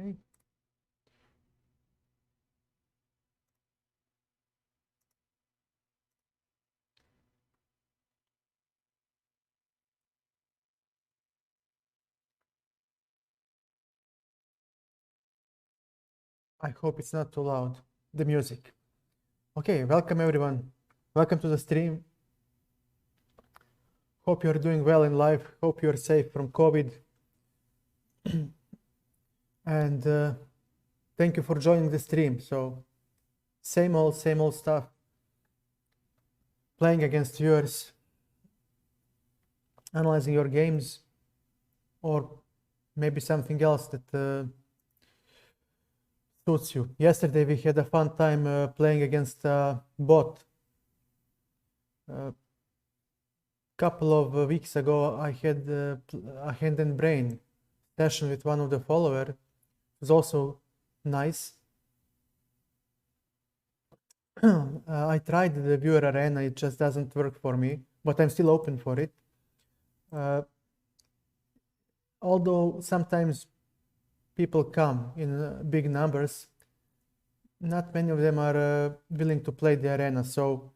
Okay. I hope it's not too loud, the music. Okay, welcome everyone. Welcome to the stream. Hope you're doing well in life. Hope you're safe from COVID. And thank you for joining the stream. So, same old stuff. Playing against viewers, analyzing your games, or maybe something else that suits you. Yesterday we had a fun time playing against a bot. Couple of weeks ago, I had a hand and brain session with one of the followers. It was also nice. I tried the viewer arena, it just doesn't work for me, but I'm still open for it. Although sometimes people come in big numbers, not many of them are willing to play the arena. So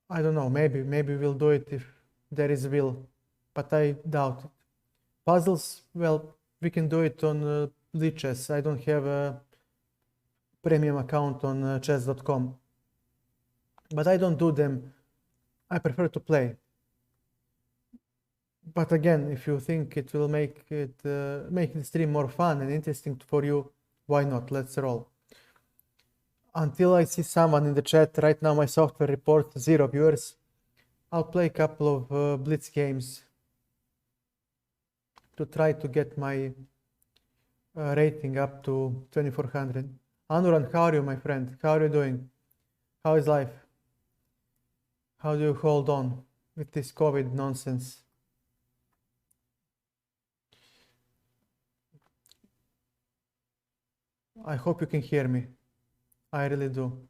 I don't know, maybe we'll do it if there is will, but I doubt it. Puzzles, well, we can do it on Lichess. I don't have a premium account on chess.com, but I don't do them. I prefer to play. But again, if you think it will make the stream more fun and interesting for you, why not? Let's roll. Until I see someone in the chat, right now my software reports 0 viewers. I'll play a couple of blitz games to try to get my rating up to 2400. Anuran, how are you, my friend? How are you doing? How is life? How do you hold on with this COVID nonsense? I hope you can hear me. I really do.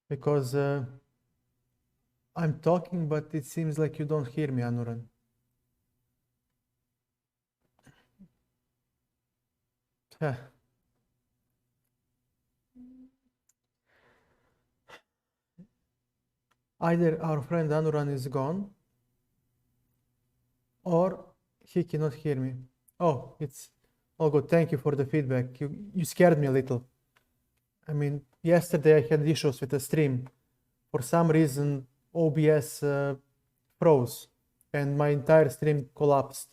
Because I'm talking, but it seems like you don't hear me, Anuran. Either our friend Anuran is gone, or he cannot hear me. Oh, it's all good. Thank you for the feedback. You scared me a little. I mean, yesterday I had issues with the stream. For some reason, OBS froze and my entire stream collapsed.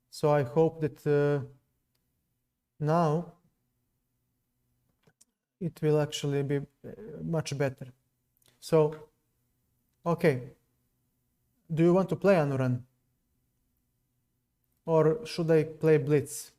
So I hope that now it will actually be much better. So, okay. Do you want to play, Anuran? Or should I play Blitz?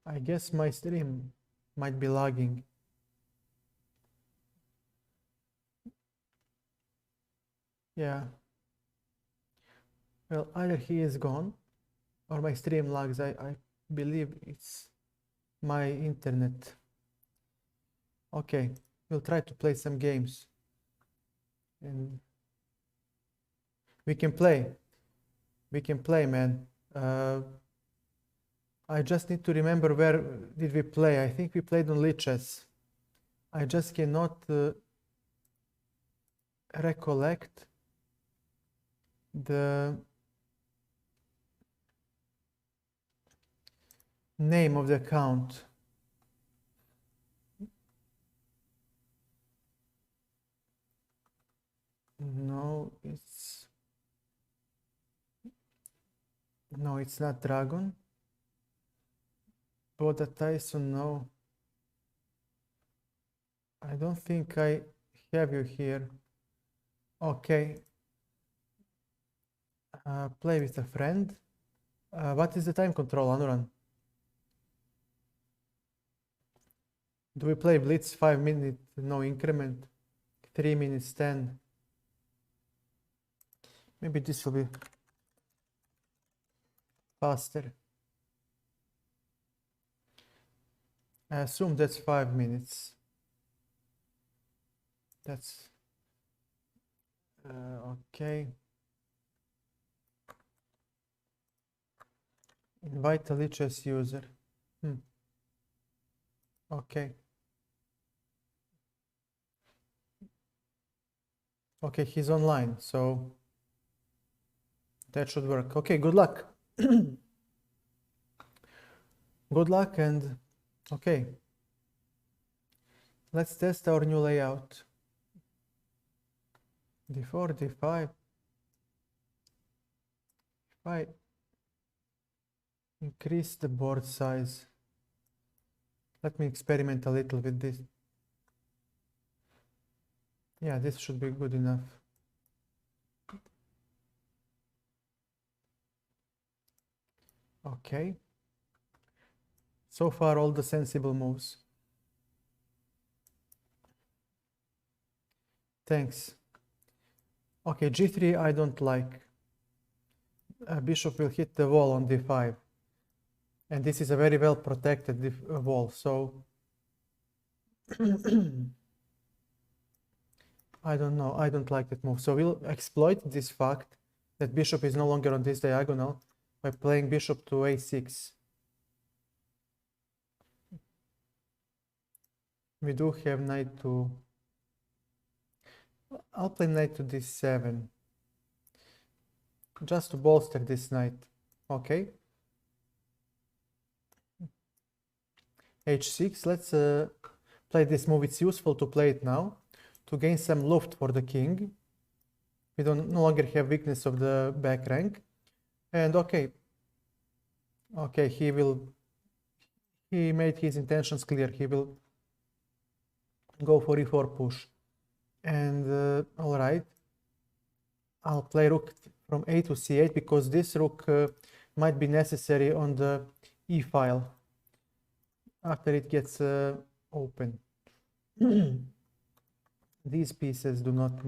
I guess my stream might be lagging. Yeah. Well, either he is gone or my stream lags. I believe it's my internet. Okay, we'll try to play some games. And we can play. We can play, man. I just need to remember where did we play. I think we played on Lichess. I just cannot recollect the name of the account. No, it's not Dragon. Boda Tyson, no. I don't think I have you here. Okay. Play with a friend. What is the time control, Anuran? Do we play Blitz 5 minute, no increment? 3 minutes 10. Maybe this will be faster. I assume that's 5 minutes. That's okay. Invite a Lichess user. Okay. Okay, he's online, so that should work. Okay, good luck. Good luck, and okay. Let's test our new layout. D4, D5. If I increase the board size, let me experiment a little with this. Yeah, this should be good enough. Okay. So far, all the sensible moves. Thanks. Okay, G3 I don't like. Bishop will hit the wall on D5. And this is a very well protected wall, so I don't know, I don't like that move. So we'll exploit this fact that bishop is no longer on this diagonal by playing bishop to A6. We do have knight to... I'll play knight to D7. Just to bolster this knight. Okay. H6, let's play this move. It's useful to play it now to gain some loft for the king. We don't no longer have weakness of the back rank. And okay. Okay, he made his intentions clear. He will go for E4 push. And all right, I'll play rook from A to C8 because this rook might be necessary on the E file after it gets open. These pieces do not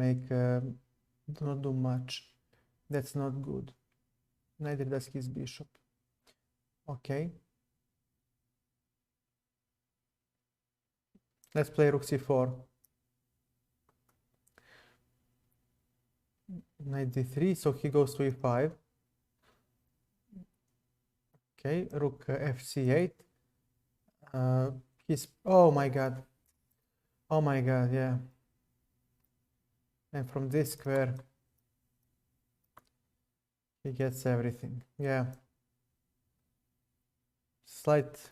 do much. That's not good. Neither does his bishop. Okay. Let's play rook C4. Knight D3, so he goes to E5. Okay, rook FC8. Oh my god. Oh my god, yeah. And from this square, he gets everything. Yeah. Slight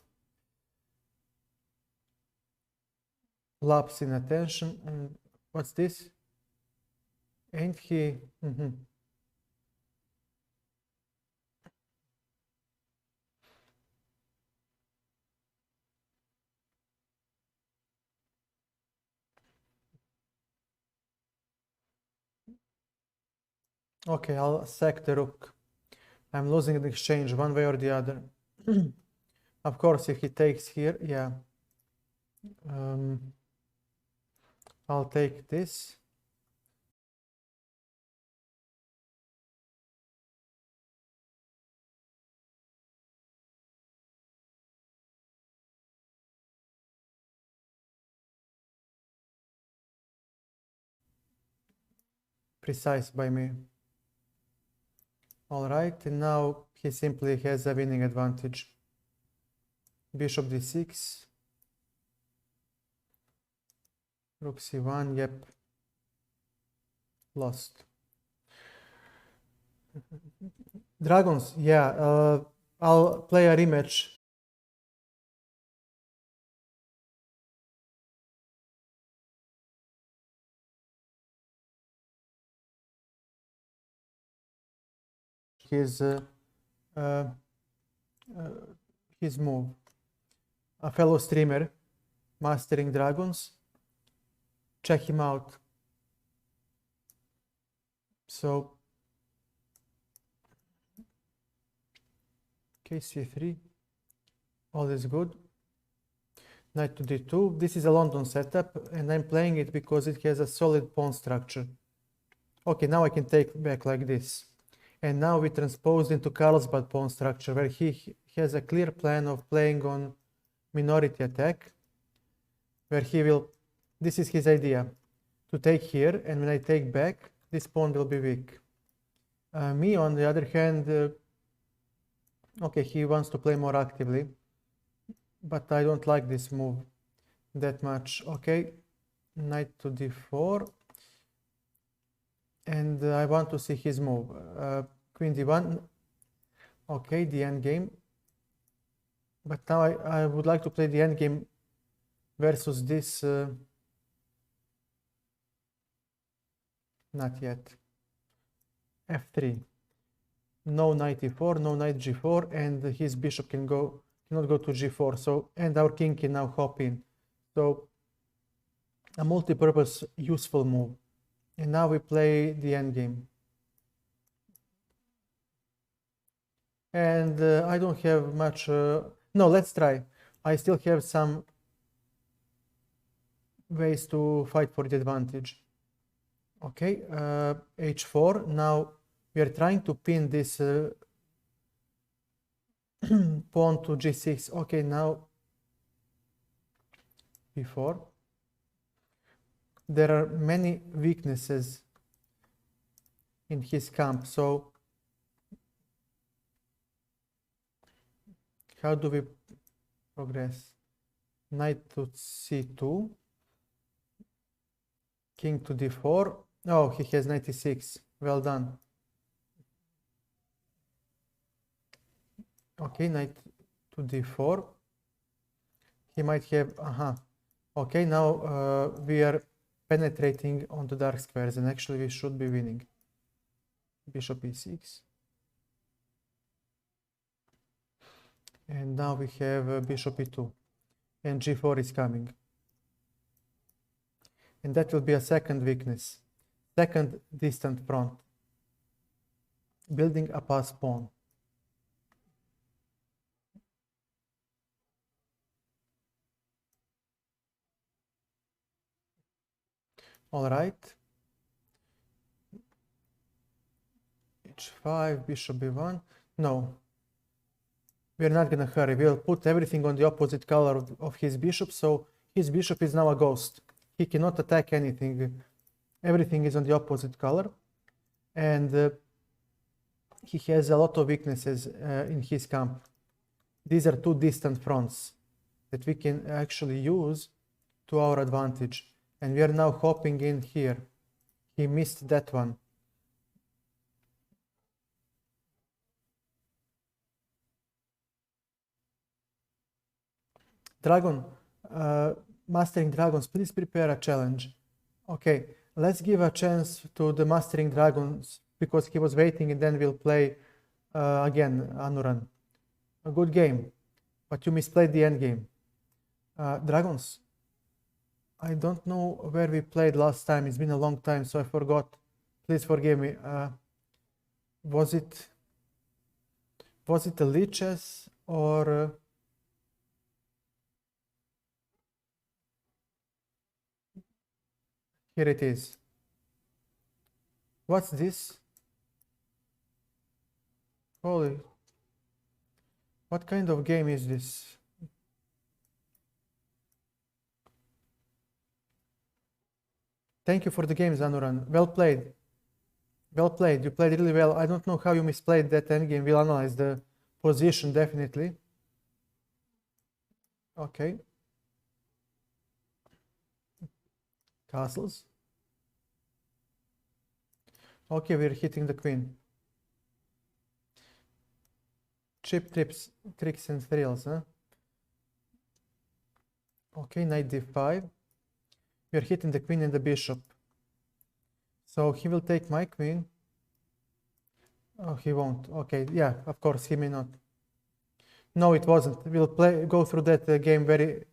lapse in attention. And what's this? Ain't he? Okay, I'll sack the rook. I'm losing the exchange one way or the other. Of course, if he takes here, yeah. I'll take this. Precise by me. All right, and now he simply has a winning advantage. Bishop D6. Rook C1, yep. Lost. Dragons, yeah, I'll play a rematch. His move. A fellow streamer, Mastering Dragons. Check him out. So, okay, C3. All is good. Knight to d2. This is a London setup, and I'm playing it because it has a solid pawn structure. Okay, now I can take back like this. And now we transpose into Carlsbad pawn structure, where he has a clear plan of playing on minority attack, where he will, this is his idea, to take here, and when I take back, this pawn will be weak. Me, on the other hand, okay, he wants to play more actively, but I don't like this move that much. Okay, knight to d4, and I want to see his move. Queen d1, okay, the endgame. But now I would like to play the endgame versus this, not yet. f3. No knight e4, no knight g4, and his bishop cannot go to g4. So, and our king can now hop in. So, a multi-purpose useful move. And now we play the endgame. And I don't have much. No, let's try. I still have some ways to fight for the advantage. Okay, h4. Now we are trying to pin this pawn to g6. Okay, now b4. There are many weaknesses in his camp. So how do we progress? Knight to c2. King to d4. Oh, he has 96. Well done. Okay, knight to d4. He might have, okay, now we are penetrating on the dark squares, and actually we should be winning. Bishop e6. And now we have bishop e2. And g4 is coming. And that will be a second weakness. Second distant front. Building a pass pawn. All right. h5, bishop b1. No. We're not going to hurry. We'll put everything on the opposite color of his bishop. So his bishop is now a ghost. He cannot attack anything. Everything is on the opposite color. And he has a lot of weaknesses in his camp. These are two distant fronts that we can actually use to our advantage. And we are now hopping in here. He missed that one. Dragon, Mastering Dragons, please prepare a challenge. Okay, let's give a chance to the Mastering Dragons because he was waiting, and then we'll play again, Anuran. A good game, but you misplayed the end game. Dragons, I don't know where we played last time. It's been a long time, so I forgot. Please forgive me. Was it a Lichess or... Here it is. What's this? Holy. What kind of game is this? Thank you for the game, Zanuran. Well played. Well played. You played really well. I don't know how you misplayed that endgame. We'll analyze the position definitely. Okay. Castles. Okay, we're hitting the queen. Chip tricks and thrills, huh? Okay, knight d5. We're hitting the queen and the bishop. So he will take my queen. Oh, he won't. Okay, yeah, of course, he may not. No, it wasn't. We'll go through that game very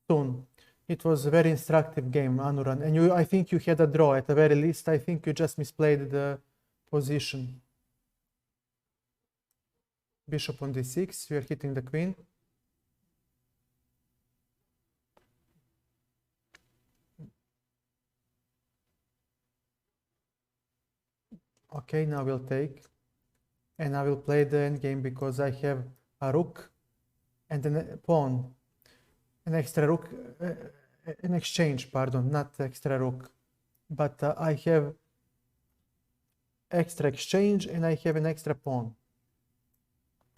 soon. It was a very instructive game, Anuran. And I think you had a draw at the very least. I think you just misplayed the position. Bishop on d6. We are hitting the queen. Okay, now we'll take, and I will play the endgame because I have a rook and a pawn, an extra rook, an exchange, pardon, not extra rook, but I have extra exchange and I have an extra pawn.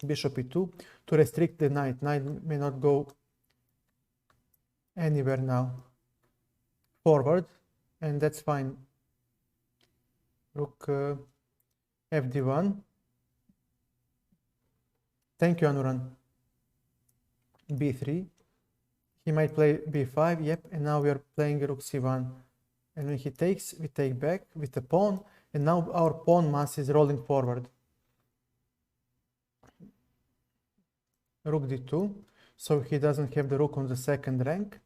Bishop e2 to restrict the knight. Knight may not go anywhere now forward, and that's fine. Rook fd1. Thank you, Anuran. b3. He might play b5, yep, and now we are playing rook c1. And when he takes, we take back with the pawn, and now our pawn mass is rolling forward. Rook d2, so he doesn't have the rook on the second rank.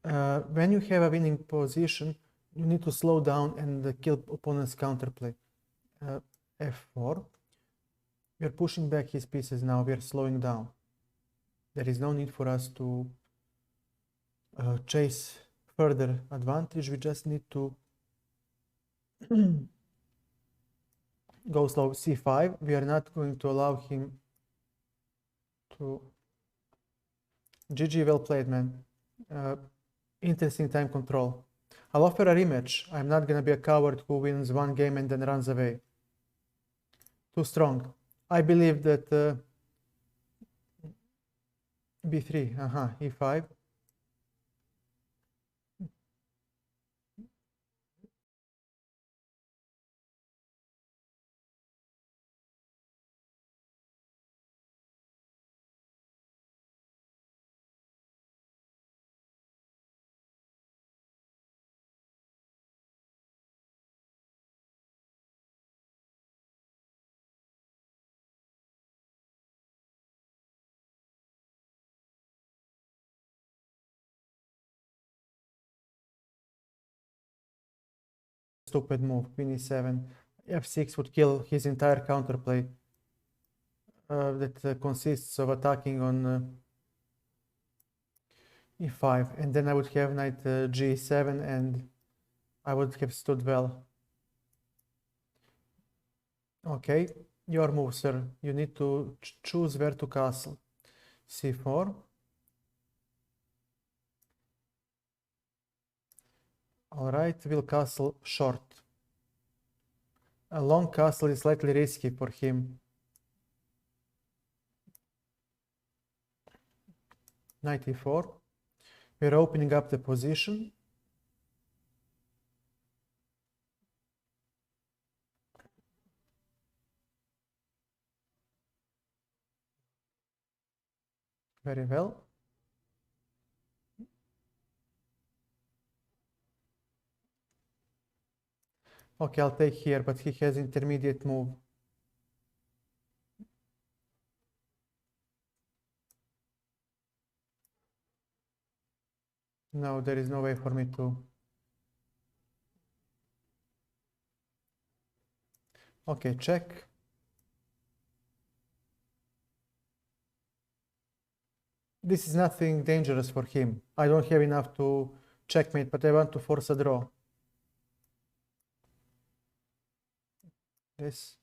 When you have a winning position, you need to slow down and kill opponent's counterplay. f4. We are pushing back his pieces now, we are slowing down. There is no need for us to chase further advantage, we just need to go slow. c5, we are not going to allow him to... GG, well played, man. Interesting time control. I'll offer a rematch. I'm not gonna be a coward who wins one game and then runs away. Too strong. I believe that b3, e5. Stupid move, queen e7. f6 would kill his entire counterplay that consists of attacking on e5, and then I would have knight g7 and I would have stood well. Okay, your move, sir. You need to choose where to castle. c4. Alright, we'll castle short. A long castle is slightly risky for him. Knight e4. We're opening up the position. Very well. Okay, I'll take here, but he has intermediate move. No, there is no way for me to... Okay, check. This is nothing dangerous for him. I don't have enough to checkmate, but I want to force a draw. This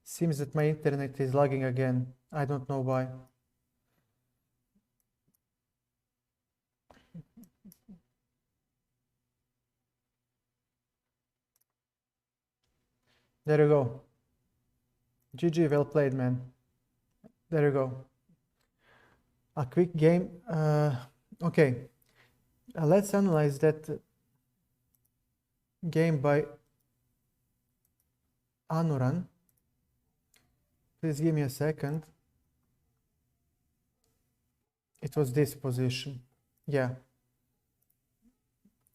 seems that my internet is lagging again. I don't know why. There you go. GG, well played, man. There you go. A quick game. Okay, let's analyze that game by Anuran. Please give me a second. It was this position. Yeah.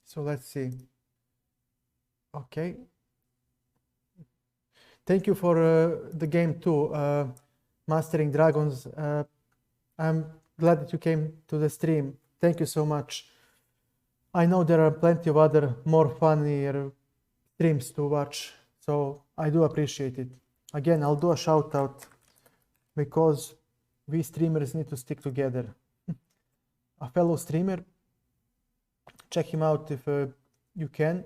So let's see. Okay. Thank you for the game too, Mastering Dragons. I'm glad that you came to the stream. Thank you so much. I know there are plenty of other more funnier streams to watch, so I do appreciate it. Again, I'll do a shout out because we streamers need to stick together. A fellow streamer, check him out if you can,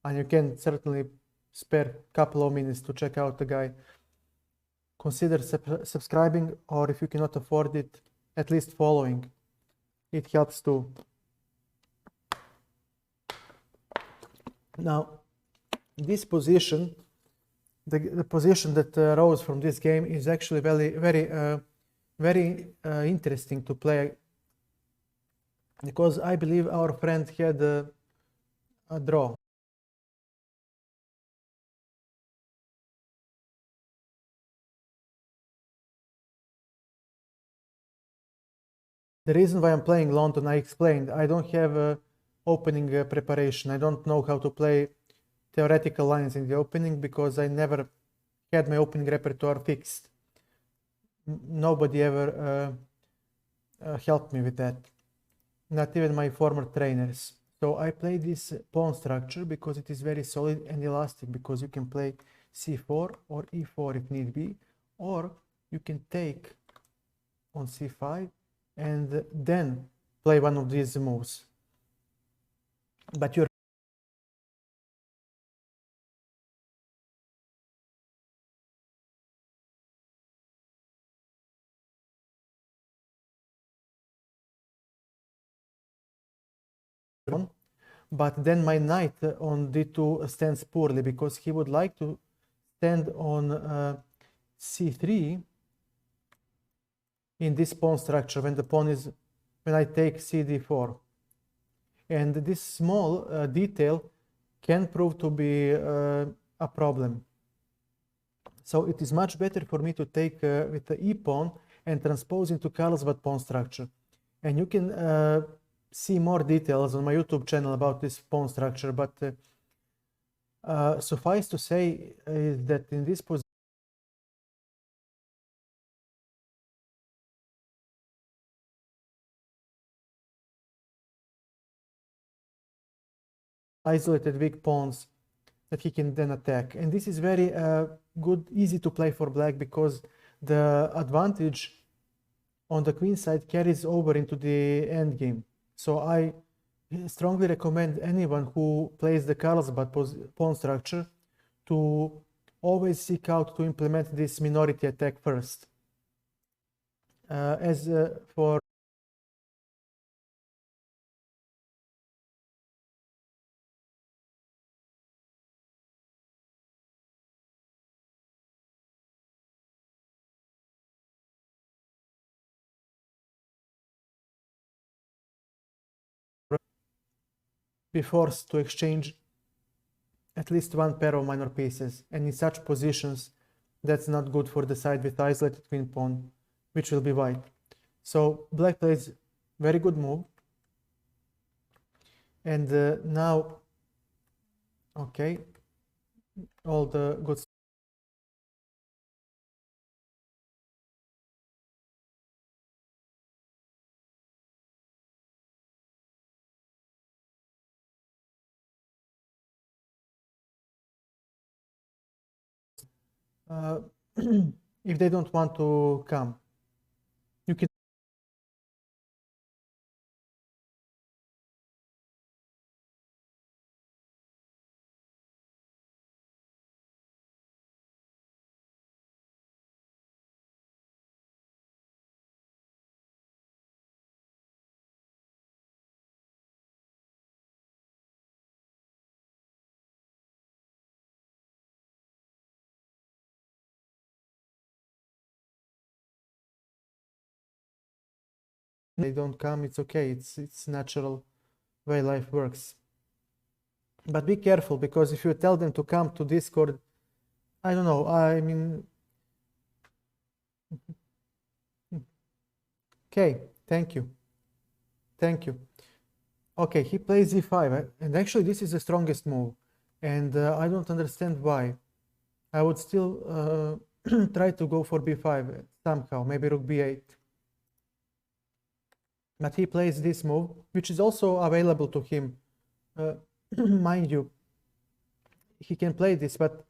and you can certainly spare a couple of minutes to check out the guy. Consider subscribing, or if you cannot afford it, at least following. It helps too. Now, this position, the position that arose from this game is actually very interesting to play, because I believe our friend had a draw. The reason why I'm playing London, I explained. I don't have opening preparation. I don't know how to play theoretical lines in the opening because I never had my opening repertoire fixed. Nobody ever helped me with that, not even my former trainers. So I play this pawn structure because it is very solid and elastic, because you can play c4 or e4 if need be, or you can take on c5 and then play one of these moves. But you're but then my knight on d2 stands poorly, because he would like to stand on c3 in this pawn structure when I take cd4. And this small detail can prove to be a problem. So it is much better for me to take with the e-pawn and transpose into Carlsbad pawn structure. And you can see more details on my YouTube channel about this pawn structure, but suffice to say is that in this position, isolated weak pawns that he can then attack. And this is very good, easy to play for black, because the advantage on the queen side carries over into the endgame. So I strongly recommend anyone who plays the Carlsbad pawn structure to always seek out to implement this minority attack first. For be forced to exchange at least one pair of minor pieces, and in such positions that's not good for the side with isolated queen pawn, which will be white. So black plays very good move, and now okay, all the good if they don't want to come, you can they don't come, it's okay, it's natural way life works. But be careful, because if you tell them to come to Discord, I don't know, I mean, okay, thank you. Okay, he plays e5, and actually this is the strongest move, and I don't understand why. I would still try to go for b5 somehow, maybe rook b8. But he plays this move, which is also available to him. Mind you, he can play this, but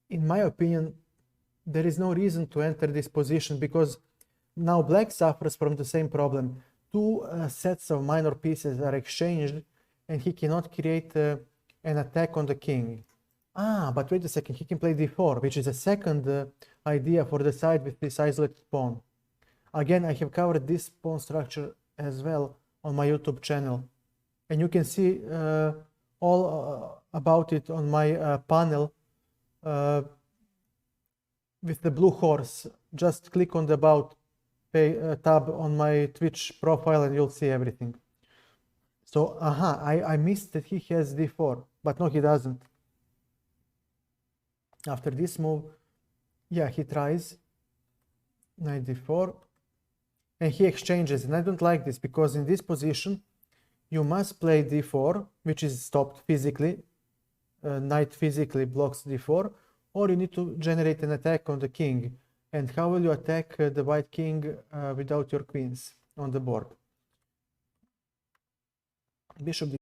in my opinion, there is no reason to enter this position, because now black suffers from the same problem. Two sets of minor pieces are exchanged, and he cannot create an attack on the king. Ah, but wait a second, he can play d4, which is a second idea for the side with this isolated pawn. Again, I have covered this pawn structure as well on my YouTube channel, and you can see all about it on my panel with the blue horse. Just click on the About tab on my Twitch profile and you'll see everything. So, I missed that he has d4, but no, he doesn't. After this move, yeah, he tries knight d4, and he exchanges, and I don't like this because in this position you must play d4, which is stopped physically. Knight physically blocks d4, or you need to generate an attack on the king. And how will you attack the white king without your queens on the board? Bishop d.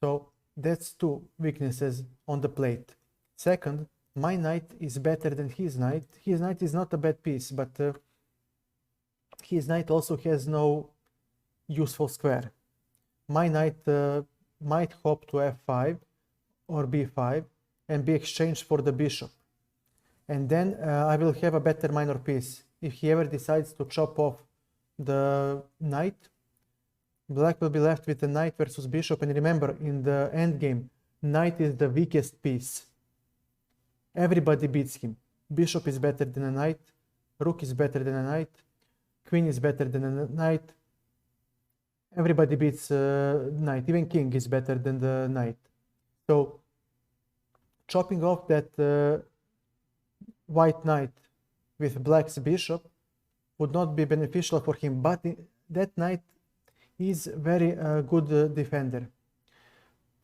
So that's two weaknesses on the plate. Second, my knight is better than his knight. His knight is not a bad piece, but his knight also has no useful square. My knight might hop to f5 or b5 and be exchanged for the bishop. And then I will have a better minor piece. If he ever decides to chop off the knight, black will be left with the knight versus bishop. And remember, in the endgame, knight is the weakest piece. Everybody beats him. Bishop is better than a knight. Rook is better than a knight. Queen is better than a knight. Everybody beats knight. Even king is better than the knight. So chopping off that white knight with black's bishop would not be beneficial for him, but that knight is very good defender.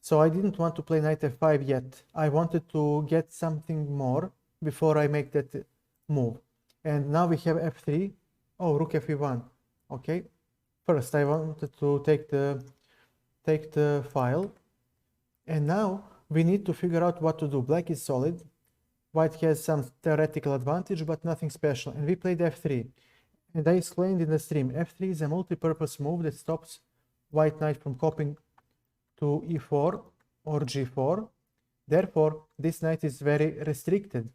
So I didn't want to play knight f5 yet. I wanted to get something more before I make that move. And now we have f3. Oh, rook f1. Okay. First, I wanted to take the file. And now we need to figure out what to do. Black is solid. White has some theoretical advantage, but nothing special. And we played f3. And I explained in the stream, f3 is a multi-purpose move that stops white knight from copying to e4 or g4. Therefore, this knight is very restricted.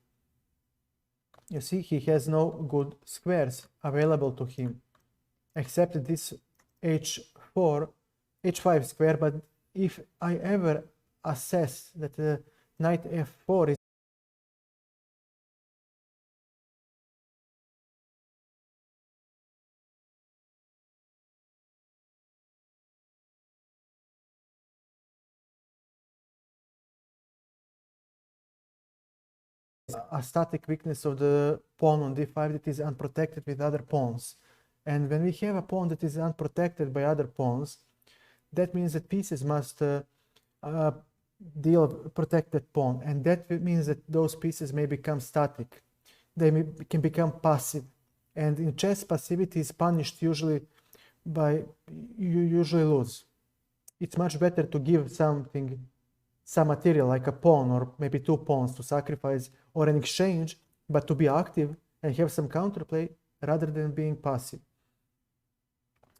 You see, he has no good squares available to him, except this h5 square. But if I ever assess that knight f4 is a static weakness of the pawn on d5 that is unprotected with other pawns. And when we have a pawn that is unprotected by other pawns, that means that pieces must deal protected pawn, and that means that those pieces may become static. They can become passive, and in chess, passivity is punished usually by you usually lose. It's much better to give something, some material like a pawn or maybe two pawns to sacrifice or an exchange, but to be active and have some counterplay rather than being passive.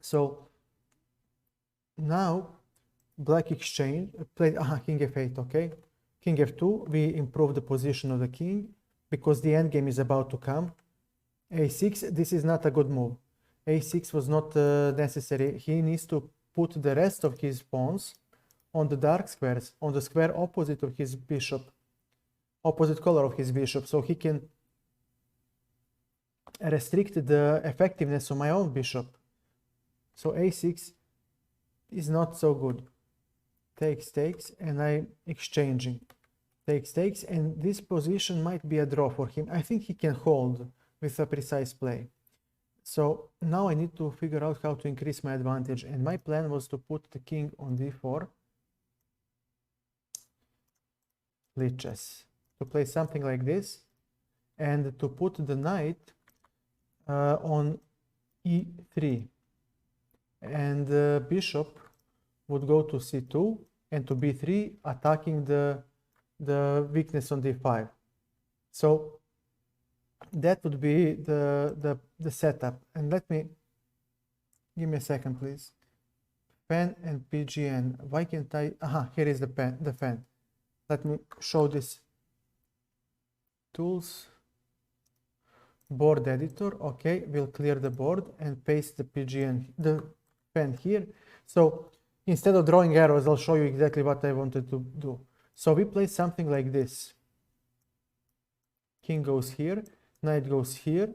So now black exchange played king f8. Okay, king f2, we improve the position of the king because the endgame is about to come. a6, this is not a good move. a6 was not necessary. He needs to put the rest of his pawns on the dark squares, on the square opposite of his bishop, opposite color of his bishop, so he can restrict the effectiveness of my own bishop. So a6 is not so good. Takes, and I'm exchanging. Takes, and this position might be a draw for him. I think he can hold with a precise play. So now I need to figure out how to increase my advantage, and my plan was to put the king on d4. Lichess. To play something like this, and to put the knight on e3. and the bishop would go to c2 and to b3, attacking the weakness on d5. So that would be the setup. And give me a second, please. Fen and PGN. Why can't I? Aha, here is the fan. Let me show this. Tools, board editor. Okay, we'll clear the board and paste the pen here. So instead of drawing arrows, I'll show you exactly what I wanted to do. So we play something like this. King goes here, knight goes here,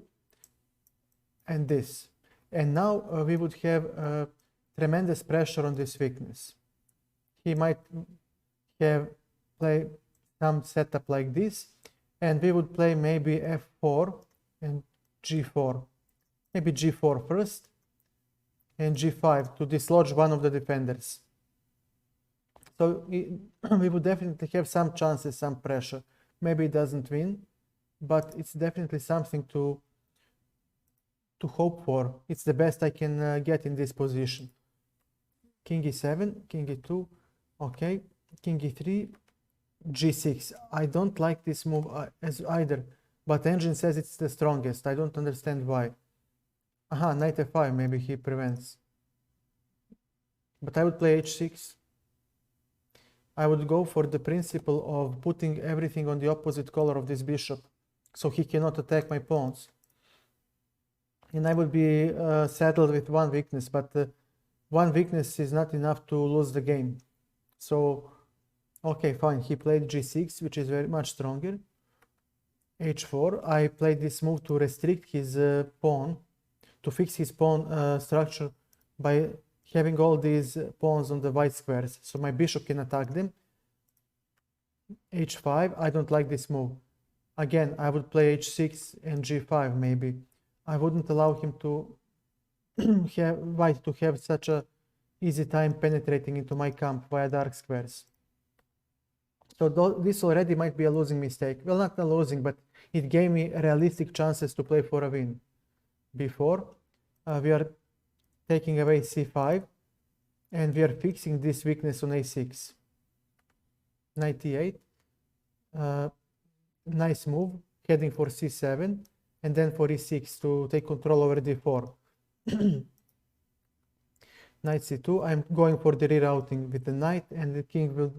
and this. And now we would have tremendous pressure on this weakness. He might play some setup like this, and we would play maybe f4 and g4. Maybe g4 first, and g5 to dislodge one of the defenders. So we would definitely have some chances, some pressure. Maybe it doesn't win, but it's definitely something to hope for. It's the best I can get in this position. King e7, king e2, okay, king e3, g6. I don't like this move as either, but engine says it's the strongest. I don't understand why. Aha, knight f5, maybe he prevents. But I would play h6. I would go for the principle of putting everything on the opposite color of this bishop, so he cannot attack my pawns. And I would be saddled with one weakness, but one weakness is not enough to lose the game. So, okay, fine. He played g6, which is very much stronger. h4. I played this move to restrict his pawn, to fix his pawn structure by having all these pawns on the white squares, so my bishop can attack them. h5. I don't like this move. Again, I would play h6 and g5 maybe. I wouldn't allow him to white to have such a easy time penetrating into my camp via dark squares. So this already might be a losing mistake. Well, not a losing, but it gave me realistic chances to play for a win. Before, we are taking away c5, and we are fixing this weakness on a6. Knight e8. Nice move, heading for c7, and then for e6 to take control over d4. Knight c2. I'm going for the rerouting with the knight, and the king will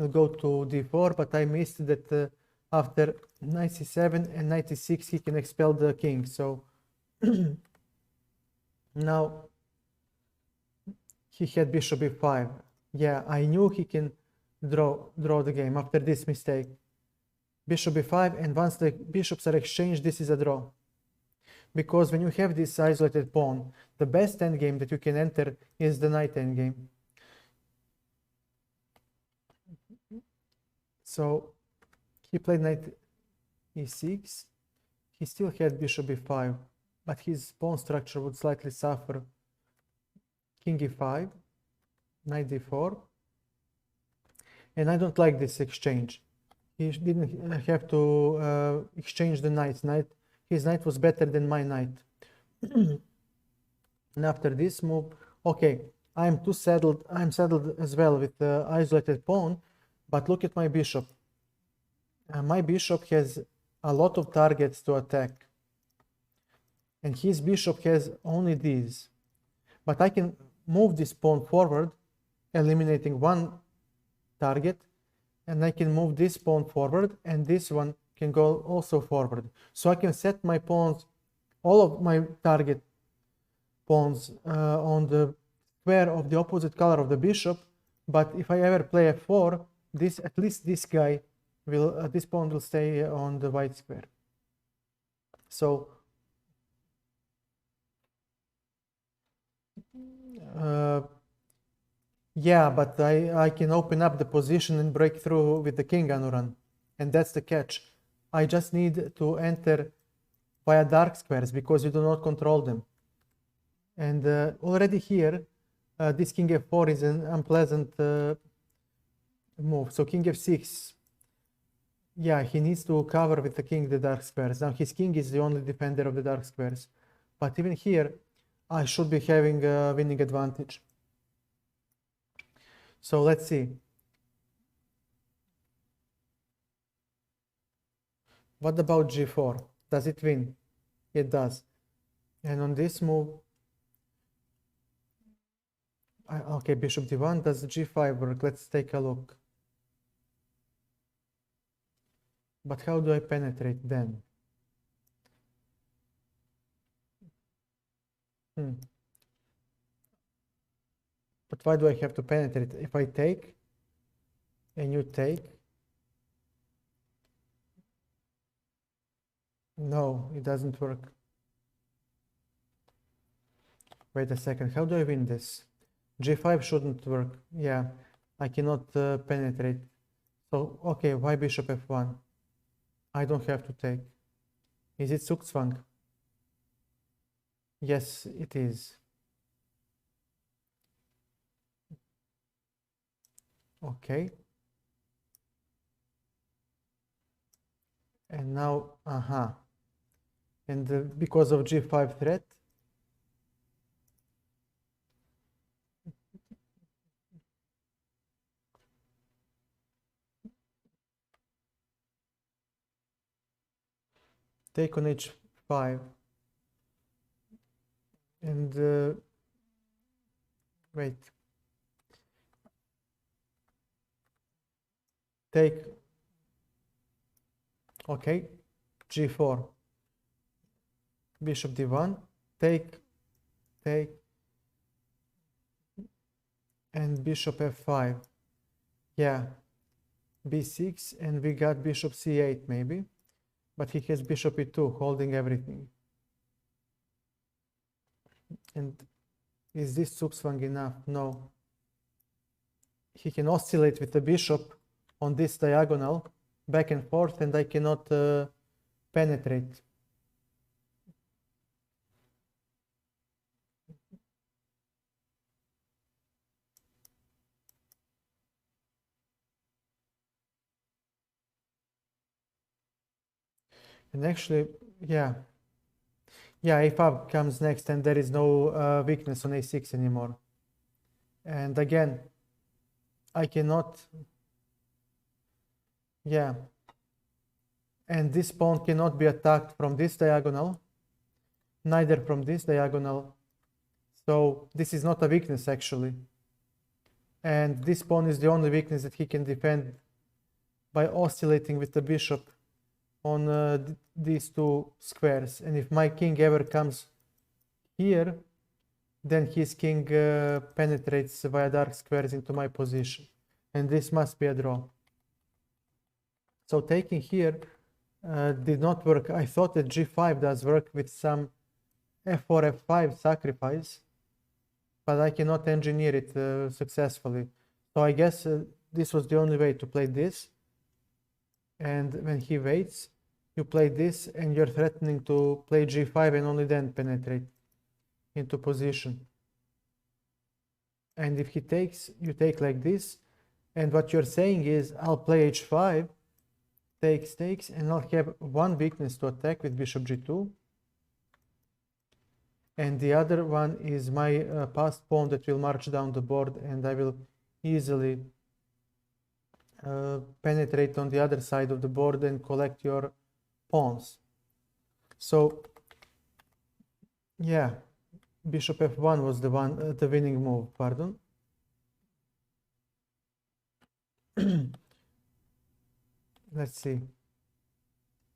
go to d4, but I missed that after knight c7 and knight e6 he can expel the king. So now he had bishop e5. Yeah, I knew he can draw the game after this mistake. Bishop e5, and once the bishops are exchanged, this is a draw. Because when you have this isolated pawn, the best endgame that you can enter is the knight endgame. So he played knight e6. He still had bishop e5, but his pawn structure would slightly suffer. King e5, knight d4. And I don't like this exchange. He didn't have to exchange the knights. His knight was better than my knight. And after this move, okay, I'm saddled as well with the isolated pawn, but look at my bishop. My bishop has a lot of targets to attack, and his bishop has only these. But I can move this pawn forward, eliminating one target, and I can move this pawn forward, and this one can go also forward. So I can set my pawns, all of my target pawns on the square of the opposite color of the bishop, but if I ever play f4, at least this guy will, this pawn will stay on the white square. So yeah, but I can open up the position and break through with the king, Anuran, and that's the catch. I just need to enter via dark squares because you do not control them. And already here, this king f4 is an unpleasant move. So king f6, yeah, he needs to cover with the king the dark squares. Now his king is the only defender of the dark squares. But even here, I should be having a winning advantage. So let's see. What about g4? Does it win? It does. And on this move, okay, bishop d1, does g5 work? Let's take a look. But how do I penetrate then? But why do I have to penetrate? If I take and you take, no, it doesn't work. Wait a second, how do I win this? g5 shouldn't work. Yeah, I cannot penetrate. So, okay, why bishop f1? I don't have to take. Is it Zugzwang? Yes, it is. Okay. And now, and because of g5 threat, take on h5, and wait, take, okay, g4, bishop d1, take, and bishop f5. Yeah, b6, and we got bishop c8 maybe, but he has bishop e2 holding everything. And is this Zugzwang enough? No. He can oscillate with the bishop on this diagonal back and forth, and I cannot penetrate. And actually, yeah, a5 comes next, and there is no weakness on a6 anymore. And again, I cannot, yeah, and this pawn cannot be attacked from this diagonal, neither from this diagonal. So this is not a weakness actually. And this pawn is the only weakness that he can defend by oscillating with the bishop on these two squares. And if my king ever comes here, then his king penetrates via dark squares into my position. And this must be a draw. So taking here did not work. I thought that g5 does work with some f4, f5 sacrifice, but I cannot engineer it successfully. So I guess this was the only way to play this. And when he waits, you play this, and you're threatening to play g5 and only then penetrate into position. And if he takes, you take like this. And what you're saying is, I'll play h5, takes, and I'll have one weakness to attack with bishop g2. And the other one is my passed pawn that will march down the board, and I will easily penetrate on the other side of the board and collect your pawns. So yeah, bishop f1 was the winning move, pardon. Let's see,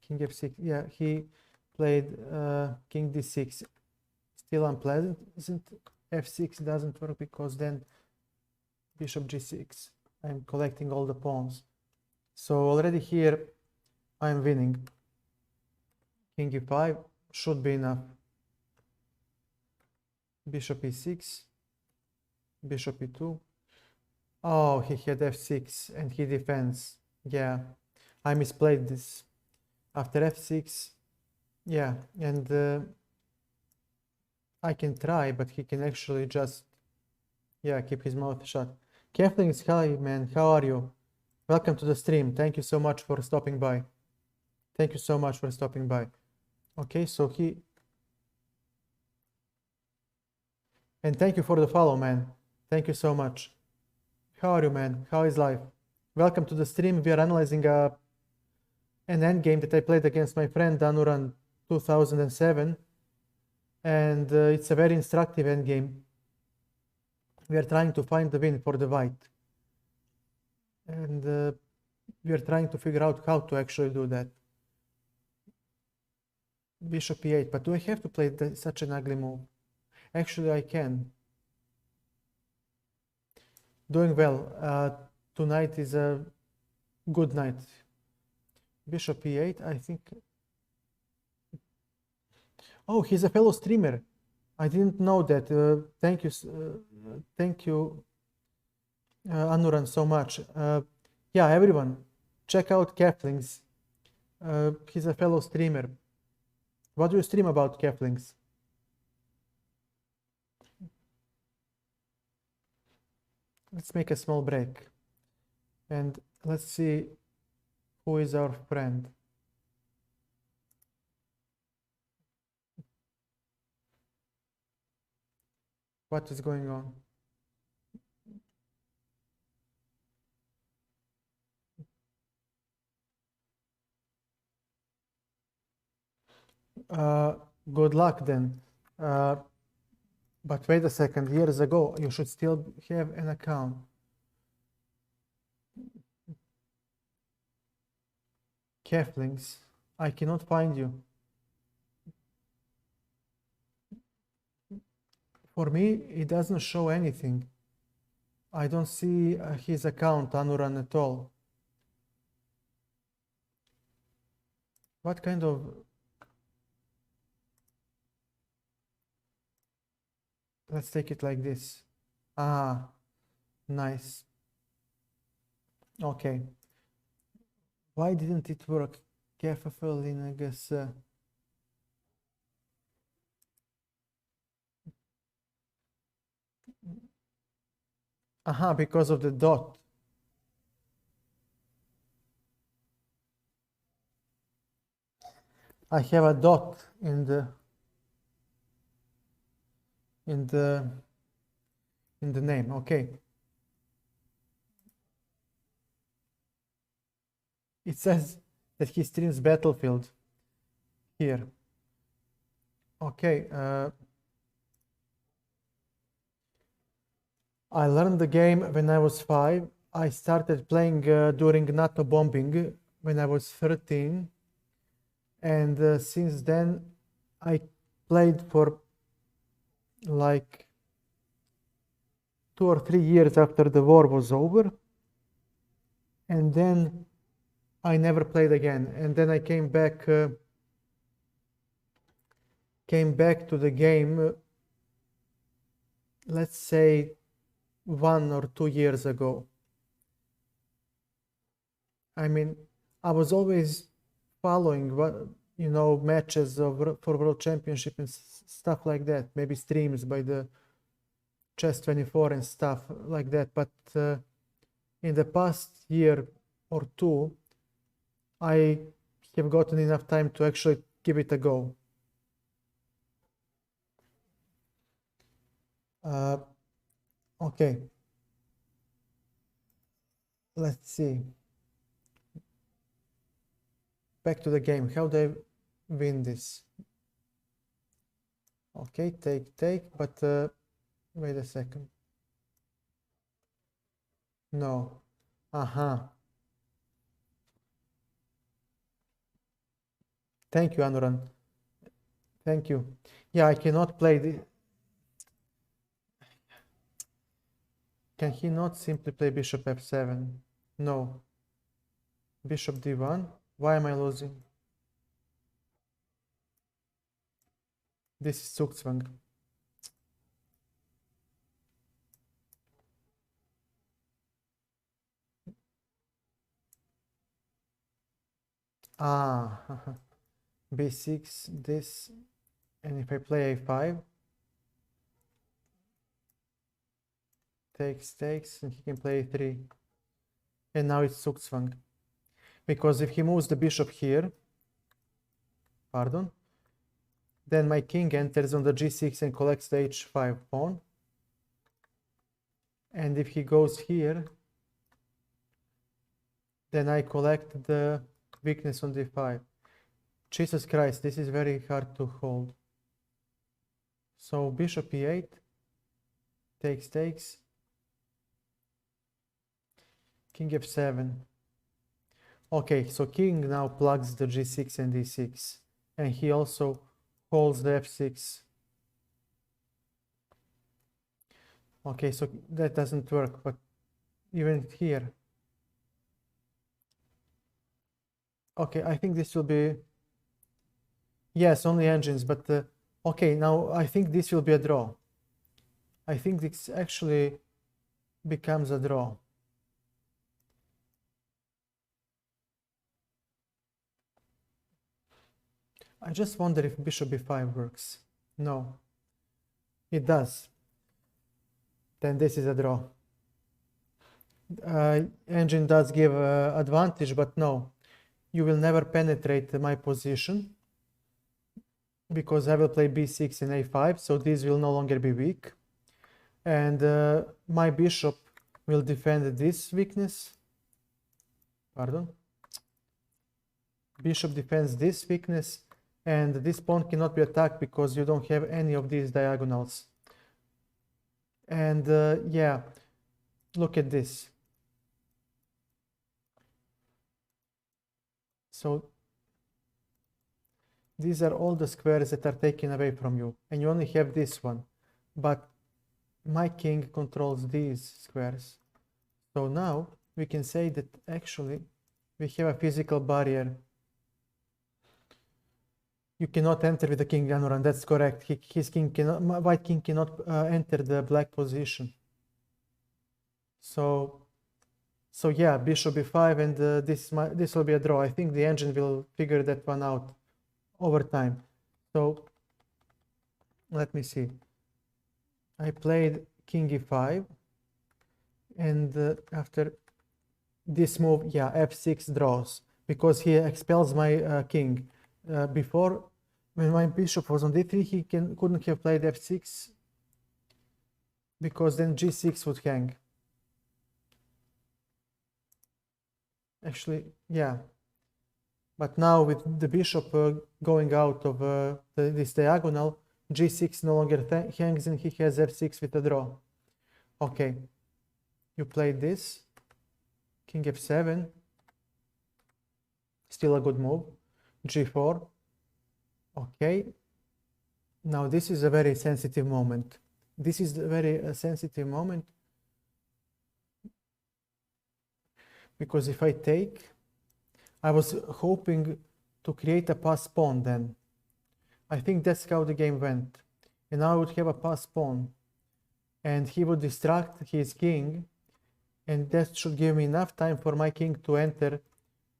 king f6. Yeah, he played king d6. Still unpleasant, isn't f6 doesn't work, because then bishop g6. I'm collecting all the pawns. So already here I'm winning. King e5 should be enough. Bishop e6, bishop e2. Oh, he had f6 and he defends. Yeah, I misplayed this. After f6, yeah, and I can try, but he can actually just, yeah, keep his mouth shut. Kefling is hi, man. How are you? Welcome to the stream. Thank you so much for stopping by. Thank you so much for stopping by. Okay, so he And thank you for the follow, man. Thank you so much. How are you, man? How is life? Welcome to the stream. We are analyzing an endgame that I played against my friend Danuran 2007. And it's a very instructive endgame. We are trying to find the win for the white. And we are trying to figure out how to actually do that. Bishop e8, but do I have to play such an ugly move? Actually, I can. Doing well. Tonight is a good night. Bishop e8, I think. Oh, he's a fellow streamer. I didn't know that. Thank you, Anuran, so much. Yeah, everyone, check out Keflings. He's a fellow streamer. What do you stream about, Keflings? Let's make a small break. And let's see who is our friend. What is going on? Good luck then. But wait a second, years ago, you should still have an account. Keflings, I cannot find you. For me, it doesn't show anything. I don't see his account, Anuran, at all. What kind of... Let's take it like this. Ah, nice. Okay. Why didn't it work? KFFL in, I guess... Aha, because of the dot. I have a dot in the name. Okay. It says that he streams Battlefield here. Okay. I learned the game when I was 5. I started playing during NATO bombing when I was 13. And since then, I played for like 2 or 3 years after the war was over. And then I never played again. And then I came back to the game, let's say 1 or 2 years ago. I mean, I was always following matches for World Championship and stuff like that. Maybe streams by the Chess24 and stuff like that. But in the past year or two, I have gotten enough time to actually give it a go. Okay. Let's see. Back to the game. How do I win this? Okay, take, but wait a second. No. Thank you, Anuran. Thank you. Yeah, I cannot play the... Can he not simply play Bishop f7? No. Bishop d1. Why am I losing? This is Zugzwang. B6, this, and if I play a5, takes, and he can play a3. And now it's Zugzwang. Because if he moves the bishop here, then my king enters on the g6 and collects the h5 pawn. And if he goes here, then I collect the weakness on d5. Jesus Christ, this is very hard to hold. So bishop e8, takes, king f7. Okay, so king now plugs the g6 and d6, and he also holds the f6. Okay, so that doesn't work, but even here. Okay, I think this will be, yes, only engines, but okay, now I think this will be a draw. I think this actually becomes a draw. I just wonder if bishop b5 works. No, it does. Then this is a draw. Engine does give advantage, but no, you will never penetrate my position because I will play b6 and a5, so these will no longer be weak. And my bishop will defend this weakness. Pardon. Bishop defends this weakness, and this pawn cannot be attacked because you don't have any of these diagonals. And yeah, look at this. So these are all the squares that are taken away from you, and you only have this one. But my king controls these squares. So now we can say that actually we have a physical barrier. You cannot enter with the king Ganuran, that's correct. His king cannot, white king cannot enter the black position. So yeah, bishop b5, and this will be a draw. I think the engine will figure that one out over time. So let me see. I played king e5, and after this move, yeah, f6 draws because he expels my king. Before, when my bishop was on d3, he couldn't have played f6 because then g6 would hang. Actually, yeah. But now with the bishop going out of this diagonal, g6 no longer hangs, and he has f6 with a draw. Okay, you played this, king f7, still a good move, g4. Okay, now this is a very sensitive moment. This is a very sensitive moment because if I take, I was hoping to create a pass pawn then. I think that's how the game went. And now I would have a pass pawn, and he would distract his king, and that should give me enough time for my king to enter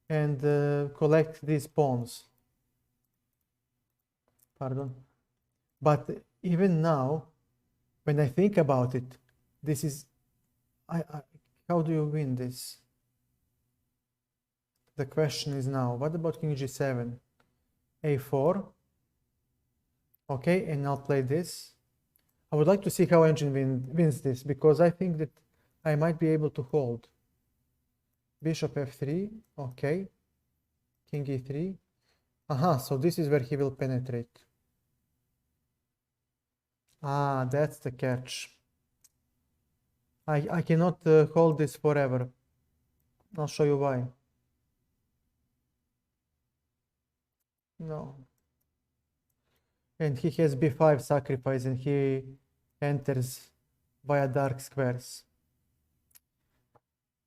and collect these pawns. Pardon. But even now, when I think about it, this is, how do you win this? The question is now, what about king g7? a4. Okay, and I'll play this. I would like to see how engine wins this, because I think that I might be able to hold. Bishop f3, okay. King e3. Aha, so this is where he will penetrate. Ah, that's the catch. I cannot hold this forever. I'll show you why. No. And he has b5 sacrifice, and he enters via dark squares.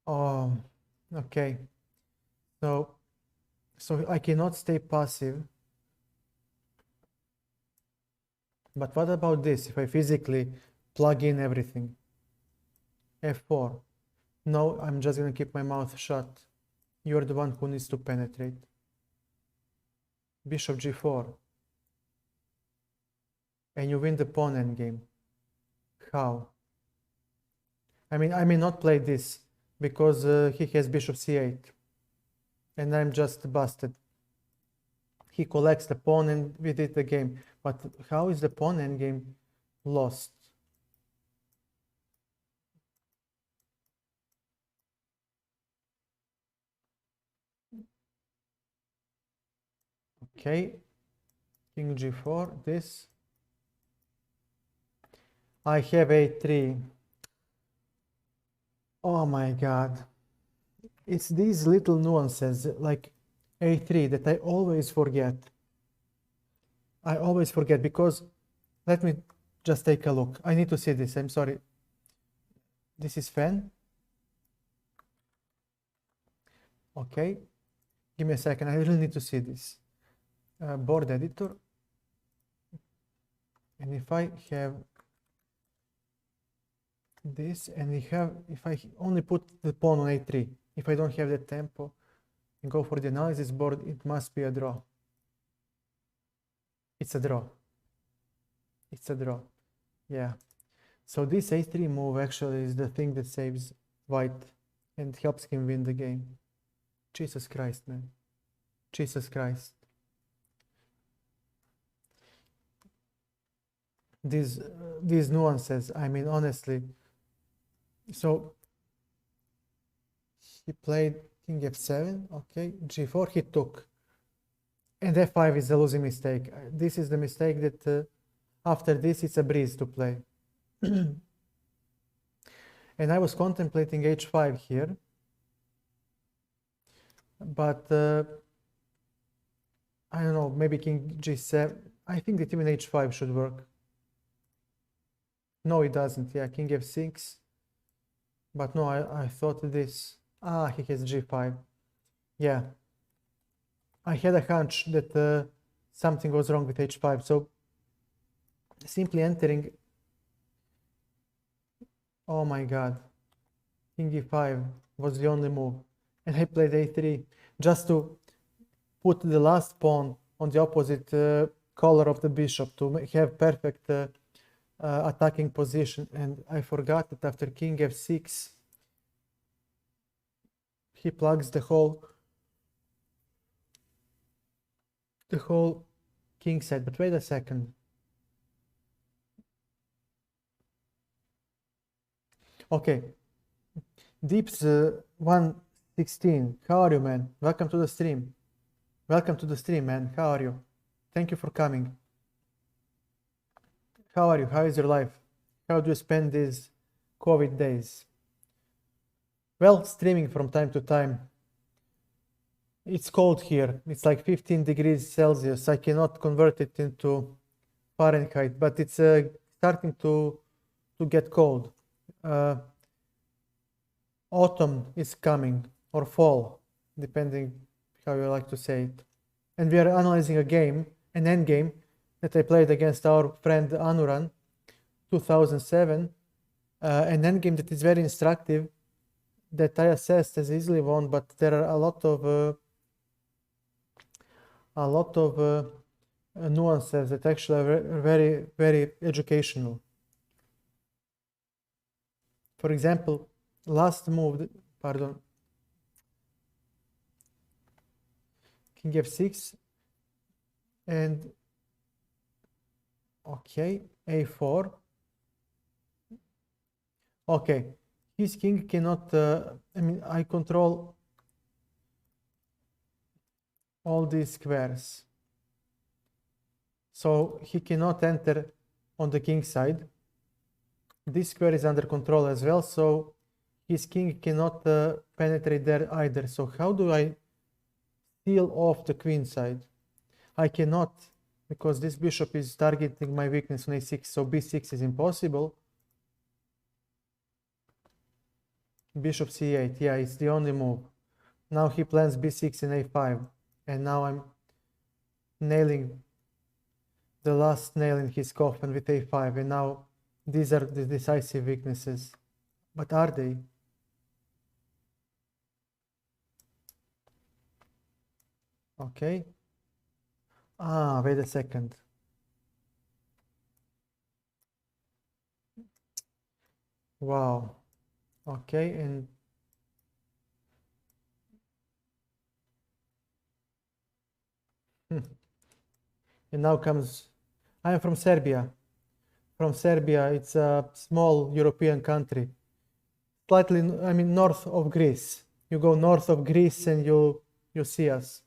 Oh, okay. So I cannot stay passive. But what about this, if I physically plug in everything? f4. No, I'm just going to keep my mouth shut. You're the one who needs to penetrate. Bishop g4. And you win the pawn endgame. How? I mean, I may not play this because he has bishop c8. And I'm just busted. He collects the pawn and we did the game. But how is the pawn endgame lost? Okay, king g4, this. I have a3. Oh my god. It's these little nuances like a3 that I always forget. I always forget because, let me just take a look. I need to see this, I'm sorry. This is fan. Okay, give me a second, I really need to see this. Board editor. And if I have this, and if I only put the pawn on a3, if I don't have the tempo and go for the analysis board, it must be a draw. It's a draw. It's a draw. Yeah. So this a3 move actually is the thing that saves white and helps him win the game. Jesus Christ, man. Jesus Christ. These nuances, I mean, honestly. So he played king f7, okay, g4 he took, and f5 is a losing mistake. This is the mistake that after this it's a breeze to play. And I was contemplating h5 here, but I don't know, maybe king g7. I think that even h5 should work. No, it doesn't. Yeah, king f6. But no, I thought this. Ah, he has g5. Yeah. I had a hunch that something was wrong with h5. So simply entering. Oh my god. King e5 was the only move. And I played a3 just to put the last pawn on the opposite color of the bishop to have perfect attacking position. And I forgot that after king f6 he plugs the whole king side. But wait a second. Okay, Deeps 116. How are you, man? Welcome to the stream. Welcome to the stream, man. How are you? Thank you for coming. How are you? How is your life? How do you spend these COVID days? Well, streaming from time to time. It's cold here. It's like 15 degrees Celsius. I cannot convert it into Fahrenheit, but it's starting to get cold. Autumn is coming, or fall, depending how you like to say it. And we are analyzing a game, an endgame, that I played against our friend Anuran, 2007. An endgame that is very instructive, that I assessed as easily won, but there are a lot of nuances that actually are very, very educational. For example, last move, pardon, king f6, and okay, a4. Okay, his king cannot, I mean, I control all these squares. So he cannot enter on the king side. This square is under control as well, so his king cannot penetrate there either. So how do I seal off the queen side? I cannot, because this bishop is targeting my weakness on a6, so b6 is impossible. Bishop c8, yeah, it's the only move. Now he plans b6 and a5, and now I'm nailing the last nail in his coffin with a5, and now these are the decisive weaknesses. But are they? Okay. Ah, wait a second. Wow. Okay, and and now comes, I am from Serbia. From Serbia, it's a small European country. Slightly, I mean, north of Greece. You go north of Greece and you see us.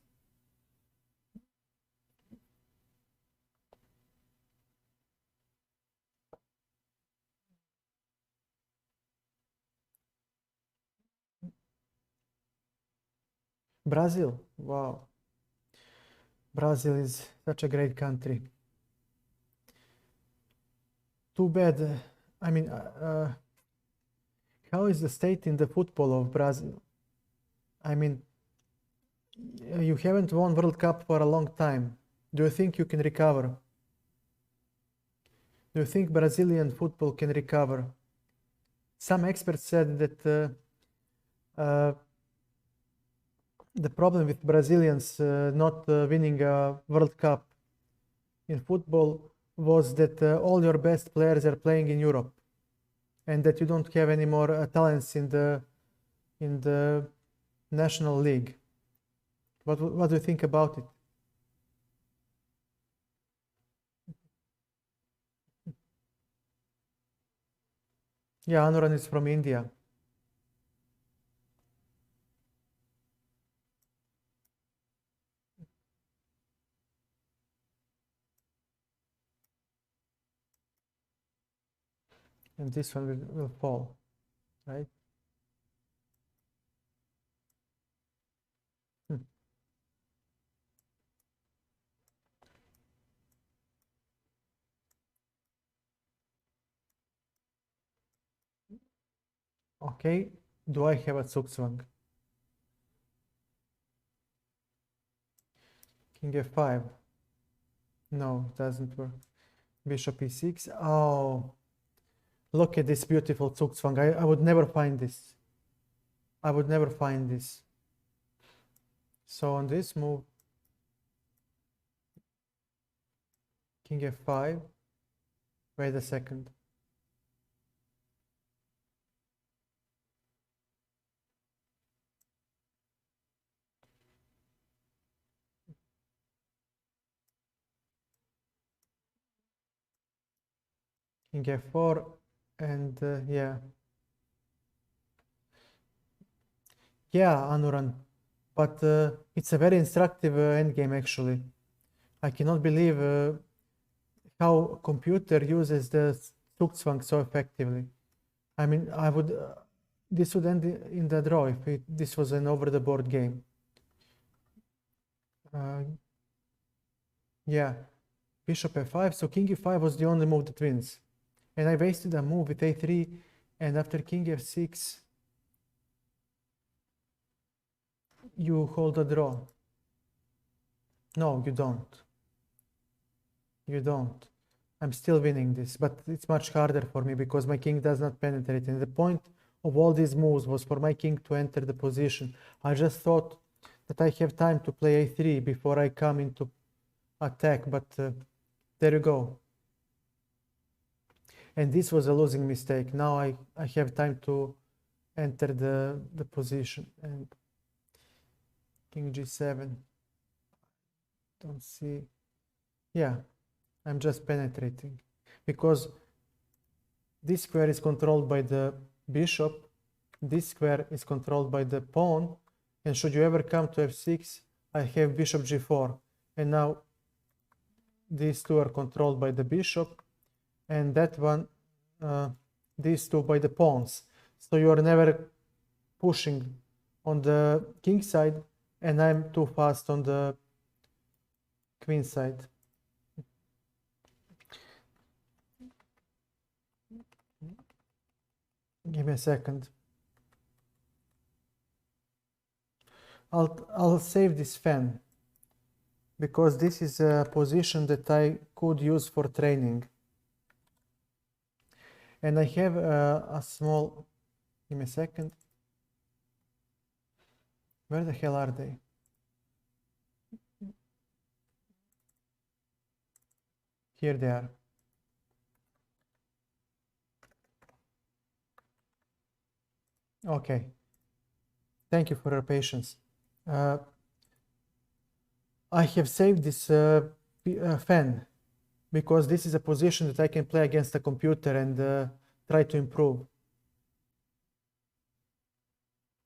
Brazil, wow. Brazil is such a great country. Too bad. I mean, how is the state in the football of Brazil? I mean, you haven't won World Cup for a long time. Do you think you can recover? Do you think Brazilian football can recover? Some experts said that the problem with Brazilians not winning a World Cup in football was that all your best players are playing in Europe, and that you don't have any more talents in the national league. What do you think about it? Yeah, Anuran is from India. And this one will fall, right? Hmm. Okay, do I have a Zugzwang? King f5. No, it doesn't work. Bishop e6. Oh, look at this beautiful Zugzwang. I would never find this. I would never find this. So on this move, King f5. Wait a second. King f4 and yeah. Yeah, Anuran. But it's a very instructive endgame actually. I cannot believe how computer uses the Zugzwang so effectively. I mean, this would end in the draw if this was an over-the-board game. Yeah, Bishop f5, so King e5 was the only move that wins. And I wasted a move with a3, and after King f6, you hold a draw. No, you don't. You don't. I'm still winning this, but it's much harder for me because my king does not penetrate. And the point of all these moves was for my king to enter the position. I just thought that I have time to play a3 before I come into attack, but there you go. And this was a losing mistake. Now I have time to enter the position. And King g7. Don't see. Yeah, I'm just penetrating because this square is controlled by the bishop, this square is controlled by the pawn, and should you ever come to f6, I have bishop g4, and now these two are controlled by the bishop, and that one, these two by the pawns. So you are never pushing on the king side, and I'm too fast on the queen side. Give me a second. I'll save this fan because this is a position that I could use for training. And I have a small, give me a second. Where the hell are they? Here they are. Okay. Thank you for your patience. I have saved this fan because this is a position that I can play against a computer and try to improve.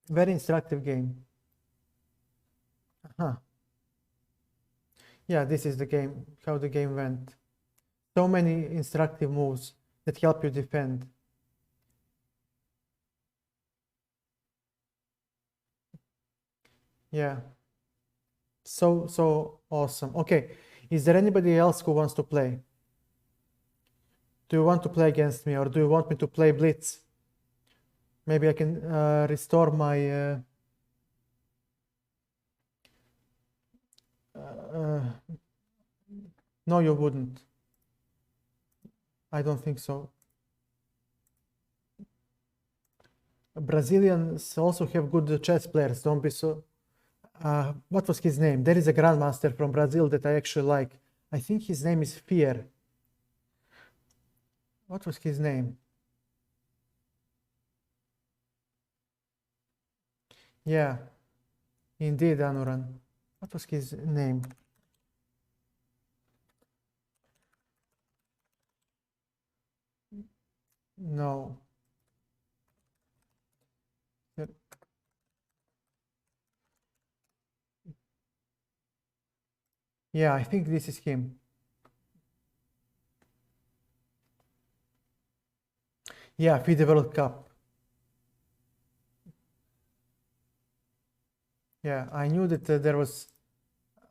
Very instructive game. Yeah, this is the game, how the game went. So many instructive moves that help you defend. Yeah. So awesome. Okay. Is there anybody else who wants to play? Do you want to play against me, or do you want me to play Blitz? Maybe I can restore my no, you wouldn't. I don't think so. Brazilians also have good chess players. Don't be so. What was his name? There is a grandmaster from Brazil that I actually like. I think his name is Fier. What was his name? Yeah, indeed, Anuran. What was his name? No. Yeah, I think this is him. Yeah, FIDE World Cup. Yeah, I knew that there was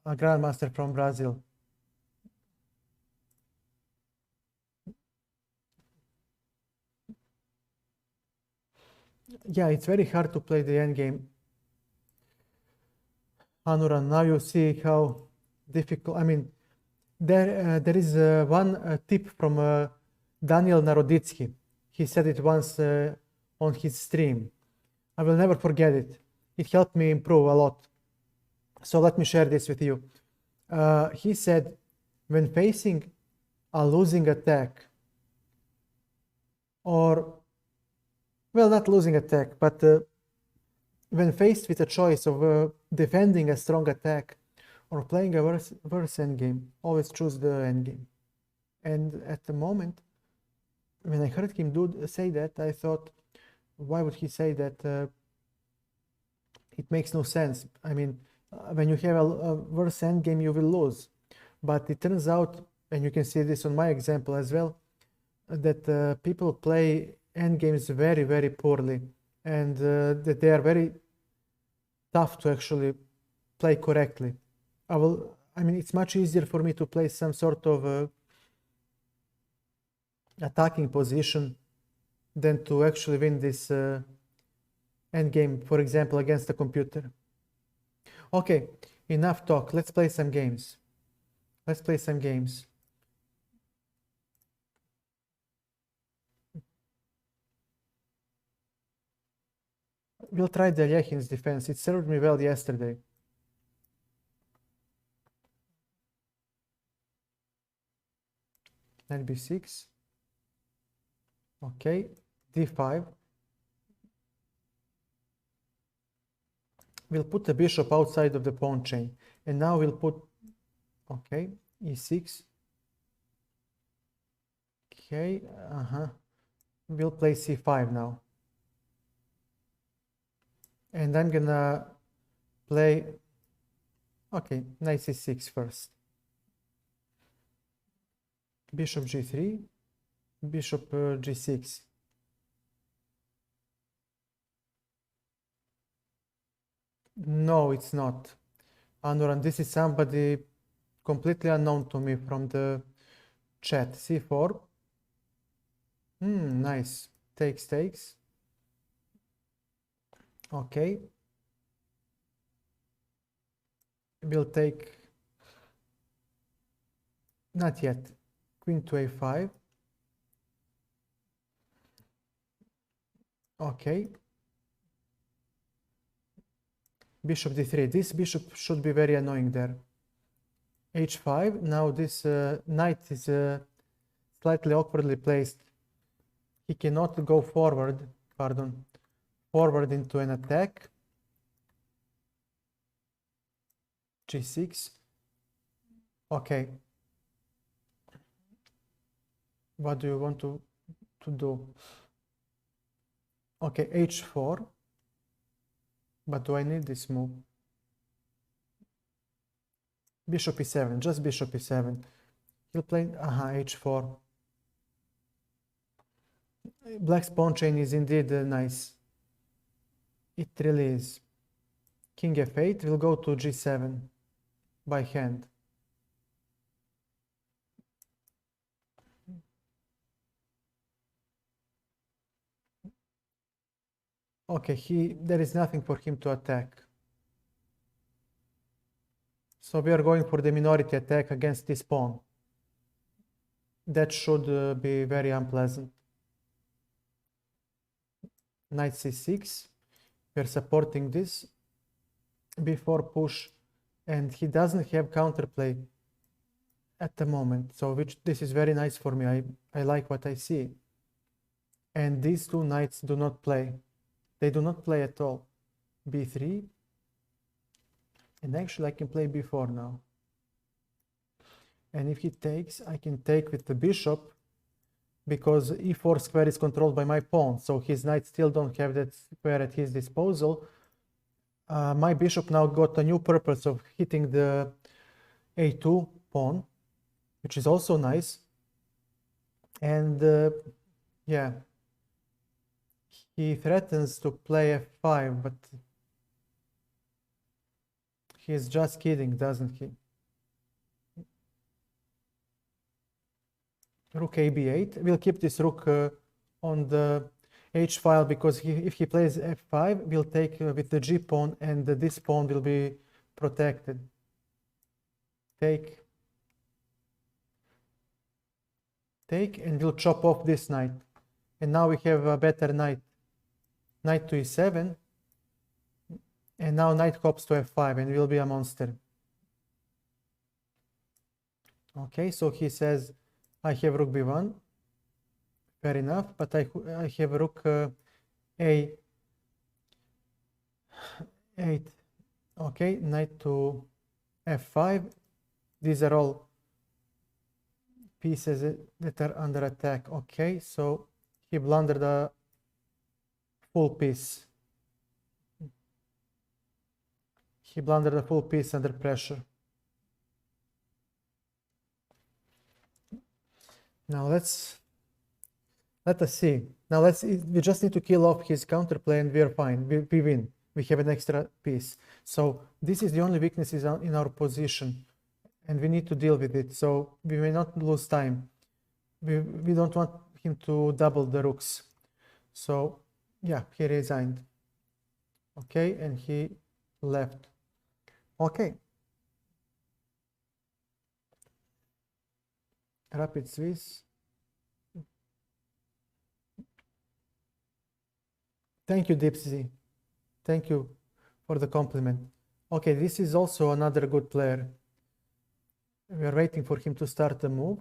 a grandmaster from Brazil. Yeah, it's very hard to play the endgame. Anuran, now you see how difficult. I mean, there is one tip from Daniel Naroditsky. He said it once on his stream. I will never forget it. It helped me improve a lot. So let me share this with you. He said, when facing a losing attack, or, well, not losing attack, but when faced with a choice of defending a strong attack or playing a worse endgame, always choose the endgame. And at the moment, when I heard him say that, I thought, why would he say that? It makes no sense. I mean, when you have a worse endgame, you will lose. But it turns out, and you can see this on my example as well, that people play endgames very, very poorly, and that they are very tough to actually play correctly. I mean, it's much easier for me to play some sort of attacking position than to actually win this endgame, for example, against a computer. Okay, enough talk. Let's play some games. Let's play some games. We'll try the Alyahin's defense. It served me well yesterday. Knight b6. Okay, d5. We'll put the bishop outside of the pawn chain. And now we'll put, okay, e6. Okay, we'll play c5 now. And I'm gonna play, okay, knight c6 first. Bishop g3, bishop g6. No, it's not. Anuran, this is somebody completely unknown to me from the chat. c4. Nice. Takes. Okay. We'll take, not yet, queen to a5. Okay. Bishop d3. This bishop should be very annoying there. h5. Now this knight is slightly awkwardly placed. He cannot go forward, forward into an attack. g6. Okay. What do you want to do? Okay, h4. But do I need this move? Bishop e7, just bishop e7. He'll play, h4. Black's pawn chain is indeed nice. It really is. king f8 will go to g7 by hand. Okay, there is nothing for him to attack. So we are going for the minority attack against this pawn. That should be very unpleasant. Knight c6. We are supporting this before push, and he doesn't have counterplay at the moment. So this is very nice for me. I like what I see. And these two knights do not play. They do not play at all. b3. And actually I can play b4 now. And if he takes, I can take with the bishop, because e4 square is controlled by my pawn, so his knights still don't have that square at his disposal. My bishop now got a new purpose of hitting the a2 pawn, which is also nice. And yeah, he threatens to play f5, but he's just kidding, doesn't he? Rook ab8. We'll keep this rook on the h file, because if he plays f5, we'll take with the g pawn, and this pawn will be protected. Take, and we'll chop off this knight. And now we have a better knight. Knight to e7. And now knight hops to f5, and will be a monster. Okay, so he says, I have rook b1. Fair enough, but I have rook a8. Okay, knight to f5. These are all pieces that are under attack. Okay, so he blundered a full piece. He blundered a full piece under pressure. Now let us see. Now we just need to kill off his counterplay, and we are fine. We win. We have an extra piece. So this is the only weaknesses in our position, and we need to deal with it. So we may not lose time. We don't want him to double the rooks. So yeah, he resigned. Okay, and he left. Okay. Rapid Swiss. Thank you, Dipsy. Thank you for the compliment. Okay, this is also another good player. We are waiting for him to start the move.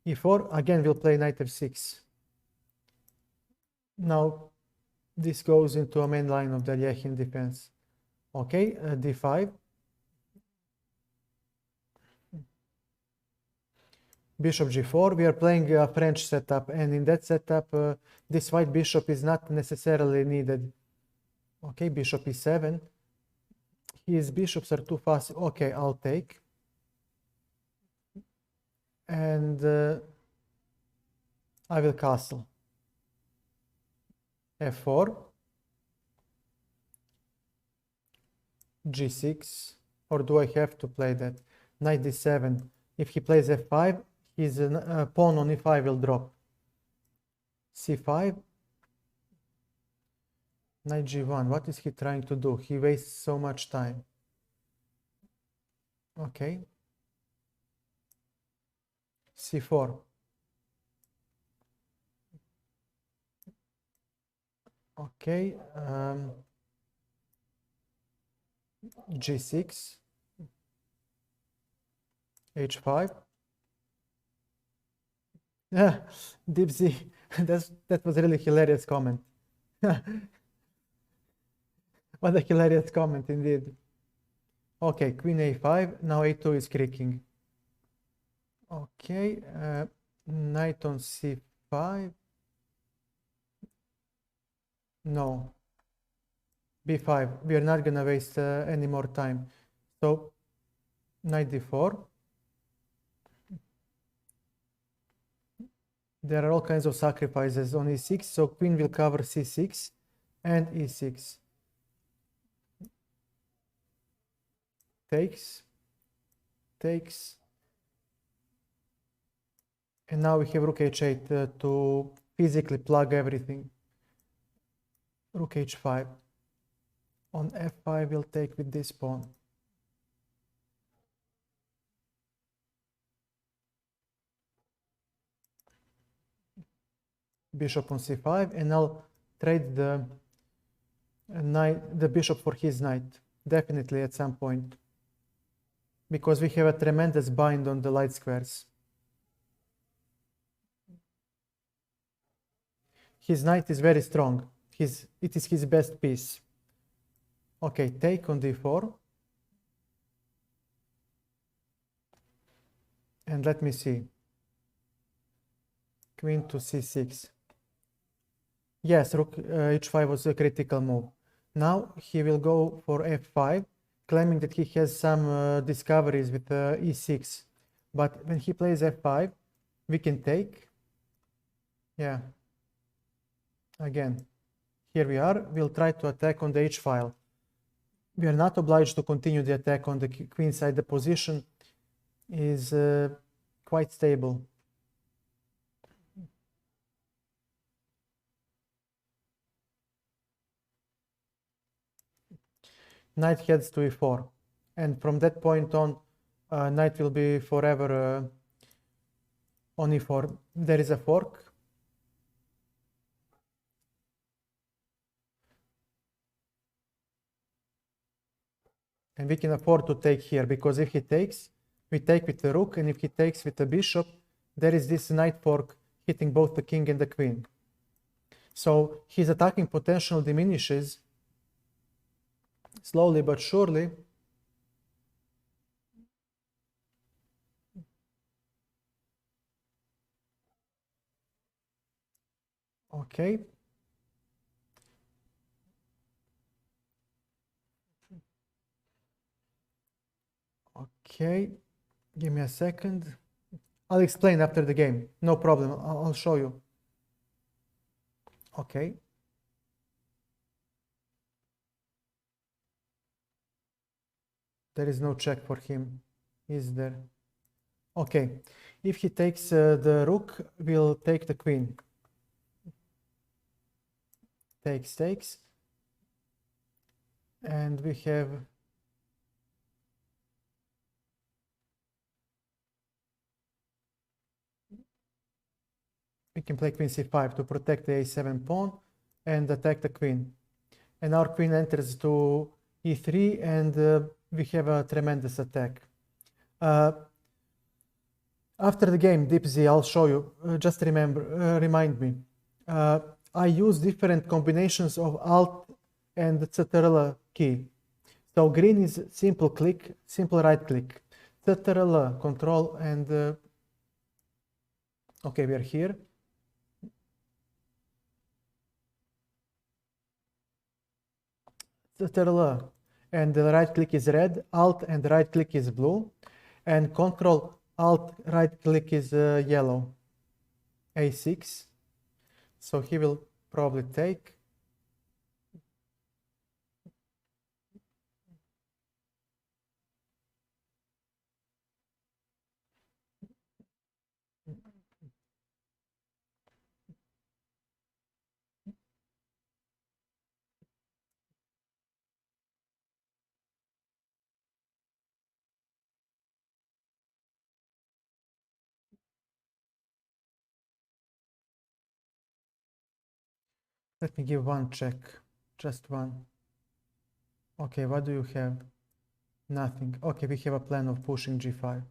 e4, again we'll play knight f6. Now this goes into a main line of the Aljechin defense. Okay, d5. Bishop g4. We are playing a French setup, and in that setup this white bishop is not necessarily needed. Okay, bishop e7. His bishops are too fast. Okay, I'll take. And I will castle. f4. g6. Or do I have to play that? Knight d7. If he plays f5, his pawn on e5 will drop. c5. Knight g1. What is he trying to do? He wastes so much time. Okay. c4. Okay. g6. h5. Yeah, Dipsy, that was a really hilarious comment. What a hilarious comment indeed. Okay, queen a5. Now a2 is creaking. Okay, knight on c5. No. b5. We are not gonna waste any more time. So knight d4. There are all kinds of sacrifices on e6, so queen will cover c6 and e6. takes, and now we have rook h8 to physically plug everything. Rook h5. On f5 we'll take with this pawn. Bishop on c5, and I'll trade the bishop for his knight, definitely at some point, because we have a tremendous bind on the light squares. His knight is very strong. It is his best piece. Okay, take on d4. And let me see. Queen to c6. Yes, rook h5 was a critical move. Now he will go for f5, claiming that he has some discoveries with e6. But when he plays f5, we can take. Yeah. Again, here we are. We'll try to attack on the h file. We are not obliged to continue the attack on the queen side. The position is quite stable. Knight heads to e4, and from that point on, knight will be forever on e4. There is a fork. And we can afford to take here, because if he takes, we take with the rook, and if he takes with the bishop, there is this knight fork hitting both the king and the queen. So his attacking potential diminishes slowly but surely. Okay. Okay, give me a second. I'll explain after the game. No problem. I'll show you. Okay. There is no check for him, is there? Okay. If he takes the rook, we'll take the queen. Takes. And we have... We can play queen c5 to protect the a7 pawn and attack the queen. And our queen enters to e3, and we have a tremendous attack. After the game, DeepZ, I'll show you. Just remind me. I use different combinations of Alt and Ctrl key. So green is simple click, simple right click. Ctrl, Control, and okay, we are here. Ctrl, and the right click is red. Alt and the right click is blue, and Control, Alt, right click is yellow. A6. So he will probably take. Let me give one check, just one. Okay, what do you have? Nothing. Okay, we have a plan of pushing g5.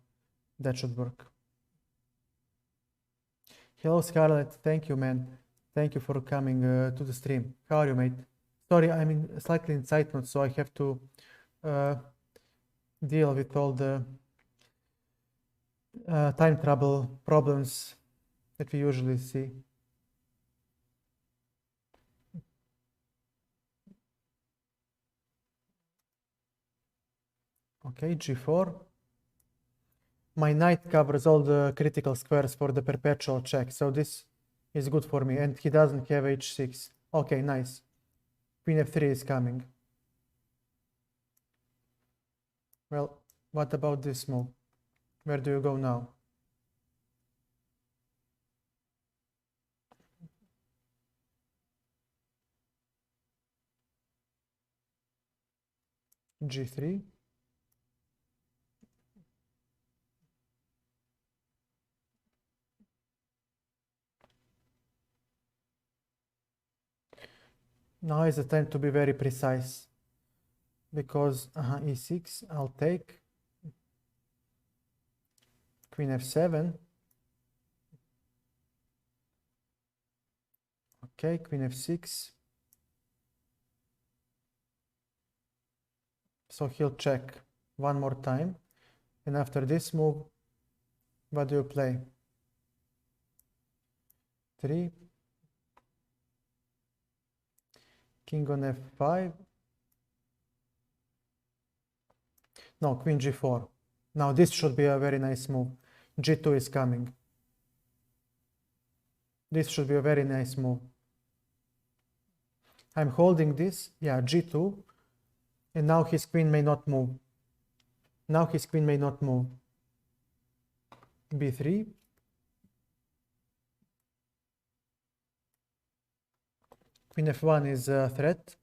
That should work. Hello, Scarlett. Thank you, man. Thank you for coming to the stream. How are you, mate? Sorry, I'm slightly in side mode, so I have to deal with all the time trouble problems that we usually see. Okay, g4. My knight covers all the critical squares for the perpetual check, so this is good for me, and he doesn't have h6. Okay, nice. Queen f3 is coming. Well, what about this move? Where do you go now? G3. Now is the time to be very precise, because e6, I'll take queen f7. Okay, queen f6. So he'll check one more time. And after this move, what do you play? 3. King on f5. No, queen g4. Now this should be a very nice move. g2 is coming. This should be a very nice move. I'm holding this, yeah, g2, and now his queen may not move. Now his queen may not move. b3. Queen f1 is a threat.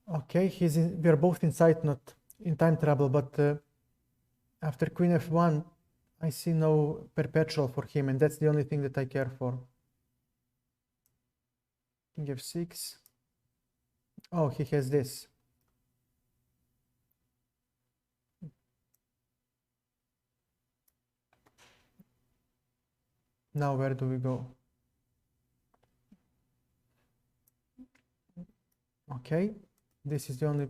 Okay, we're both inside, not in time trouble, but after queen f1, I see no perpetual for him, and that's the only thing that I care for. King f6. Oh, he has this. Now where do we go? Okay, this is the only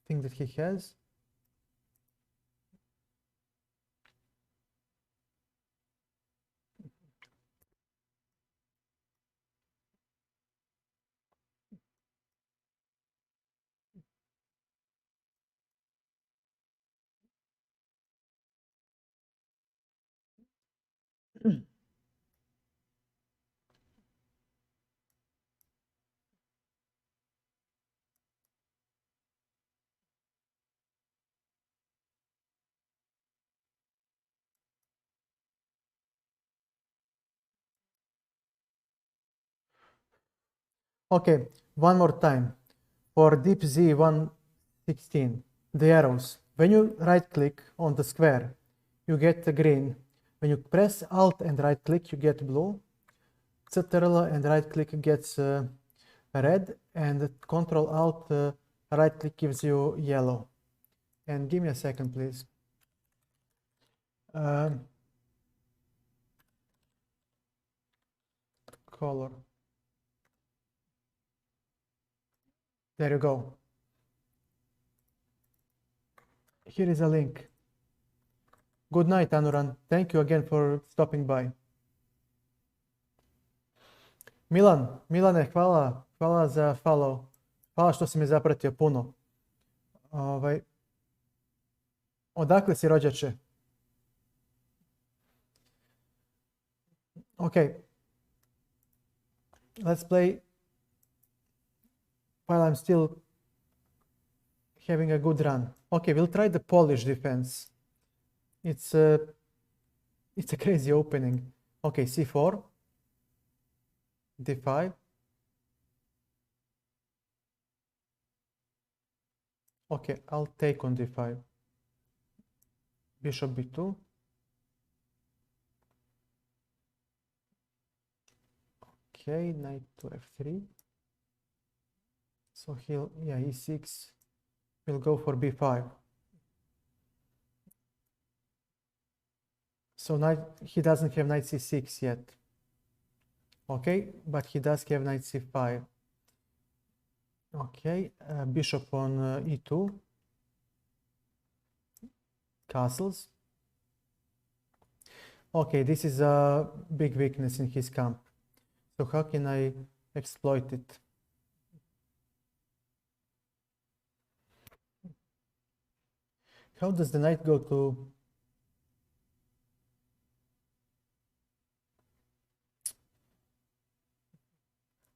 thing that he has. Okay, one more time. For deep Z 116, the arrows. When you right click on the square, you get the green. When you press Alt and right click, you get blue. Ctrl and right click gets red, and Control Alt right click gives you yellow. And give me a second, please. Color. There you go. Here is a link. Good night, Anuran. Thank you again for stopping by. Milane, hvala za follow. Hvala što si me zapratio puno. Odakle si, rođače? Okay. Let's play while I'm still having a good run. Okay, we'll try the Polish defense. It's a crazy opening. Okay, c4, d5. Okay, I'll take on d5. Bishop b2. Okay, knight to f3. So e6 will go for b5. So he doesn't have knight c6 yet. Okay, but he does have knight c5. Okay, bishop on e2. Castles. Okay, this is a big weakness in his camp. So how can I exploit it? How does the knight go to...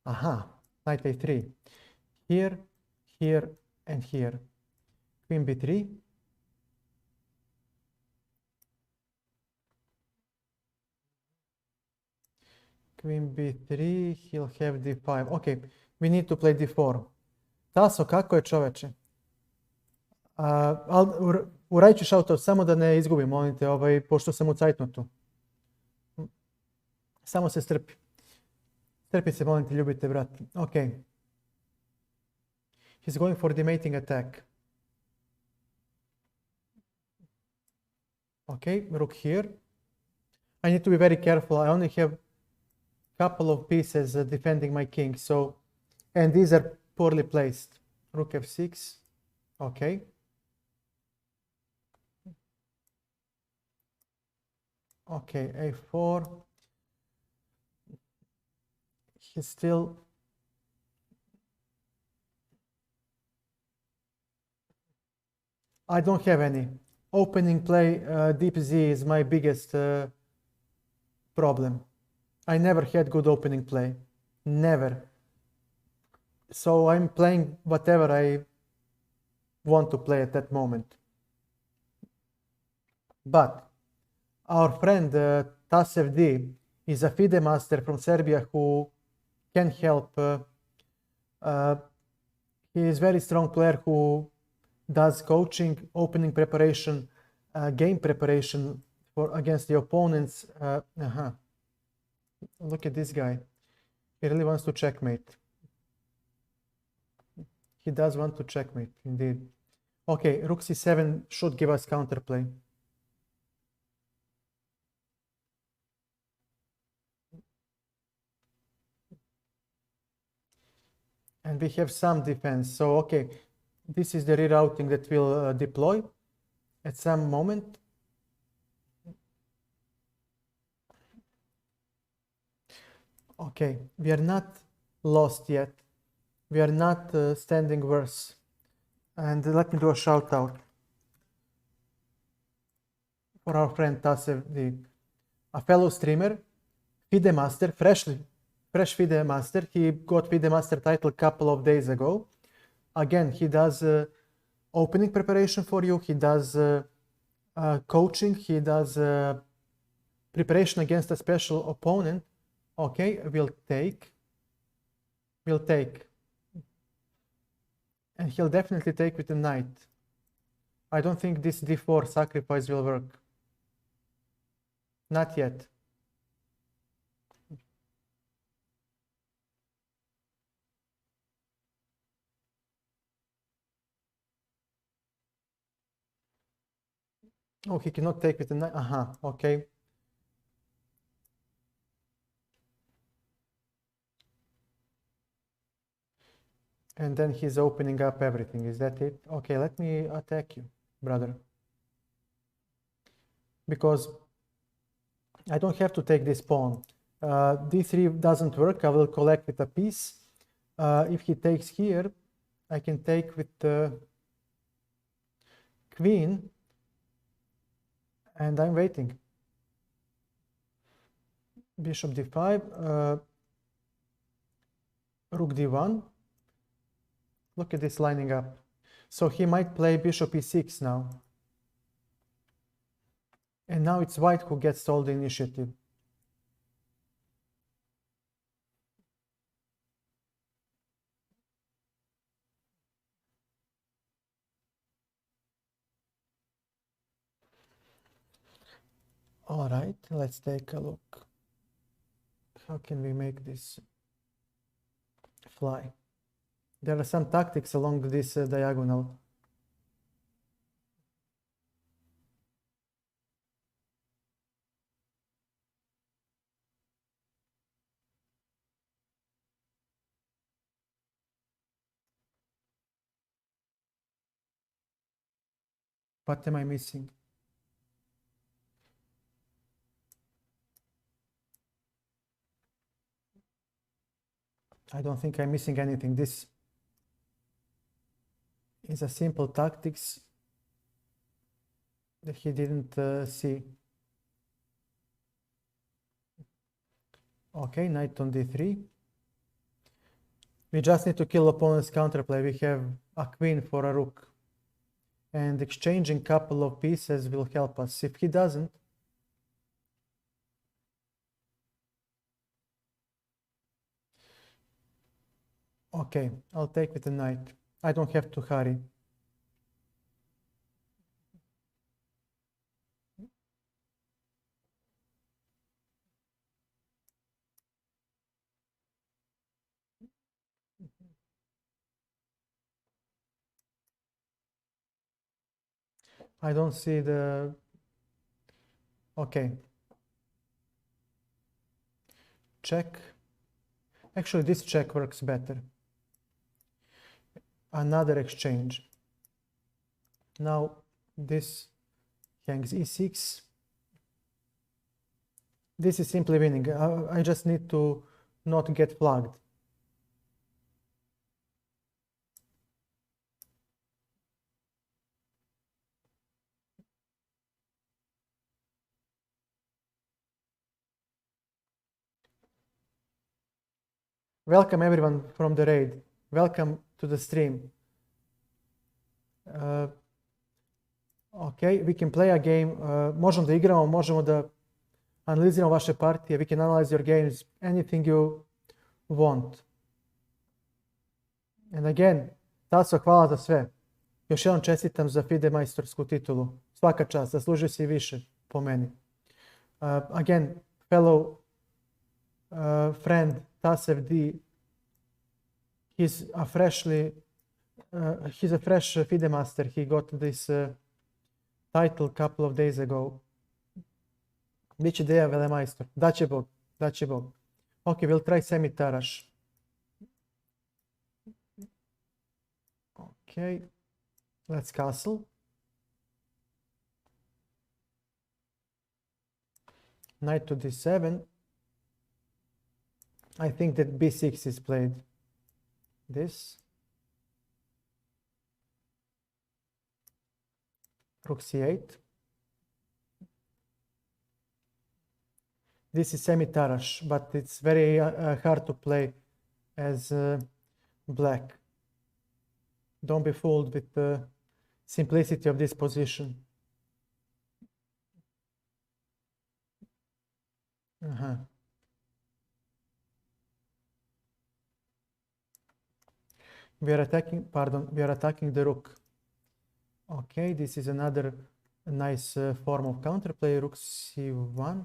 Aha, knight a3. Here, here, and here. Queen b3. Queen b3, he'll have d5. Okay, we need to play d4. Taso, kako je čoveče? Uradit ću shoutout, samo da ne izgubim, molim te, pošto sam u cajtnotu. Samo se strpi. Strpi se, molim te, ljubite, brat. Ok. He's going for the mating attack. Okay, rook here. I need to be very careful. I only have a couple of pieces defending my king, so, and these are poorly placed. Rook f6. Okay. Okay, a4. He's still. I don't have any. Opening play, deep Z is my biggest problem. I never had good opening play. Never. So I'm playing whatever I want to play at that moment. But our friend Tasev D is a FIDE master from Serbia who can help. He is a very strong player who does coaching, opening preparation, game preparation against the opponents. Look at this guy. He really wants to checkmate. He does want to checkmate, indeed. Okay, rook c7 should give us counterplay. And we have some defense. So, okay, this is the rerouting that will deploy at some moment. Okay, we are not lost yet. We are not standing worse. And let me do a shout out for our friend Tasev, a fellow streamer, FIDE master, fresh FIDE master. He got FIDE master title a couple of days ago. Again, he does opening preparation for you. He does coaching. He does preparation against a special opponent. Okay, we'll take. And he'll definitely take with the knight. I don't think this d4 sacrifice will work. Not yet. Oh, he cannot take with the knight. Okay. And then he's opening up everything. Is that it? Okay, let me attack you, brother. Because I don't have to take this pawn. d3 doesn't work. I will collect with a piece. If he takes here, I can take with the queen. And I'm waiting. Bishop d5. Rook d1. Look at this lining up. So he might play bishop e6 now. And now it's white who gets all the initiative. All right, let's take a look. How can we make this fly? There are some tactics along this diagonal. What am I missing? I don't think I'm missing anything. This is a simple tactics that he didn't see. Okay, knight on d3. We just need to kill opponent's counterplay. We have a queen for a rook. And exchanging couple of pieces will help us. If he doesn't, okay, I'll take with the knight. I don't have to hurry. I don't see the... Okay. Check. Actually, this check works better. Another exchange. Now this hangs e6. This is simply winning. I just need to not get flagged. Welcome everyone from the raid. Welcome to the stream. Okay, we can play a game. Možemo da igramo, možemo da analiziramo vaše partije. We can analyze your games, anything you want. And again, Taso, hvala za sve. Još jednom čestitam za FIDE majstorsku titulu. Svaka čast, zaslužio si više po meni. Again, fellow friend Tasev D, he's a fresh FIDE master. He got this title a couple of days ago. Biće Deja velemajstor. Daće Bog, daće Bog. Okay, we'll try semi-tarash. Okay, let's castle. Knight to d7. I think that b6 is played. This. Rook c8. This is semi-tarash, but it's very hard to play as black. Don't be fooled with the simplicity of this position. We are attacking the rook. Okay, this is another nice form of counterplay. Rook c1.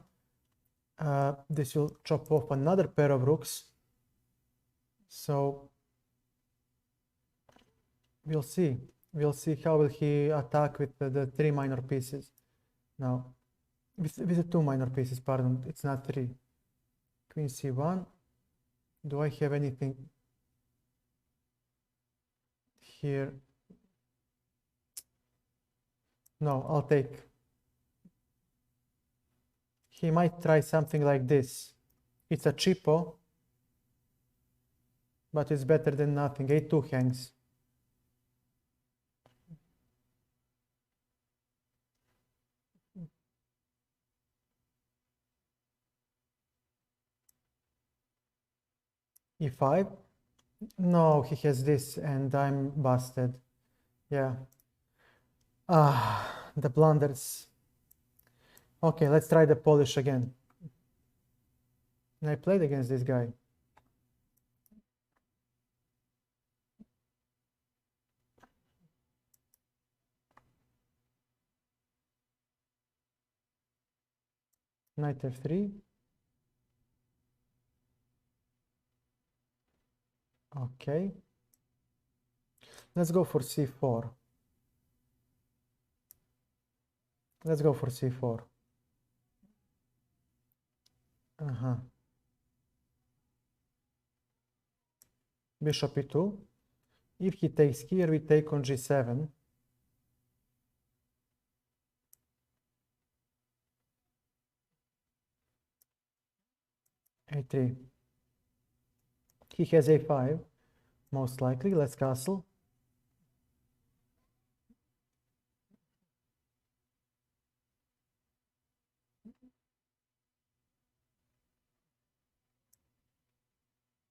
This will chop off another pair of rooks. So we'll see. We'll see how will he attack with the three minor pieces. Now, with the two minor pieces, pardon, it's not three. Queen c1. Do I have anything here? No, I'll take. He might try something like this. It's a cheapo, but it's better than nothing. a2 hangs. e5. No, he has this and I'm busted. Yeah. The blunders. Okay, let's try the Polish again. I played against this guy. Knight f3. Okay. Let's go for c4. Let's go for c4. Bishop e2. If he takes here, we take on g7. a3. He has a5, most likely. Let's castle.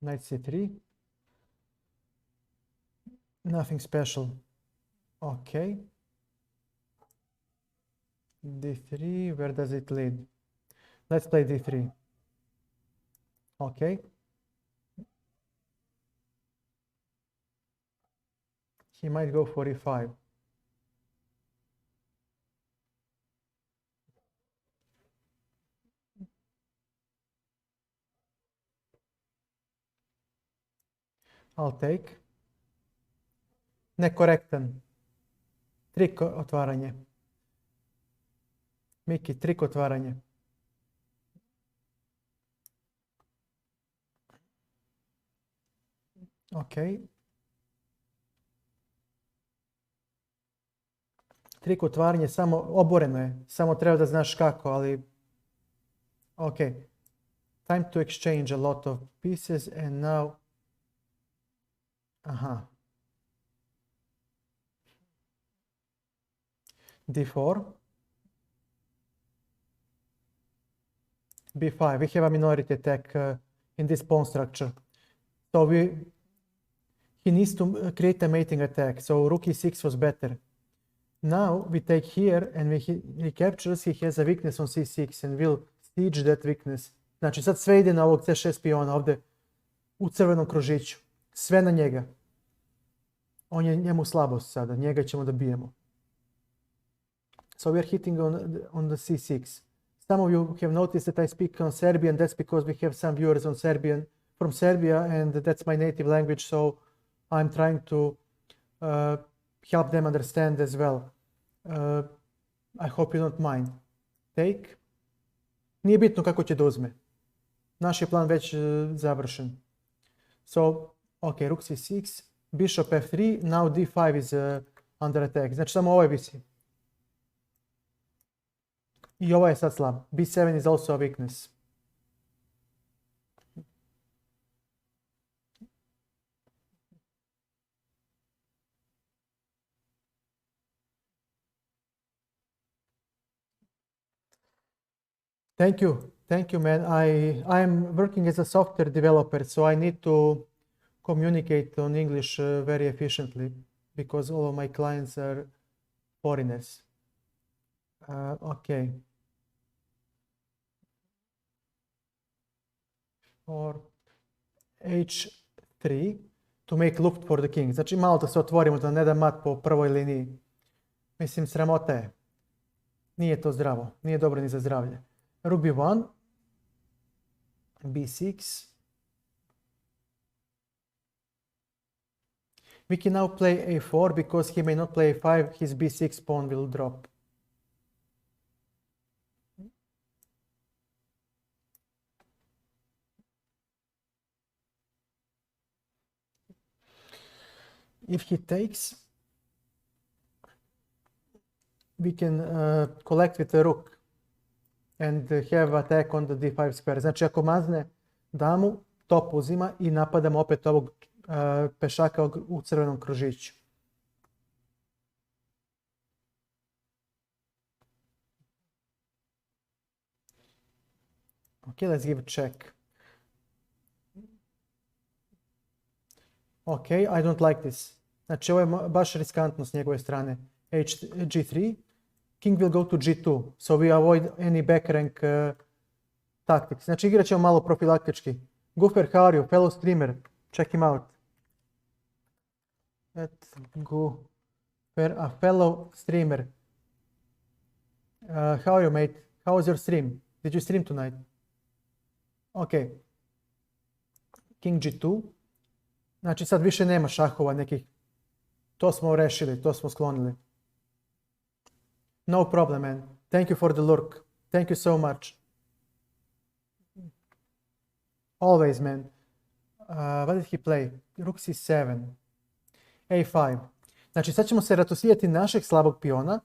Knight c3. Nothing special. Okay. D3, where does it lead? Let's play D3. Okay. He might go for E5. I'll take. Nekorektan. Trik otvaranje. Miki, trik otvaranje. Ok. Trik otvaranje, samo oboreno je. Samo treba da znaš kako, ali... Ok. Time to exchange a lot of pieces and now... Aha. D4. B5. We have a minority attack in this pawn structure. So he needs to create a mating attack. So rook e6 was better. Now we take here and he captures, he has a weakness on c6 and will siege that weakness. Znači sad sve ide na ovog c6 piona ovdje u crvenom kružiću. Sve na njega. On je njemu slabost sada, njega ćemo da bijemo. So we are hitting on the c6. Some of you have noticed that I speak on Serbian. That's because we have some viewers on Serbian from Serbia, and that's my native language. So I'm trying to help them understand as well. I hope you don't mind. Take. Nije bitno kako će da uzme. Naš je plan već završen. So, okay, rook c6, bishop f3. Now d5 is under attack. Znači samo ovaj visi. I ovo je sad slab. b7 is also a weakness. Thank you, man. I'm working as a software developer, so I need to communicate on English very efficiently because all of my clients are foreigners. Okay. Or h3 to make look for the king. Znači malo da se otvorimo, da ne da mat po prvoj liniji. Mislim, sramota je. Nije to zdravo. Nije dobro ni za zdravlje. Rook b1. b6. We can now play a4 because he may not play a5. His b6 pawn will drop. If he takes, we can collect with the rook and have attack on the d5 square. Znači ako mazne damu, top uzima i napadamo opet ovog pešaka u crvenom kružiću. Okay, let's give a check. Okay, I don't like this. Znači ovo je baš riskantno s njegove strane. G3. King will go to G2. So we avoid any back rank tactics. Znači igrat ćemo malo profilaktički. Gufer, how are you? Fellow streamer. Check him out. Gufer, a fellow streamer. How are you, mate? How was your stream? Did you stream tonight? Okay. King G2. Znači sad više nema šahova nekih. To smo rešili, to smo sklonili. No problem, man. Thank you for the lurk. Thank you so much. Always, man. What did he play? Rook c7. a5. Znači sad ćemo se ratosijati našeg slabog piona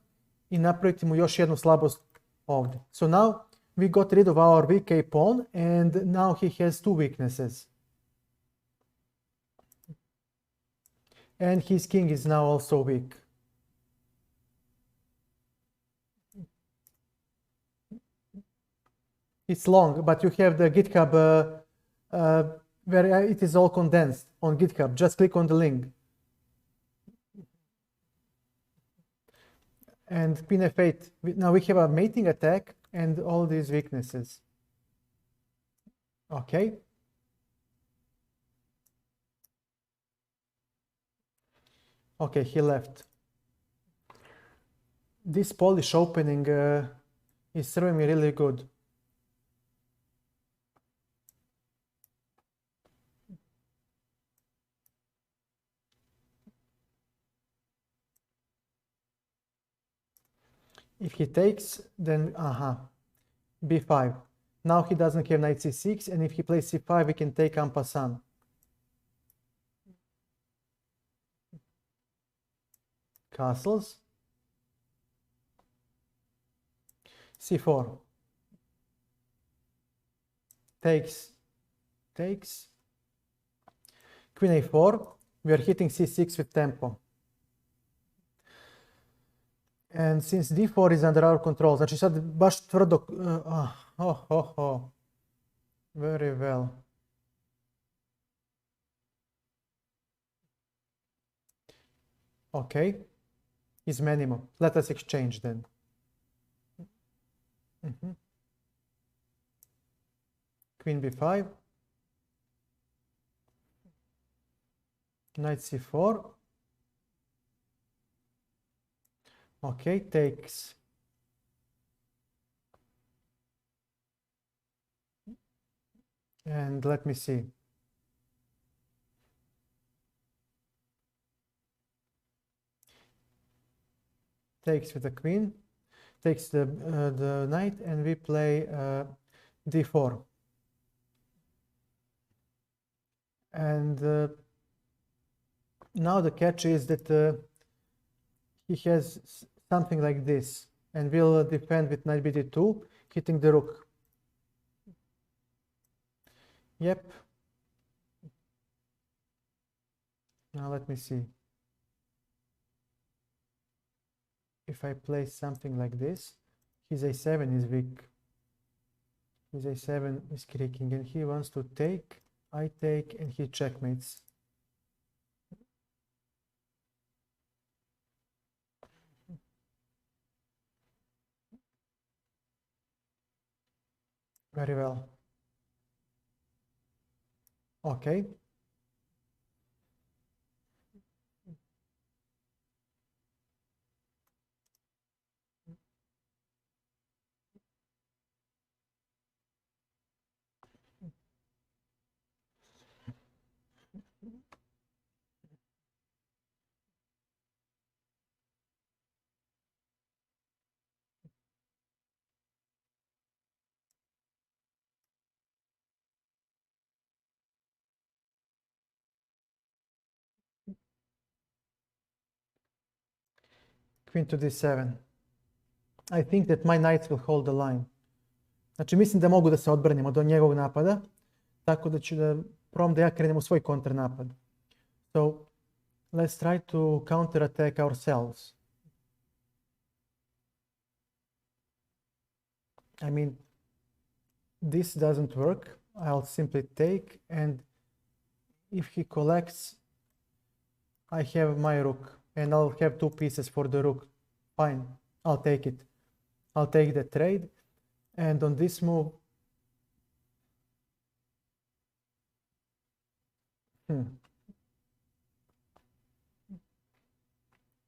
i napraviti mu još jednu slabost ovdje. So now we got rid of our weak a pawn and now he has two weaknesses. And his king is now also weak. It's long, but you have the GitHub where it is all condensed on GitHub. Just click on the link. And queen f8. Now we have a mating attack and all these weaknesses. Okay. Okay, he left. This Polish opening is serving me really good. If he takes, then b5. Now he doesn't have knight c6, and if he plays c5, we can take en passant. Castles. c4. Takes. Queen a4. We are hitting c6 with tempo. And since d4 is under our control, znači sad baš tvrdo, very well. Okay, izmenimo. Let us exchange then. Queen b5. Knight c4. Okay, takes. And let me see. Takes with the queen, takes the knight, and we play d4. And now the catch is that he has something like this, and will defend with knight bd2, hitting the rook. Yep. Now let me see. If I play something like this, his a7 is weak. His a7 is creaking, and he wants to take. I take, and he checkmates. Very well. Okay. Queen to d7. I think that my knights will hold the line. Znači, mislim da mogu da se odbranim od njegovog napada, tako da ću da probam da ja krenem u svoj kontranapad. So, let's try to counterattack ourselves. I mean, this doesn't work. I'll simply take, and if he collects, I have my rook, and I'll have 2 pieces for the rook. Fine, I'll take it. I'll take the trade, and on this move,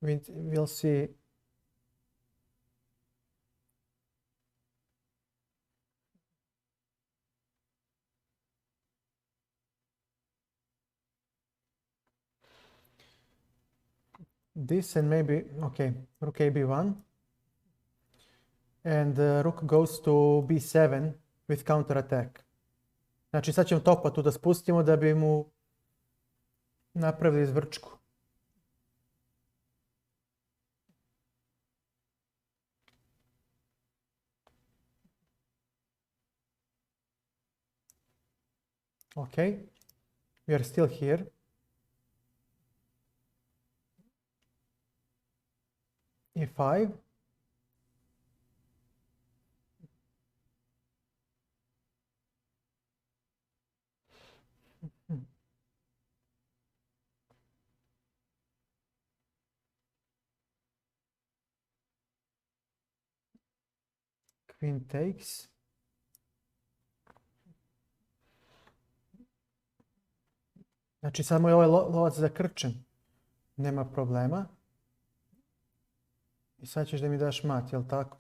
we'll see. This and maybe, okay, rook a b1. And rook goes to b7 with counterattack. Znači sad ćemo topa tu da spustimo da bi mu napravili izvrčku. Okay, we are still here. e5. Queen takes. Znači sad mu je ovaj lovac zakrčen. Nema problema. I sad ćeš da mi daš mat, jel tako?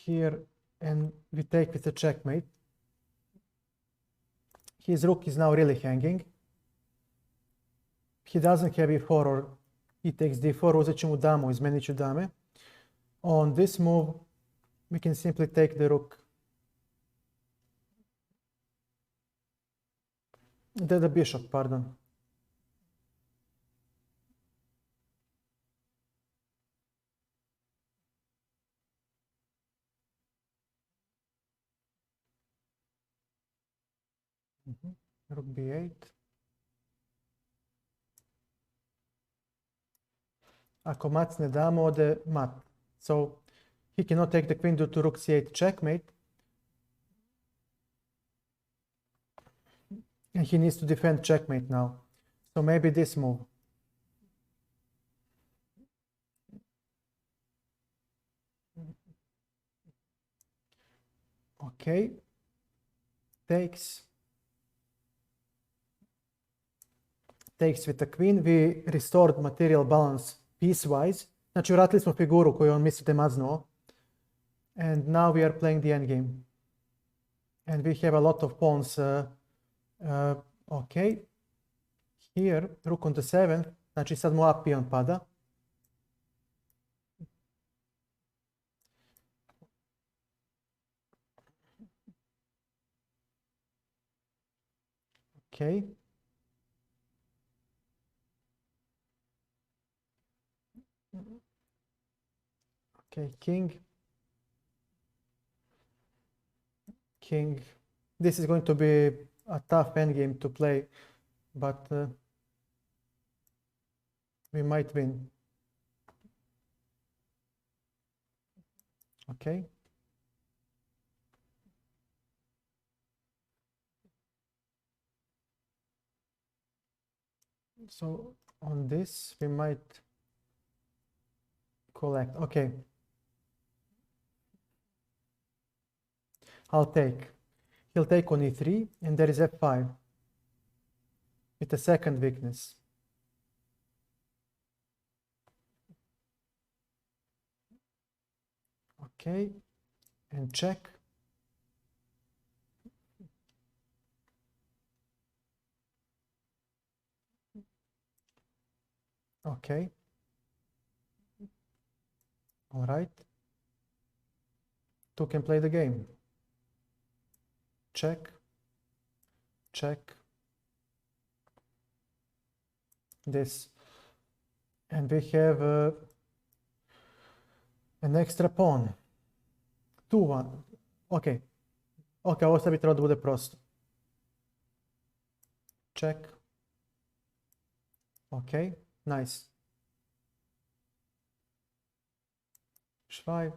Here, and we take with a checkmate. His rook is now really hanging. He doesn't have e4 or he takes d4, uzet ću mu damu, izmenit ću dame. On this move, we can simply take the rook. The bishop, pardon. Rook b8. Ako macne damo, ode mat. So he cannot take the queen due to rook c8 checkmate. And he needs to defend checkmate now. So maybe this move. Okay. Takes. Takes with the queen. We restored material balance piecewise. Znači vratili smo figuru koju on misli da je maznuo. And now we are playing the endgame. And we have a lot of pawns. Okay. Here, rook on the 7th. Znači sad mu up pion pada. Okay. Okay, king. King. This is going to be a tough endgame to play, but we might win. Okay. So on this, we might collect. Okay. I'll take. He'll take on e3, and there is f5 with a second weakness. Okay, and check. Okay. All right. Two can play the game. Check. Check. This. And we have an extra pawn. 2-1. Okay. Okay, ovo sad bi trebalo da bude prosto. Check. Okay, nice. H5.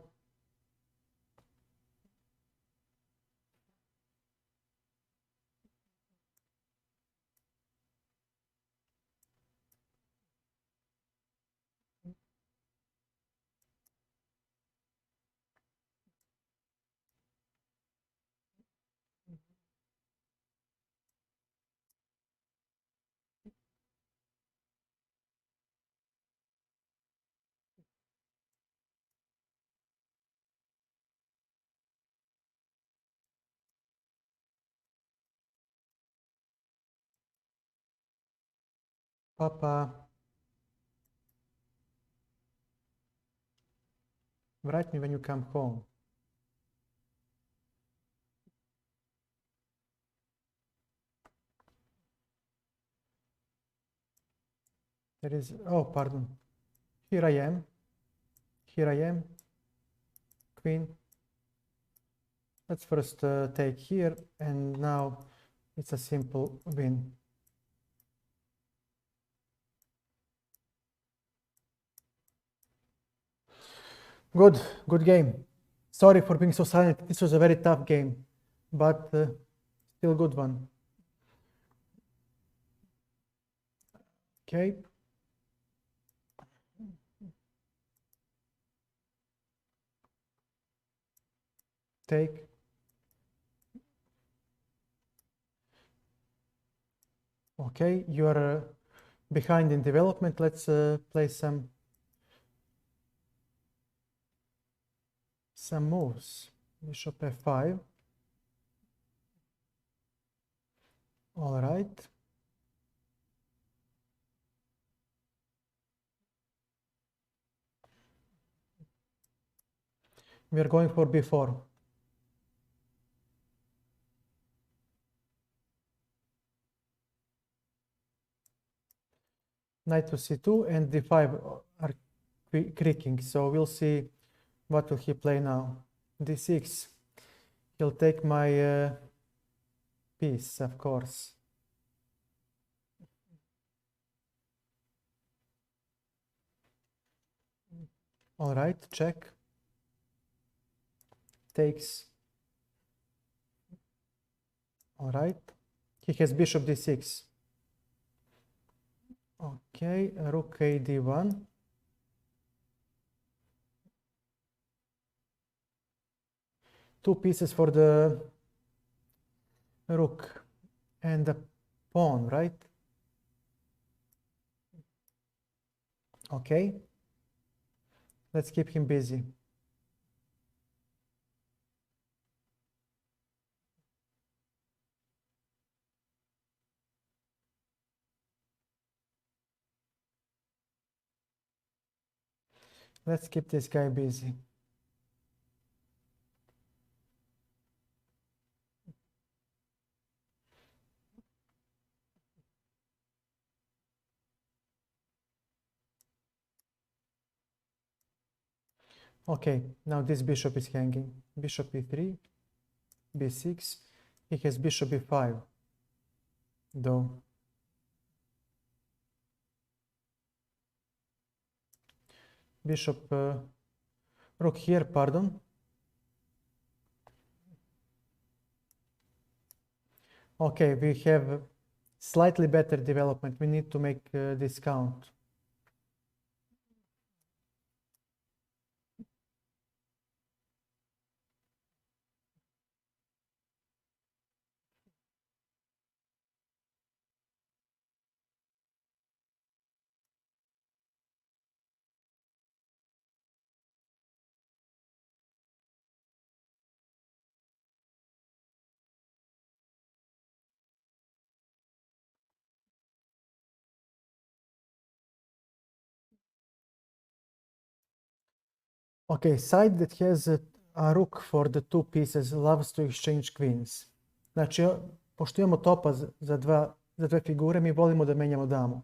Papa. Write me when you come home. There is, oh, pardon. Here I am. Here I am. Queen. Let's first take here, and now it's a simple win. Good, good game. Sorry for being so silent. This was a very tough game, but still good one. Okay. Take. Okay, you are behind in development. Let's play some moves. Bishop f5. All right. We are going for b4. Knight to c2 and d5 are creaking, so we'll see what will he play now. d6. He'll take my piece, of course. All right, check. Takes. All right. He has bishop d6. Okay, rook a d1. Two pieces for the rook and the pawn, right? Okay. Let's keep him busy. Let's keep this guy busy. Okay, now this bishop is hanging. Bishop e3, b6. He has bishop e5, though. Bishop, rook here, pardon. Okay, we have slightly better development. We need to make this count. Okay, side that has a rook for the two pieces loves to exchange queens. Znači, pošto imamo topa za dve figure, mi volimo da menjamo damu.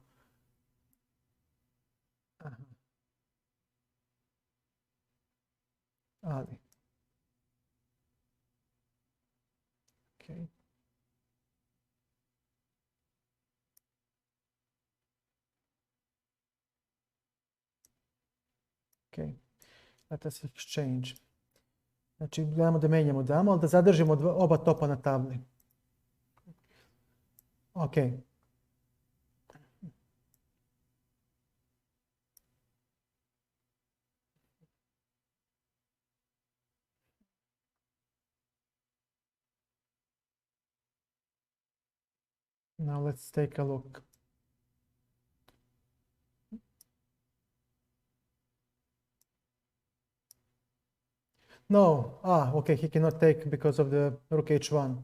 Aha. Ali. Okay. Okay. Let us exchange. Znači, gledamo da menjamo damu, ali da zadržimo oba topa na tabli. Okay. Now let's take a look. No, okay, he cannot take because of the rook h1.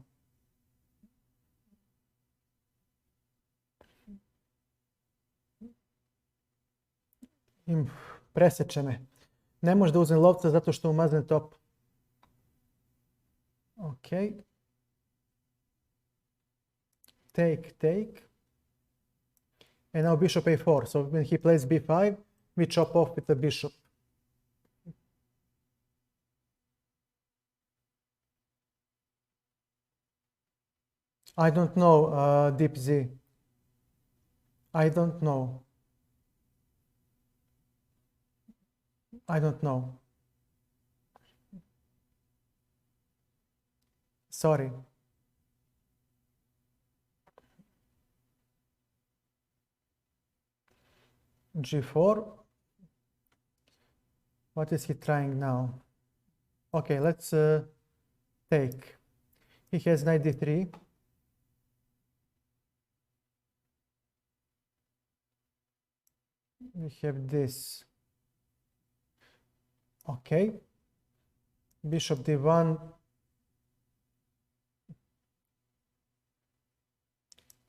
Preseče me. Ne može da uzme lovca zato što mu mazne top. Okay. Take. And now bishop a4. So when he plays b5, we chop off with the bishop. I don't know, Deep Z. I don't know. I don't know. Sorry. g4. What is he trying now? Okay, let's take. He has knight d3. We have this. Okay. Bishop d1.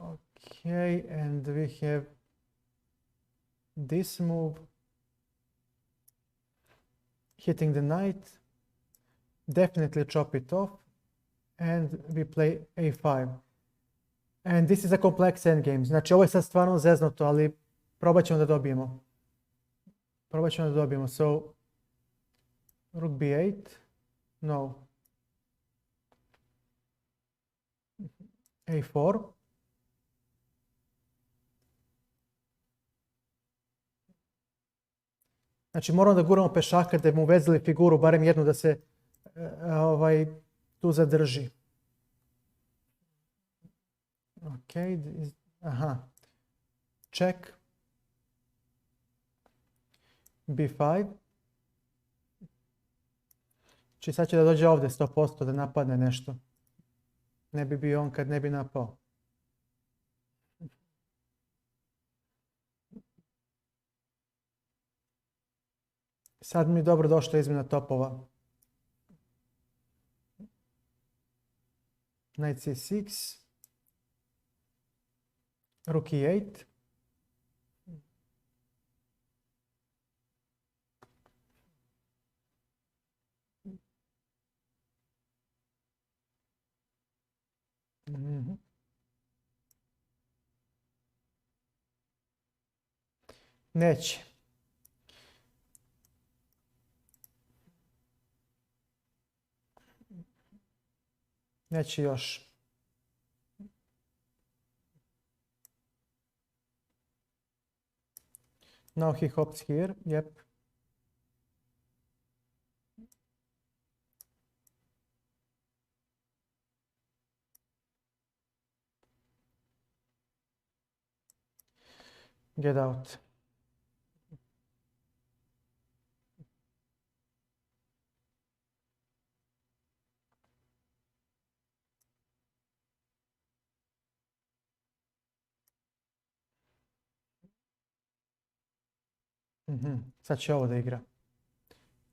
Okay, and we have this move. Hitting the knight. Definitely chop it off. And we play a5. And this is a complex endgame. Znači ovo je sad stvarno zeznuto, ali probat ćemo da dobijemo. Probat ćemo da dobijemo. So, rook b8. No. a4. Znači moramo da guramo pešaka da bi mu vezali figuru, barem jednu da se tu zadrži. Ok, aha. Check. b5. Znači sad će da dođe ovdje 100% da napadne nešto. Ne bi bio on kad ne bi napao. Sad mi je dobro došla izmjena topova. Knight c6. Rook e8. Neće. Neće još. Now he hops here. Yep. Get out. Sad će ovo da igra.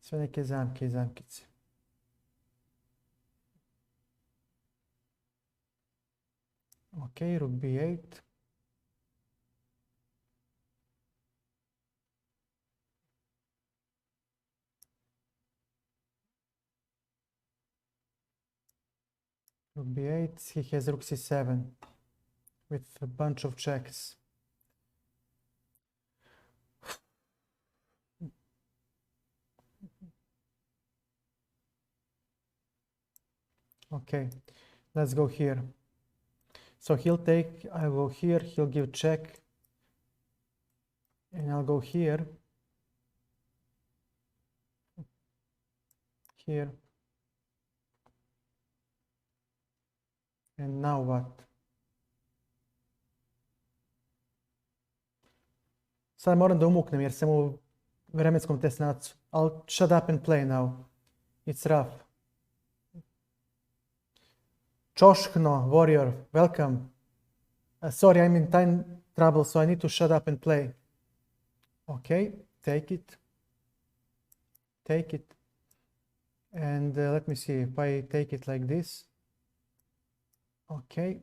Sve neke zamke i zamkice. Ok, rook b8. Rook b8. He has rook c7 with a bunch of checks. Okay, let's go here. So he'll take, I'll go here, he'll give check. And I'll go here. Here. And now what? Sad moram da umuknem jer sam u vremenskom tesnacu. I'll shut up and play now. It's rough. Choshkno, warrior, welcome. Sorry, I'm in time trouble, so I need to shut up and play. Okay, take it. Take it. And let me see if I take it like this. Okay.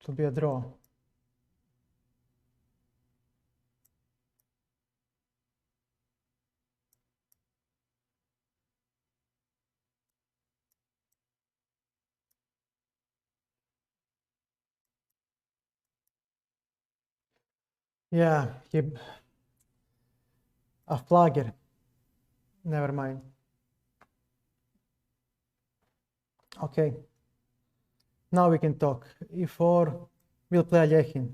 To be a draw. Yeah, a flagger. Never mind. Okay. Now we can talk. E4, we'll play Aljechin.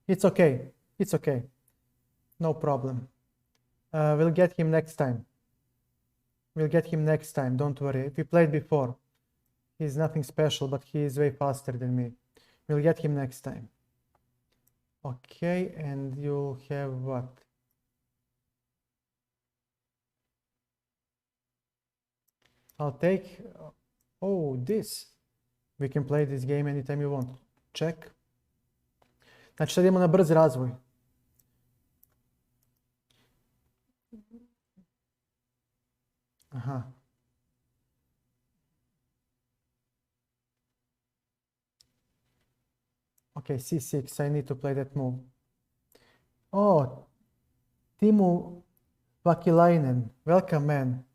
It's okay. It's okay. No problem. We'll get him next time. We'll get him next time. Don't worry. We played before. He's nothing special, but he is way faster than me. We'll get him next time. Okay, and you'll have what? I'll take... Oh, this. We can play this game anytime you want. Check. Znači sad idemo na brz razvoj. Aha. Okay, c6. I need to play that move. Oh, Timo Vakilainen. Welcome, man.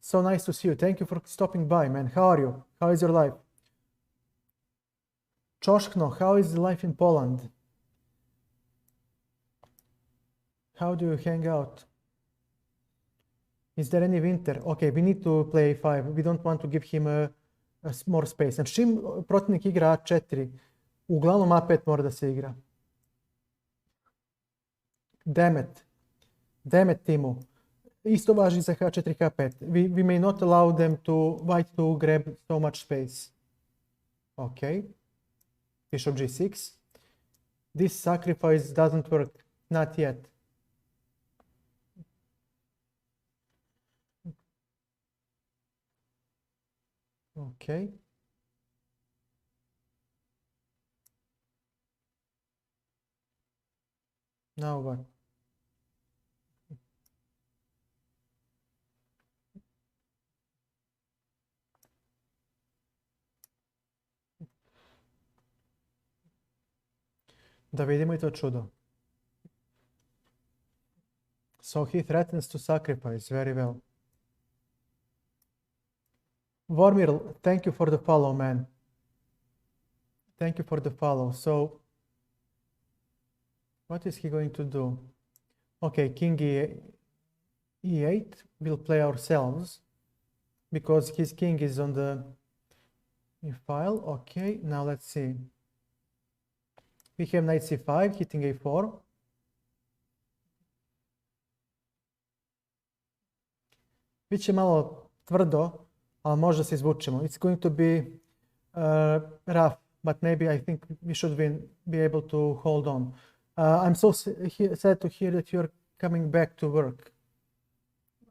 So nice to see you. Thank you for stopping by, man. How are you? How is your life? Czoszkno, how is life in Poland? How do you hang out? Is there any winter? Okay, we need to play a5. We don't want to give him more space. Znači, čim protivnik igra a4, uglavnom a5 mora da se igra. Damn it. Damn it, Timo. Isto važi za h4, h5. We may not allow them to white to grab so much space. Okay. Bishop g6. This sacrifice doesn't work. Not yet. Okay. Now what? Da vidimo I to čudo. So he threatens to sacrifice. Very well. Vormir, thank you for the follow, man. Thank you for the follow. So, what is he going to do? Okay, king e8. We'll play ourselves because his king is on the e-file. Okay, now let's see. We have knight c5, hitting a4. Biće malo tvrdo, ali možda se izvučemo. It's going to be rough, but maybe I think we should be able to hold on. I'm so sad to hear that you're coming back to work.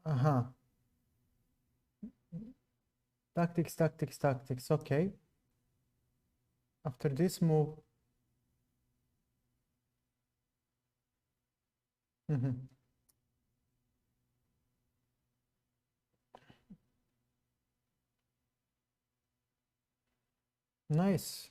Aha. Tactics, tactics, tactics. Okay. After this move. Nice.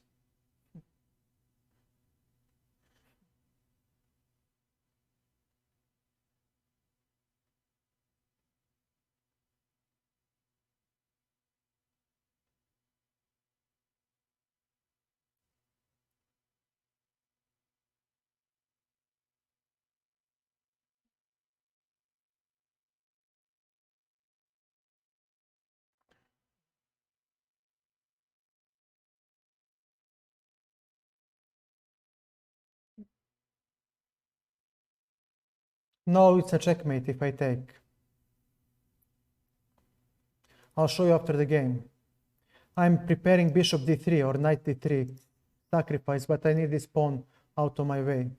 No, it's a checkmate if I take. I'll show you after the game. I'm preparing bishop d3 or knight d3 sacrifice, but I need this pawn out of my way.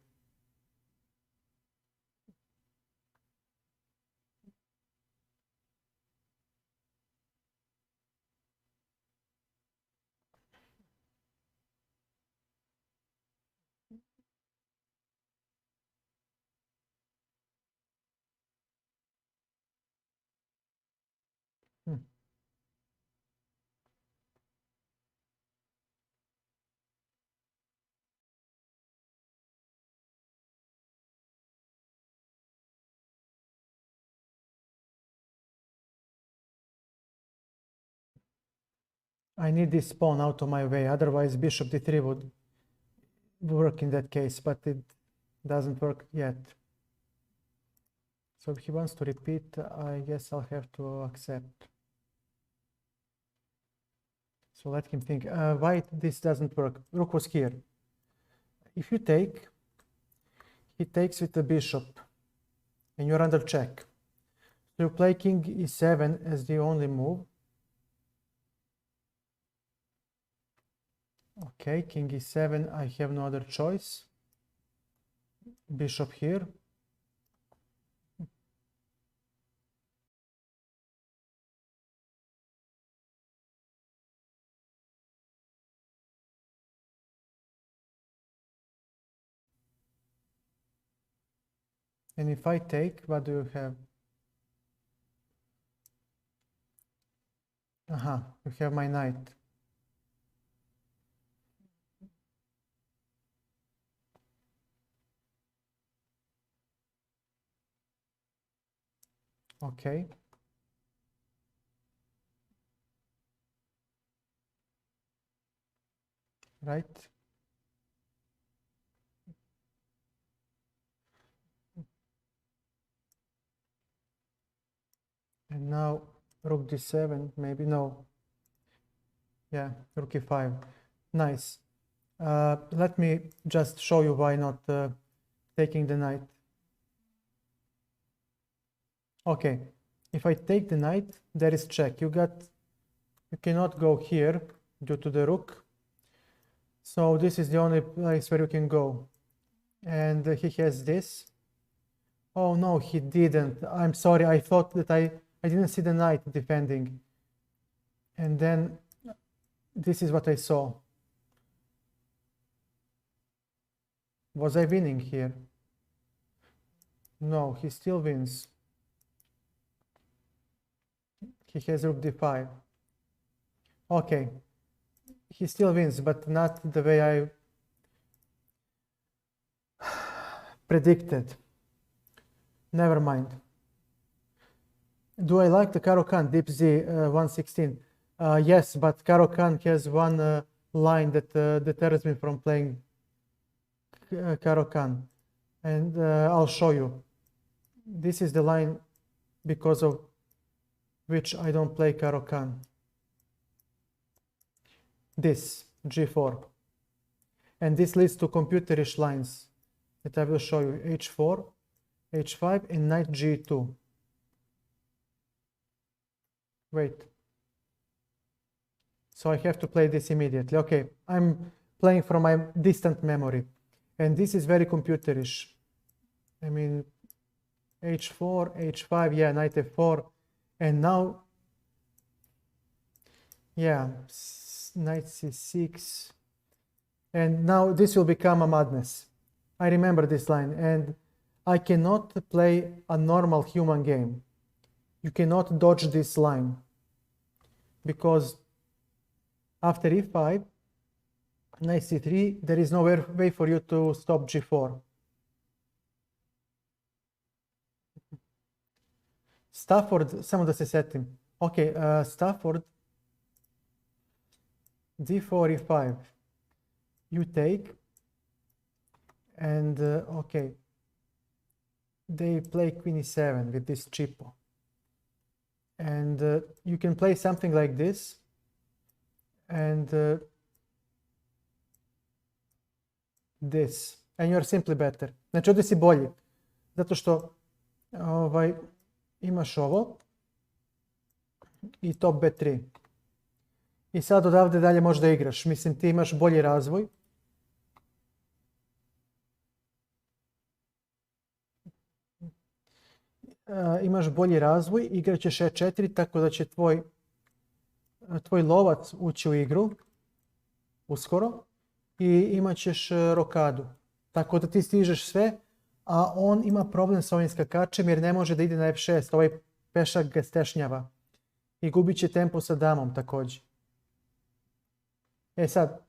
I need this pawn out of my way, otherwise bishop d3 would work in that case, but it doesn't work yet. So if he wants to repeat, I guess I'll have to accept. So let him think. White, this doesn't work. Rook was here. If you take, he takes with the bishop, and you're under check. So you play king e7 as the only move. Okay, king e7, I have no other choice. Bishop here. And if I take, what do you have? You have my knight. Okay. Right. And now rook d7, maybe no. Yeah, rook e5. Nice. Let me just show you why not taking the knight. Okay, if I take the knight, there is check. You cannot go here due to the rook. So this is the only place where you can go. And he has this. Oh no, he didn't. I'm sorry, I thought that I didn't see the knight defending. And then this is what I saw. Was I winning here? No, he still wins. He has rook d5. Okay. He still wins, but not the way I predicted. Never mind. Do I like the Caro-Kann Deep Z 116? Yes, but Caro-Kann has one line that deters me from playing Caro-Kann. And I'll show you. This is the line because of which I don't play Caro-Kann. This, g4. And this leads to computerish lines that I will show you. h4, h5, and knight g2. Wait. So I have to play this immediately. Okay, I'm playing from my distant memory. And this is very computerish. I mean, h4, h5, yeah, knight f4. And now, yeah, knight c6. And now this will become a madness. I remember this line. And I cannot play a normal human game. You cannot dodge this line. Because after e5, knight c3, there is no way for you to stop g4. Stafford, samo da se setim. Okay, Stafford, d4, e5. You take, and okay, they play queen e7 with this cheapo. And you can play something like this, and this, and you're simply better. Znači ovdje si bolji, zato što imaš ovo i top b3. I sad odavde dalje možeš da igraš. Mislim, ti imaš bolji razvoj. Imaš bolji razvoj, igrat ćeš e4, tako da će tvoj lovac ući u igru uskoro i imat ćeš rokadu. Tako da ti stižeš sve, a on ima problem s ovim skakačem jer ne može da ide na f6. Ovaj pešak ga stešnjava i gubit će tempo sa damom također. Sad,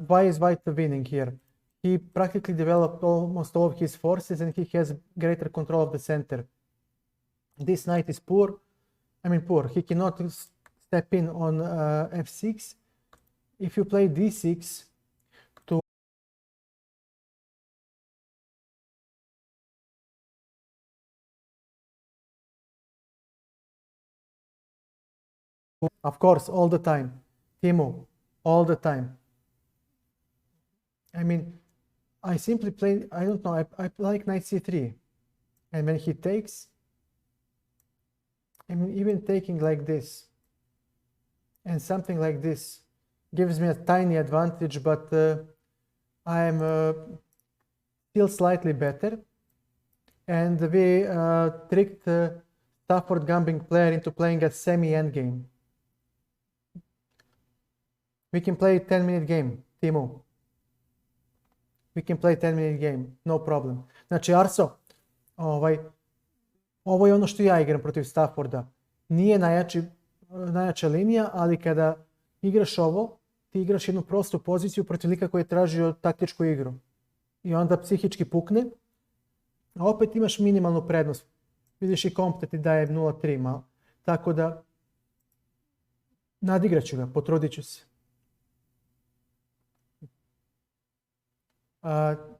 why is White winning here? He practically developed almost all of his forces and he has greater control of the center. This knight is poor. I mean poor. He cannot step in on f6. If you play d6 to of course, all the time, Timo, all the time. I mean, I simply play, I don't know, I like knight c3. And when he takes, I mean, even taking like this and something like this gives me a tiny advantage, but I am still slightly better. And we tricked Stafford Gambling player into playing a semi-endgame. We can play 10-minute game, Timo. We can play 10-minute game, no problem. Znači, Arso, ovo je ono što ja igram protiv Stafforda. Nije najjača linija, ali kada igraš ovo, ti igraš jednu prostu poziciju protiv lika koji je tražio taktičku igru. I onda psihički pukne, a opet imaš minimalnu prednost. Vidiš i komp da ti daje 0-3 malo. Tako da, nadigrat ću ga, potrudit ću se.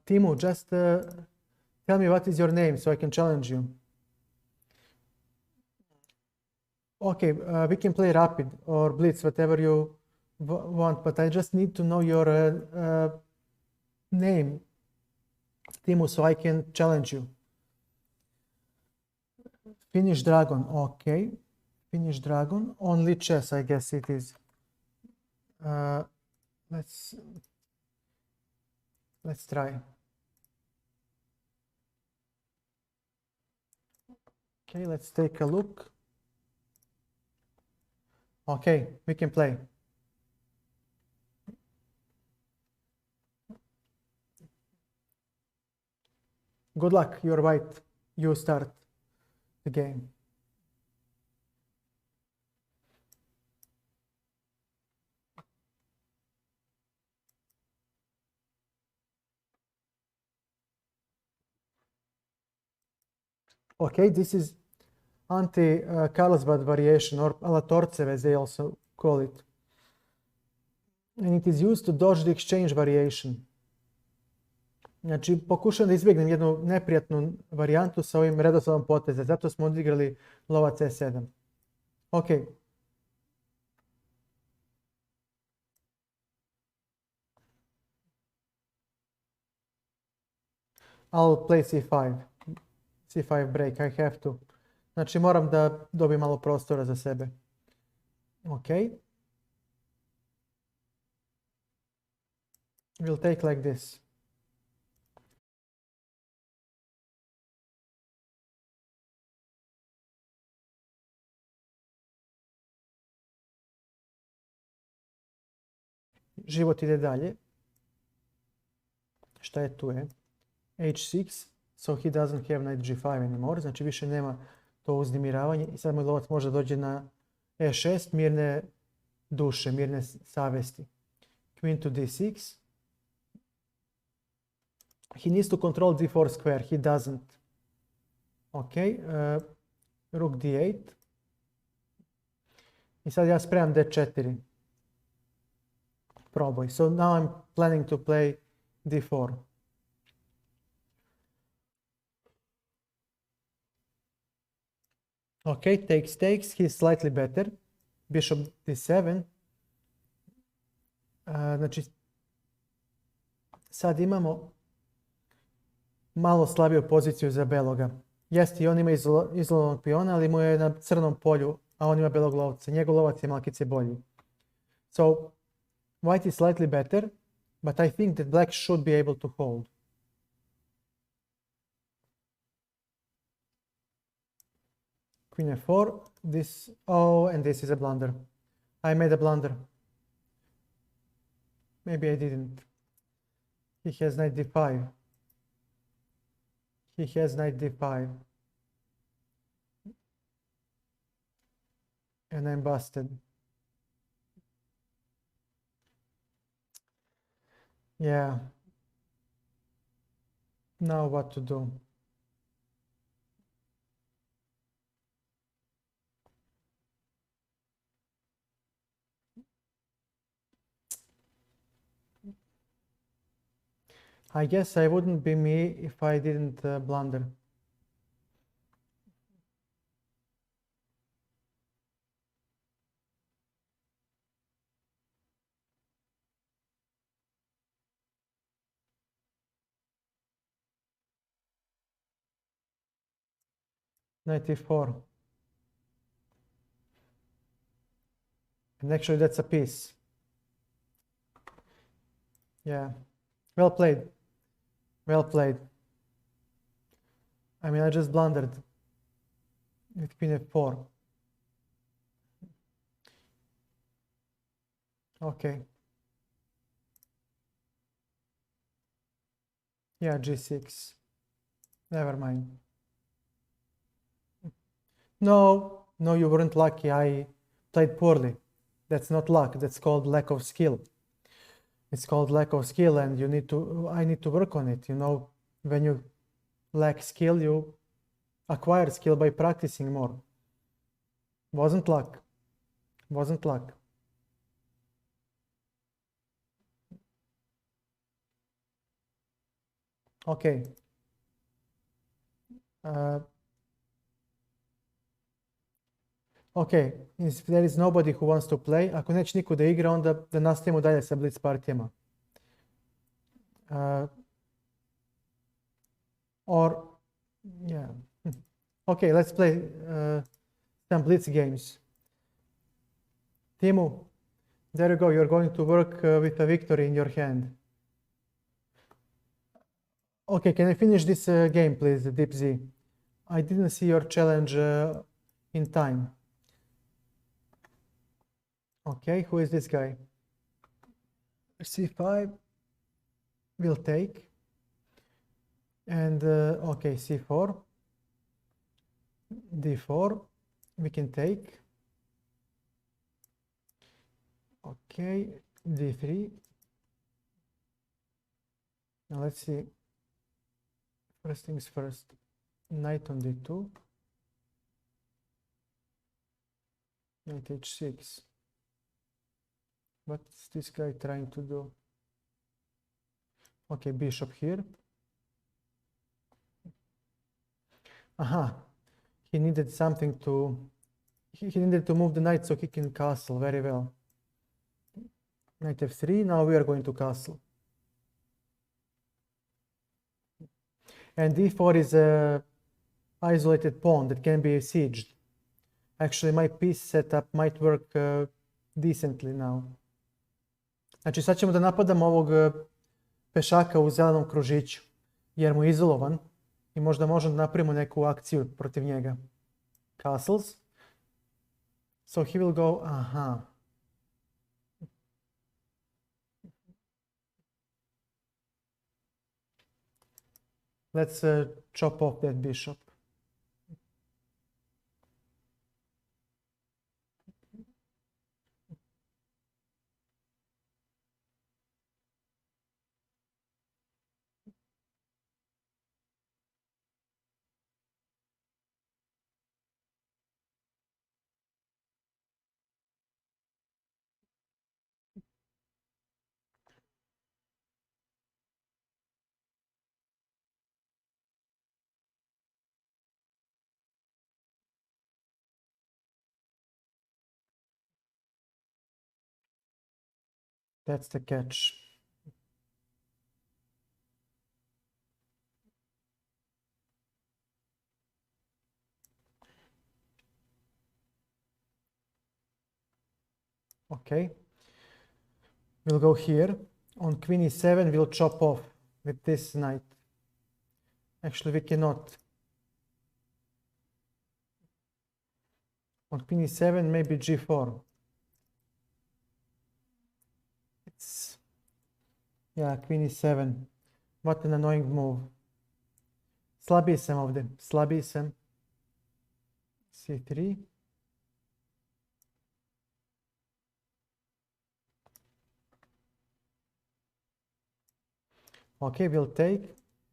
Timo, just tell me what is your name so I can challenge you. Okay, we can play rapid or blitz, whatever you want, but I just need to know your name, Timo, so I can challenge you. Finnish Dragon, okay. Finnish Dragon, only chess, I guess it is. Let's try. Okay, let's take a look. Okay, we can play. Good luck, you're white. You start the game. Okay, this is anti-Carlsbad variation, or alla Torcev as they also call it. And it is used to dodge the exchange variation. Znači, pokušam da izbjegnem jednu neprijatnu varijantu sa ovim redosledom poteza. Zato smo odigrali lova c7. Ok. I'll play c5. c5 break, I have to. Znači, moram da dobijem malo prostora za sebe. Ok. We'll take like this. Život ide dalje. Šta je tu je? h6, so he doesn't have knight g5 anymore, znači više nema to uznemiravanje i sad moj lovac može dođe na e6, mirne duše, mirne savesti. Queen to d6. He needs to control d4 square, he doesn't. Ok, rook d8. I sad ja spremam d4. Proboj. So now I'm planning to play d4. Okay, takes, he's slightly better. Bishop d7. Znači, sad imamo malo slabiju poziciju za beloga. Jeste, i on ima izolovanog piona, ali mu je na crnom polju, a on ima belog lovca. Njegov lovac je malkice bolji. So, white is slightly better, but I think that black should be able to hold. Queen f4, this, oh, and this is a blunder. I made a blunder. Maybe I didn't. He has knight d5. He has knight d5. And I'm busted. Yeah. Now what to do? I guess I wouldn't be me if I didn't blunder. Knight e4. And actually that's a piece. Yeah. Well played. Well played. I mean, I just blundered with queen f4. Okay. Yeah, g6. Never mind. No, no, you weren't lucky. I played poorly. That's not luck. That's called lack of skill. It's called lack of skill, and I need to work on it. You know, when you lack skill, you acquire skill by practicing more. Wasn't luck. Wasn't luck. Okay. Ok, if there is nobody who wants to play, ako neće niko da igra, onda da nastavimo dalje sa blitz partijama. Yeah. Okay, let's play some blitz games. Timu, there you go. You're going to work with a victory in your hand. Okay, can I finish this game, please, Deep Z? I didn't see your challenge in time. Okay, who is this guy? c5 will take. And okay, c4, d4, we can take. Okay, d3. Now let's see. First things first. Knight on d2. Knight h6. What's this guy trying to do? Okay, bishop here. Aha, he needed something to... He needed to move the knight so he can castle very well. Knight f3, now we are going to castle. And d4 is a isolated pawn that can be sieged. Actually, my piece setup might work decently now. Znači, sad ćemo da napadamo ovog pešaka u zelenom kružiću, jer mu je izolovan i možda možemo da napravimo neku akciju protiv njega. Castles. So he will go, aha. Let's chop off that bishop. That's the catch. Okay. We'll go here. On queen e7, we'll chop off with this knight. Actually, we cannot. On queen e7, maybe g4. It's... Yeah, queen e7. What an annoying move. Slabiji sam ovdje. Slabiji sam. c3. Okay, we'll take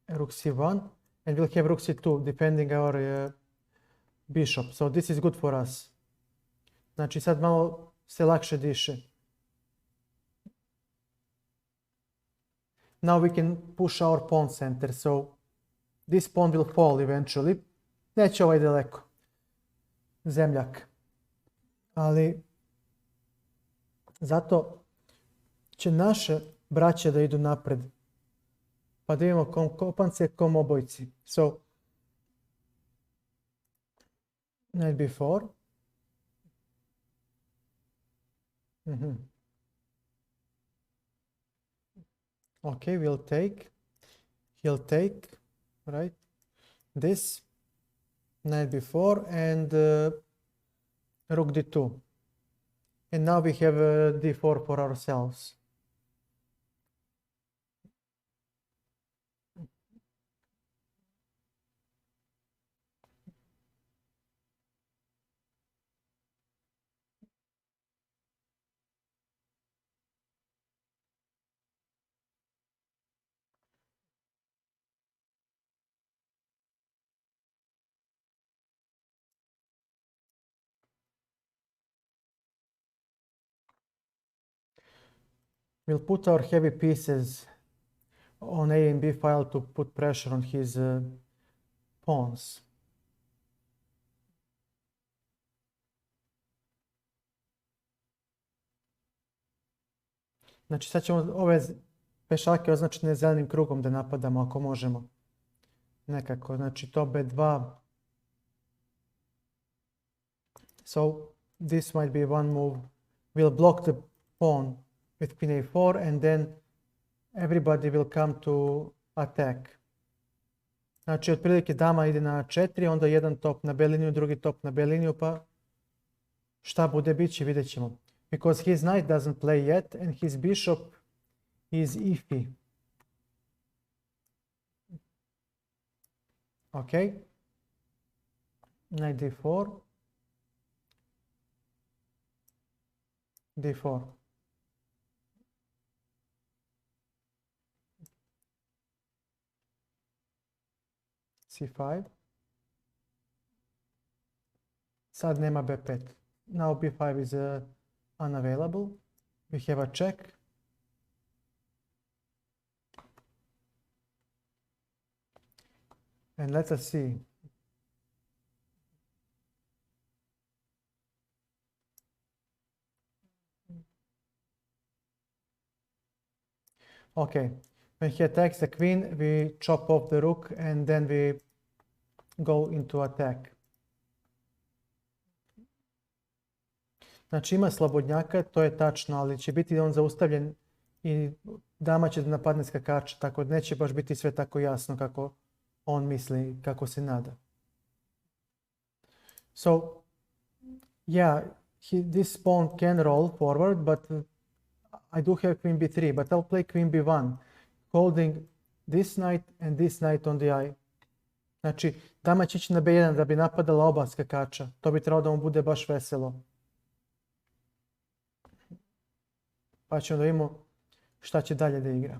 rook c1 and we'll have rook c2 defending our bishop. So this is good for us. Znači sad malo se lakše diše. Now we can push our pawn center, so this pawn will fall eventually. Neće ovaj daleko. Zemljak. Ali zato će naše braće da idu napred. Pa da imamo kom kopance, kom obojci. So, knight b4. Okay, we'll take. He'll take, right? This. Knight b4 and rook d2. And now we have d4 for ourselves. We'll put our heavy pieces on A and B file to put pressure on his pawns. Znači sad ćemo ove pešake označene zelenim krugom da napadamo ako možemo. Nekako, znači to B2. So this might be one move. We'll block the pawn with queen a4 and then everybody will come to attack. Znači otprilike dama ide na 4, onda jedan top na B liniju, drugi top na B liniju, pa šta bude biće vidjet ćemo. Because his knight doesn't play yet and his bishop is iffy. Okay. Knight d4. d4. c5. Sad nema b5. Now b5 is unavailable. We have a check. And let us see. Okay, when he attacks the queen, we chop off the rook and then we go into attack. Znači ima slobodnjaka, to je tačno, ali će biti on zaustavljen i dama će da napadne skakača, tako da neće baš biti sve tako jasno kako on misli, kako se nada. So, yeah, this pawn can roll forward, but I do have queen b3, but I'll play queen b1, holding this knight and this knight on the eye. Znači, dama će ići na b1 da bi napadala oba skakača. To bi trebalo da mu bude baš veselo. Pa ćemo da vidimo šta će dalje da igra.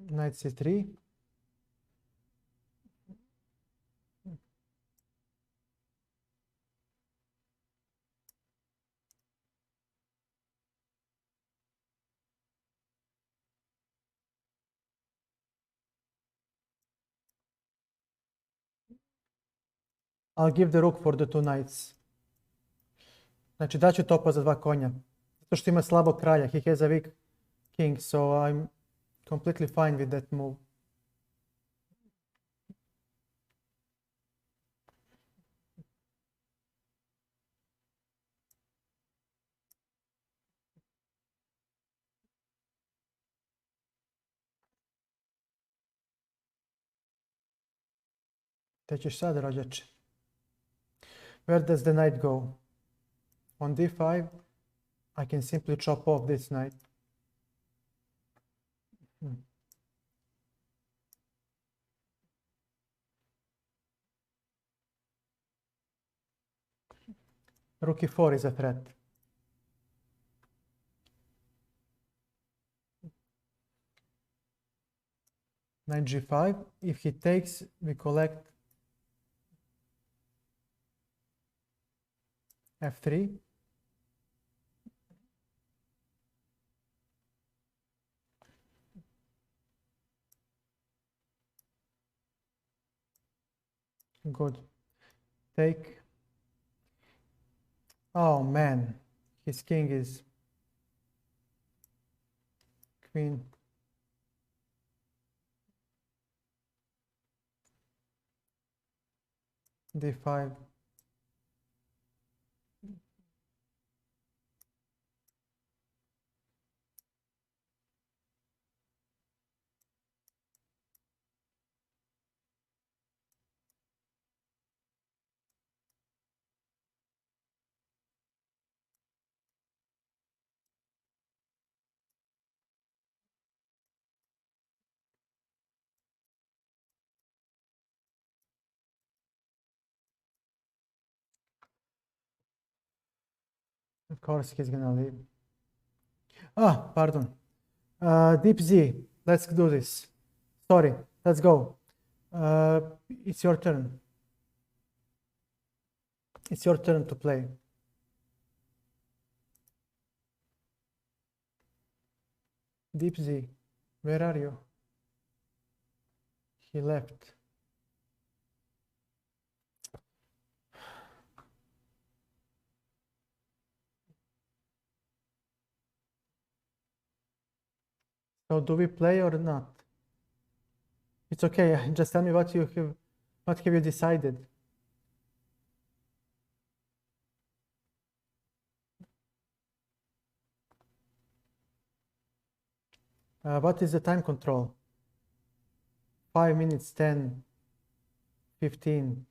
Knight c3. I'll give the rook for the two knights. Znači daću topa za dva konja. Zato što ima slabog kralja. He has a weak king, so I'm Completely fine with that move. Te ćeš sad, rođače. Where does the knight go? On d5, I can simply chop off this knight. Rook e4 is a threat. Knight g5. If he takes, we collect f3. Good. Take. Oh man, his king is queen. d5. Of course, he's gonna leave. Ah, pardon. Deep Z, let's do this. Sorry, let's go. It's your turn. It's your turn to play. Deep Z, where are you? He left. So do we play or not? It's okay. Just tell me what have you decided? What is the time control? 5 minutes, 10, 15.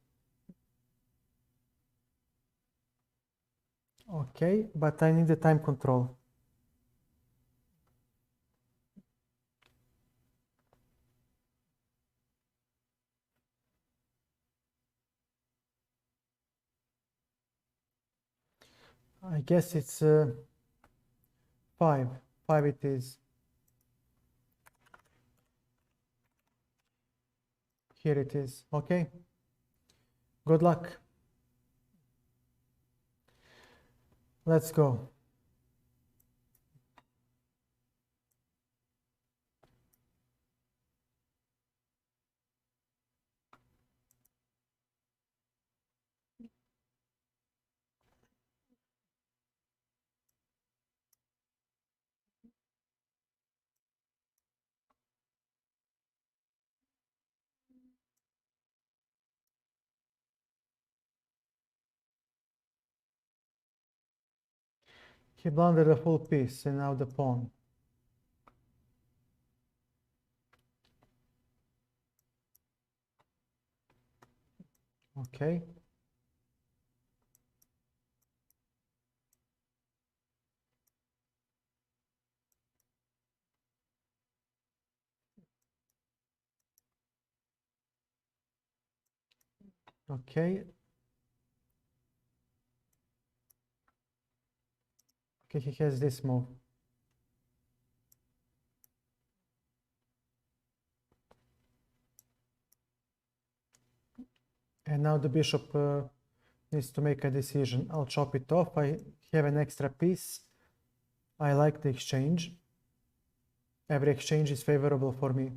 Okay, but I need the time control. I guess it's 5. 5 it is. Here it is. Okay. Good luck. Let's go. He blundered a full piece and now the pawn. Okay. Okay. Okay, he has this move. And now the bishop needs to make a decision. I'll chop it off. I have an extra piece. I like the exchange. Every exchange is favorable for me.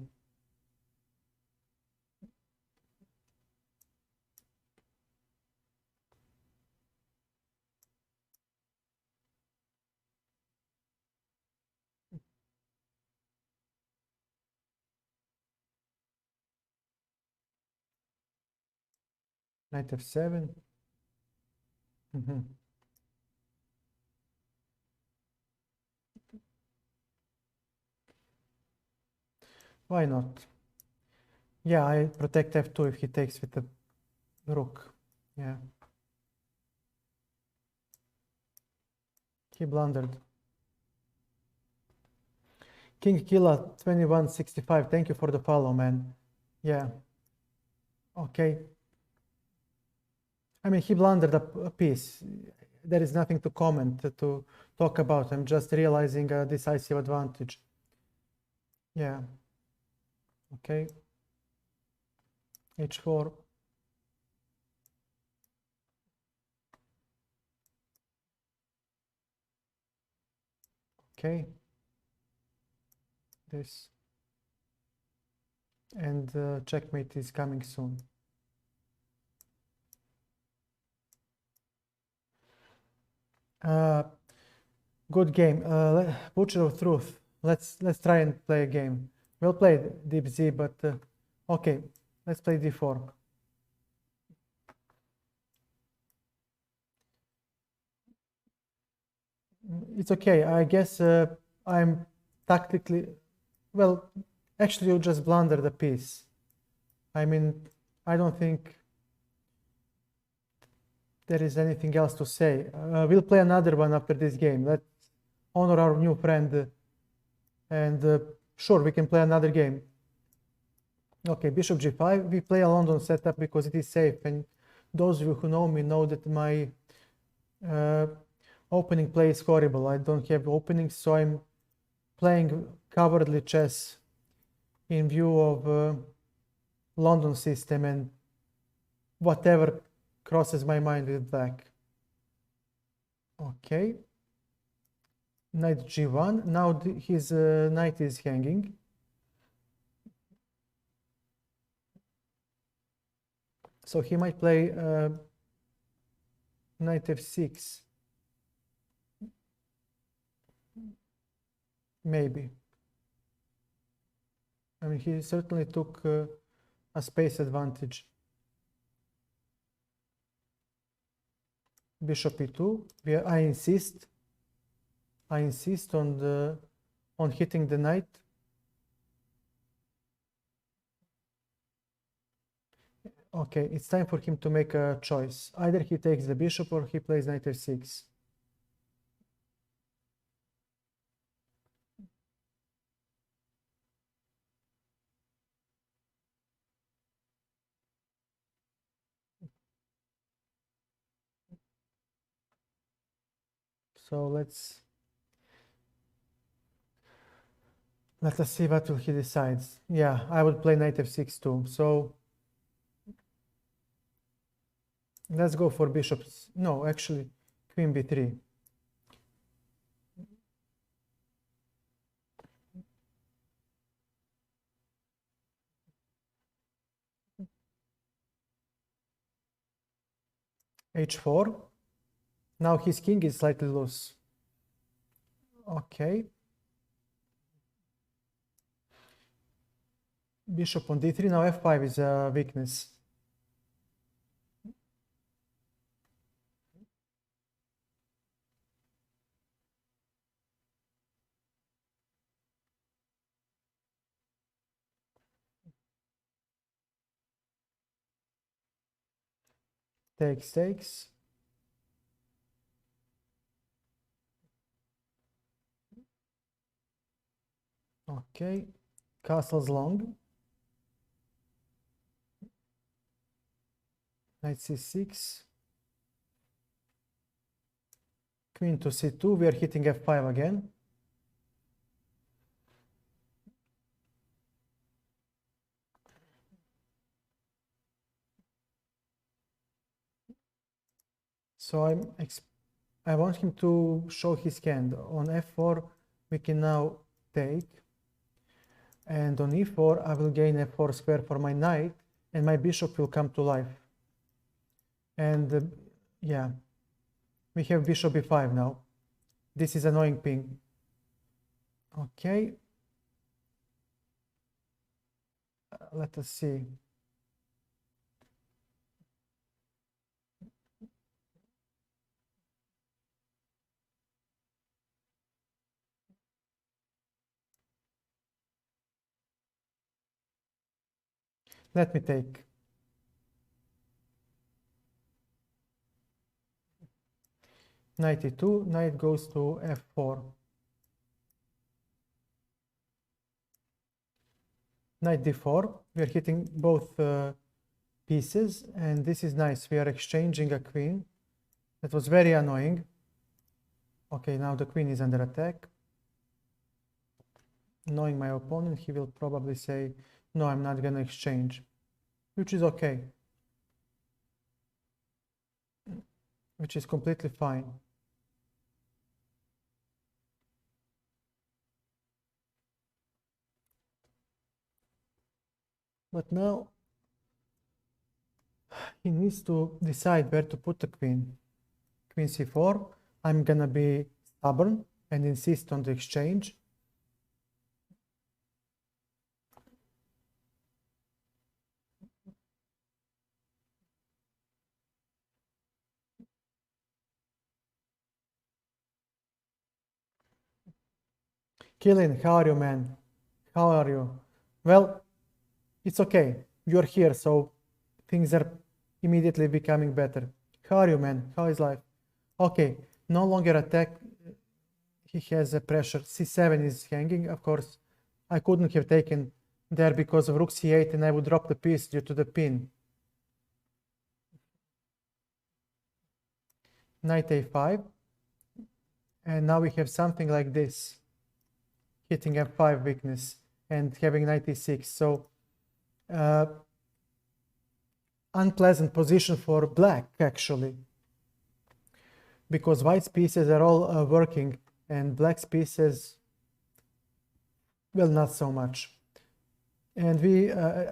Knight f7. Why not? Yeah, I protect f2 if he takes with the rook. Yeah. He blundered. King Killa 2165. Thank you for the follow, man. Yeah. Okay. I mean, he blundered a piece. There is nothing to comment, to talk about. I'm just realizing a decisive advantage. Yeah. Okay. H4. Okay. This. And checkmate is coming soon. Good game. Butcher of Truth. Let's try and play a game. We'll play Deep Z, but okay. Let's play D4. It's okay. I guess I'm tactically, well, actually you just blundered a piece. I mean, I don't think there is anything else to say. We'll play another one after this game. Let's honor our new friend, and sure, we can play another game. Okay, Bishop G5. We play a London setup because it is safe, and those of you who know me know that my opening play is horrible. I don't have openings, so I'm playing cowardly chess in view of London system and whatever crosses my mind with black. Okay. Knight G1. Now his knight is hanging. So he might play Knight F6. Maybe. I mean, he certainly took a space advantage. Bishop E2. I insist on hitting the knight. Okay, it's time for him to make a choice. Either he takes the bishop or he plays Knight F6. So let us see what he decides. Yeah, I would play Knight F6 too. So let's go for bishops. No, actually, Queen B3. H4. Now his king is slightly loose. Okay. Bishop on D3. Now F5 is a weakness. Takes. Okay. Castle's long. Knight C6. Queen to C2. We are hitting F5 again. So I want him to show his hand. On F4, we can now take. And on E4, I will gain F4 square for my knight, and my bishop will come to life. And yeah, we have bishop B5 now. This is annoying ping. Okay. Let us see. Let me take. Knight e2, knight goes to f4. Knight d4, we are hitting both pieces, and this is nice. We are exchanging a queen. That was very annoying. Okay, now the queen is under attack. Knowing my opponent, he will probably say, no, I'm not gonna exchange, which is okay. Which is completely fine. But now he needs to decide where to put the queen. Queen c4. I'm gonna be stubborn and insist on the exchange. Kilian, how are you, man? How are you? Well, it's okay. You're here, so things are immediately becoming better. How are you, man? How is life? Okay, no longer attack. He has a pressure. c7 is hanging. Of course, I couldn't have taken there because of rook c8, and I would drop the piece due to the pin. Knight a5. And now we have something like this, hitting f5 weakness and having knight e6. So unpleasant position for black, actually, because white's pieces are all working and black's pieces, well, not so much. And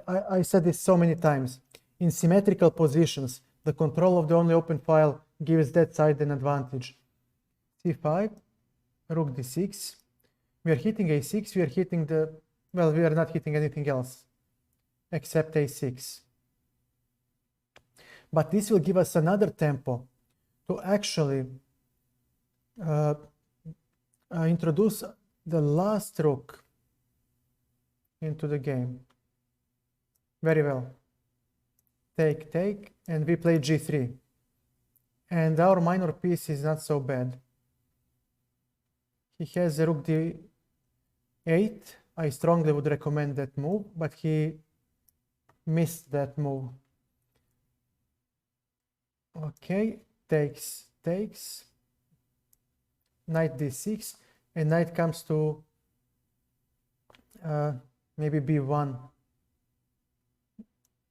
I said this so many times, in symmetrical positions, the control of the only open file gives that side an advantage. c5, rook d6. We are hitting a6, we are hitting the, well, we are not hitting anything else except a6. But this will give us another tempo to actually introduce the last rook into the game. Very well. Take, take, and we play g3. And our minor piece is not so bad. He has a rook d8. I strongly would recommend that move, but he missed that move. Okay, takes, takes. Knight d6, and knight comes to maybe b1.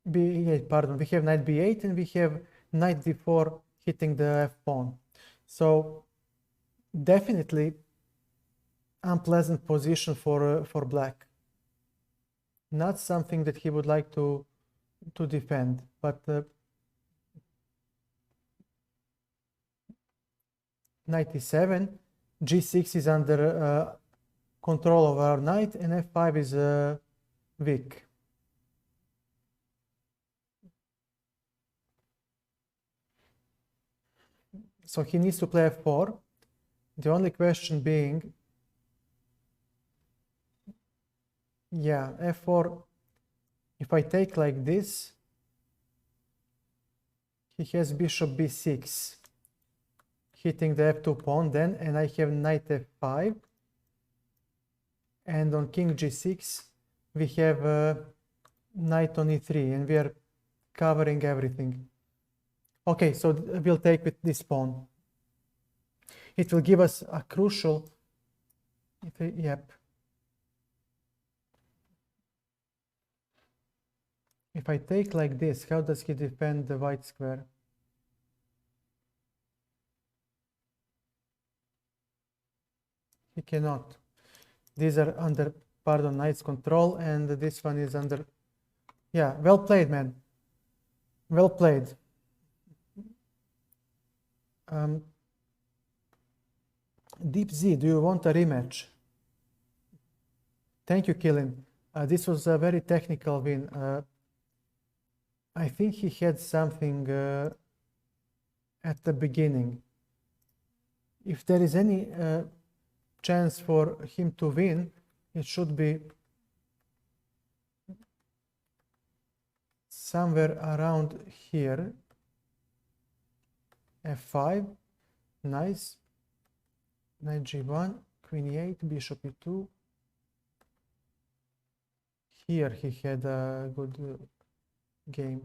b8, pardon. We have knight b8, and we have knight d4 hitting the f pawn. So definitely unpleasant position for black. Not something that he would like to defend, but knight e7, g6 is under control of our knight, and f5 is weak. So he needs to play f4. The only question being, yeah, f4, if I take like this, he has bishop b6 hitting the f2 pawn then, and I have knight f5, and on king g6 we have knight on e3, and we are covering everything. Okay, so we'll take with this pawn. It will give us a crucial, yep. If I take like this, how does he defend the white square? He cannot. These are under, pardon, knight's control, and this one is under, yeah, well played, man. Well played. Deep Z, do you want a rematch? Thank you, Kilian. This was a very technical win. I think he had something at the beginning. If there is any chance for him to win, it should be somewhere around here. F5, nice. Knight G1, Queen E8, Bishop E2. Here he had a good game.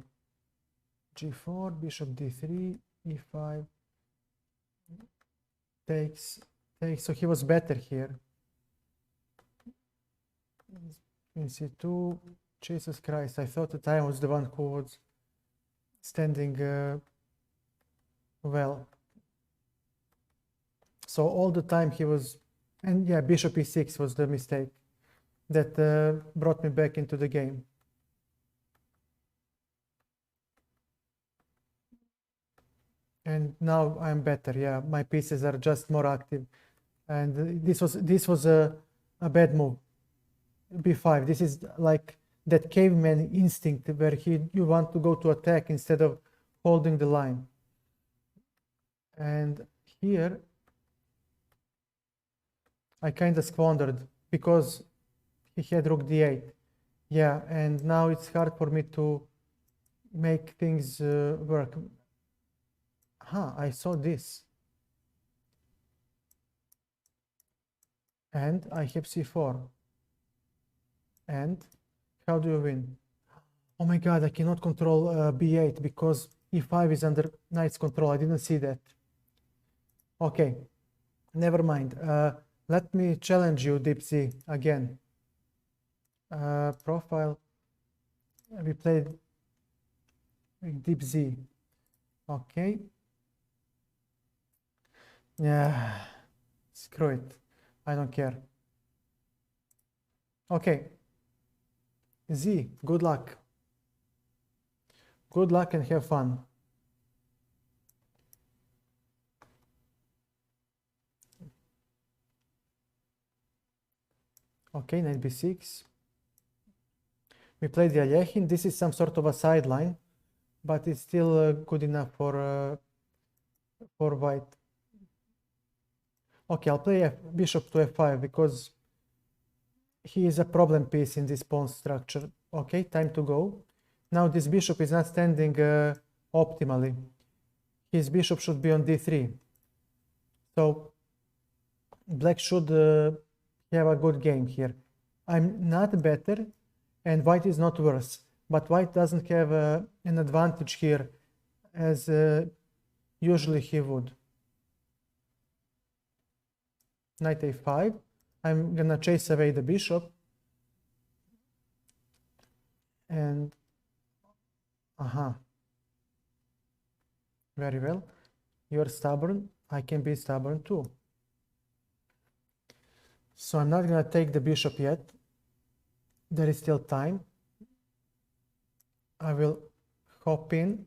G4, Bishop D3, E5. Takes. So he was better here. Queen C2. Jesus Christ, I thought that I was the one who was standing well. So all the time he was, and yeah, Bishop E6 was the mistake that brought me back into the game. And now I'm better, yeah, my pieces are just more active. And this was a bad move. B5, this is like that caveman instinct where you want to go to attack instead of holding the line. And here I kind of squandered because he had rook d8. Yeah, and now it's hard for me to make things work. I saw this. And I have c4. And how do you win? Oh my god, I cannot control b8 because e5 is under knight's control. I didn't see that. Okay, never mind. Let me challenge you, Deep Z, again. Profile. We played Deep Z. Okay. Yeah, screw it. I don't care. Okay. Z, good luck. Good luck and have fun. Okay, knight b6. We played the Alechin. This is some sort of a sideline, but it's still good enough for white. Okay, I'll play bishop to f5 because he is a problem piece in this pawn structure. Okay, time to go. Now this bishop is not standing optimally. His bishop should be on d3. So black should have a good game here. I'm not better and white is not worse, but white doesn't have an advantage here as usually he would. Knight a5. I'm gonna chase away the bishop. And very well. You're stubborn. I can be stubborn too. So I'm not gonna take the bishop yet. There is still time. I will hop in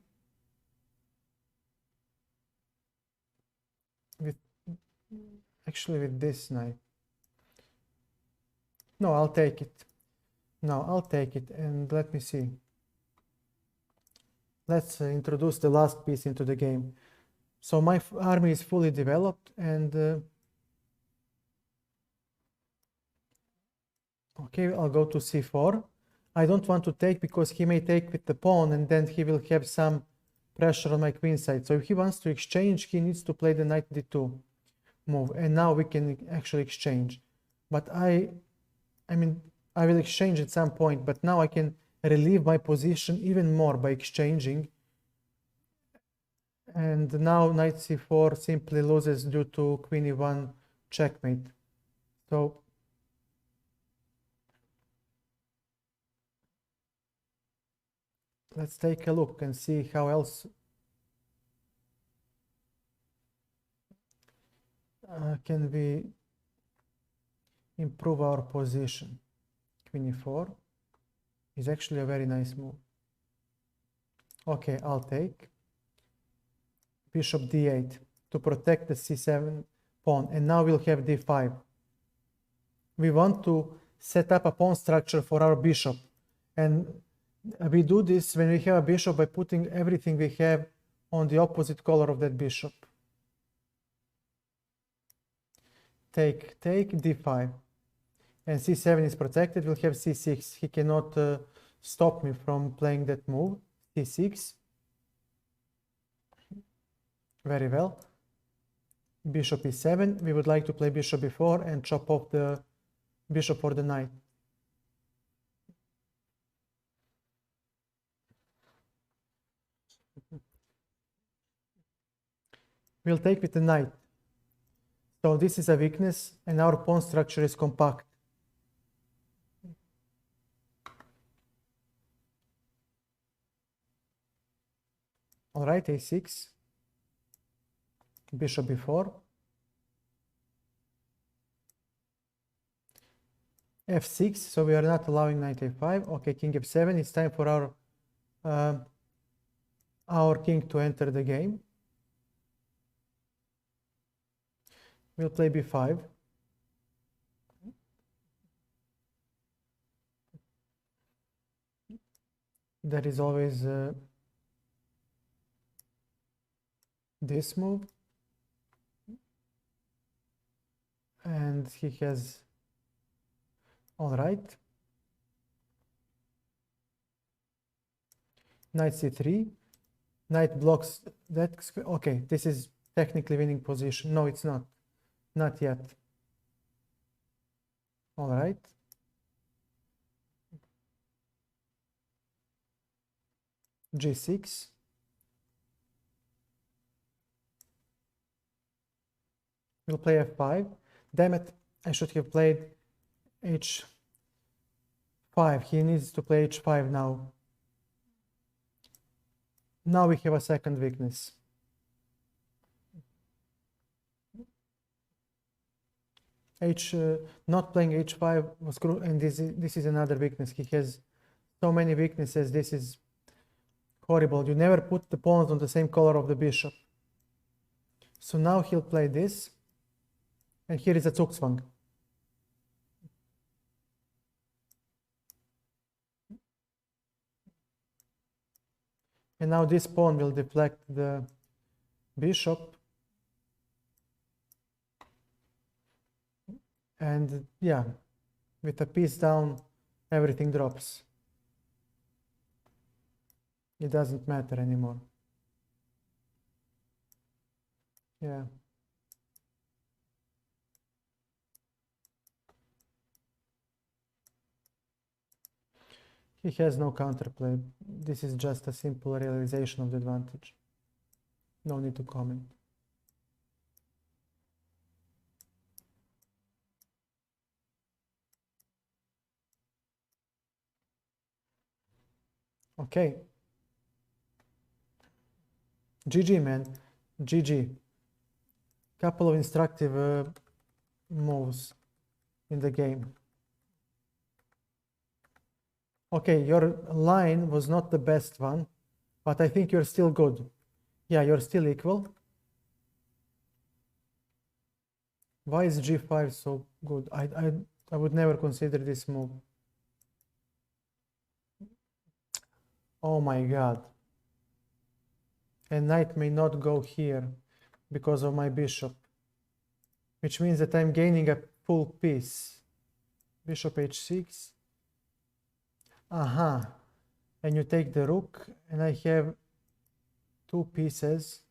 with with this knight. No, I'll take it. No, I'll take it, and let me see. Let's introduce the last piece into the game. So my army is fully developed, and okay, I'll go to c4. I don't want to take because he may take with the pawn, and then he will have some pressure on my queen side. So if he wants to exchange, he needs to play the knight d2 move, and now we can actually exchange. But I mean, I will exchange at some point, but now I can relieve my position even more by exchanging. And now knight c4 simply loses due to queen e1 checkmate. So let's take a look and see how else can we improve our position. Queen e4 is actually a very nice move. Okay, I'll take bishop d8 to protect the c7 pawn, and now we'll have d5. We want to set up a pawn structure for our bishop, and we do this when we have a bishop by putting everything we have on the opposite color of that bishop. Take, d5, and c7 is protected. We'll have c6. He cannot stop me from playing that move. c6. Very well. Bishop e7. We would like to play bishop b4 and chop off the bishop for the knight. We'll take with the knight. So this is a weakness, and our pawn structure is compact. All right, a6, bishop b4, f6, so we are not allowing knight a5. Okay, king f7. It's time for our king to enter the game. We'll play b5. There is always this move, and he has, all right, knight c3, knight blocks that. Okay, this is technically winning position. No, it's not yet. All right, g6, we'll play f5. Damn it, I should have played h5. He needs to play h5 now. Now we have a second weakness. Not playing h5 was crucial, and this is another weakness. He has so many weaknesses. This is horrible. You never put the pawns on the same color of the bishop. So now he'll play this, and here is a Zugzwang. And now this pawn will deflect the bishop. And yeah, with a piece down, everything drops. It doesn't matter anymore. Yeah. He has no counterplay. This is just a simple realization of the advantage. No need to comment. Okay. GG, man. GG. Couple of instructive moves in the game. Okay, your line was not the best one, but I think you're still good. Yeah, you're still equal. Why is g5 so good? I would never consider this move. Oh my god. And knight may not go here because of my bishop, which means that I'm gaining a full piece. Bishop h6. Aha. And you take the rook, and I have two pieces.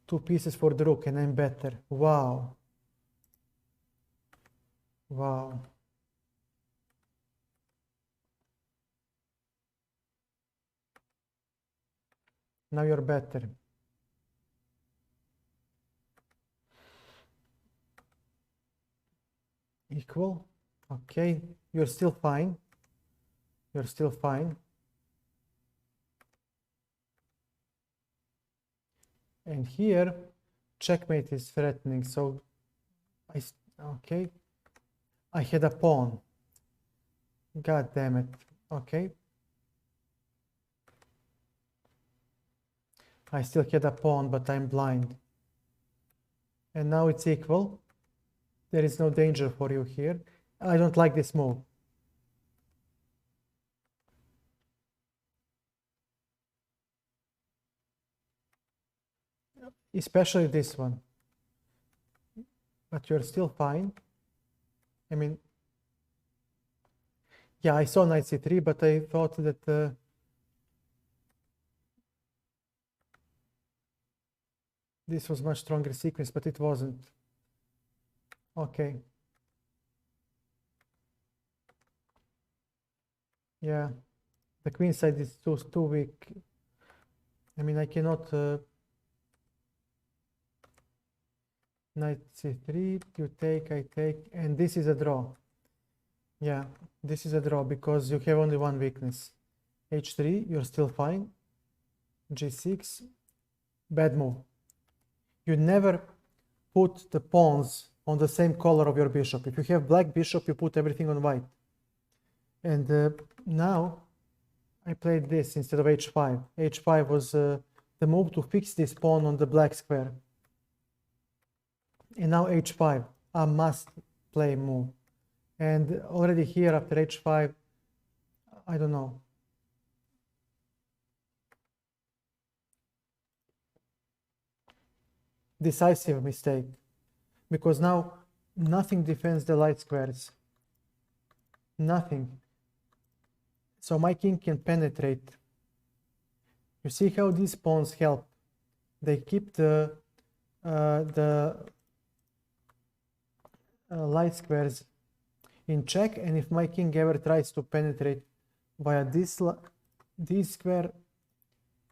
Two pieces for the rook, and I'm better. Wow. Wow. Now you're better. Equal. Okay, you're still fine. You're still fine. And here, checkmate is threatening, so okay. I had a pawn. God damn it. Okay. I still had a pawn, but I'm blind. And now it's equal. There is no danger for you here. I don't like this move. Especially this one. but you're still fine. I mean, yeah, I saw knight c3, but I thought that this was much stronger sequence, but it wasn't. Okay. Yeah, the queen side is too weak. I mean, I cannot. Knight c3, you take, I take, and this is a draw. Yeah, this is a draw because you have only one weakness. h3, you're still fine. g6, bad move. You never put the pawns on the same color of your bishop. If you have black bishop, you put everything on white. And now I played this instead of h5. h5 was the move to fix this pawn on the black square. And now h5, a must play move. And already here after h5, I don't know. Decisive mistake, because now nothing defends the light squares. Nothing. So my king can penetrate. You see how these pawns help? They keep the light squares in check, and if my king ever tries to penetrate via this square,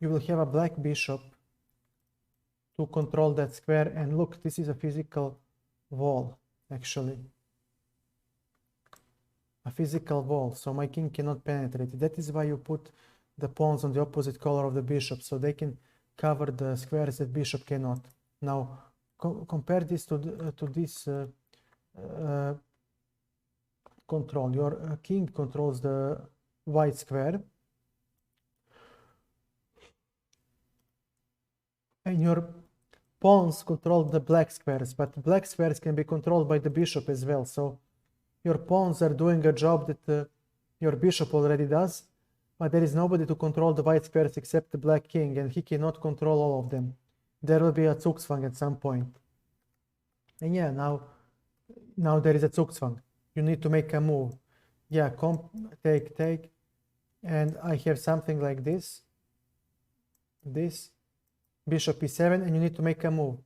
you will have a black bishop to control that square. And look, this is a physical wall, actually. A physical wall, so my king cannot penetrate. That is why you put the pawns on the opposite color of the bishop, so they can cover the squares that bishop cannot. Now, compare this to this control. Your king controls the white square, and your pawns control the black squares, but the black squares can be controlled by the bishop as well. So your pawns are doing a job that your bishop already does, but there is nobody to control the white squares except the black king, and he cannot control all of them. There will be a Zugzwang at some point. And yeah, now there is a Zugzwang. You need to make a move. Yeah, take, and I have something like this, bishop e7, and you need to make a move.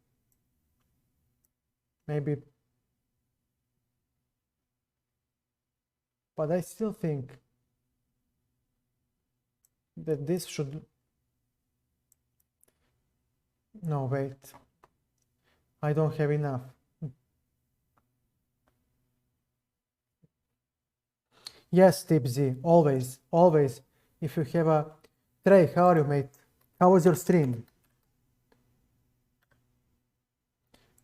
Maybe, but I still think that this should, no, wait, I don't have enough. Yes, tip Z, always. If you have a Trey, how are you, mate? How was your stream?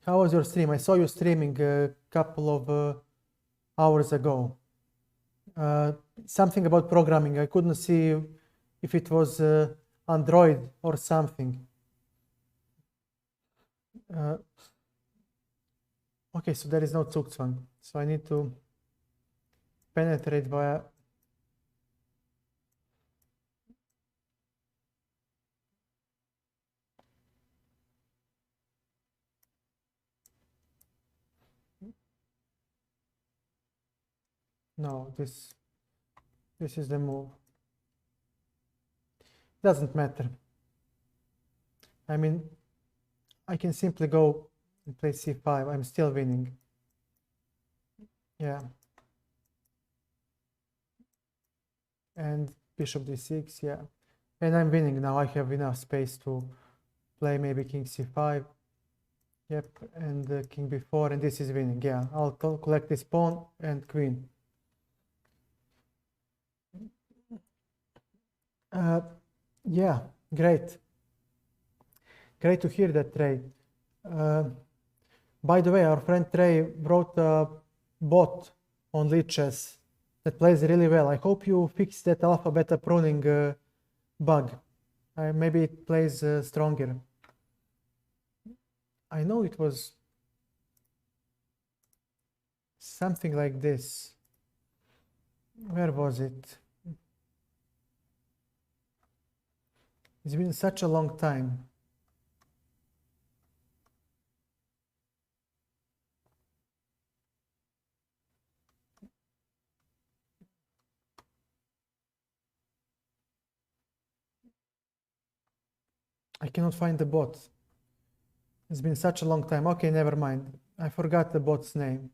How was your stream? I saw you streaming a couple of hours ago. Something about programming. I couldn't see if it was Android or something. Okay, so there is no Zugzwang. So I need to penetrate via... No, this is the move. Doesn't matter. I mean, I can simply go and play c5. I'm still winning. Yeah. And bishop d6, yeah. And I'm winning now. I have enough space to play maybe king c5. Yep, and king b4, and this is winning. Yeah, I'll collect this pawn and queen. Yeah, great. Great to hear that, Trey. By the way, our friend Trey wrote a bot on Lichess that plays really well. I hope you fix that alpha beta pruning bug. Maybe it plays stronger. I know it was something like this. Where was it? It's been such a long time. I cannot find the bot. It's been such a long time. Okay, never mind. I forgot the bot's name.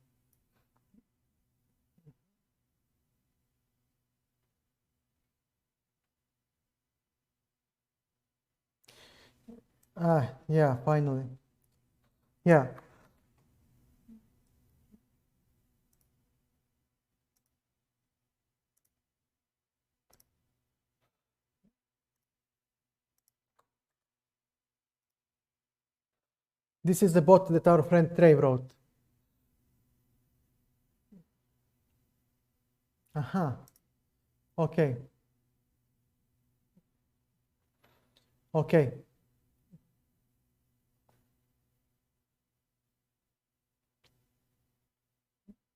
Ah, yeah, finally. Yeah. This is the bot that our friend Trey wrote. Aha. Okay. Okay.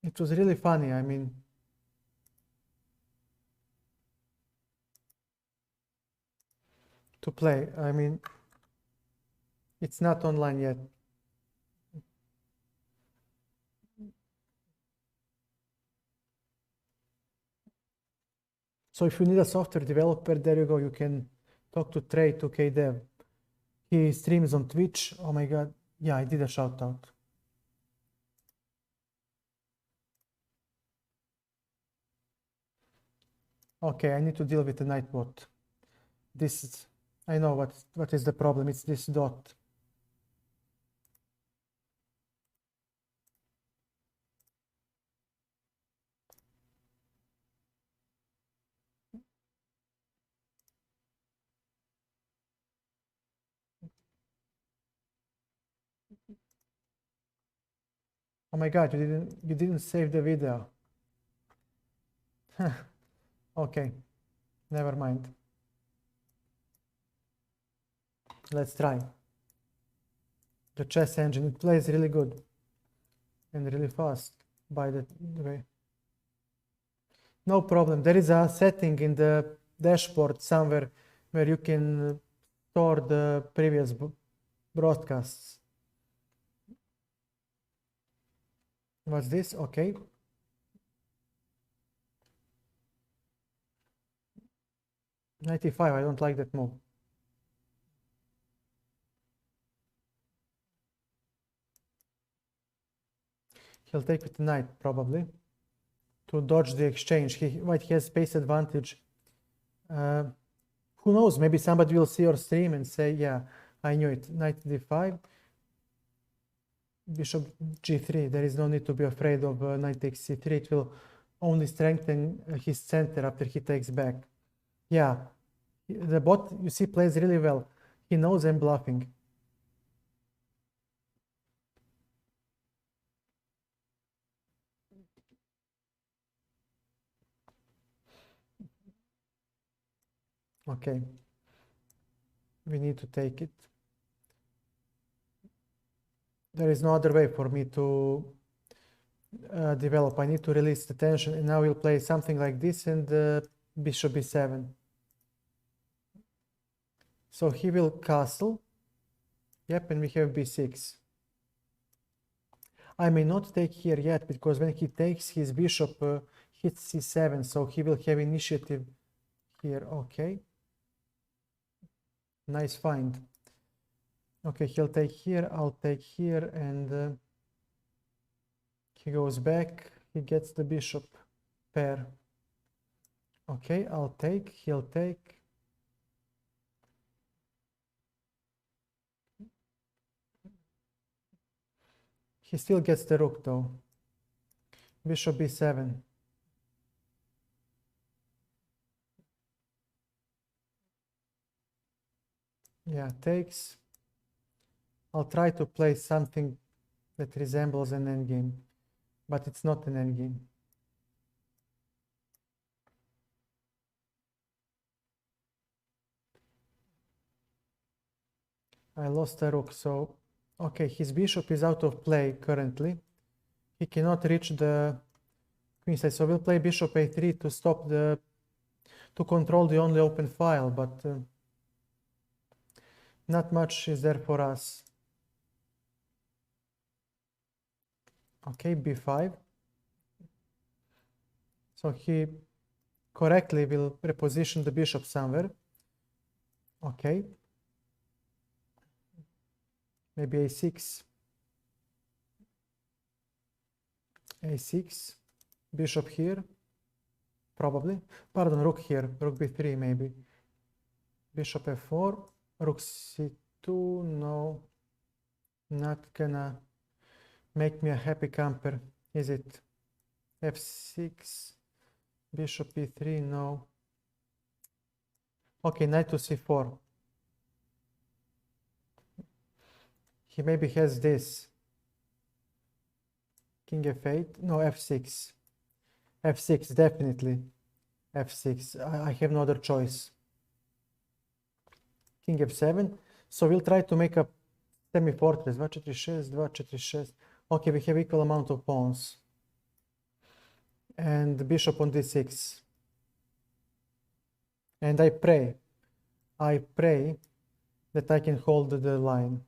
It was really funny. I mean, to play. I mean, it's not online yet. So if you need a software developer, there you go. You can talk to Trey, to KDev. He streams on Twitch. Oh my God. Yeah, I did a shout out. Okay, I need to deal with the Nightbot. This is, I know what is the problem. It's this dot. Oh my God, you didn't save the video. Okay, never mind. Let's try. The chess engine, it plays really good and really fast, by the way. No problem. There is a setting in the dashboard somewhere where you can store the previous broadcasts. What's this? Okay. Knight e5, I don't like that move. He'll take with the knight, probably, to dodge the exchange. White has space advantage. Who knows? Maybe somebody will see your stream and say, yeah, I knew it. Knight d5. Bishop g3. There is no need to be afraid of knight takes c3. It will only strengthen his center after he takes back. Yeah, the bot, you see, plays really well. He knows I'm bluffing. Okay, we need to take it. There is no other way for me to develop. I need to release the tension, and now we'll play something like this and bishop b7. So he will castle. Yep, and we have b6. I may not take here yet, because when he takes, his bishop hits c7, so he will have initiative here. Okay. Nice find. Okay, he'll take here, I'll take here, and he goes back, he gets the bishop pair. Okay, I'll take, he'll take. He still gets the rook though. Bishop b7. Yeah, takes. I'll try to play something that resembles an endgame, but it's not an endgame. I lost a rook, so okay, his bishop is out of play currently. He cannot reach the queen side, so we'll play bishop a3 to stop to control the only open file, but not much is there for us. Okay, b5. So he correctly will reposition the bishop somewhere. Okay. Maybe a6. a6. Bishop here. Probably. Pardon, rook here. Rook b3 maybe. Bishop f4. Rook c2. No. Not gonna make me a happy camper, is it? f6. Bishop e3. No. Okay, knight to c4. He maybe has this. King f8. No, f6. f6, definitely. f6. I have no other choice. King f7. So we'll try to make a semi-fortress. 2, 4, 6, 2, 4, 6. Okay, we have equal amount of pawns. And bishop on d6. And I pray that I can hold the line.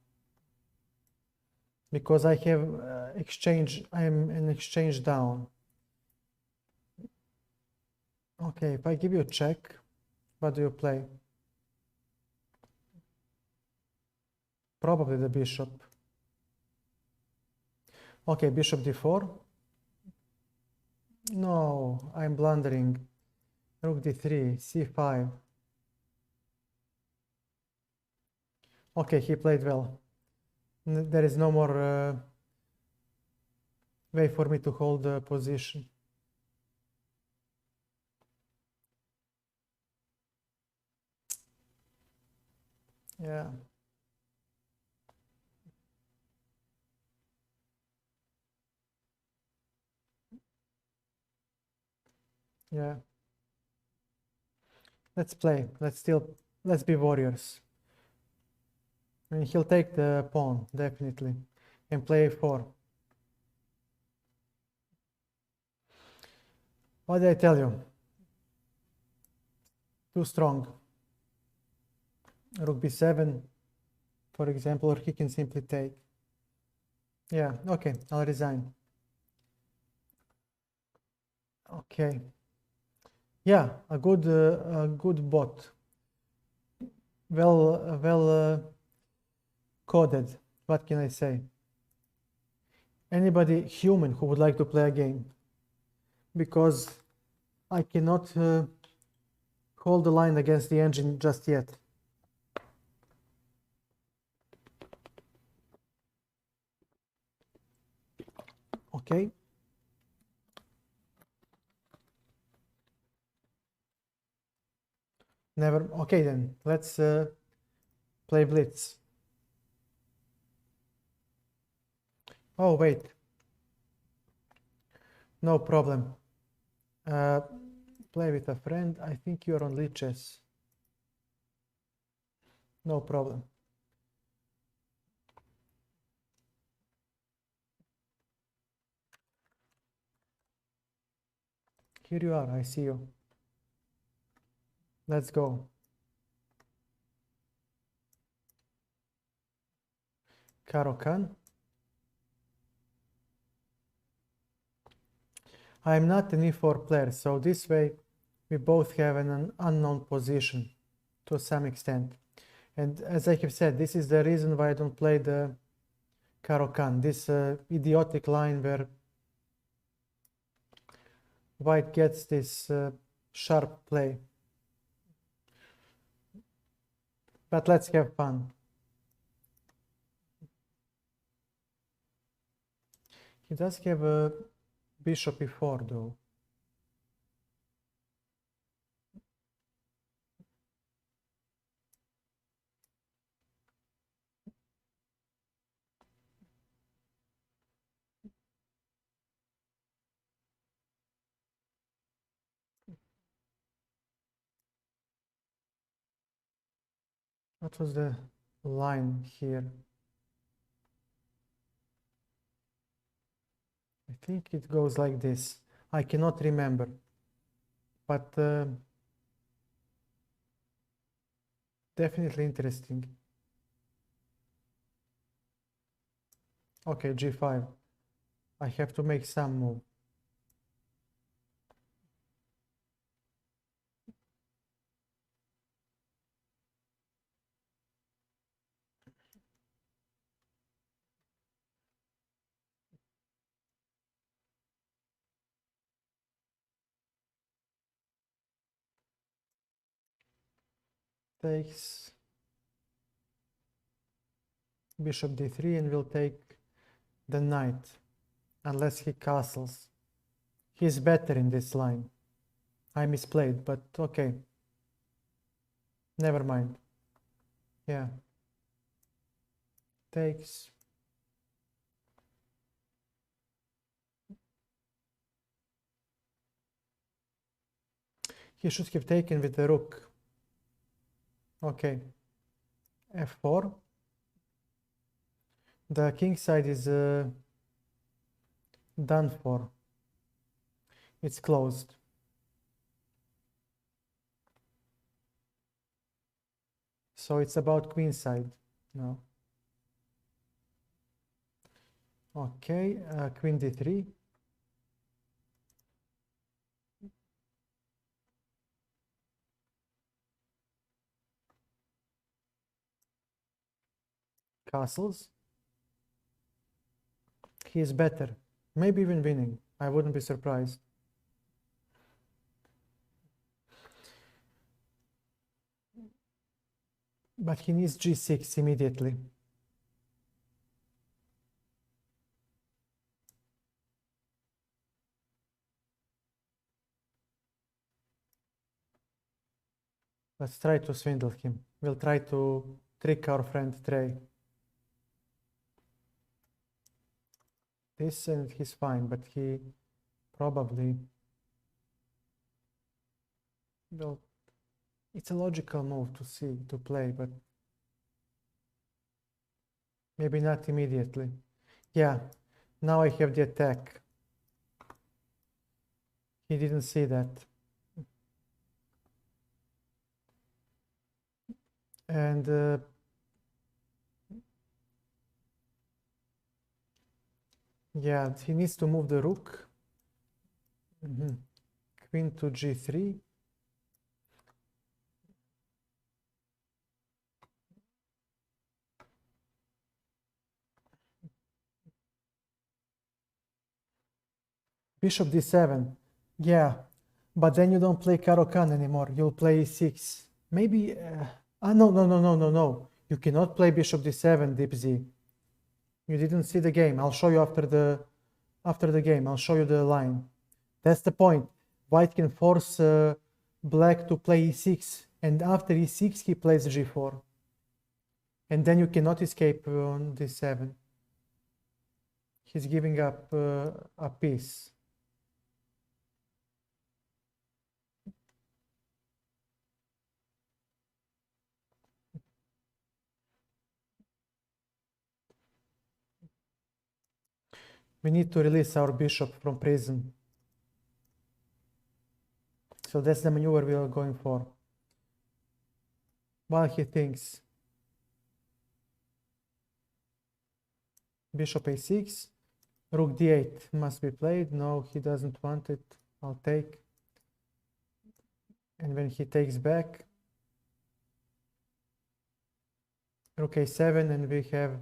Because I have I am an exchange down. Okay, if I give you a check, what do you play? Probably the bishop. Okay, bishop d4. No, I'm blundering. Rook d3, c5. Okay, he played well. There is no more way for me to hold the position. Yeah. Yeah. Let's play. Let's be warriors. I mean, he'll take the pawn, definitely, and play a4. What did I tell you? Too strong. Rook b7, for example, or he can simply take. Yeah, okay, I'll resign. Okay. Yeah, a good bot. Well coded. What can I say? Anybody human who would like to play a game, because I cannot hold the line against the engine just yet. Okay. Never. Okay, then let's play blitz. Oh, wait. No problem. Play with a friend. I think you're on Lichess. No problem. Here you are. I see you. Let's go. Caro-Kann. I'm not an e4 player, so this way we both have an unknown position to some extent. And as I have said, this is the reason why I don't play the Caro-Kann, this idiotic line where white gets this sharp play. But let's have fun. He does have a bishop e4 though. What was the line here? I think it goes like this. I cannot remember, but definitely interesting. Okay, g5. I have to make some move. takes bishop d3 and will take the knight, unless he castles. He's better in this line. I misplayed, but okay. Never mind. Yeah. Takes. He should have taken with the rook. Okay. f4. The king side is done for. It's closed. So it's about queen side now. Okay, queen d3. Castles. He is better. Maybe even winning. I wouldn't be surprised. But he needs g6 immediately. Let's try to swindle him. We'll try to trick our friend Trey. This and he's fine, but he probably will. It's a logical move to play, but maybe not immediately. Yeah, now I have the attack. He didn't see that. And yeah, he needs to move the rook. Queen to g3. Bishop d7. Yeah, but then you don't play Caro-Kann anymore. You'll play e6. Maybe. No. You cannot play bishop d7, Deep Z. You didn't see the game. I'll show you after the game. I'll show you the line. That's the point. White can force black to play e6, and after e6 he plays g4. And then you cannot escape on d7. He's giving up a piece. We need to release our bishop from prison. So that's the maneuver we are going for. While he thinks. Bishop a6. Rook d8 must be played. No, he doesn't want it. I'll take. And when he takes back, rook a7, and we have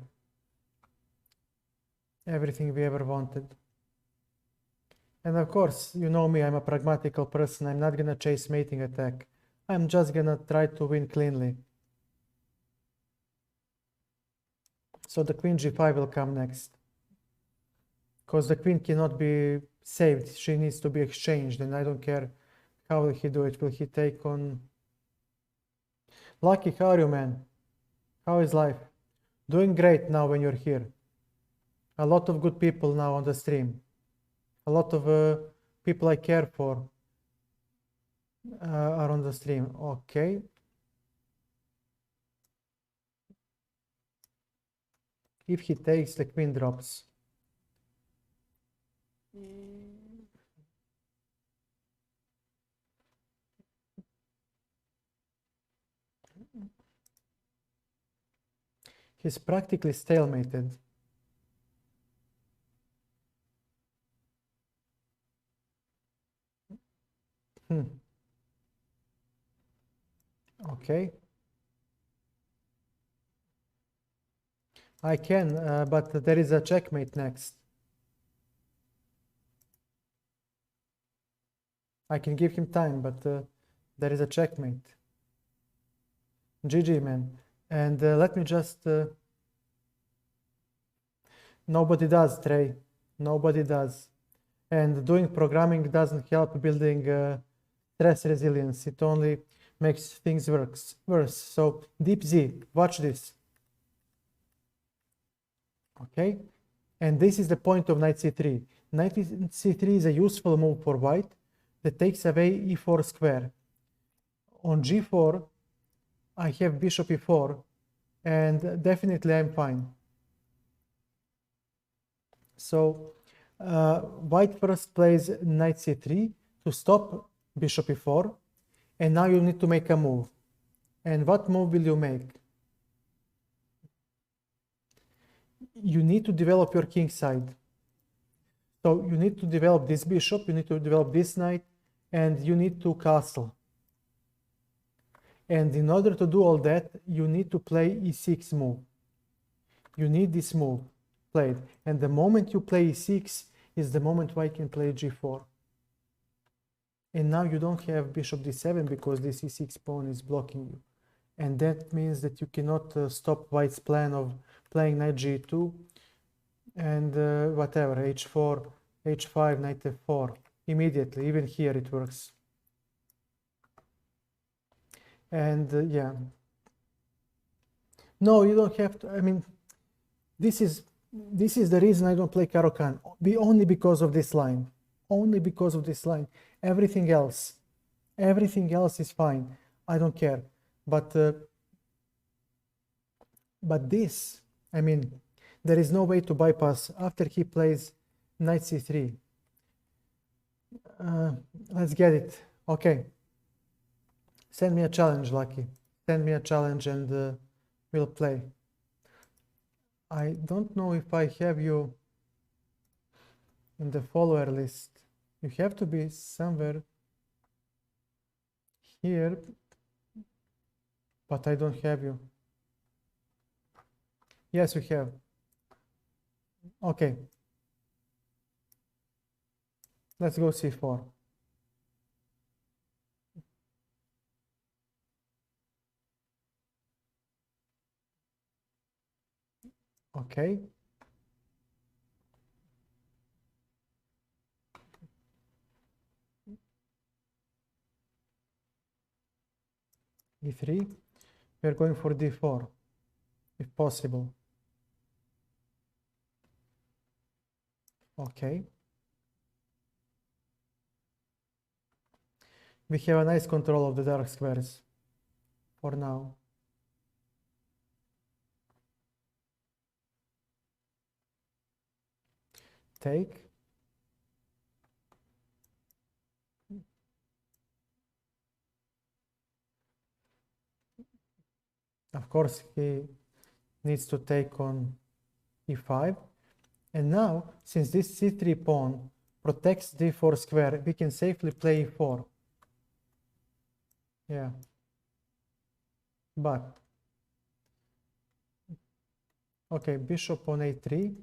everything we ever wanted. And of course, you know me, I'm a pragmatical person. I'm not gonna chase mating attack. I'm just gonna try to win cleanly. So the queen g5 will come next. Because the queen cannot be saved. She needs to be exchanged, and I don't care how will he do it. Will he take on... Lucky, how are you, man? How is life? Doing great now when you're here. A lot of good people now on the stream. A lot of people I care for are on the stream. Okay. If he takes, the queen drops. He's practically stalemated. Okay. I can, but there is a checkmate next. I can give him time, but there is a checkmate. GG, man. And let me just... nobody does, Trey. Nobody does. And doing programming doesn't help building stress resilience. It only makes things worse. So DeepZ, watch this. Okay? And this is the point of knight c3. Knight c3 is a useful move for white that takes away e4 square. On g4, I have bishop e4, and definitely I'm fine. So white first plays knight c3 to stop bishop e4, and now you need to make a move. And what move will you make? You need to develop your king side. So you need to develop this bishop, you need to develop this knight, and you need to castle. And in order to do all that, you need to play e6 move. You need this move played. And the moment you play e6 is the moment white can play g4. And now you don't have bishop d7 because this e6 pawn is blocking you. And that means that you cannot stop white's plan of playing knight g2 and whatever, h4, h5, knight f4 immediately. Even here it works. And yeah, no, you don't have to. I mean, this is the reason I don't play Caro-Kann. Only because of this line. Only because of this line. Everything else is fine. I don't care. But this, I mean, there is no way to bypass after he plays knight c3. Let's get it. Okay. Send me a challenge, Lucky. Send me a challenge and we'll play. I don't know if I have you in the follower list. You have to be somewhere here, but I don't have you. Yes, you have. Okay. Let's go c4. Okay. e3. We are going for d4, if possible. Okay. We have a nice control of the dark squares for now. Take. Of course, he needs to take on e5. And now, since this c3 pawn protects d4 square, we can safely play e4. Yeah. But, okay, bishop on a3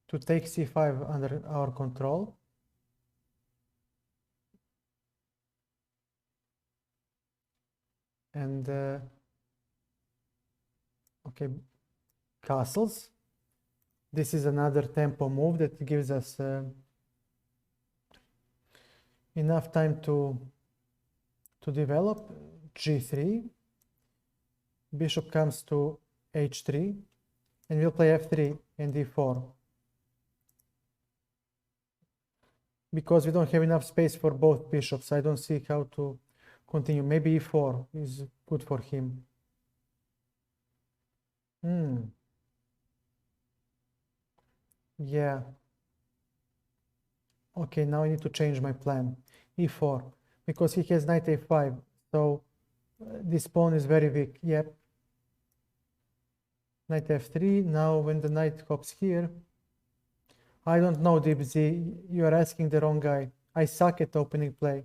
to take c5 under our control. And, okay, castles. This is another tempo move that gives us enough time to develop. g3, bishop comes to h3, and we'll play f3 and d4. Because we don't have enough space for both bishops, I don't see how to continue. Maybe e4 is good for him. Yeah. Okay, now I need to change my plan. e4, because he has knight a5, so this pawn is very weak. Yep. Knight f3. Now when the knight hops here, I don't know, DeepZ, you are asking the wrong guy. I suck at opening play.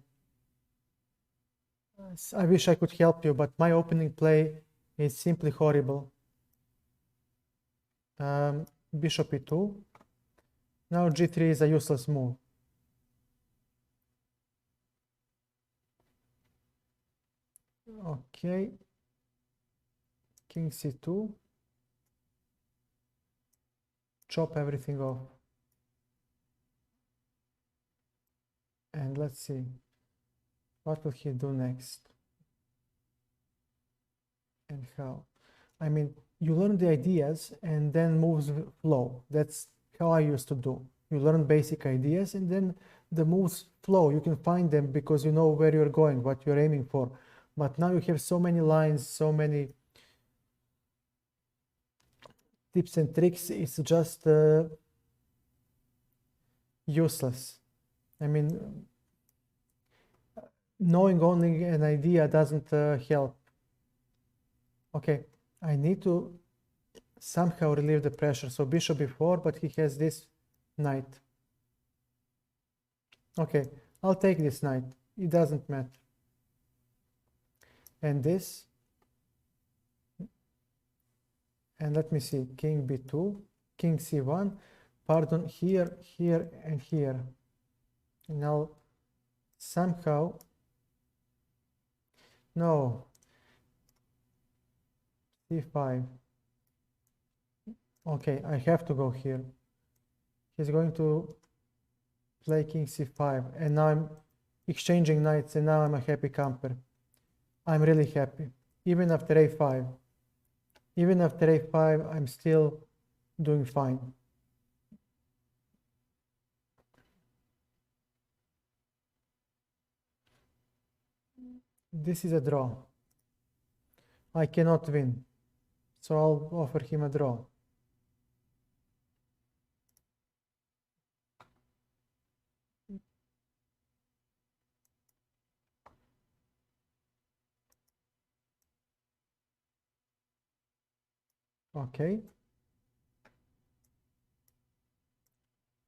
I wish I could help you, but my opening play is simply horrible. Bishop e2. Now g3 is a useless move. Okay. King c2. Chop everything off. And let's see. What will he do next? And how? I mean, you learn the ideas and then moves flow. That's how I used to do. You learn basic ideas and then the moves flow. You can find them because you know where you're going, what you're aiming for. But now you have so many lines, so many tips and tricks. It's just useless. I mean, knowing only an idea doesn't help. Okay, I need to somehow relieve the pressure. So bishop b4, but he has this knight. Okay, I'll take this knight. It doesn't matter. And this. And let me see, king b2, king c1, pardon, here, here, and here. And now somehow, no, c5. Okay, I have to go here. He's going to play king c5, and now I'm exchanging knights, and now I'm a happy camper. I'm really happy, even after a5. Even after a5, I'm still doing fine. This is a draw. I cannot win, so I'll offer him a draw. Okay.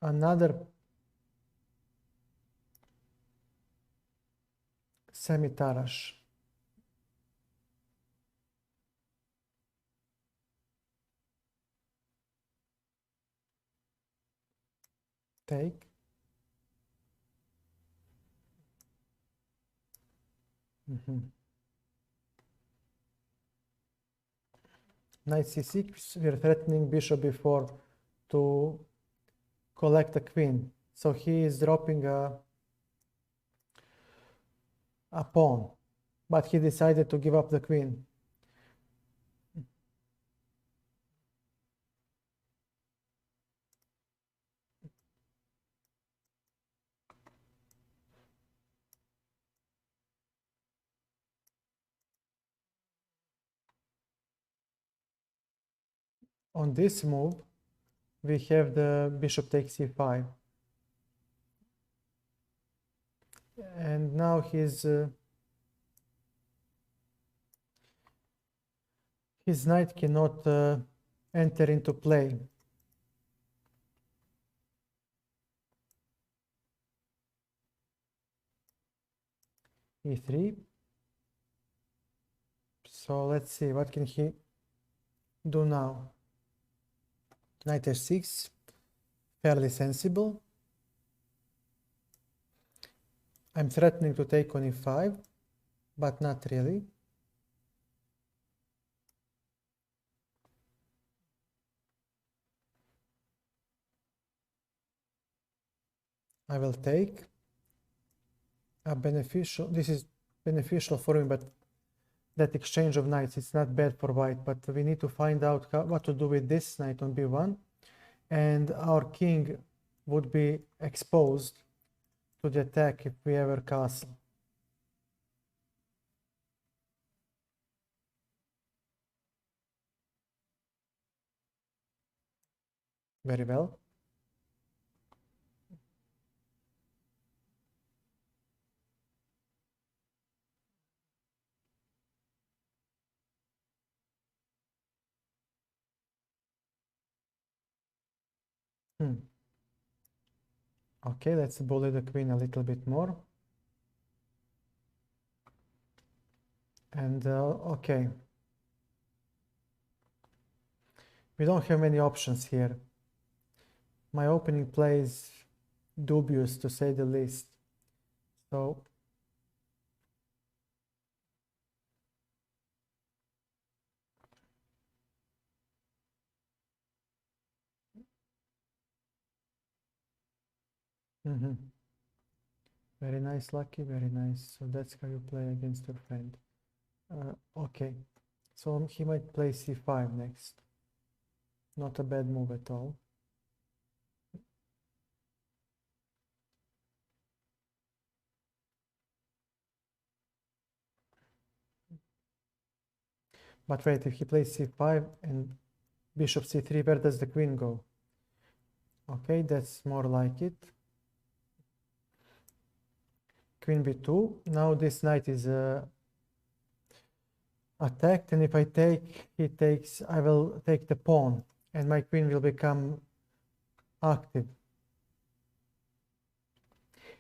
Another semi-Tarrasch. Take. Knight c6, we're threatening bishop b4 to collect a queen. So he is dropping a pawn, but he decided to give up the queen. On this move, we have the bishop takes c5. And now his knight cannot enter into play. e3. So let's see, what can he do now? Knight h6, fairly sensible. I'm threatening to take on e5, but not really. I will take a beneficial, this is beneficial for me, but that exchange of knights, it's not bad for white, but we need to find out what to do with this knight on b1, and our king would be exposed to the attack if we ever castle. Very well. Okay, let's bully the queen a little bit more. And okay. We don't have many options here. My opening play is dubious, to say the least. So Very nice, Lucky, very nice. So that's how you play against your friend. Okay, so he might play c5 next. Not a bad move at all. But wait, if he plays c5 and bishop c3, where does the queen go? Okay, that's more like it. Queen b2. Now this knight is attacked, and if I take, he takes, I will take the pawn, and my queen will become active.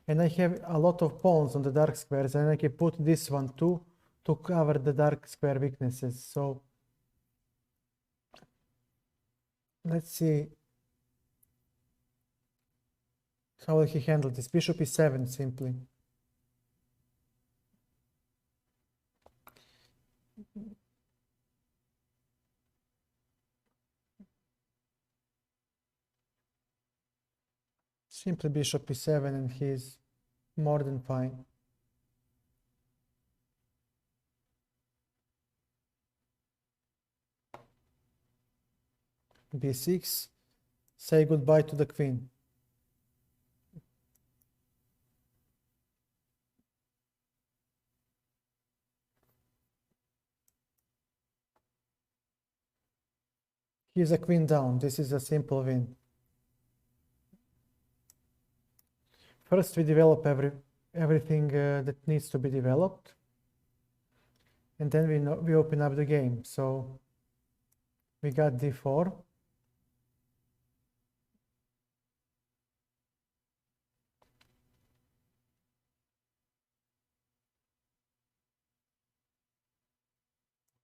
And I have a lot of pawns on the dark squares, and I can put this one too to cover the dark square weaknesses. So let's see how will he handle this. Bishop e7 simply. Simply bishop e7 and he's more than fine. b6, say goodbye to the queen. He's a queen down. This is a simple win. First we develop everything that needs to be developed, and then we open up the game. So we got d4.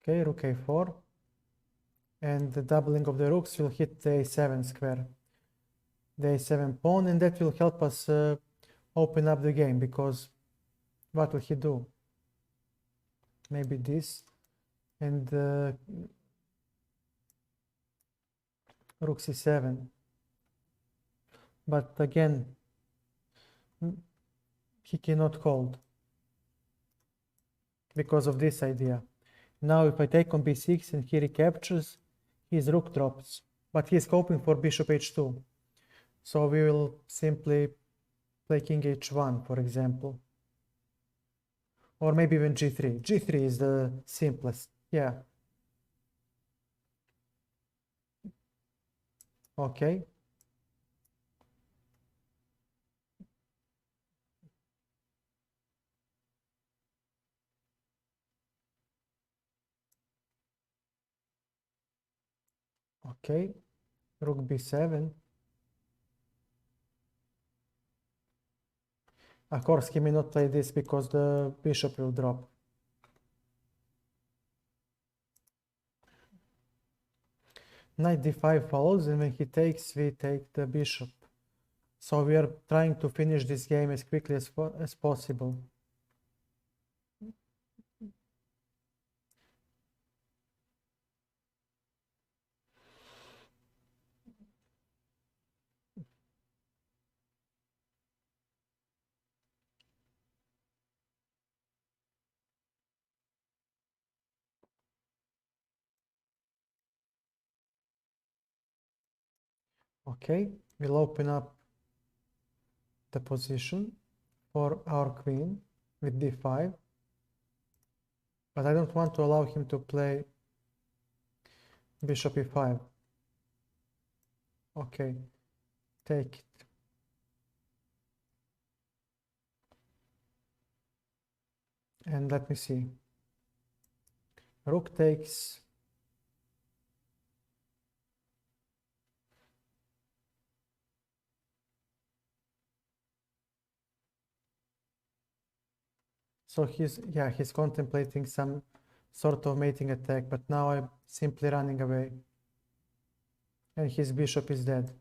Okay, rook a4, and the doubling of the rooks will hit the a7 square, the a7 pawn, and that will help us open up the game, because what will he do? Maybe this, and rook c7. But again, he cannot hold because of this idea. Now if I take on b6 and he recaptures, his rook drops, but he is hoping for bishop h2. So we will simply play king h1, for example. Or maybe even g3. g3 is the simplest. Yeah. Okay. Okay. Rook b7. Of course, he may not play this because the bishop will drop. Knight d5 follows, and when he takes, we take the bishop. So we are trying to finish this game as quickly as possible. Okay, we'll open up the position for our queen with d5, but I don't want to allow him to play bishop e5. Okay, take it. And let me see. Rook takes. So he's contemplating some sort of mating attack, but now I'm simply running away. And his bishop is dead.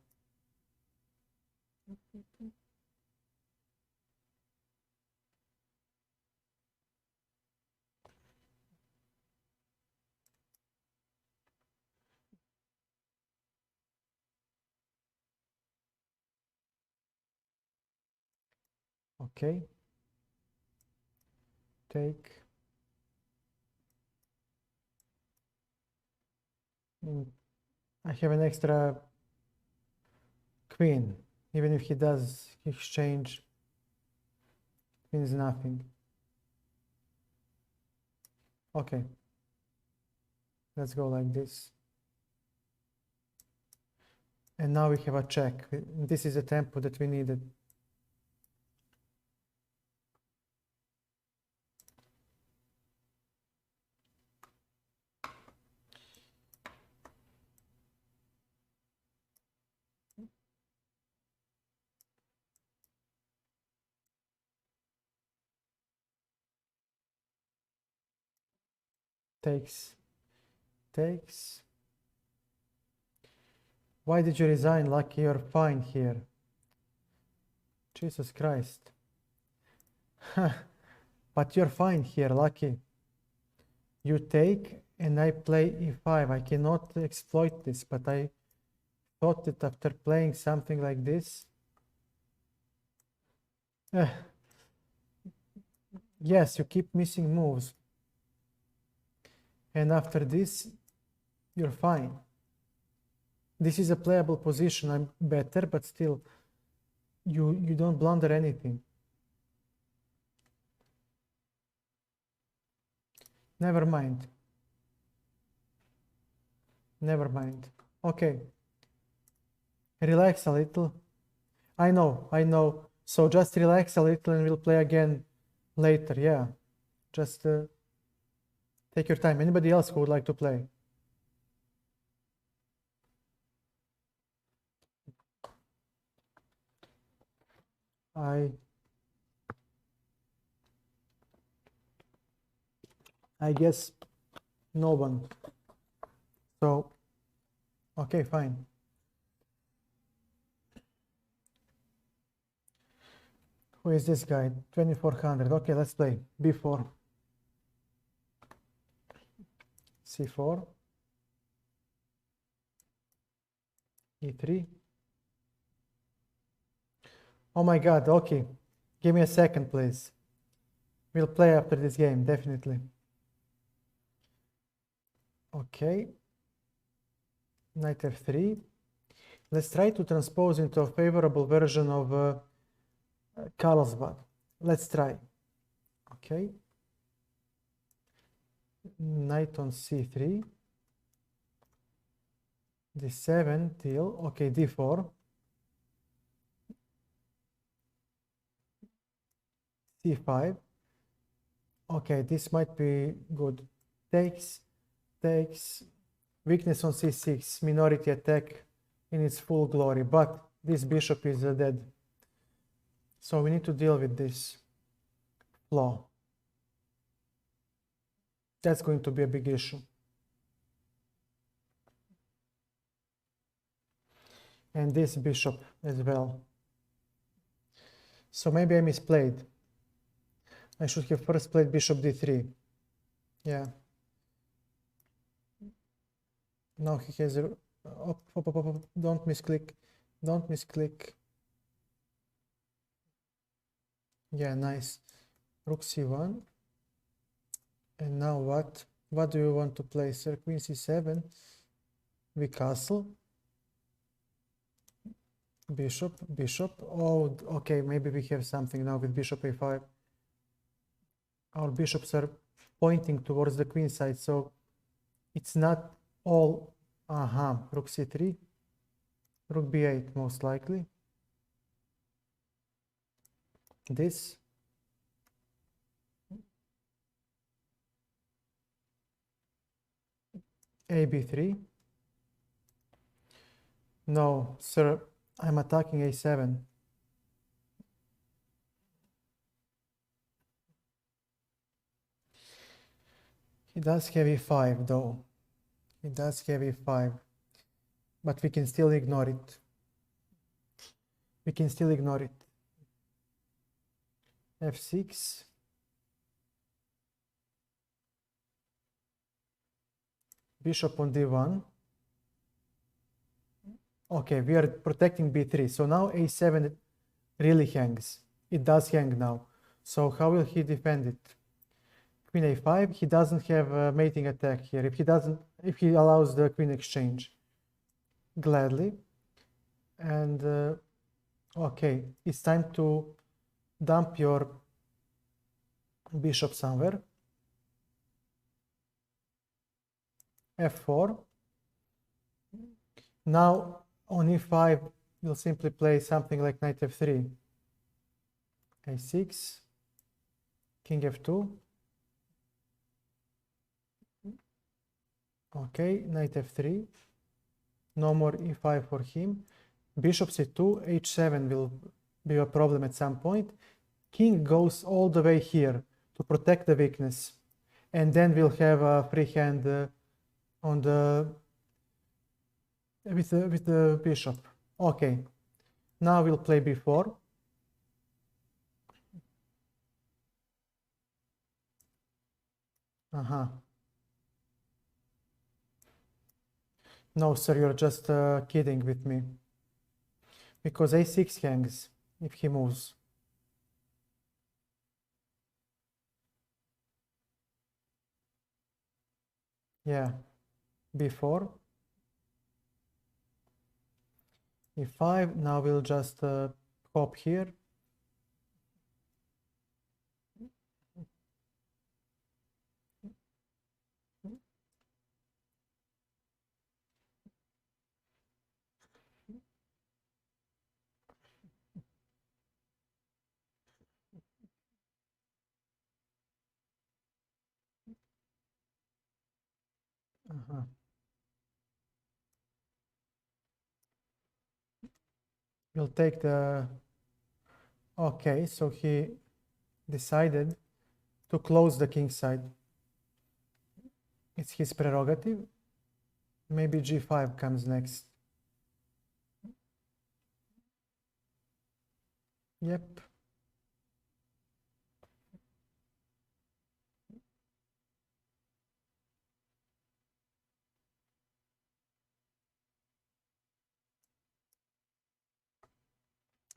Okay. Take. I have an extra queen. Even if he does exchange, means nothing. Okay. Let's go like this. And now we have a check. This is the tempo that we needed. Takes. Takes. Why did you resign, Lucky? You're fine here. Jesus Christ. But you're fine here, Lucky. You take and I play e5. I cannot exploit this, but I thought that after playing something like this... yes, you keep missing moves. And after this, you're fine. This is a playable position. I'm better, but still, you don't blunder anything. Never mind. Never mind. Okay. Relax a little. I know. So just relax a little and we'll play again later. Yeah. Just take your time. Anybody else who would like to play? I guess no one. So, okay, fine. Who is this guy? 2400. Okay, let's play. B4. C4. E3. Oh my God, okay. Give me a second, please. We'll play after this game, definitely. Okay. Knight F3. Let's try to transpose into a favorable version of Carlsbad. Let's try. Okay. Knight on C3. D7 till, okay, D4. C5. Okay, this might be good. Takes, weakness on C6, minority attack in its full glory, but this bishop is dead. So we need to deal with this flaw. That's going to be a big issue. And this bishop as well. So maybe I misplayed. I should have first played bishop d3. Yeah. Now he has a... Don't misclick. Don't misclick. Yeah, nice. Rook c1. And now what? What do you want to play, sir? Queen c7. We castle. Bishop, bishop. Oh, okay, maybe we have something now with bishop a5. Our bishops are pointing towards the queen side, so it's not all... Rook c3. Rook b8, most likely. This. A b3. No, sir, I'm attacking a7. He does have e5 though. He does have e5. But we can still ignore it. We can still ignore it. f6. Bishop on d1. Okay, we are protecting b3. So now a7 really hangs. it does hang now. So how will he defend it? Queen a5, he doesn't have a mating attack here. If he allows the queen exchange, gladly. And okay, it's time to dump your bishop somewhere. f4. Now on e5, you'll simply play something like knight f3, a6, king f2. Okay, knight f3. No more e5 for him. Bishop c2, h7 will be a problem at some point. King goes all the way here to protect the weakness. And then we'll have a free hand on the with the bishop. Okay. Now we'll play b4. No, sir, you're just kidding with me. Because a6 hangs if he moves. Yeah, b4. e5. Now we'll just hop here. We'll take the... Okay, so he decided to close the king side. It's his prerogative. Maybe g5 comes next. Yep.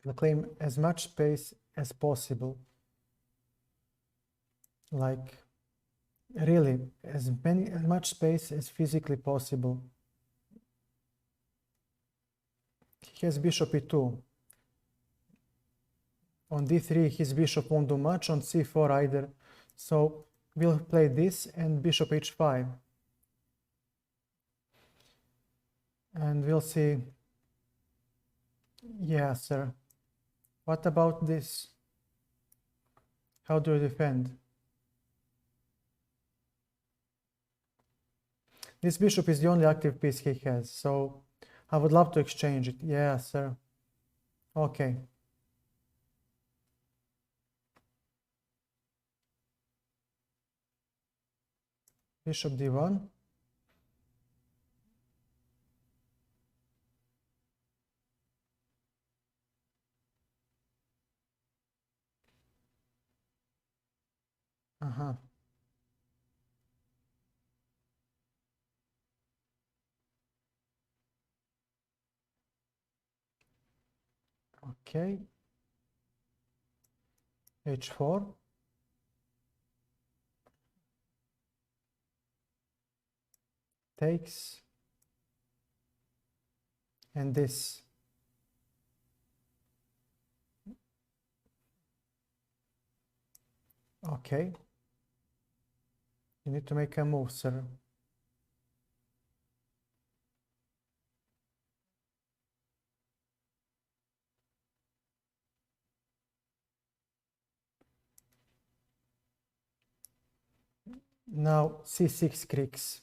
We'll claim as much space as possible. Like, really, as much space as physically possible. He has bishop e2. On d3, his bishop won't do much. On c4 either. So we'll play this and bishop h5. And we'll see. Yeah, sir. What about this? How do you defend? This bishop is the only active piece he has, so I would love to exchange it. Yeah, sir. Okay. Bishop d1. Okay. h4. Takes. And this. Okay. You need to make a move, sir. Now c6 creaks.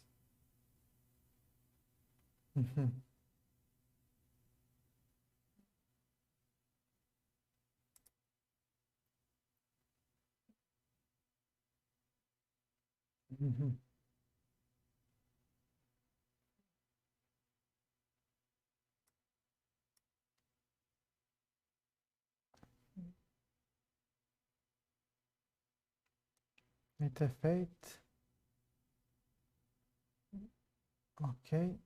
Knight f8. Okay.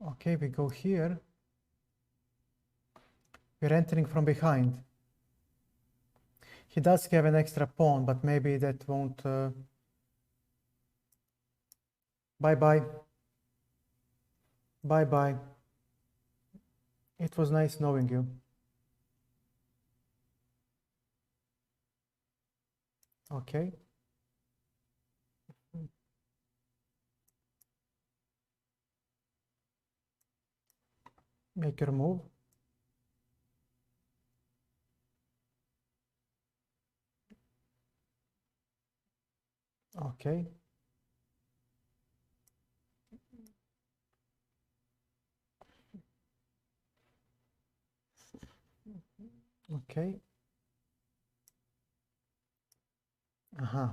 Okay, we go here. We're entering from behind. He does have an extra pawn, but maybe that won't... Bye-bye. Bye-bye. It was nice knowing you. Okay. Make your move. Okay. Okay. Uh-huh.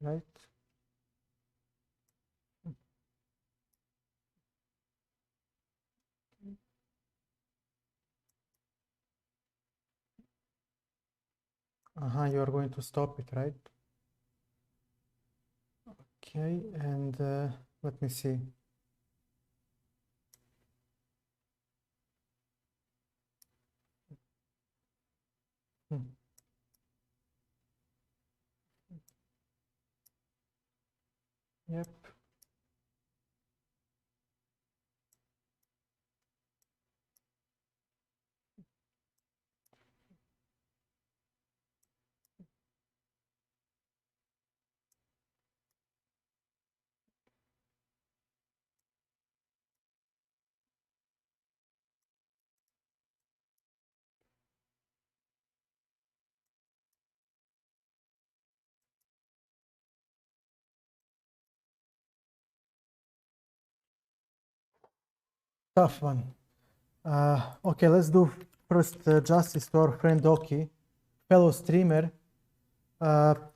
Right. Uh-huh, you're going to stop it, right? Okay, and let me see. Hmm. Yep. Tough one. Okay, let's do first justice to our friend Oki, fellow streamer.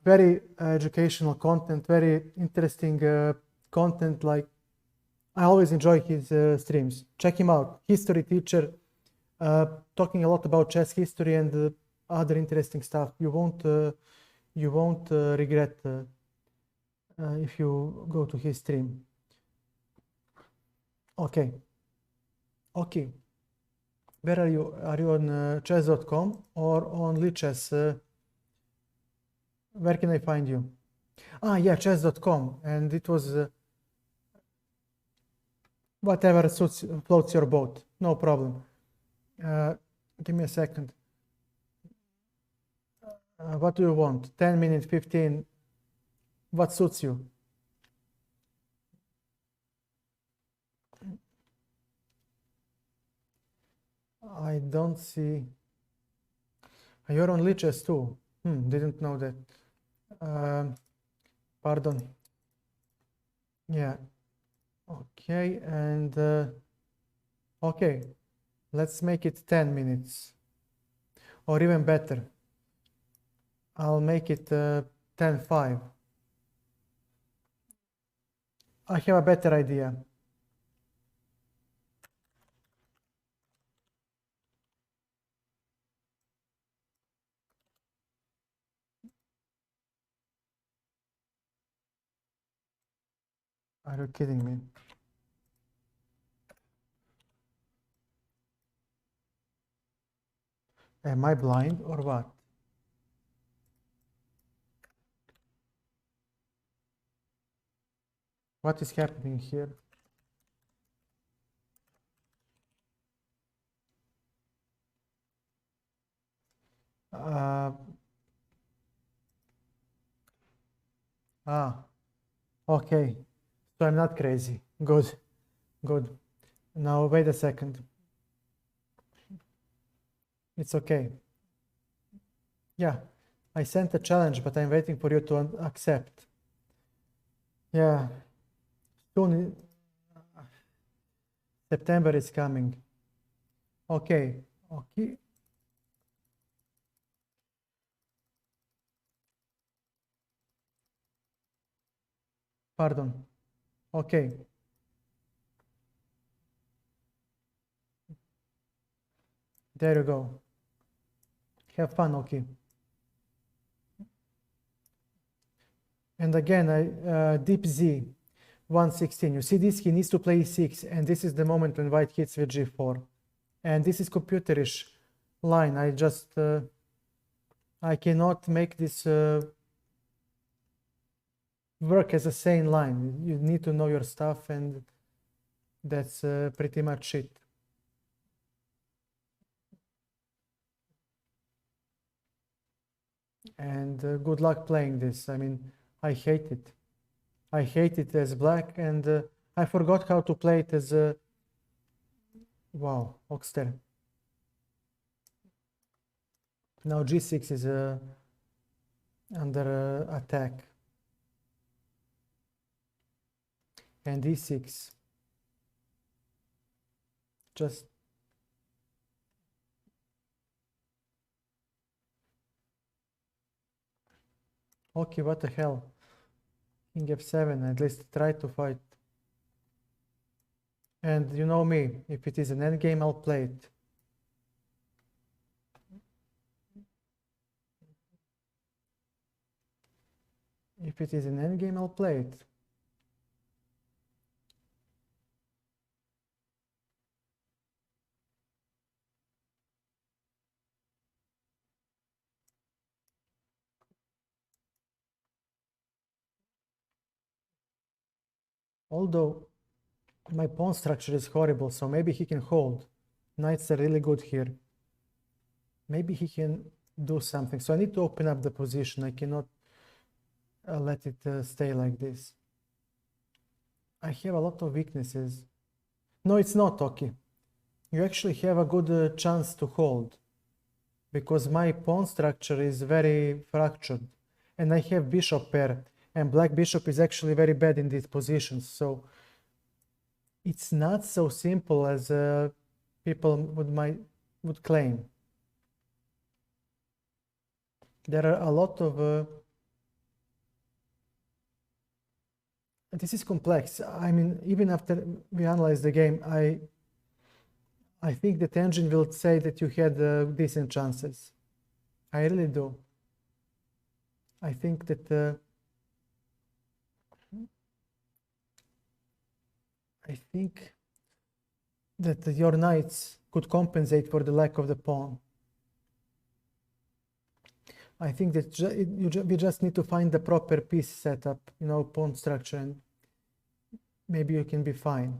Very educational content, very interesting content. Like, I always enjoy his streams. Check him out. History teacher, talking a lot about chess history and other interesting stuff. You won't regret if you go to his stream. Okay. Okay. Where are you? Are you on chess.com or on Lichess? Where can I find you? Ah, yeah, chess.com. And it was whatever floats your boat. No problem. Give me a second. What do you want? 10 minutes, 15? What suits you? I don't see. You're on Lichess too. Didn't know that. Pardon. Yeah. Okay, and okay, let's make it 10 minutes. Or even better, I'll make it 10:05. I have a better idea. Are you kidding me? Am I blind or what? What is happening here? Okay. So I'm not crazy. Good. Good. Now wait a second. It's okay. Yeah, I sent a challenge, but I'm waiting for you to accept. Yeah, soon September is coming. Okay, okay. Pardon. Okay. There you go. Have fun, okay. And again, Deep Z 116. You see this? He needs to play e6, and this is the moment when white hits with g4. And this is computerish line. I cannot make this work as a sane line. You need to know your stuff, and that's pretty much it. And good luck playing this. I mean, I hate it. I hate it as black, and I forgot how to play it as wow, Oxter. Now g6 is under attack. And e6. Just okay, what the hell? King f7, at least try to fight. And you know me, if it is an endgame, I'll play it. If it is an endgame, I'll play it. Although my pawn structure is horrible, so maybe he can hold. Knights are really good here. Maybe he can do something. So I need to open up the position. I cannot let it stay like this. I have a lot of weaknesses. No, it's not, Toki. You actually have a good chance to hold, because my pawn structure is very fractured, and I have bishop pair, and black bishop is actually very bad in these positions, so it's not so simple as people would claim. There are a lot of this is complex. I mean, even after we analyze the game, I think that engine will say that you had decent chances. I really do. I think that your knights could compensate for the lack of the pawn. I think that we just need to find the proper piece setup, pawn structure, and maybe you can be fine.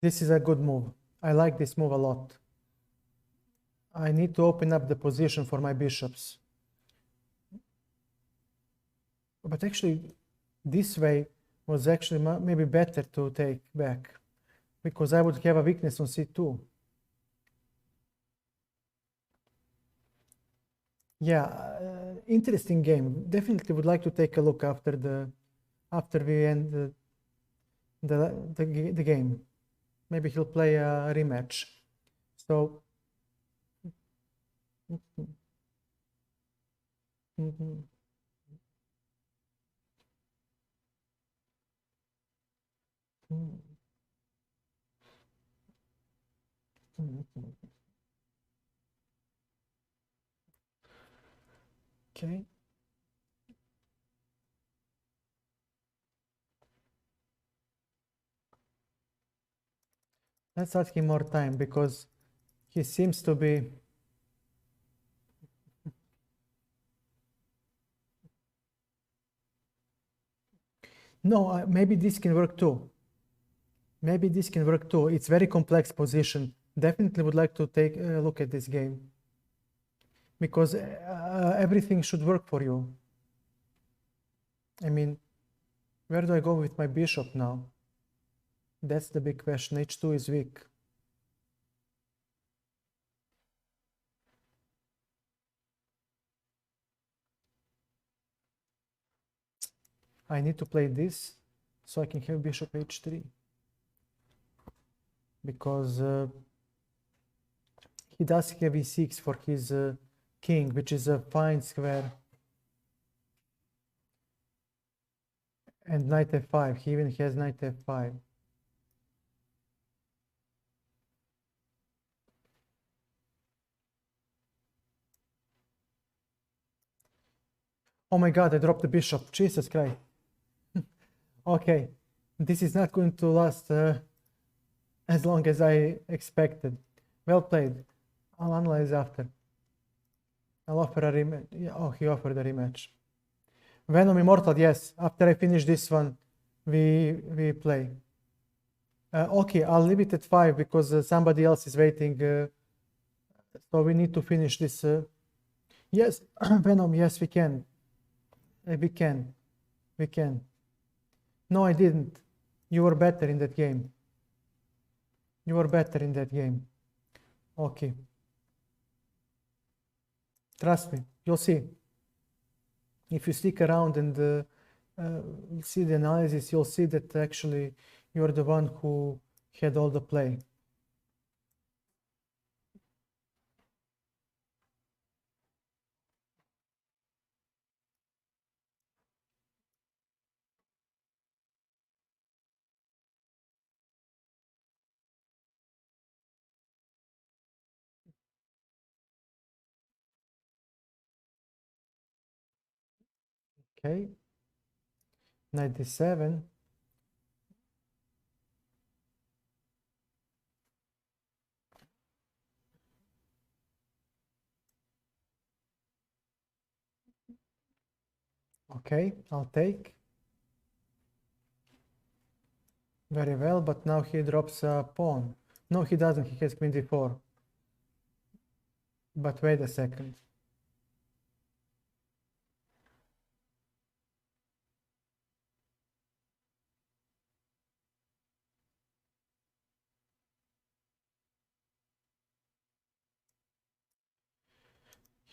This is a good move. I like this move a lot. I need to open up the position for my bishops. But actually, this way was actually maybe better to take back, because I would have a weakness on c2. Yeah, interesting game. Definitely would like to take a look after we end the game. Maybe he'll play a rematch. So okay. Let's ask him more time because he seems to be... No, maybe this can work too. Maybe this can work too. It's very complex position. Definitely would like to take a look at this game because everything should work for you. I mean, where do I go with my bishop now? That's the big question. H2 is weak. I need to play this so I can have bishop h3 because he does have e6 for his king, which is a fine square, and knight f5. He even has knight f5. Oh my god, I dropped the bishop. Jesus Christ. Okay, this is not going to last as long as I expected. Well played. I'll analyze after. I'll offer a rematch. Yeah, oh, he offered a rematch. Venom Immortal, yes. After I finish this one, we play. Okay, I'll leave it at 5 because somebody else is waiting. So we need to finish this. Yes, Venom, yes, we can. We can. We can. No, I didn't. You were better in that game. You were better in that game. Okay. Trust me, you'll see. If you stick around and see the analysis, you'll see that actually you're the one who had all the play. Okay. Knight d7. Okay, I'll take. Very well, but now he drops a pawn. No, he doesn't. He has queen d4. But wait a second.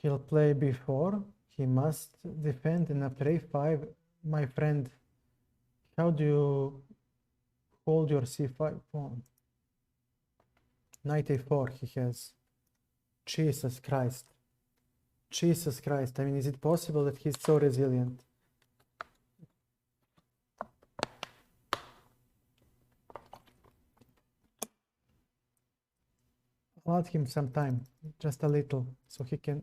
He'll play b4. He must defend, and after a5, my friend, how do you hold your c5 pawn? Knight a4 he has. Jesus Christ. Jesus Christ. I mean, is it possible that he's so resilient? I'll add him some time, just a little, so he can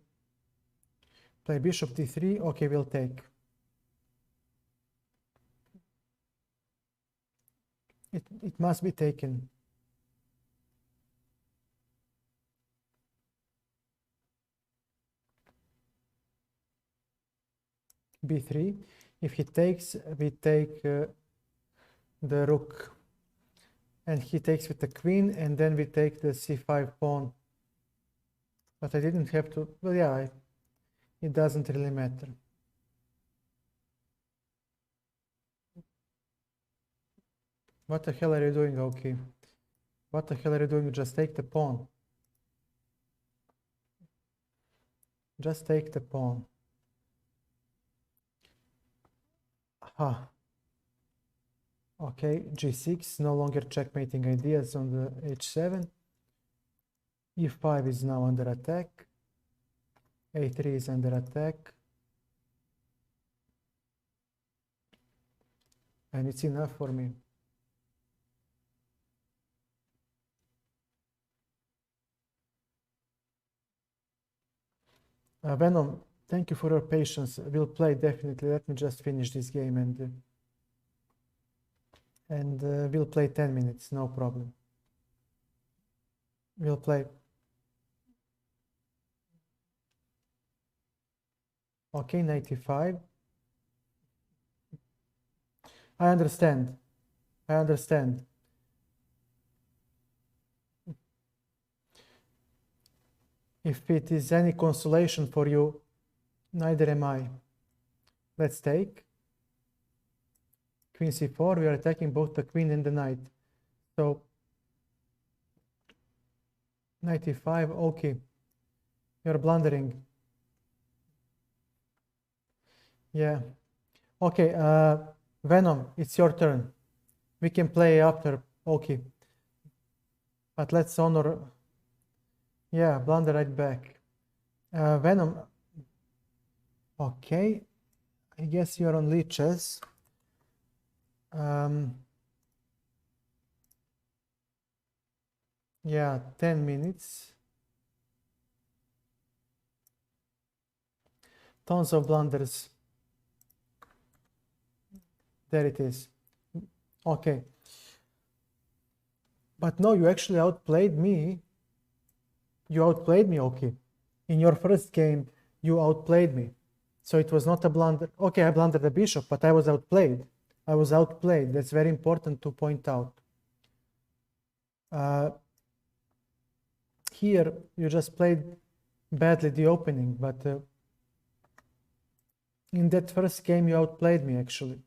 play bishop d3. Okay, we'll take. It must be taken. b3. If he takes, we take the rook. And he takes with the queen, and then we take the c5 pawn. But I didn't have to, well, yeah, it doesn't really matter. What the hell are you doing, okay? What the hell are you doing? Just take the pawn. Just take the pawn. Aha. Okay, g6, no longer checkmating ideas on the h7. e5 is now under attack. a3 is under attack. And it's enough for me. Venom, thank you for your patience. We'll play definitely. Let me just finish this game and we'll play 10 minutes, no problem. We'll play. Okay, knight e5. I understand. I understand. If it is any consolation for you, neither am I. Let's take. Queen c4. We are attacking both the queen and the knight. So knight e5. Okay. You're blundering. Yeah. Okay. Venom, it's your turn. We can play after. Okay. But let's honor. Yeah, blunder right back. Venom. Okay. I guess you're on leeches. Yeah, 10 minutes. Tons of blunders. There it is. Okay. But no, you actually outplayed me. You outplayed me, okay. In your first game, you outplayed me. So it was not a blunder. Okay, I blundered the bishop, but I was outplayed. I was outplayed. That's very important to point out. Here, you just played badly the opening, but in that first game, you outplayed me, actually,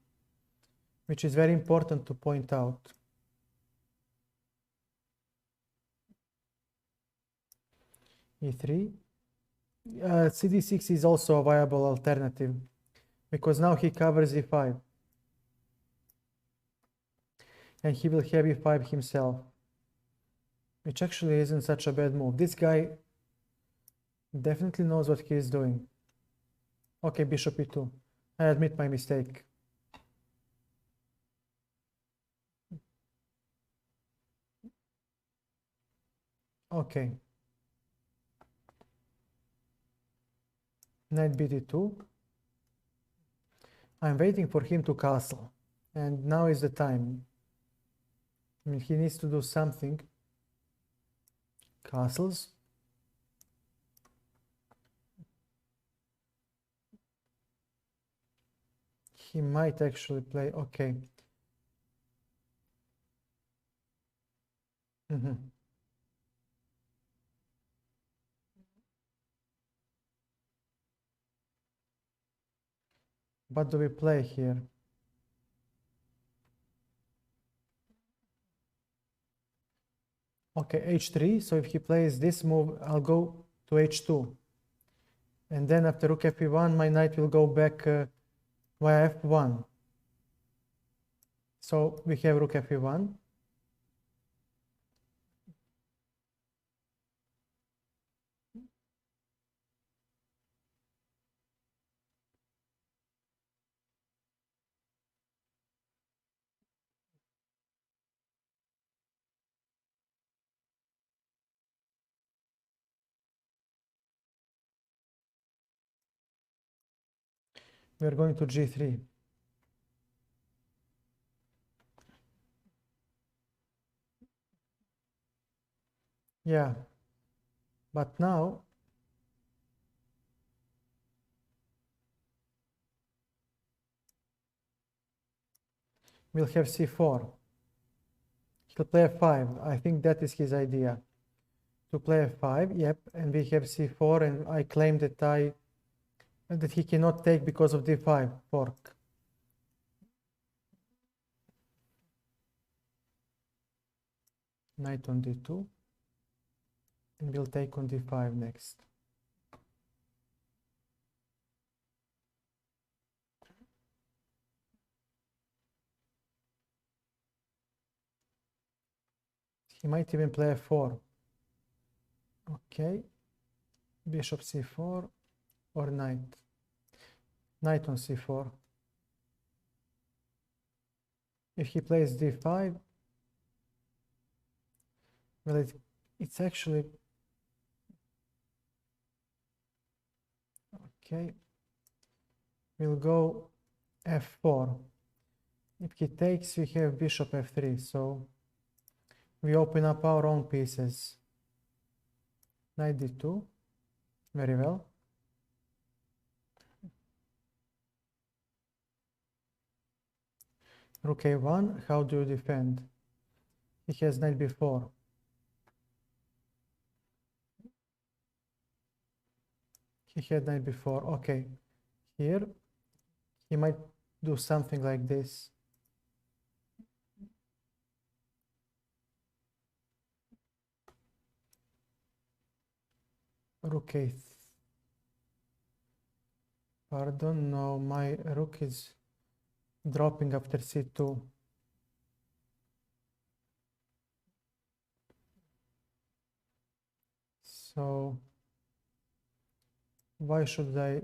which is very important to point out. E3. CD6 is also a viable alternative, because now he covers E5. And he will have E5 himself, which actually isn't such a bad move. This guy definitely knows what he is doing. Okay, bishop E2. I admit my mistake. Okay. Knight BD2. I'm waiting for him to castle. And now is the time. I mean, he needs to do something. Castles. He might actually play. Okay. What do we play here? Okay, h3. So if he plays this move, I'll go to h2. And then after rook f1, my knight will go back via f1. So we have rook f1. We are going to g3. Yeah, but now we'll have c4. He'll play f5. I think that is his idea. To play f5, yep, and we have c4, and I claim that he cannot take because of d5 fork. Knight on d2, and we'll take on d5 next. He might even play f4. Okay, bishop c4 or knight. Knight on c4. If he plays d5, well, it's actually okay. We'll go f4. If he takes, we have bishop f3, so we open up our own pieces. Knight d2. Very well. Rook a1. How do you defend? He has knight b4. He had knight b4. Okay. Here, he might do something like this. Rook a. Pardon, no, my rook is dropping after c2. So why should I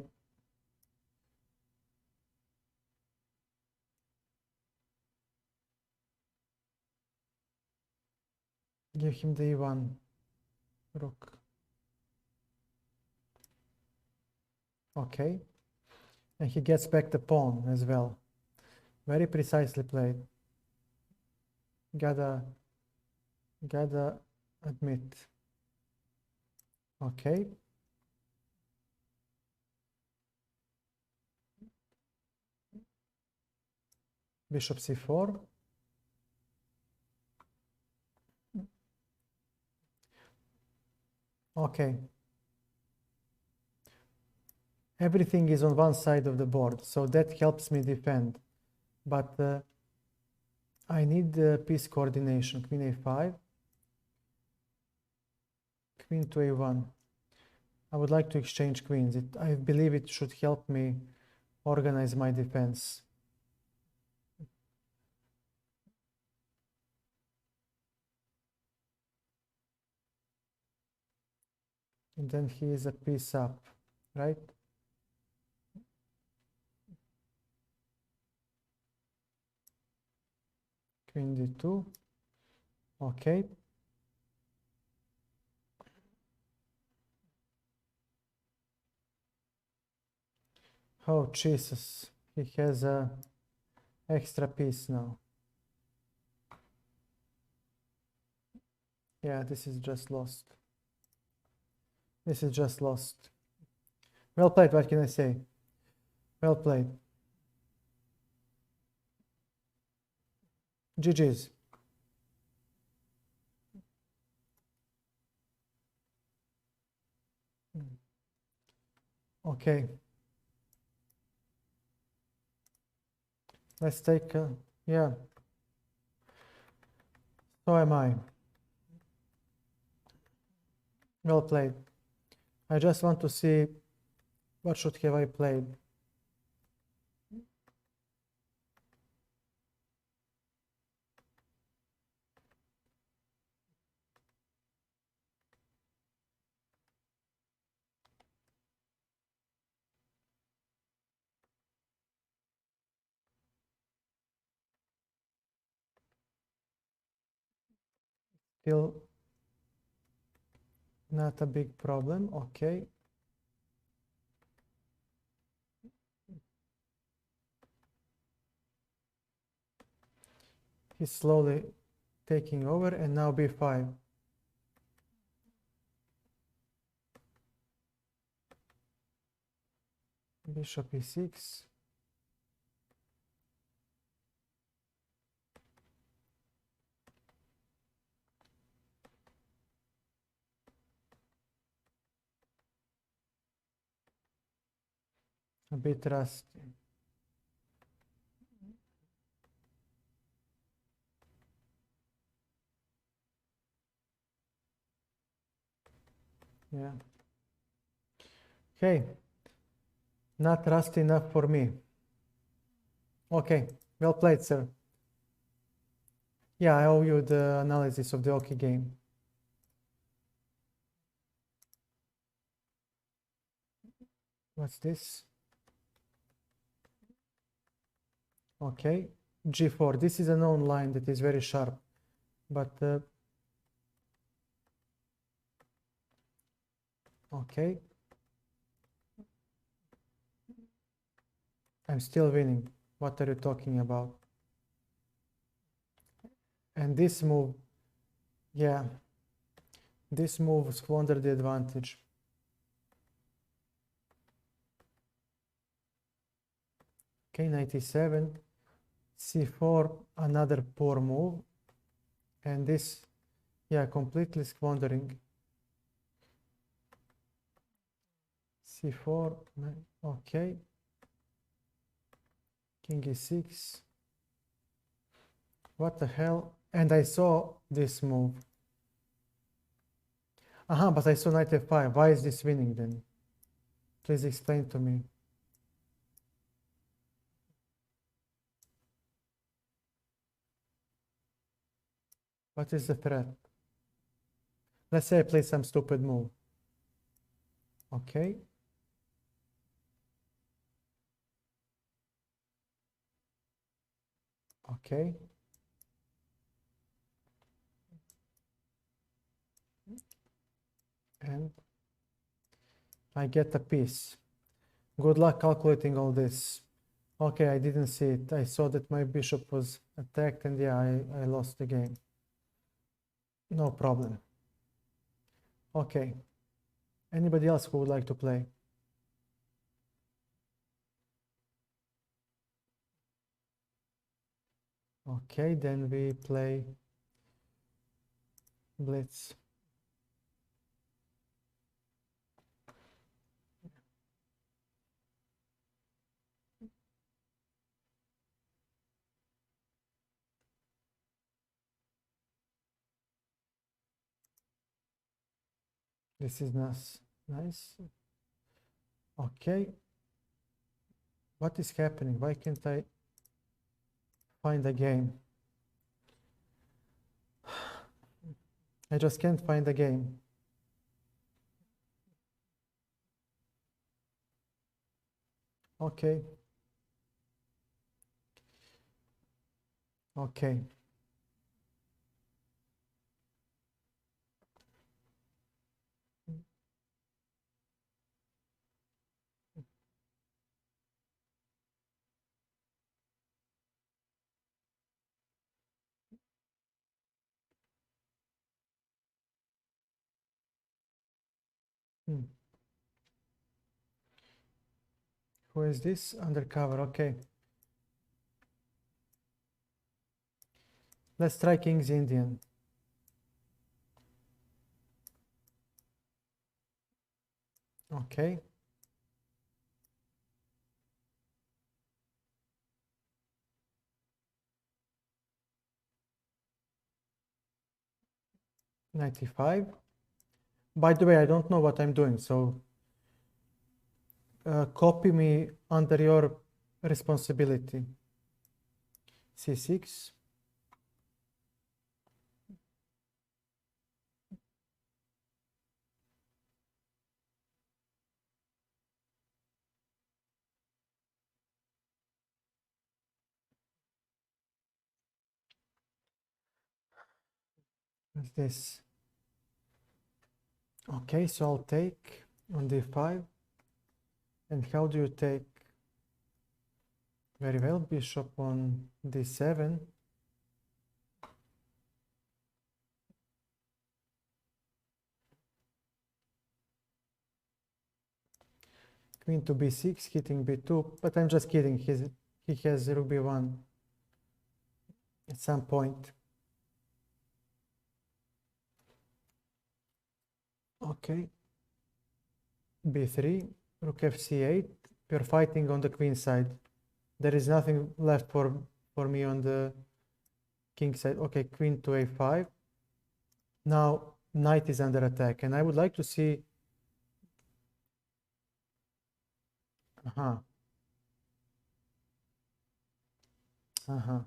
give him the e1 rook? Okay. And he gets back the pawn as well. Very precisely played. Gotta admit. Okay. Bishop c4. Okay. Everything is on one side of the board, so that helps me defend. But I need piece coordination. Queen a5. Queen to a1. I would like to exchange queens. I believe it should help me organize my defense. And then he is a piece up, right? Queen d2. Okay. Oh, Jesus. He has a extra piece now. Yeah, this is just lost. This is just lost. Well played, what can I say? Well played. GG's. Okay. Let's take, yeah. So am I. Well played. I just want to see what should have I played. Still not a big problem. Okay. He's slowly taking over, and now b5. Bishop e6. A bit rusty. Yeah. Okay. Not rusty enough for me. Okay. Well played, sir. Yeah, I owe you the analysis of the hockey game. What's this? Okay. G4. This is a known line that is very sharp, but okay. I'm still winning. What are you talking about? And this move, yeah, This move squandered the advantage. Okay, 97. C4, another poor move. And this, yeah, completely squandering. C4, okay. King e6. What the hell? And I saw this move. But I saw knight f5. Why is this winning then? Please explain to me. What is the threat? Let's say I play some stupid move. Okay. Okay. And I get a piece. Good luck calculating all this. Okay, I didn't see it. I saw that my bishop was attacked and yeah, I lost the game. No problem. Okay. Anybody else who would like to play? Okay, then we play Blitz. This is nice. Nice. Okay. What is happening? Why can't I find the game? I just can't find the game. Okay. Okay. Hmm. Who is this? Undercover. Okay. Let's try King's Indian. Okay. '95. By the way, I don't know what I'm doing, so copy me under your responsibility. C6. What's this? Okay, so I'll take on d5. And how do you take? Very well, bishop on d7. Queen to b6, hitting b2, but I'm just kidding. He has rook b1 at some point. Okay. b3, rook fc8. We're fighting on the queen side. There is nothing left for me on the king side. Okay, queen to a5. Now knight is under attack, and I would like to see. Uh-huh. Uh-huh.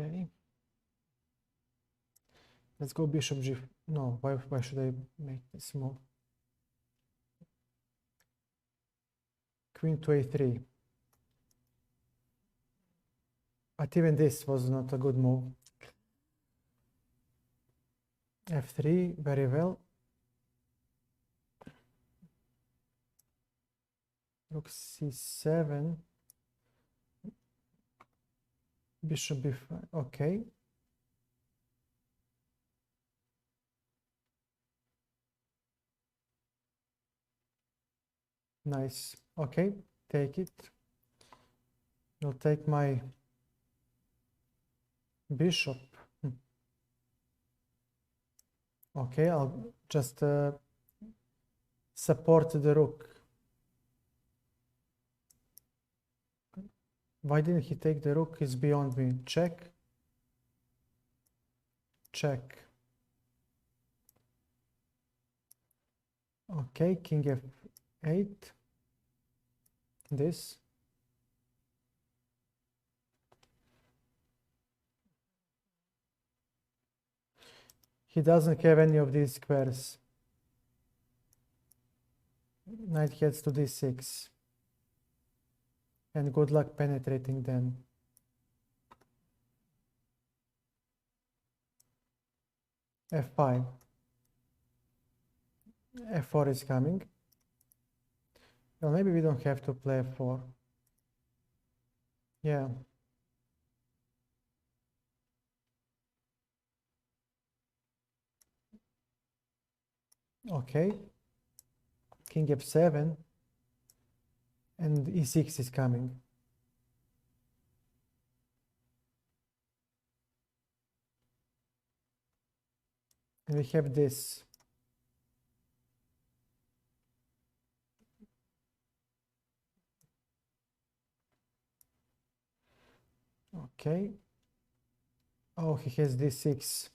Okay. Let's go bishop g. No, why should I make this move? Queen to a3. But even this was not a good move. f3, very well. Rook c7. Bishop b5. Okay. Nice. Okay, take it. I'll take my bishop. Okay, I'll just support the rook. Why didn't he take the rook? It's beyond me. Check. Check. Okay, king f8. This. He doesn't have any of these squares. Knight heads to d6. And good luck penetrating then. f5. f4 is coming. Well, maybe we don't have to play f4. Yeah. Okay. King f7. And e6 is coming. And we have this. Okay. Oh, he has d6.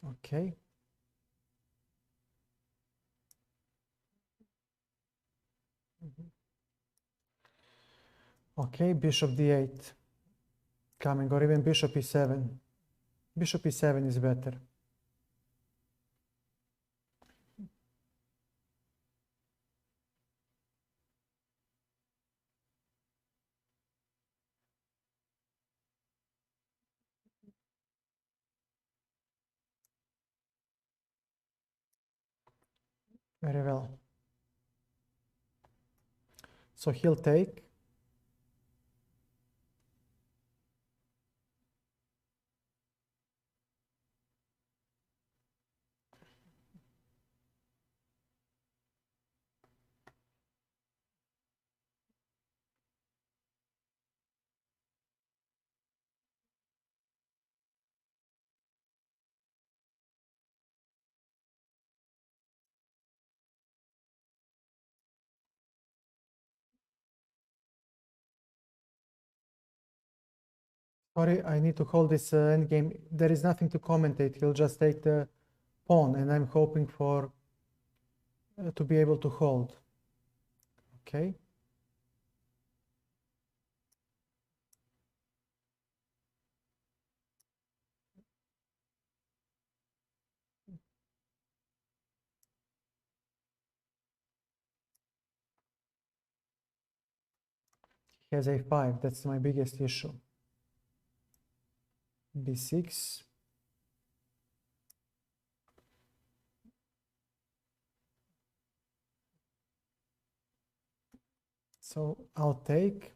Okay. Okay, bishop d8 coming, or even bishop e7. Bishop e7 is better. Very well. So he'll take. Sorry, I need to hold this endgame. There is nothing to commentate. He'll just take the pawn, and I'm hoping for to be able to hold. Okay. He has a5. That's my biggest issue. b6. So I'll take.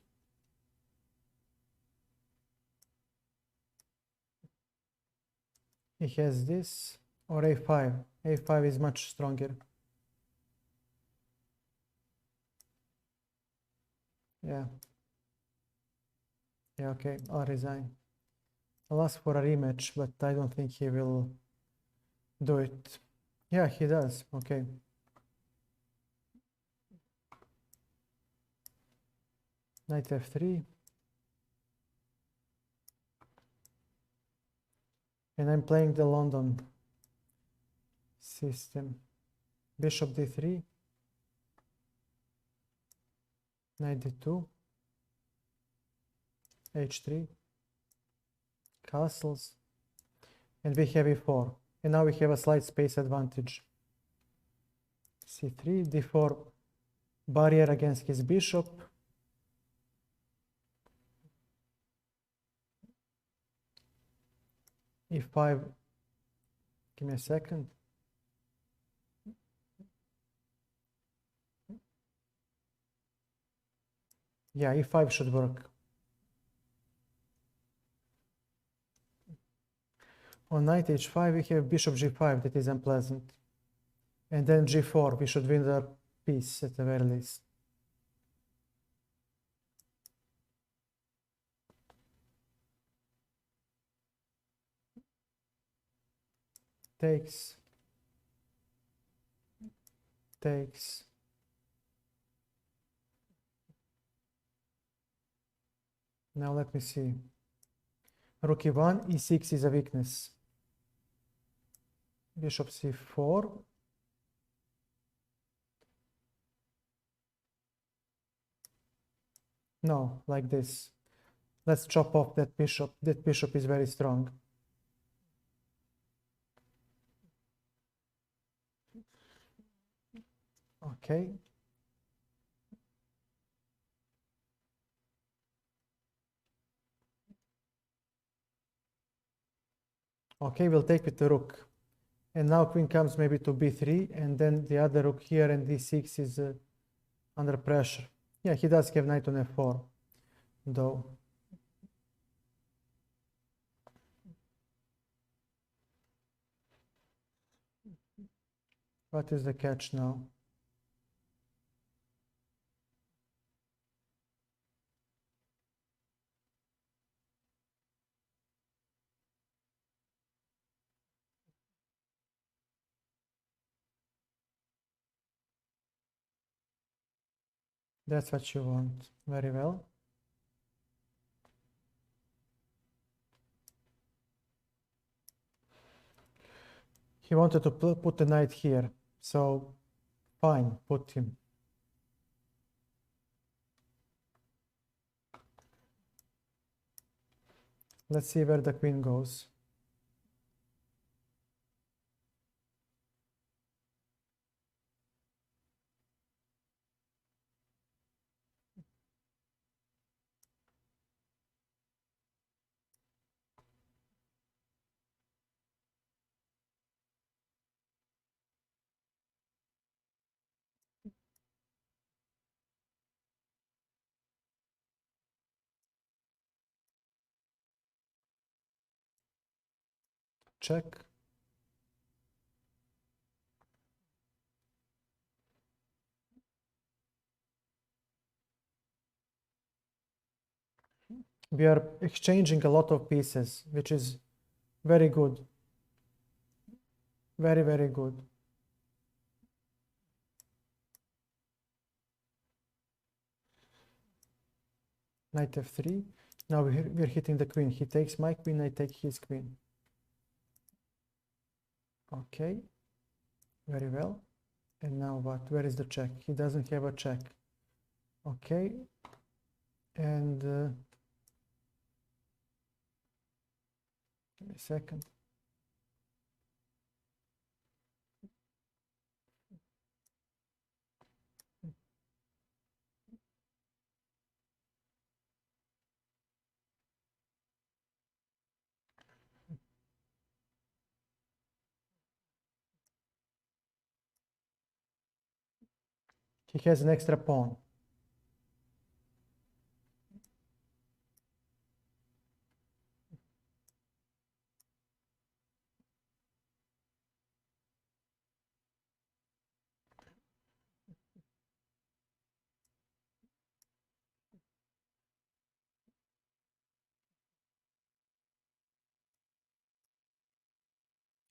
He has this, or a5. a5 is much stronger. Yeah. Yeah, okay, I'll resign. I'll ask for a rematch, but I don't think he will do it. Yeah, he does. Okay. Knight f3. And I'm playing the London system. Bishop d3. Knight d2. h3. castles. And we have e4. And now we have a slight space advantage. c3, d4, barrier against his bishop. e5, give me a second. Yeah, e5 should work. On knight h5, we have bishop g5, that is unpleasant. And then g4, we should win the piece at the very least. Takes. Takes. Now let me see. Rook e1, e6 is a weakness. Bishop c4. No, like this. Let's chop off that bishop. That bishop is very strong. Okay. Okay, we'll take with the rook. And now queen comes maybe to b3, and then the other rook here, and d6 is under pressure. Yeah, he does have knight on f4, though. What is the catch now? That's what you want. Very well. He wanted to put the knight here, so fine, put him. Let's see where the queen goes. Check. We are exchanging a lot of pieces, which is very good. Very, very good. Knight f3. Now we're hitting the queen. He takes my queen, I take his queen. Okay. Very well. And now what? Where is the check? He doesn't have a check. Okay. And give me a second. He has an extra pawn.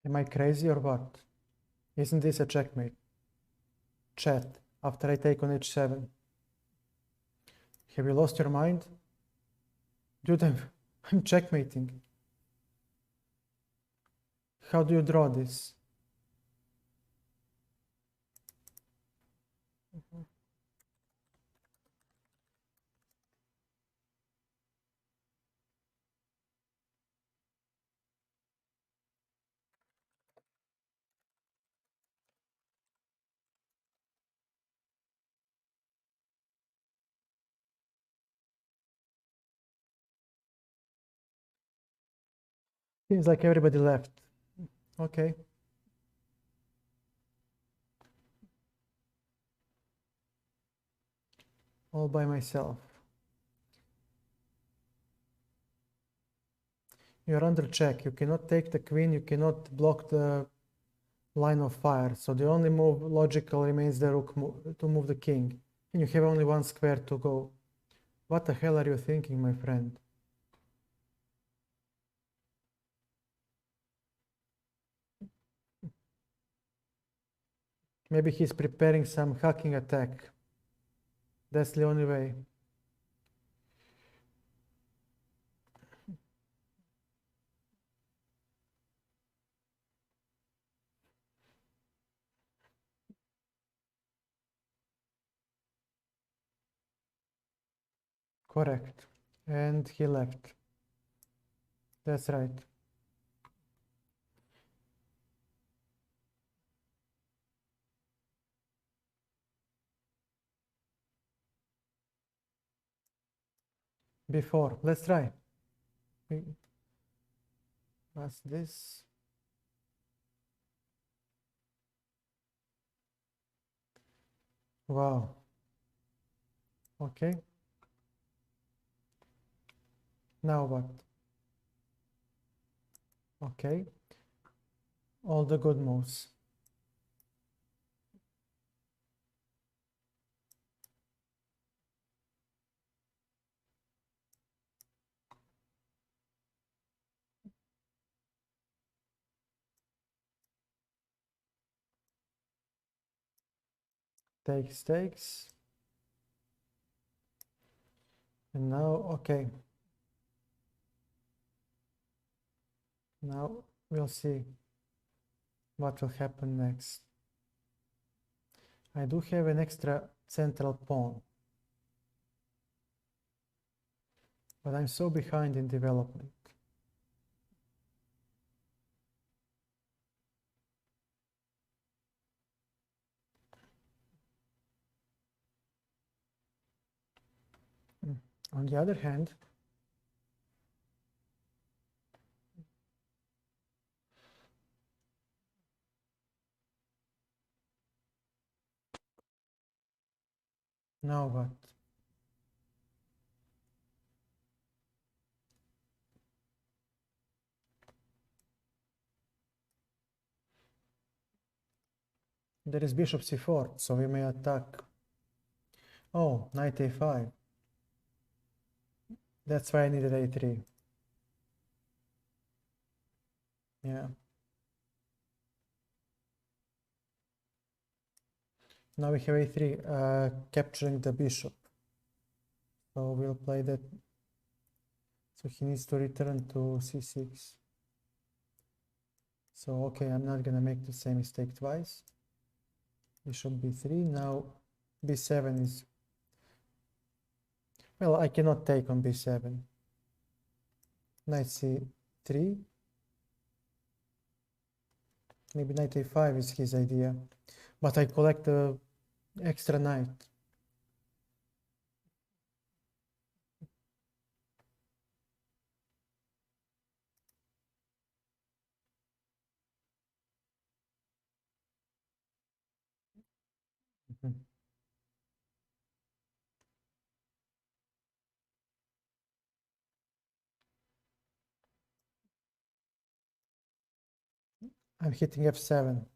Am I crazy or what? Isn't this a checkmate? Chat, after I take on h7. Have you lost your mind? Dude, I'm checkmating. How do you draw this? Seems like everybody left. Okay. All by myself. You're under check. You cannot take the queen. You cannot block the line of fire. So the only move logical remains the rook to move the king. And you have only one square to go. What the hell are you thinking, my friend? Maybe he's preparing some hacking attack. That's the only way. Correct. And he left. That's right. Before. Let's try. What's this? Wow. Okay. Now what? Okay. All the good moves. Takes, takes. And now, okay. Now we'll see what will happen next. I do have an extra central pawn, but I'm so behind in development. On the other hand, now what? There is bishop c4, so we may attack. Oh, knight a5. That's why I needed a3. Yeah. Now we have a3, capturing the bishop. So we'll play that. So he needs to return to c6. So okay, I'm not gonna make the same mistake twice. Bishop b3. Now b7 is... Well, I cannot take on b7. Knight c3. Maybe knight a5 is his idea. But I collect the extra knight. Mhm. I'm hitting f7.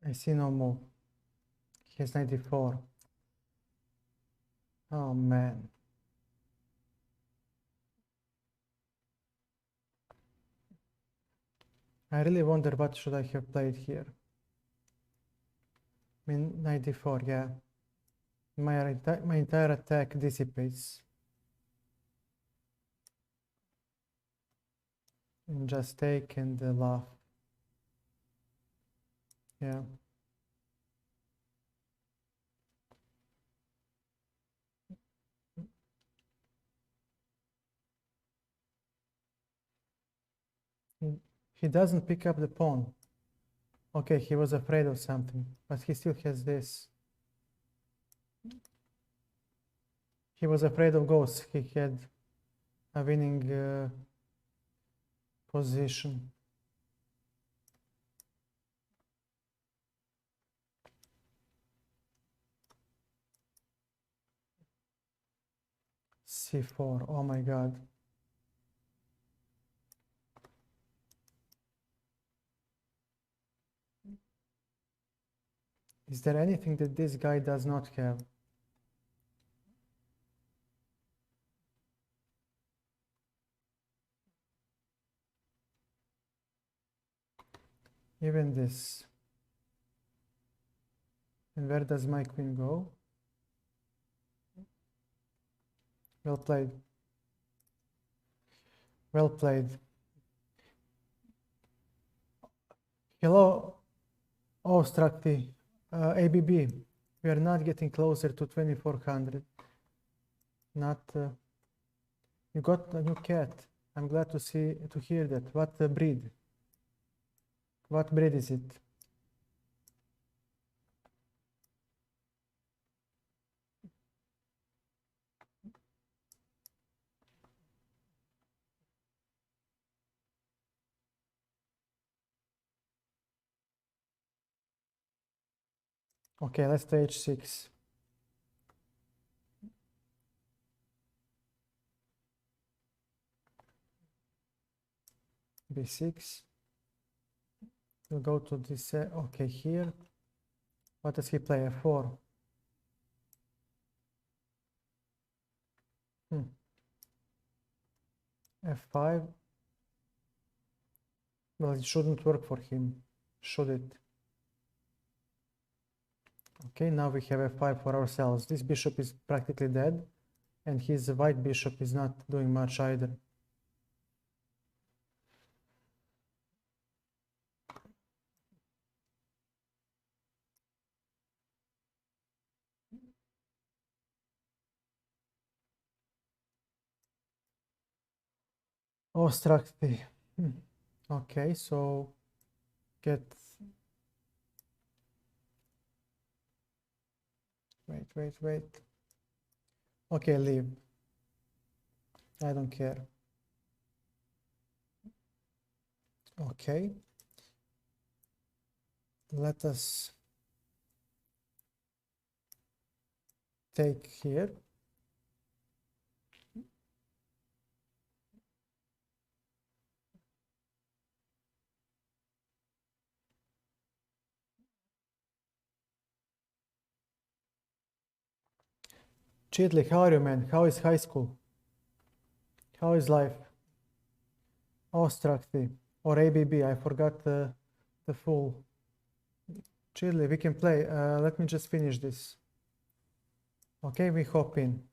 I see no move. He has 94. Oh man. I really wonder what should I have played here. I mean, 94, yeah. My entire attack dissipates. And just take and laugh. Yeah. He doesn't pick up the pawn. Okay, he was afraid of something, but he still has this. He was afraid of ghosts. He had a winning position. C4. Oh my god. Is there anything that this guy does not have? Even this. And where does my queen go? Well played. Well played. Hello, Ostrakti, ABB. We are not getting closer to 2400. Not. You got a new cat. I'm glad to hear that. What breed? What breed is it? Okay, let's play h6. b6. We'll go to this. Okay, here. What does he play? f4. f5. Well, it shouldn't work for him, should it? Okay, now we have f5 for ourselves. This bishop is practically dead, and his white bishop is not doing much either. Ostrakti. Okay, so get. Wait. Okay, leave. I don't care. Okay. Let us take here. Chidley, how are you, man? How is high school? How is life? Ostrakti or ABB, I forgot the full. Chidley, we can play. Let me just finish this. Okay, we hop in.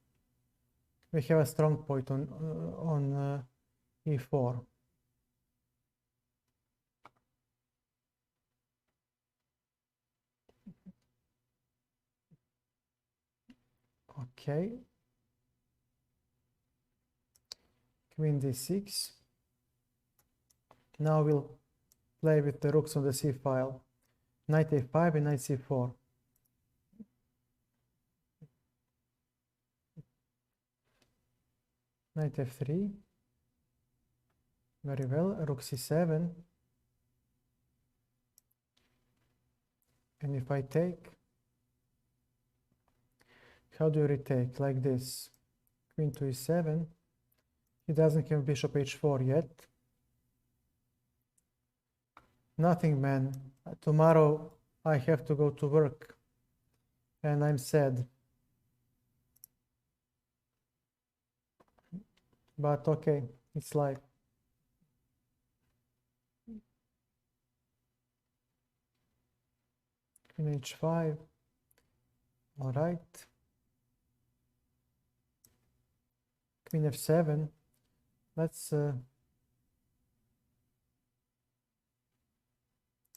We have a strong point on e4. Okay. Queen d6. Now we'll play with the rooks on the c file. Knight a5 and knight c4. Knight f3. Very well. Rook c7. And if I take, how do you retake? Like this. Queen to e7. He doesn't have bishop h4 yet. Nothing, man. Tomorrow I have to go to work and I'm sad. But okay, it's life. Queen h5. All right. Queen f7. Let's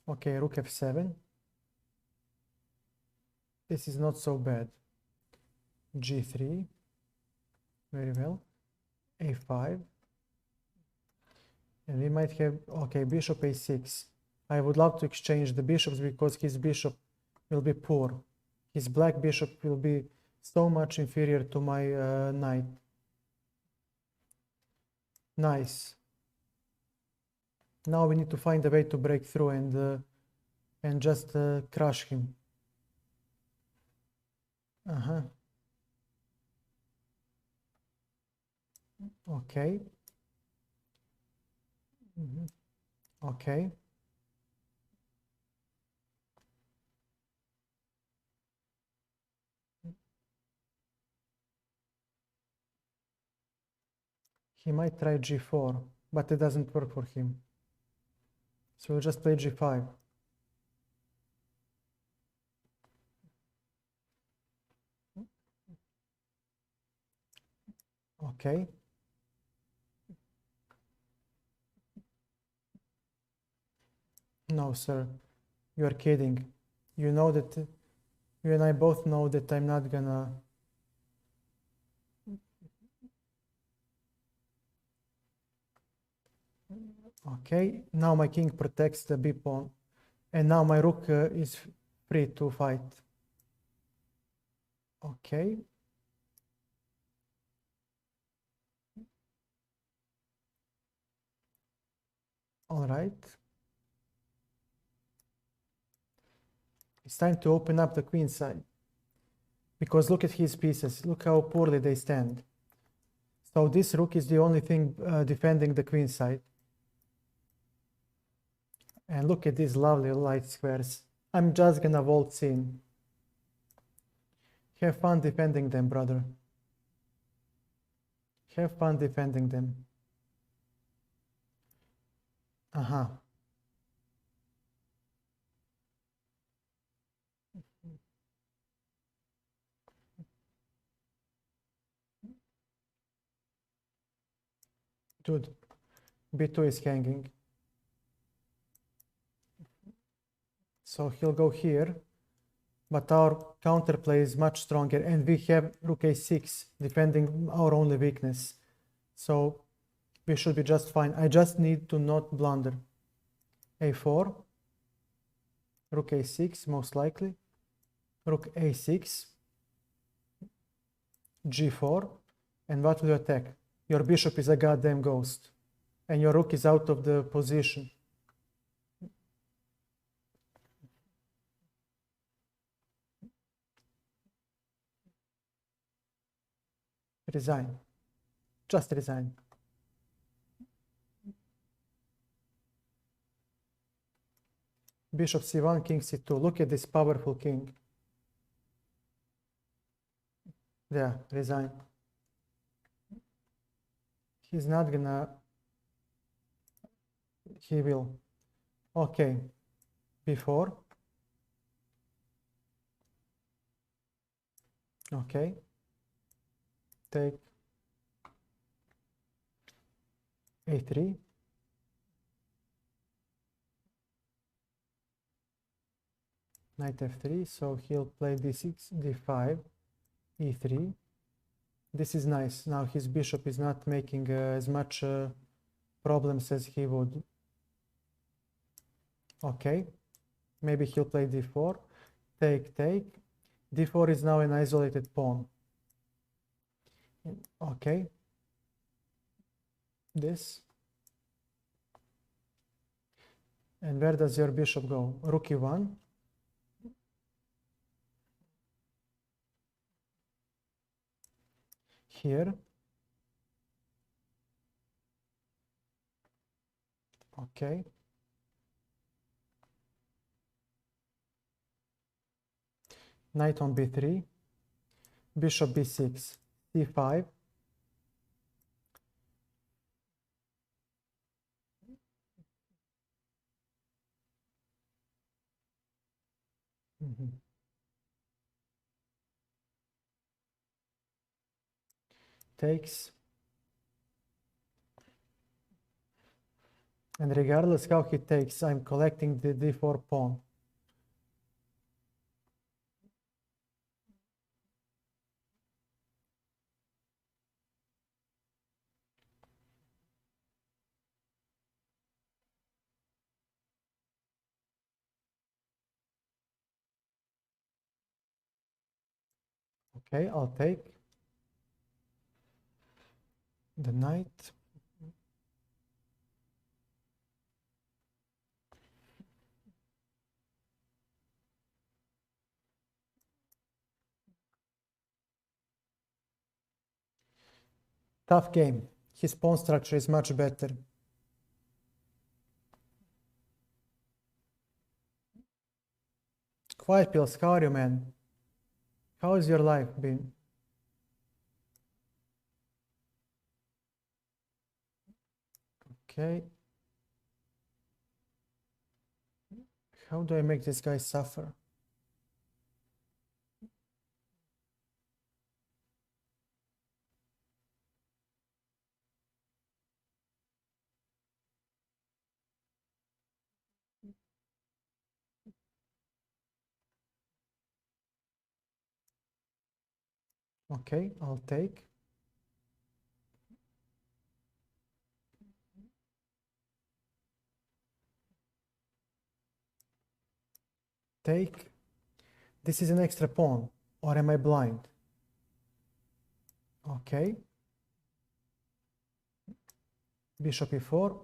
okay, rook f7. This is not so bad. g3. Very well. a5. And we might have, okay, bishop a6. I would love to exchange the bishops because his bishop will be poor. His black bishop will be so much inferior to my knight. Nice. Now we need to find a way to break through and just crush him. Okay. Okay. He might try g4, but it doesn't work for him. So we'll just play g5. Okay. No, sir. You're kidding. You know that you and I both know that I'm not gonna. Okay, now my king protects the b pawn, and now my rook is free to fight. Okay. All right. It's time to open up the queen side. Because look at his pieces. Look how poorly they stand. So this rook is the only thing defending the queen side. And look at these lovely light squares. I'm just gonna waltz in. Have fun defending them, brother. Have fun defending them. Dude, b2 is hanging. So he'll go here. But our counterplay is much stronger, and we have rook a6 defending our only weakness. So we should be just fine. I just need to not blunder. a4, rook a6 most likely, rook a6, g4, and what will you attack? Your bishop is a goddamn ghost, and your rook is out of the position. Resign. Just resign. Bishop c1, king c2. Look at this powerful king. Yeah, resign. He's not gonna... He will. Okay. b4. Okay. Take a3. Knight f3, so he'll play d6, d5, e3. This is nice. Now his bishop is not making as much problems as he would. Okay, maybe he'll play d4, take, take. d4 is now an isolated pawn. Okay, this. And where does your bishop go? Rook e1. Here. Okay. Knight on b3, bishop b6, c5, takes, and regardless how he takes, I'm collecting the d4 pawn. Okay, I'll take the knight. Tough game. His pawn structure is much better. Quiet Pills, how are you, man? How has your life been? Okay. How do I make this guy suffer? Okay, I'll take. Take. This is an extra pawn, or am I blind? Okay. Bishop e4.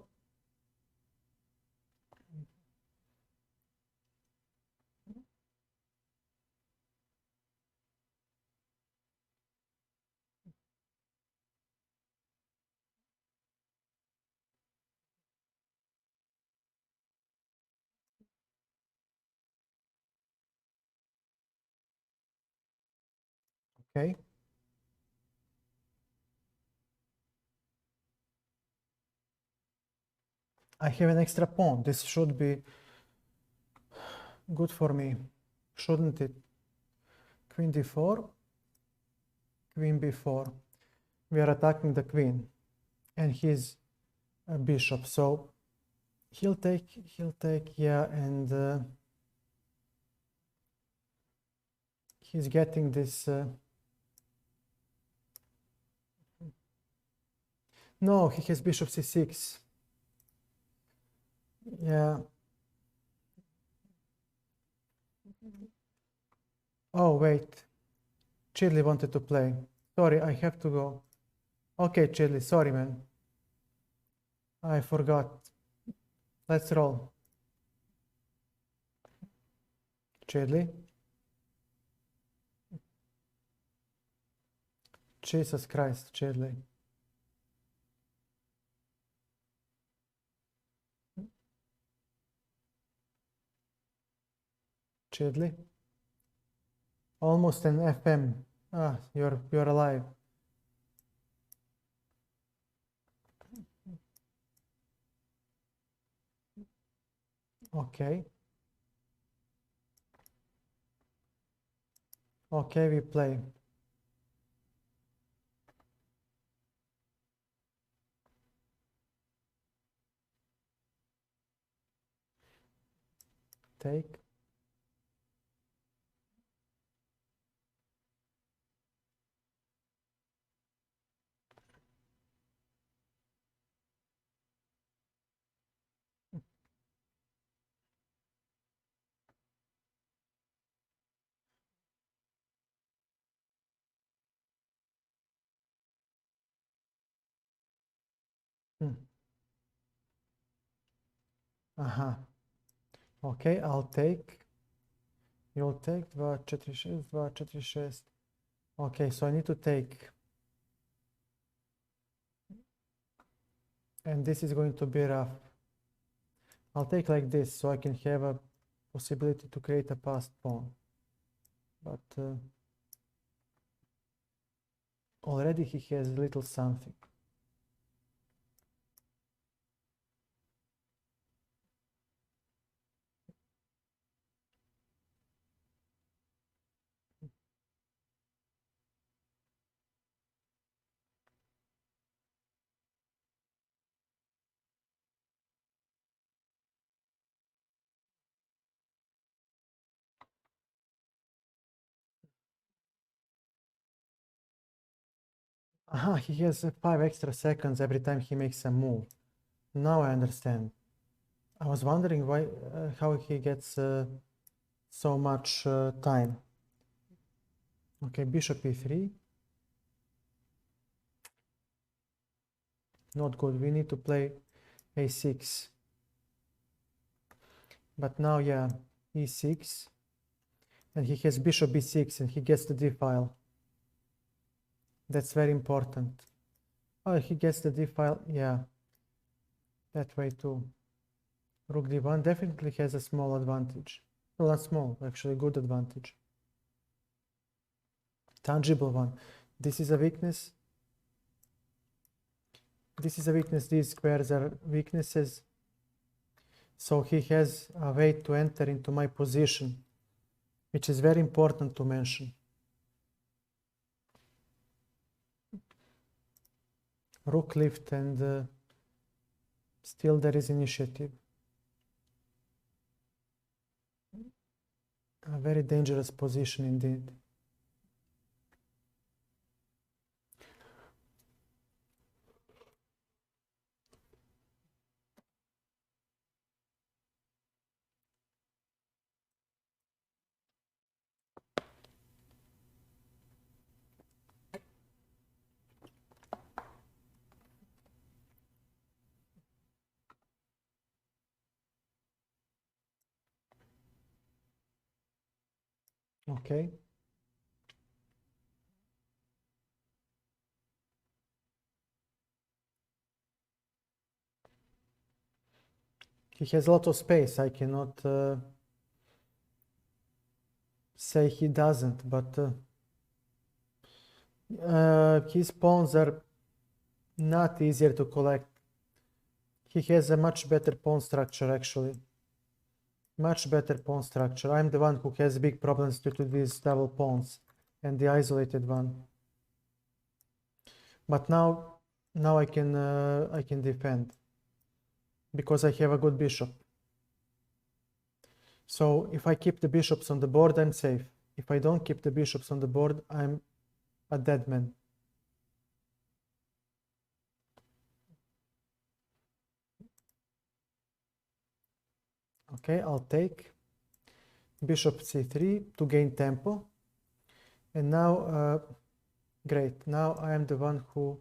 Okay. I have an extra pawn. This should be good for me, shouldn't it? Queen d4, queen b4. We are attacking the queen and his bishop. So he'll take, yeah, and he's getting this. No, he has bishop c6. Yeah. Oh, wait. Chidley wanted to play. Sorry, I have to go. Okay, Chidley, sorry, man. I forgot. Let's roll. Chidley. Jesus Christ, Chidley. Chidley. Almost an FM. Ah, you're alive. Okay. Okay, we play. Take. Okay, I'll take. You'll take 2, 4, 6, 2, 4, 6. Okay, so I need to take. And this is going to be rough. I'll take like this so I can have a possibility to create a passed pawn. but already he has little something. Aha, he has 5 extra seconds every time he makes a move. Now I understand. I was wondering why, how he gets so much time. Okay, bishop e3. Not good. We need to play a6. But now, yeah, e6. And he has bishop b6 and he gets the d file. That's very important. Oh, he gets the d file. Yeah, that way too. Rook d1 definitely has a small advantage. Well, not small, actually good advantage. Tangible one. This is a weakness. This is a weakness. These squares are weaknesses. So he has a way to enter into my position, which is very important to mention. Rook lift and still there is initiative. A very dangerous position indeed. Okay. He has a lot of space. I cannot say he doesn't, but his pawns are not easier to collect. He has a much better pawn structure actually. Much better pawn structure. I'm the one who has big problems due to these double pawns and the isolated one. But now I can defend because I have a good bishop. So if I keep the bishops on the board, I'm safe. If I don't keep the bishops on the board, I'm a dead man. Okay, I'll take bishop c3 to gain tempo. And now, great, now I am the one who,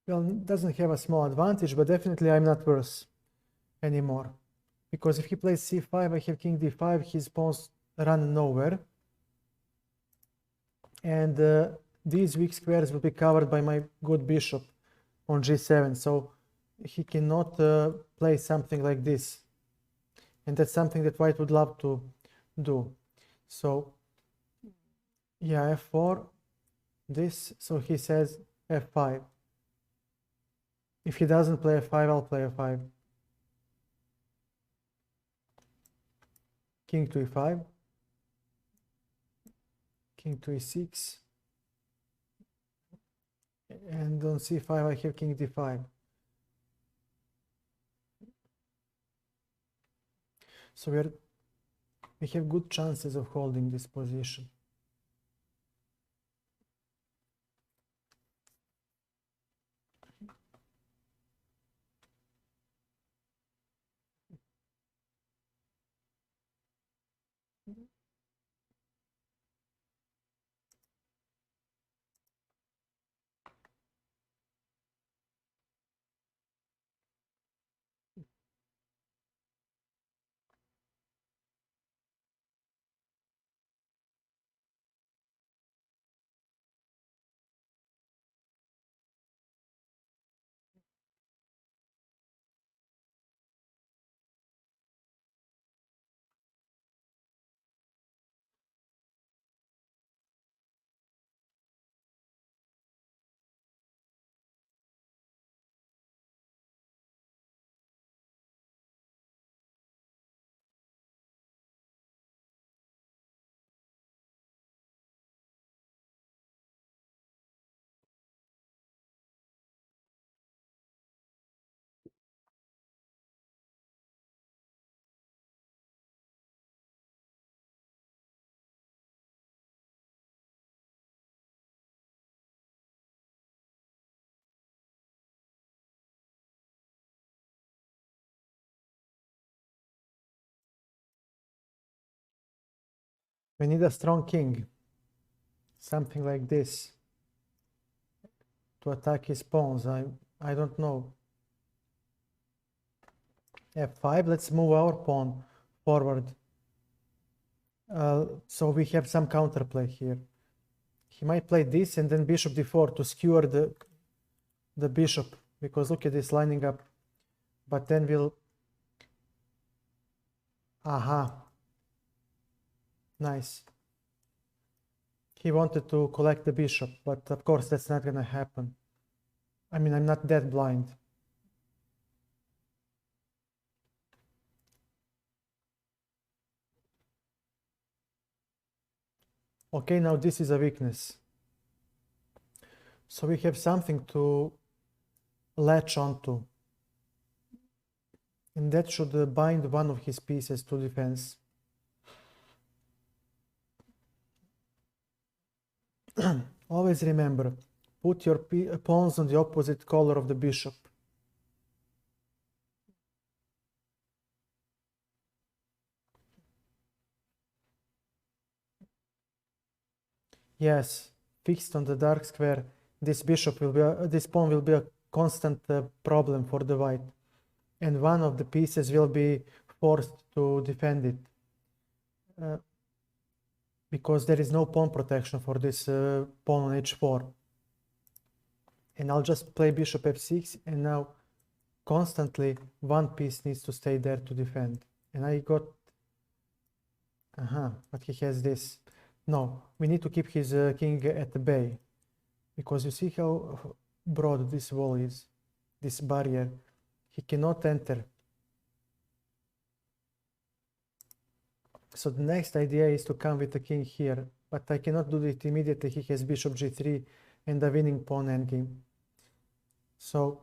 well, doesn't have a small advantage, but definitely I'm not worse anymore. Because if he plays c5, I have king d5, his pawns run nowhere. And these weak squares will be covered by my good bishop on g7. So he cannot play something like this. And that's something that white would love to do. So yeah, f4, this, so he says f5. If he doesn't play f5, I'll play f5. King to e5. King to e6. And on c5 I have king d5. So we have good chances of holding this position. We need a strong king, something like this, to attack his pawns. I don't know. F5, let's move our pawn forward. So we have some counterplay here. He might play this and then bishop d4 to skewer the bishop, because look at this lining up. But then we'll... Aha. Nice. He wanted to collect the bishop, but of course that's not gonna happen. I mean, I'm not that blind. Okay, now this is a weakness. So we have something to latch onto. And that should bind one of his pieces to defense. Always remember, put your pawns on the opposite color of the bishop. Yes, fixed on the dark square, this bishop will be this pawn will be a constant problem for the white, and one of the pieces will be forced to defend it because there is no pawn protection for this pawn on h4. And I'll just play bishop f6, and now constantly one piece needs to stay there to defend. And I got but he has this. No, we need to keep his king at the bay, because you see how broad this wall is, this barrier. He cannot enter. So the next idea is to come with the king here, but I cannot do it immediately. He has bishop g3 and a winning pawn endgame. So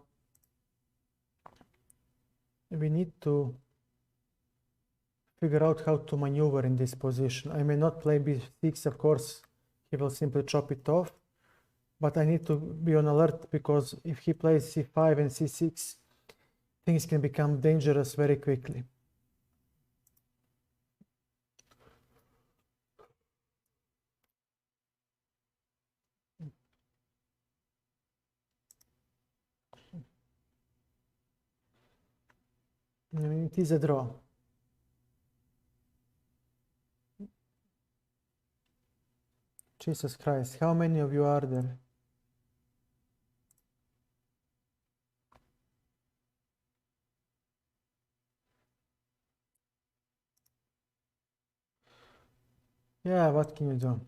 we need to figure out how to maneuver in this position. I may not play b6, of course, he will simply chop it off, but I need to be on alert, because if he plays c5 and c6, things can become dangerous very quickly. It is a draw. Jesus Christ, how many of you are there? Yeah, what can you do?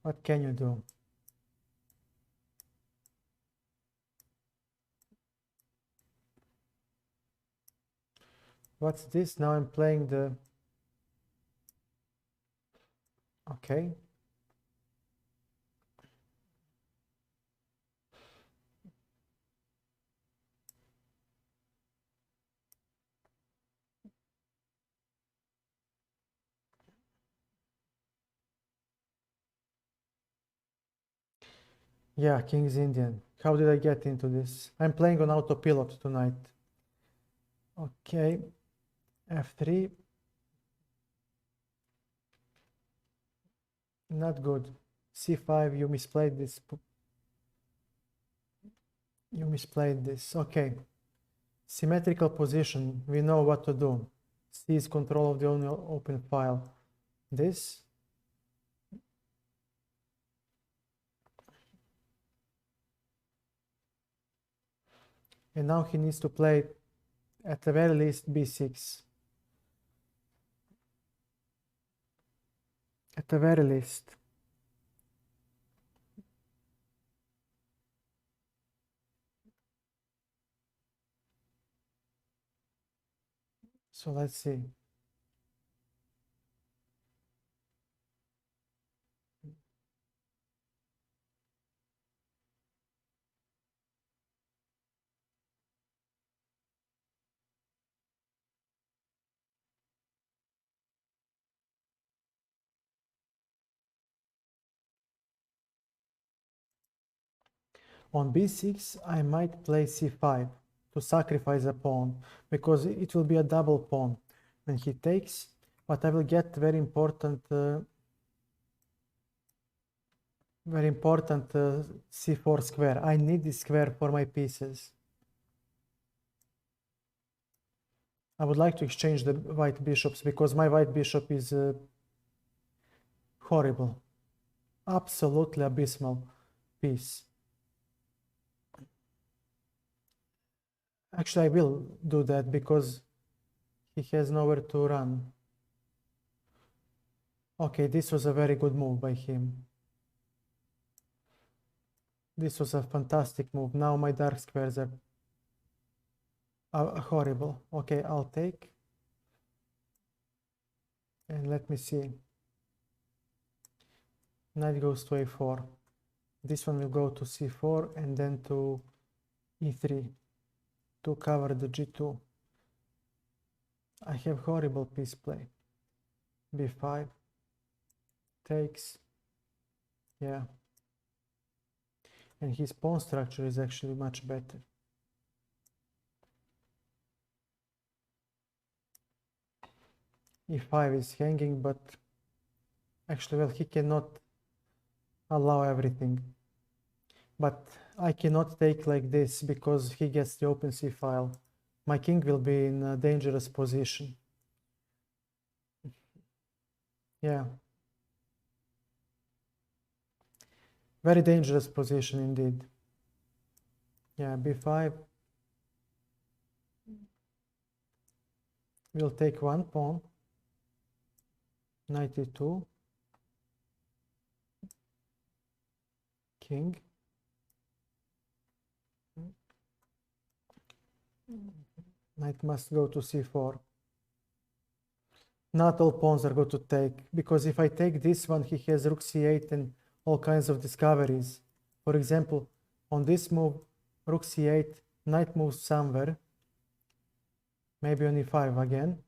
What can you do? What's this? Now I'm playing the... Okay. Yeah, King's Indian. How did I get into this? I'm playing on autopilot tonight. Okay, f3. Not good. c5, you misplayed this. You misplayed this. Okay. Symmetrical position. We know what to do. Seize control of the only open file. This. And now he needs to play, at the very least, b6. At the very least. So let's see. On b6, I might play c5 to sacrifice a pawn, because it will be a double pawn. When he takes, but I will get very important c4 square. I need this square for my pieces. I would like to exchange the white bishops because my white bishop is horrible, absolutely abysmal piece. Actually, I will do that because he has nowhere to run. Okay, this was a very good move by him. This was a fantastic move. Now my dark squares are horrible. Okay, I'll take. And let me see. Knight goes to a4. This one will go to c4 and then to e3 to cover the g2. I have horrible piece play. b5 takes. Yeah. And his pawn structure is actually much better. e5 is hanging, but actually, well, he cannot allow everything. But I cannot take like this because he gets the open c file. My king will be in a dangerous position. Yeah. Very dangerous position indeed. Yeah, b5 will take one pawn. Knight e2. King. Knight must go to c4. Not all pawns are going to take, because if I take this one, he has rook c8 and all kinds of discoveries. For example, on this move, rook c8, knight moves somewhere, maybe on e5 again.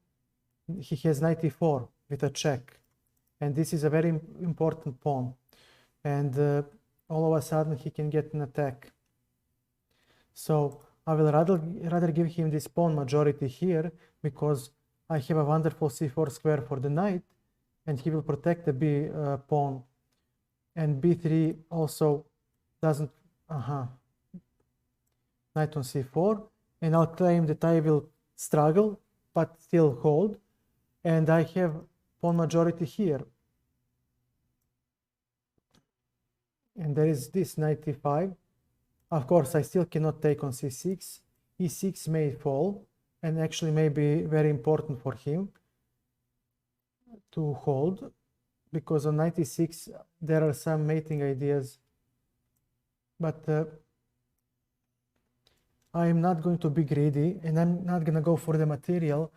He has knight e4 with a check, and this is a very important pawn. And all of a sudden, he can get an attack. So I will rather give him this pawn majority here, because I have a wonderful c4 square for the knight, and he will protect the b pawn. And b3 also doesn't, knight on c4, and I'll claim that I will struggle, but still hold, and I have pawn majority here. And there is this knight e5. Of course, I still cannot take on c6. e6 may fall, and actually may be very important for him to hold, because on knight e6 there are some mating ideas, but I'm not going to be greedy, and I'm not going to go for the material.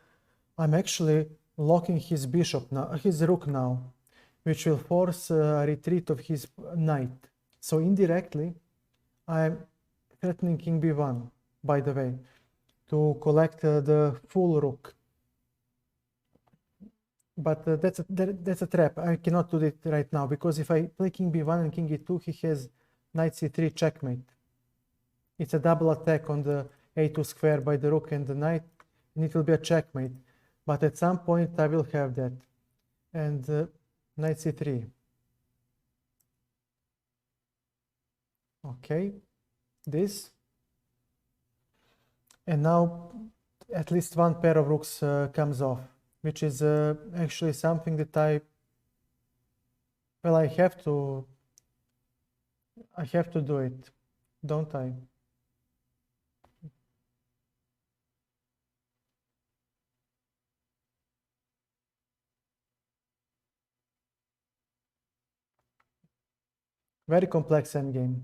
I'm actually locking his bishop now, his rook now, which will force a retreat of his knight. So indirectly, I'm threatening king b1, by the way, to collect the full rook. But that's a trap. I cannot do it right now, because if I play king b1 and king e2, he has knight c3 checkmate. It's a double attack on the a2 square by the rook and the knight, and it will be a checkmate. But at some point I will have that. And knight c3. Okay, this. And now at least one pair of rooks comes off, which is actually something that I have to do it, don't I? Very complex endgame.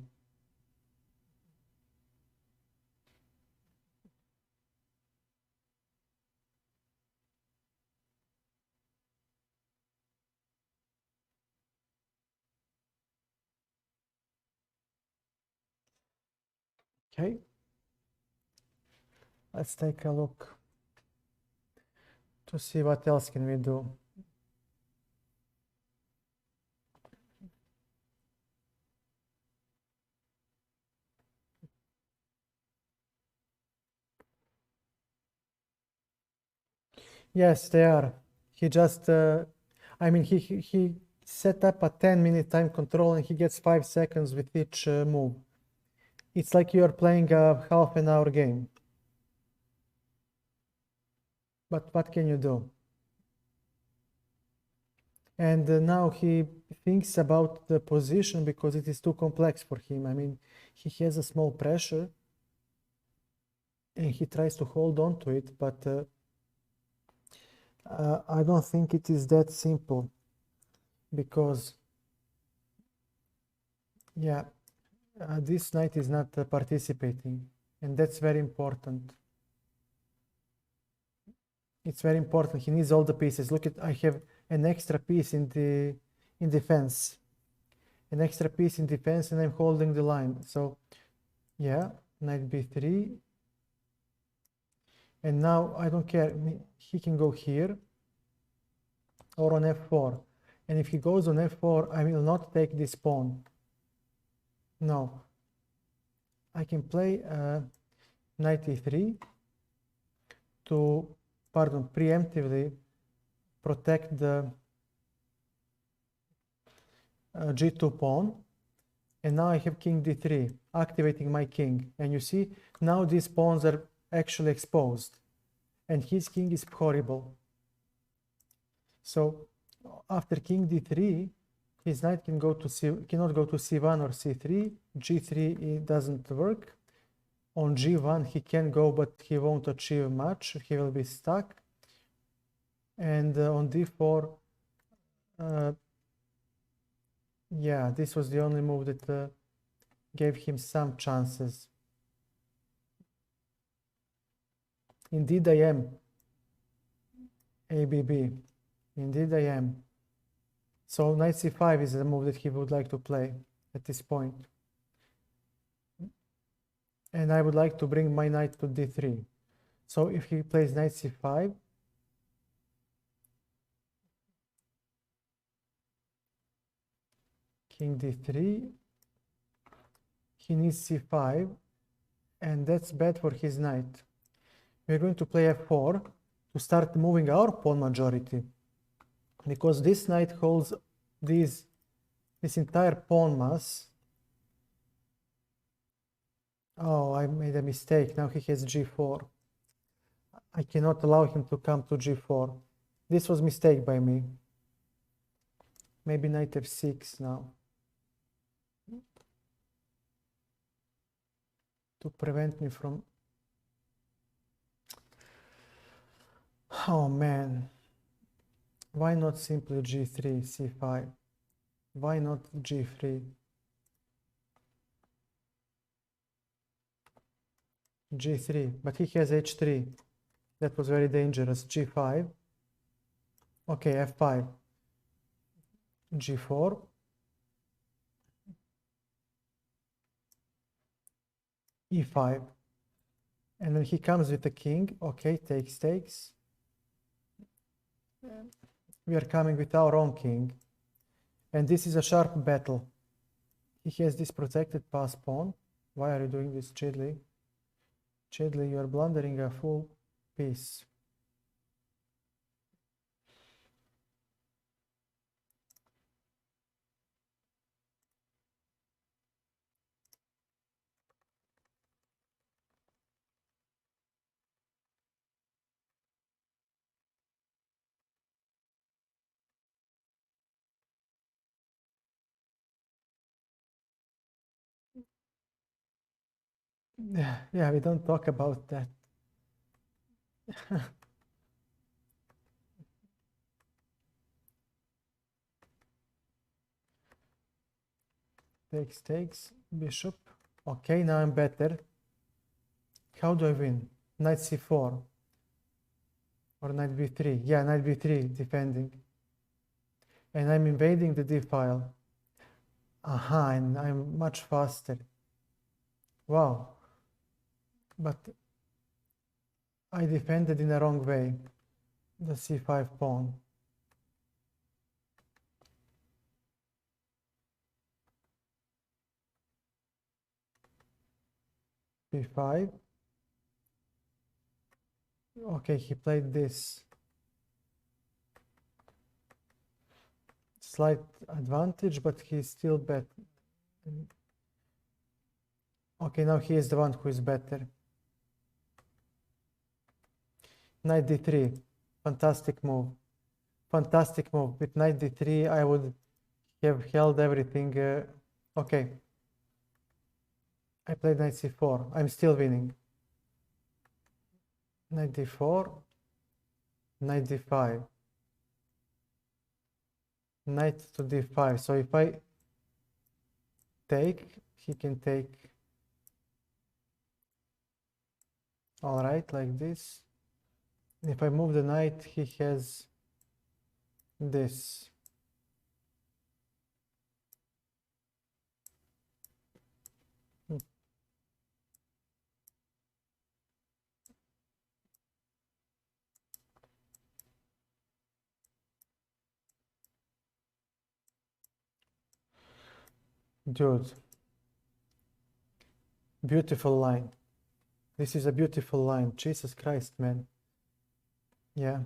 Okay, let's take a look to see what else can we do. Yes, they are. He just, I mean, he set up a 10-minute time control and he gets 5 seconds with each move. It's like you are playing a half an hour game. But what can you do? And now he thinks about the position because it is too complex for him. I mean, he has a small pressure and he tries to hold on to it, but I don't think it is that simple because, yeah, this knight is not participating, and that's very important. It's very important. He needs all the pieces. Look at, I have an extra piece in defense, an extra piece in defense, and I'm holding the line. So, yeah, knight b3. And now I don't care. He can go here or on f4. And if he goes on f4, I will not take this pawn. No. I can play knight e3 to, pardon, preemptively protect the g2 pawn. And now I have king d3, activating my king. And you see, now these pawns are actually exposed. And his king is horrible. So after king d3, his knight can go to cannot go to c1 or c3. g3 it doesn't work. On g1 he can go, but he won't achieve much. He will be stuck. And on d4, yeah, this was the only move that gave him some chances. Indeed I am. ABB. Indeed I am. So knight c5 is the move that he would like to play at this point. And I would like to bring my knight to d3. So if he plays knight c5, king d3, he needs c5, and that's bad for his knight. We're going to play f4 to start moving our pawn majority, because this knight holds this entire pawn mass. Oh, I made a mistake. Now he has g4. I cannot allow him to come to g4. This was a mistake by me. Maybe knight f6 now, to prevent me from... Oh man, why not simply g3, c5? Why not g3? g3, but he has h3. That was very dangerous. g5. Okay, f5. g4. e5. And then he comes with the king. Okay, takes. We are coming with our own king. And this is a sharp battle. He has this protected pass pawn. Why are you doing this, Chidley? Chidley, you are blundering a full piece. Yeah, we don't talk about that. Takes, bishop. Okay, now I'm better. How do I win? Knight c4 or knight b3? Yeah, knight b3 defending. And I'm invading the d file. Aha, and I'm much faster. Wow. But I defended in the wrong way. The c5 pawn. b5. Okay, he played this. slight advantage, but he's still better. Okay, now he is the one who is better. Knight d3, fantastic move. Fantastic move. With knight d3, I would have held everything. Okay. I played knight c4. I'm still winning. Knight d4, knight d5, knight to d5. So if I take, he can take. All right, like this. If I move the knight, he has this. Dude, beautiful line. This is a beautiful line. Jesus Christ, man. Yeah.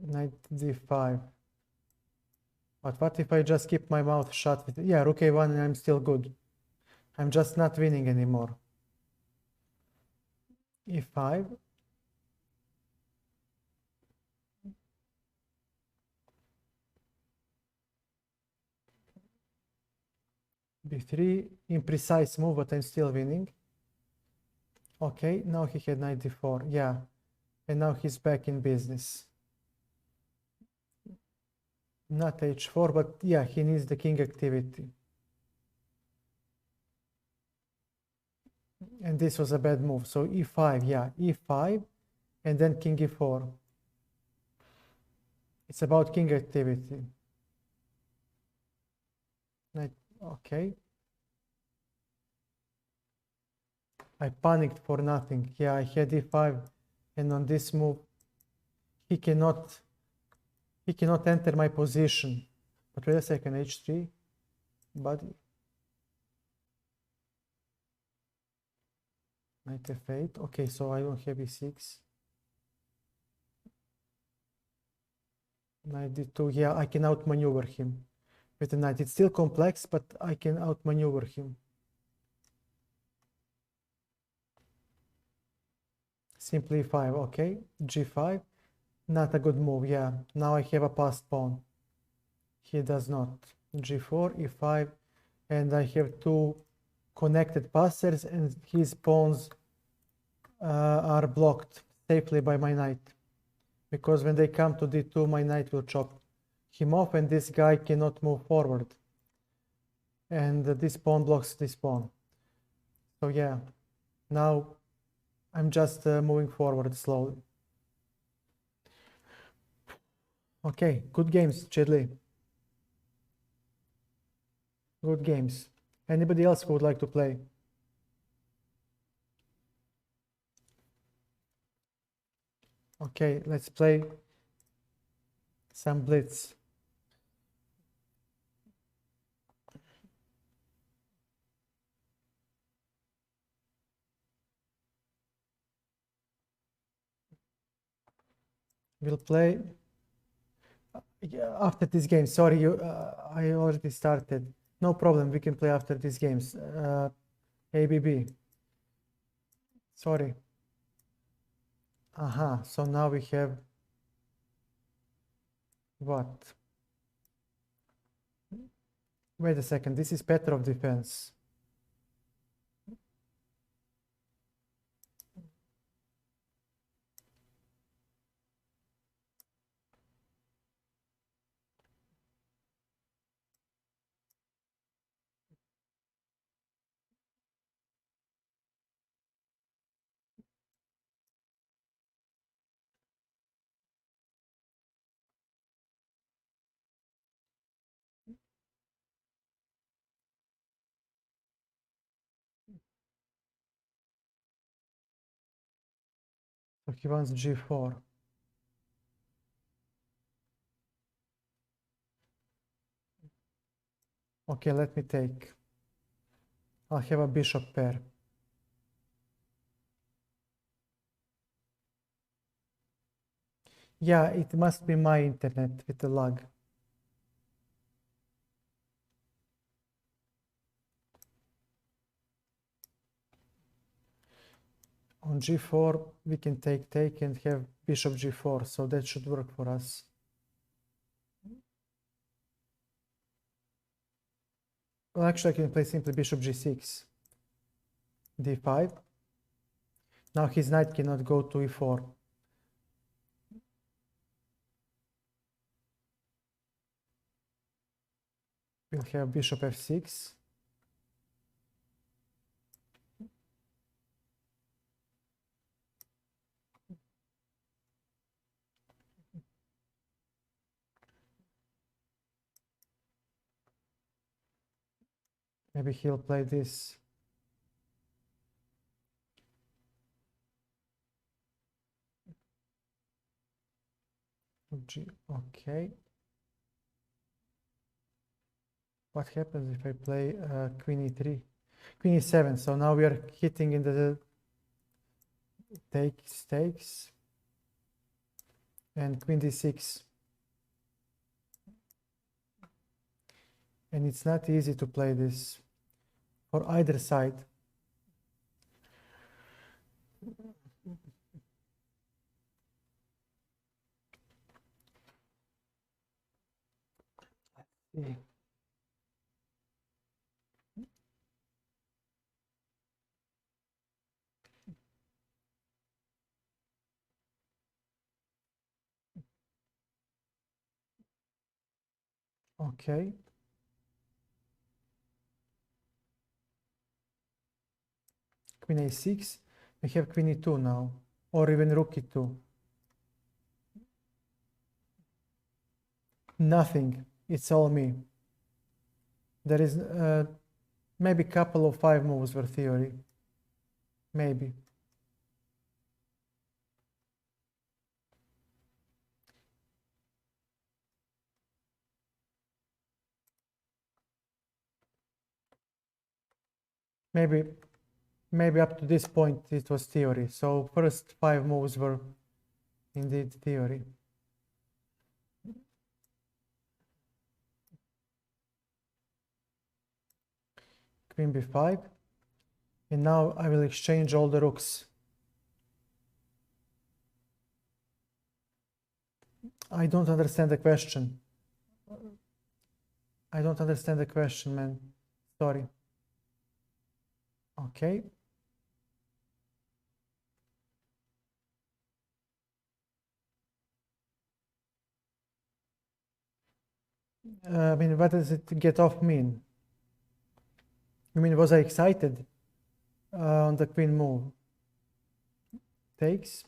Knight d5. But what if I just keep my mouth shut with, yeah, rook a1 and I'm still good. I'm just not winning anymore. e5. b3, imprecise move, but I'm still winning. Okay, now he had knight d4, yeah. And now he's back in business. Not h4, but yeah, he needs the king activity. And this was a bad move. So e5, yeah, e5, and then king e4. It's about king activity. Okay. I panicked for nothing. Yeah, I had e5, and on this move, he cannot enter my position. But wait a second, h3, body. Knight f8. Okay, so I don't have e6. Knight d2. Yeah, I can outmaneuver him with the knight. It's still complex, but I can outmaneuver him. Simply e5. Okay, g5. Not a good move. Yeah, now I have a passed pawn. He does not. g4, e5, and I have two connected passers, and his pawns are blocked safely by my knight. Because when they come to d2, my knight will chop him off, and this guy cannot move forward. And this pawn blocks this pawn. So yeah, now I'm just moving forward slowly. Okay, good games, Chidley. Good games. Anybody else who would like to play? Okay, let's play some blitz. We'll play after this game. Sorry, I already started. No problem, we can play after these games. ABB. Sorry. Aha, so now we have what? Wait a second, this is Petrov defense. So he wants g4. Okay, let me take. I'll have a bishop pair. Yeah, it must be my internet with the lag. On g4, we can take and have bishop g4, so that should work for us. Well, actually, I can play simply bishop g6, d5. Now his knight cannot go to e4. We'll have bishop f6. Maybe he'll play this. Okay. What happens if I play queen e3? Queen e7, so now we are hitting in the takes, and queen d6. And it's not easy to play this for either side. Let's see. Okay. Queen a6. We have queen e2 now, or even rook e2. Nothing. It's all me. There is maybe a couple of 5 moves for theory. Maybe. Maybe up to this point it was theory. So first 5 moves were indeed theory. Queen b5. And now I will exchange all the rooks. I don't understand the question. I don't understand the question, man. Sorry. Okay. I mean, what does it get off mean? I mean, was I excited on the queen move? Takes.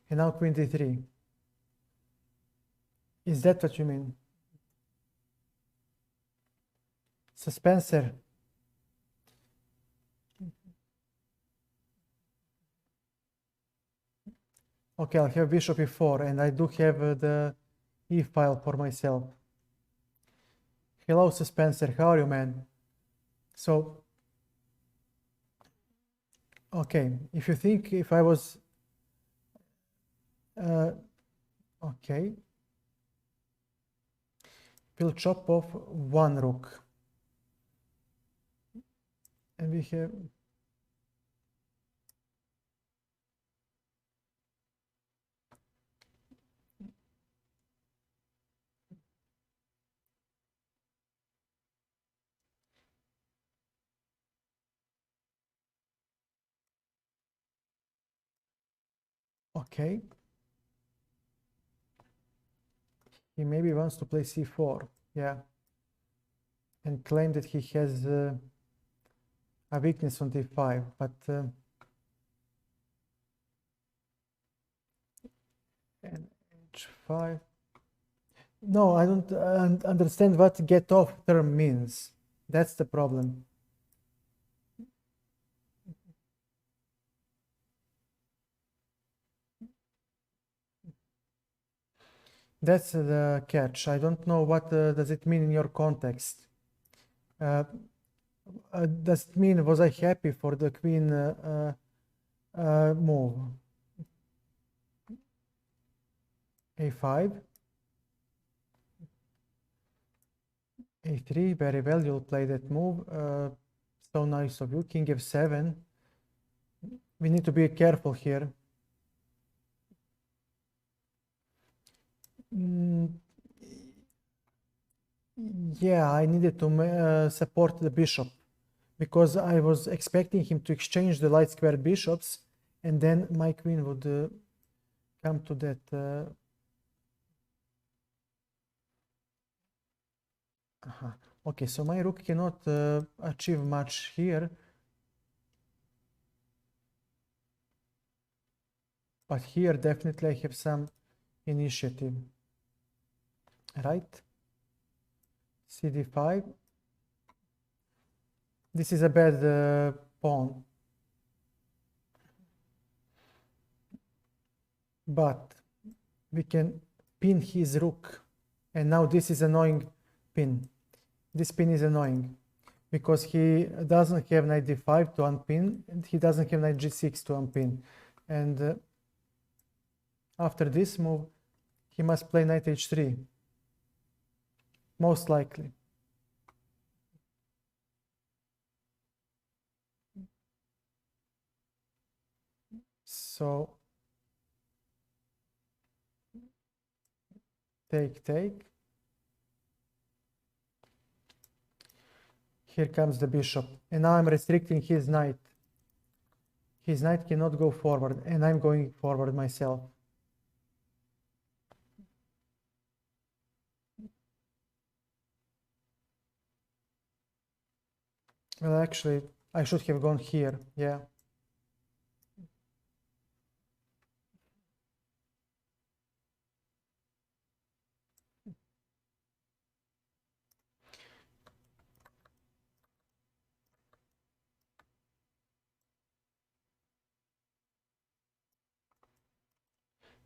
And now queen d3. Is that what you mean? So Spencer. Okay, I'll have bishop e4, and I do have the e file for myself. Hello, Spencer. How are you, man? So, okay, if you think if I was okay, we'll chop off 1 rook, and we have okay. He maybe wants to play c4, yeah, and claim that he has a weakness on d5, but and h5. No, I don't understand what get off term means. That's the problem. That's the catch. I don't know what does it mean in your context. Does it mean was I happy for the queen move. A5. A3, very well, you'll play that move. So nice of you. King F7. We need to be careful here. Yeah, I needed to support the bishop because I was expecting him to exchange the light squared bishops, and then my queen would come to that. Okay, so my rook cannot achieve much here. But here definitely I have some initiative. Right? CD5. This is a bad pawn. But we can pin his rook. And now this is annoying pin. This pin is annoying because he doesn't have knight d5 to unpin, and he doesn't have knight g6 to unpin. And after this move, he must play knight h3, most likely. So take. Here comes the bishop, and now I'm restricting his knight. His knight cannot go forward, and I'm going forward myself. Well, actually, I should have gone here, yeah.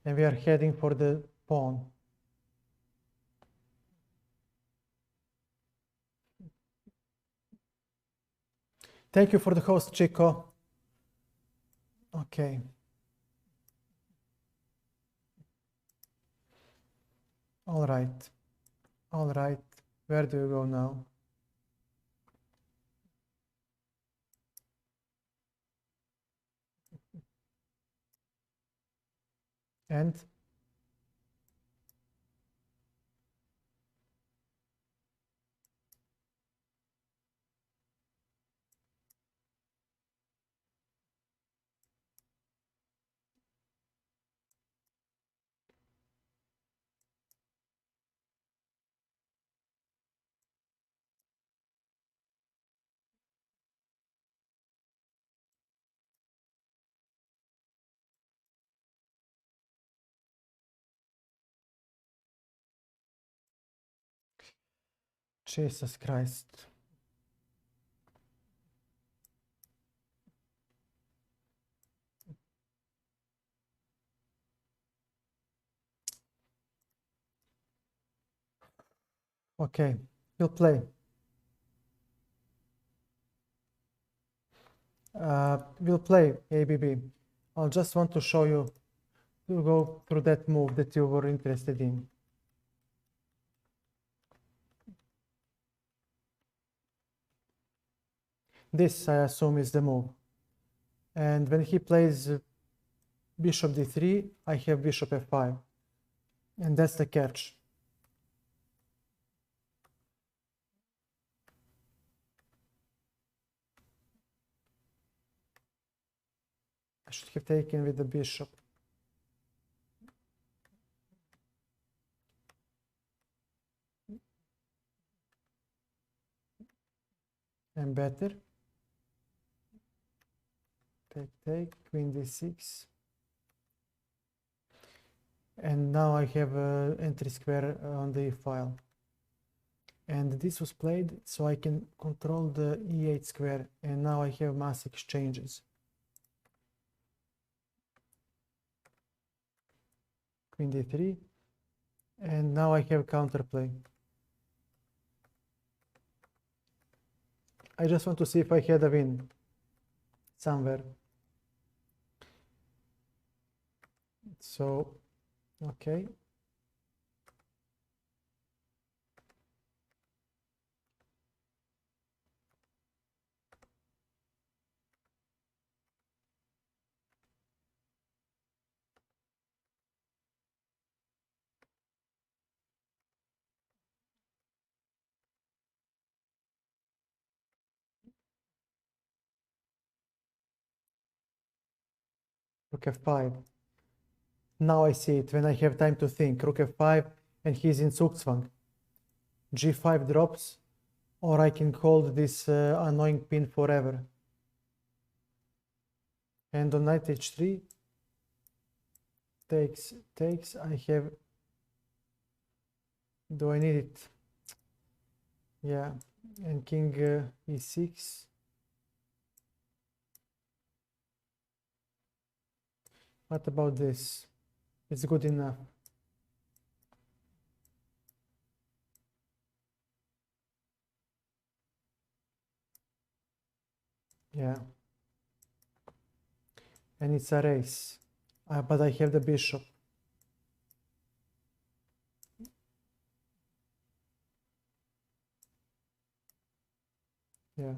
And we are heading for the pawn. Thank you for the host, Chico. Okay. All right. All right. Where do you go now? And Jesus Christ. Okay, we'll play. We'll play ABB. I'll just want to show you to go through that move that you were interested in. This, I assume, is the move. And when he plays bishop d3, I have bishop f5. And that's the catch. I should have taken with the bishop. And better. Take, queen d6. And now I have entry square on the file. And this was played so I can control the e8 square, and now I have mass exchanges. Queen d3, and now I have counterplay. I just want to see if I had a win somewhere. So, okay. Rook f5. Now I see it when I have time to think. Rook f5 and he's in Zugzwang. g5 drops, or I can hold this annoying pin forever. And on knight h3, takes, I have, do I need it? Yeah, and king e6. What about this? It's good enough. Yeah. And it's a race. But I have the bishop. Yeah.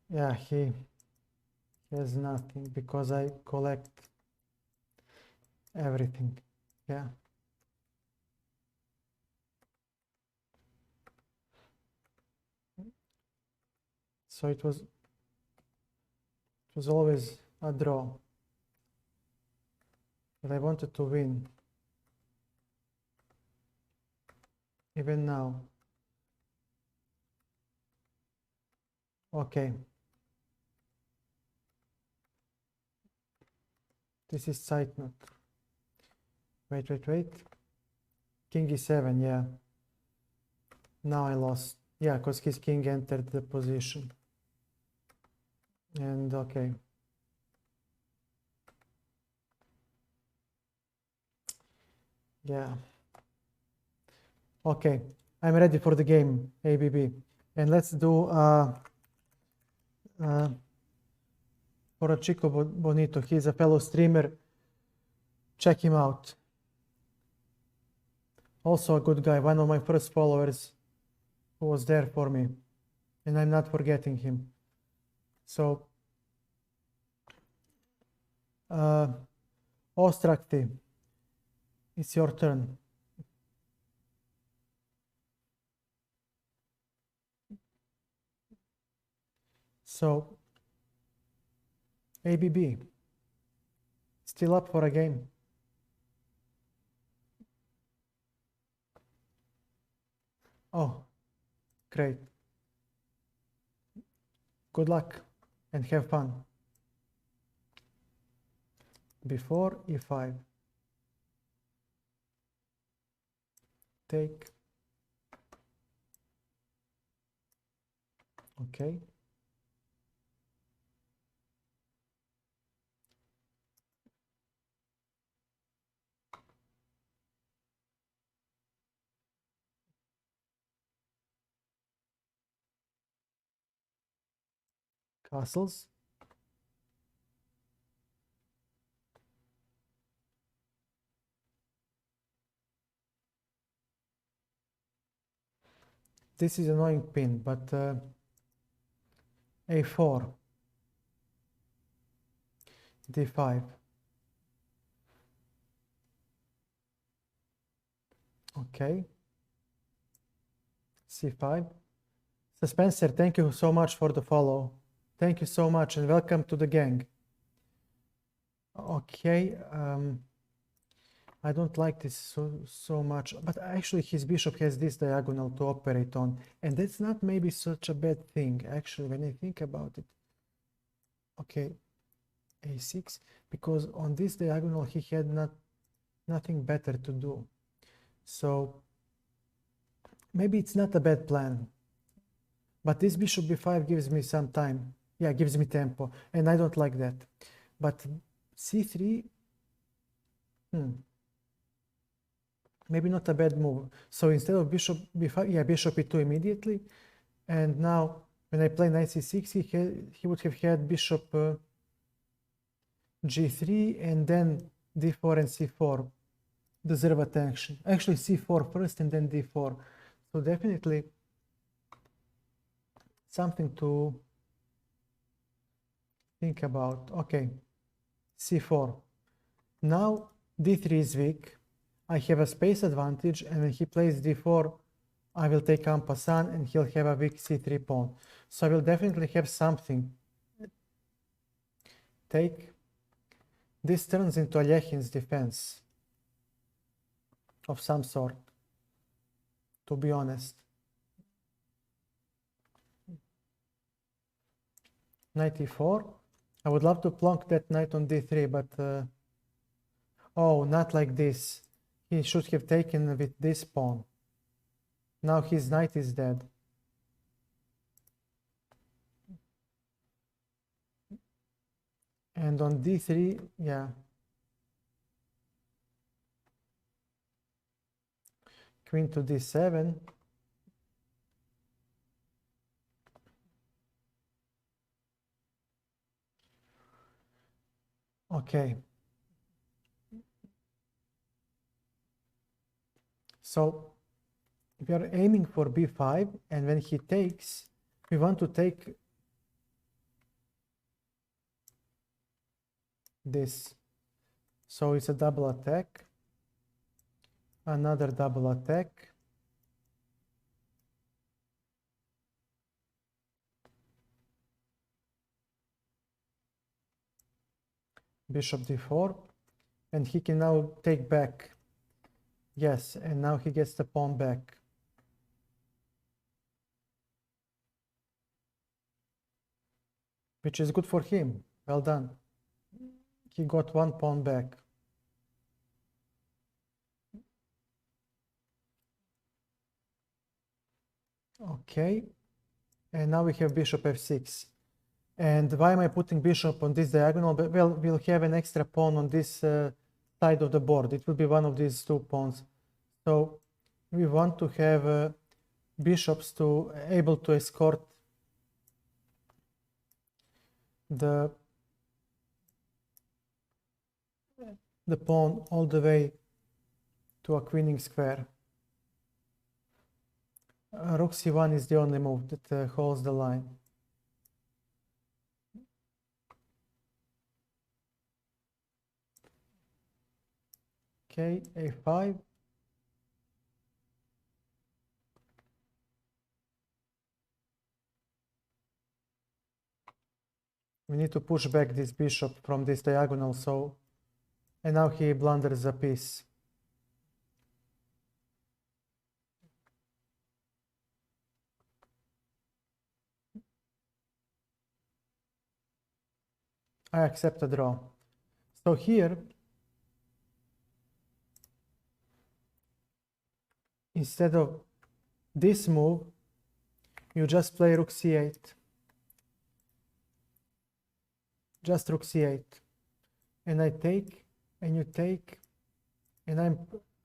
Yeah, he has nothing because I collect everything. Yeah. So it was always a draw. But I wanted to win. Even now. Okay. This is Zeitnot. Wait. King e7, yeah. Now I lost. Yeah, because his king entered the position. And okay. Yeah. Okay, I'm ready for the game, ABB. And let's do for a Chico Bonito. He's a fellow streamer. Check him out. Also a good guy, one of my first followers who was there for me. And I'm not forgetting him. So, Ostrakti, it's your turn. So, ABB, still up for a game? Oh, great. Good luck and have fun. Before e5. Take. Okay. Castles. This is annoying pin, but a4, d5. Okay. c5. So Spencer, thank you so much for the follow. Thank you so much and welcome to the gang. Okay. I don't like this so much, but actually his bishop has this diagonal to operate on, and that's not maybe such a bad thing, actually, when I think about it. Okay, a6, because on this diagonal he had nothing better to do. So maybe it's not a bad plan. But this bishop b5 gives me some time. Yeah, gives me tempo, and I don't like that. But c3, maybe not a bad move. So instead of bishop b5, yeah, bishop e2 immediately, And now when I play knight c6, he would have had bishop g3 and then d4 and c4 deserve attention. Actually c4 first and then d4. So definitely something to think about. Okay, c4. Now d3 is weak. I have a space advantage, and when he plays d4, I will take en passant and he'll have a weak c3 pawn. So I will definitely have something. Take. This turns into Alekhin's defense of some sort, to be honest. Knight e4. I would love to plonk that knight on d3, but oh, not like this. He should have taken with this pawn. Now his knight is dead. And on d3, yeah. Queen to d7. Okay. So we are aiming for b5, and when he takes, we want to take this. So it's a double attack, another double attack. Bishop d4, and he can now take back. Yes, and now he gets the pawn back. Which is good for him. Well done. He got one pawn back. Okay, and now we have bishop f6. And why am I putting bishop on this diagonal? But well, we'll have an extra pawn on this side of the board. It will be one of these two pawns. So we want to have bishops to able to escort the pawn all the way to a queening square. Rook c1 is the only move that holds the line. Okay, a5. We need to push back this bishop from this diagonal, so, and now he blunders a piece. I accept a draw. So here, instead of this move, you just play rook c8. Just rook c8. And I take, and you take, and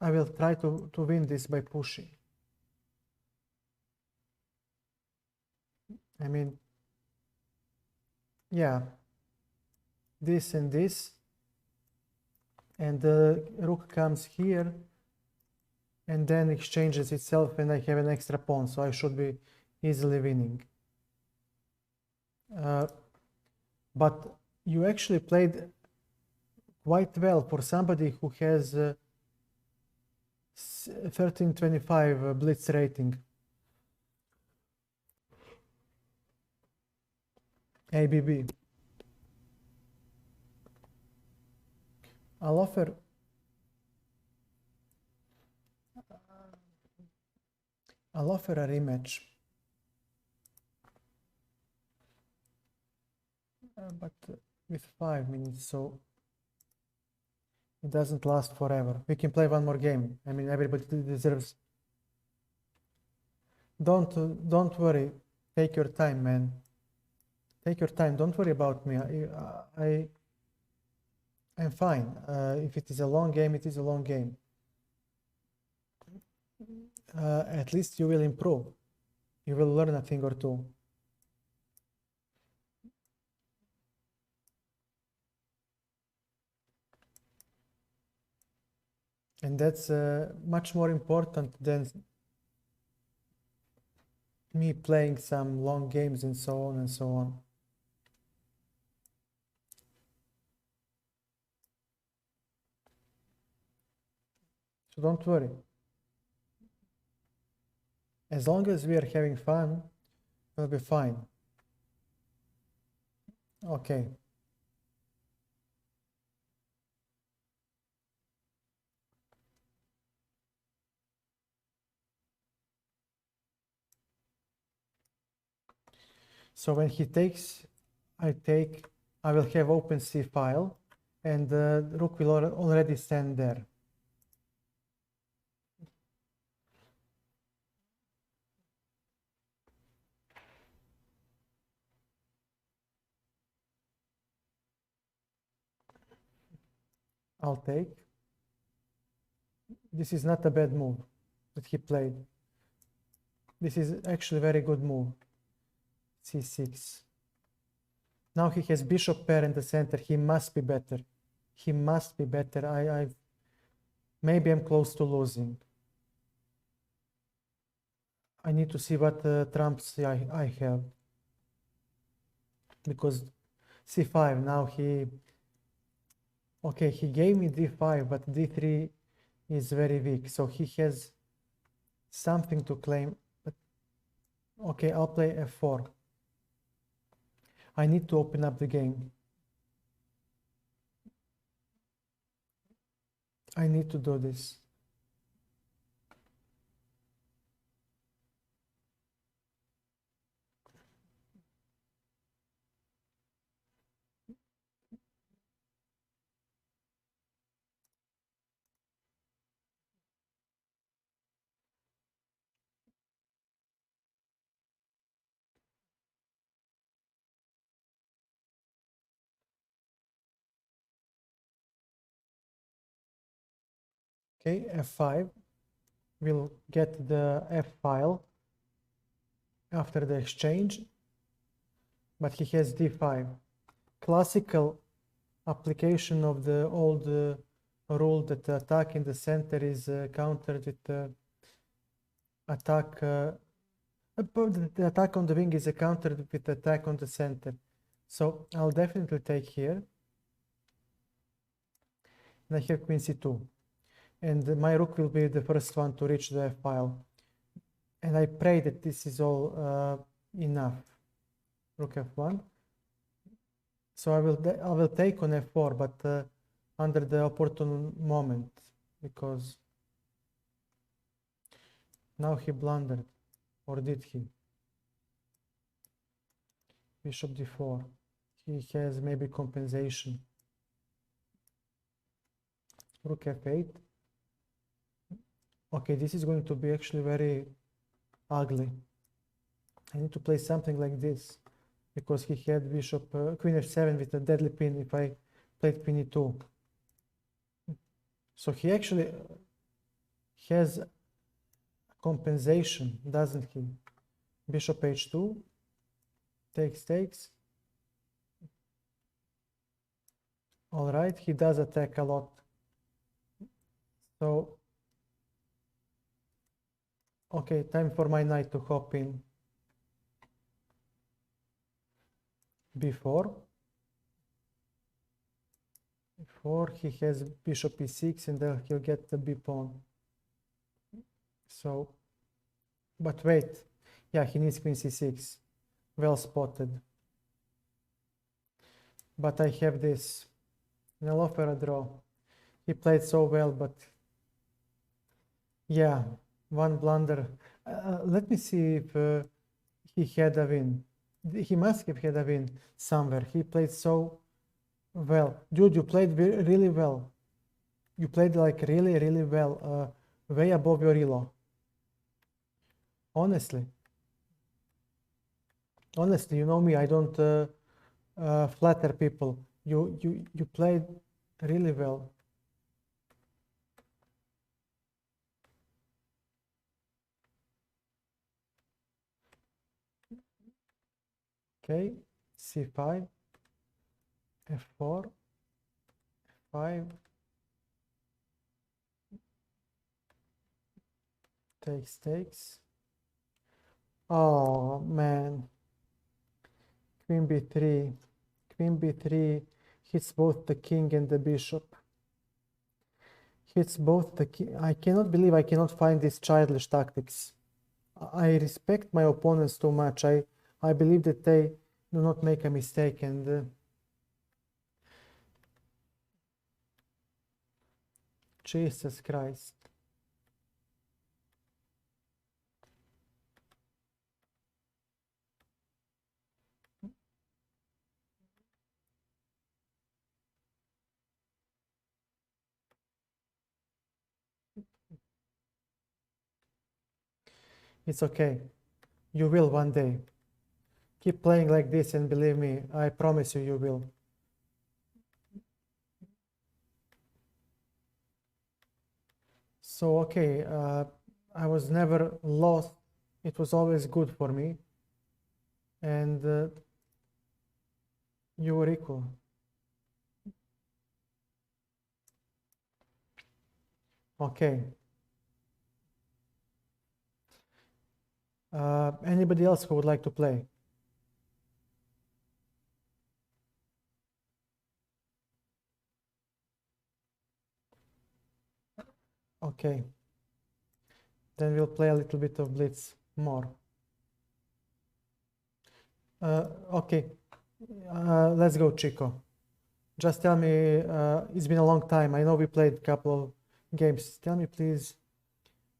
I will try to win this by pushing. I mean, yeah, this and this, and the rook comes here, and then exchanges itself, and I have an extra pawn, so I should be easily winning. But you actually played quite well for somebody who has 1325 blitz rating. ABB. I'll offer a rematch, but with 5 minutes, so it doesn't last forever. We can play one more game. I mean, everybody deserves. Don't worry. Take your time, man. Take your time. Don't worry about me. I'm fine. If it is a long game, it is a long game. At least you will improve. you will learn a thing or two. And that's much more important than me playing some long games and so on and so on. So don't worry. As long as we are having fun, we'll be fine. Okay. So when he takes, I will have OpenC file, and the rook will already stand there. I'll take. This is not a bad move that he played. This is actually a very good move. C6. Now he has bishop pair in the center. He must be better. He must be better. Maybe I'm close to losing. I need to see what trumps I have. Because c5, now okay, he gave me d5, but d3 is very weak. So he has something to claim. But okay, I'll play f4. I need to open up the game. I need to do this. Okay, f5. We'll get the f file after the exchange, but he has d5. Classical application of the old rule that the attack in the center is countered with attack. The attack on the wing is countered with attack on the center. So I'll definitely take here. And I have queen c2. And my rook will be the first one to reach the f file. And I pray that this is all enough. Rook f1. So I will take on f4, but under the opportune moment, because now he blundered, or did he? Bishop d4. He has maybe compensation. Rook f8. Okay, this is going to be actually very ugly. I need to play something like this, because he had bishop queen f7 with a deadly pin if I played queen e2. So he actually has compensation, doesn't he? Bishop h2, takes. All right, he does attack a lot. So, okay, time for my knight to hop in. b4. Before he has bishop e6, and then he'll get the b pawn. So, but wait, yeah, he needs queen c6. Well spotted. But I have this. And I'll offer a draw. He played so well, but yeah, one blunder. Let me see if he had a win. He must have had a win somewhere. He played so well. Dude, you played really well. You played like really well. Way above your elo. Honestly, you know me. I don't flatter people. You played really well. Okay, c5, f4, f5, takes. Oh man, queen b3, queen b3 hits both the king and the bishop. Hits both the king. I cannot believe I cannot find these childish tactics. I respect my opponents too much. I believe that they do not make a mistake, and Jesus Christ. It's okay. You will one day. Keep playing like this, and believe me, I promise you, you will. So, okay, I was never lost. It was always good for me. And you were equal. Okay. Anybody else who would like to play? Okay. Then we'll play a little bit of Blitz more. Okay. Let's go, Chico. Just tell me, it's been a long time. I know we played a couple of games. Tell me, please,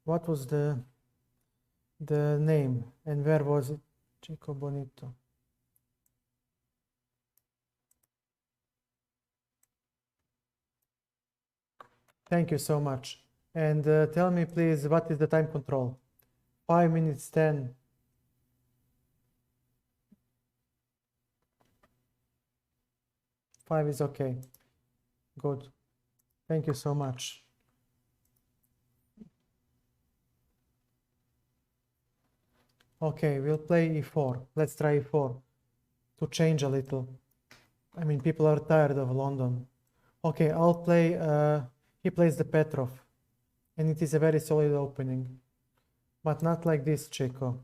what was the name and where was it? Chico Bonito. Thank you so much. And tell me, please, what is the time control? 5 minutes, 10. Five is okay. Good. Thank you so much. Okay, we'll play e4. Let's try e4 to change a little. I mean, people are tired of London. Okay, I'll play, he plays the Petrov, and it is a very solid opening, but not like this, Chico.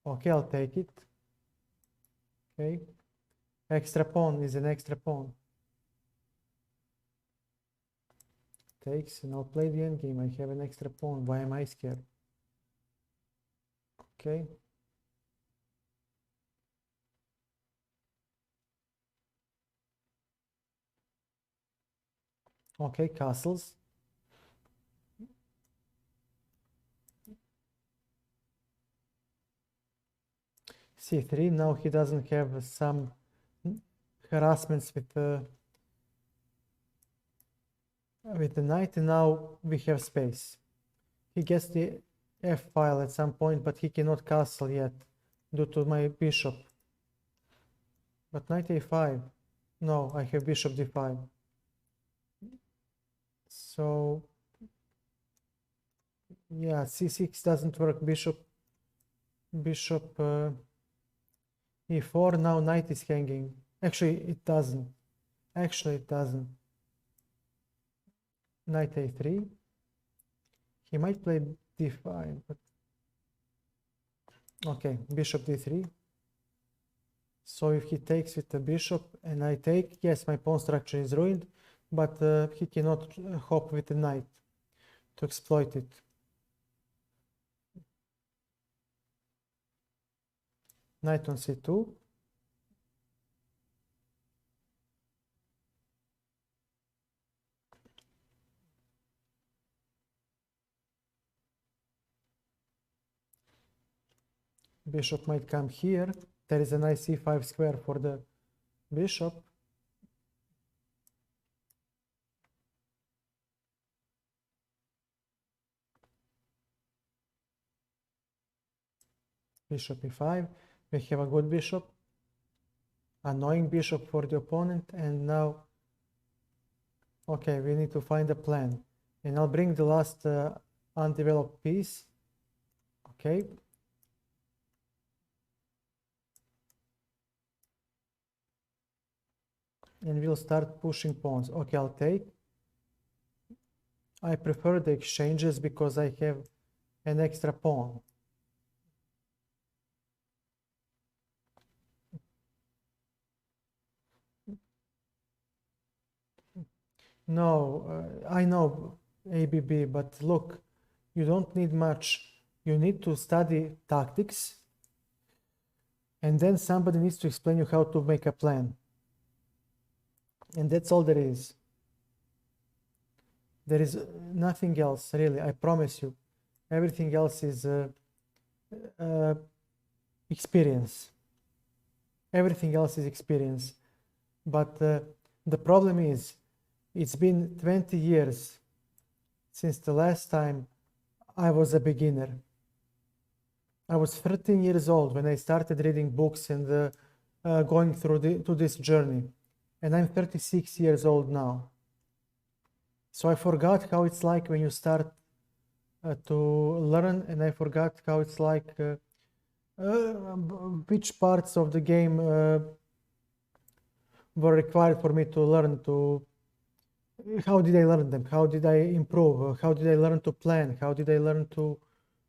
Okay, I'll take it. Okay, extra pawn is an extra pawn. Takes, and I'll play the endgame. I have an extra pawn. Why am I scared? Okay. Okay, castles. C3. Now he doesn't have some harassments with the knight, and now we have space. He gets the f file at some point, but he cannot castle yet due to my bishop. But knight a5. No, I have bishop d5. So yeah, c6 doesn't work. Bishop e4. Now knight is hanging. Actually, it doesn't. Knight a3. He might play d5, but okay, bishop d3. So if he takes with the bishop and I take, yes, my pawn structure is ruined, but he cannot hop with the knight to exploit it. Knight on c2. Bishop might come here. There is a nice c5 square for the bishop. Bishop e5. We have a good bishop. Annoying bishop for the opponent. And now, okay, we need to find a plan. And I'll bring the last undeveloped piece. Okay. and we'll start pushing pawns. Okay, I'll take. I prefer the exchanges because I have an extra pawn. No, I know ABB, but look, you don't need much. You need to study tactics, and then somebody needs to explain you how to make a plan. And that's all there is. There is nothing else, really, I promise you. Everything else is experience. Everything else is experience. But the problem is, it's been 20 years since the last time I was a beginner. I was 13 years old when I started reading books and going through this journey. And I'm 36 years old now. So I forgot how it's like when you start to learn, and I forgot how it's like, which parts of the game were required for me to learn how did I learn them? How did I improve? How did I learn to plan? How did I learn to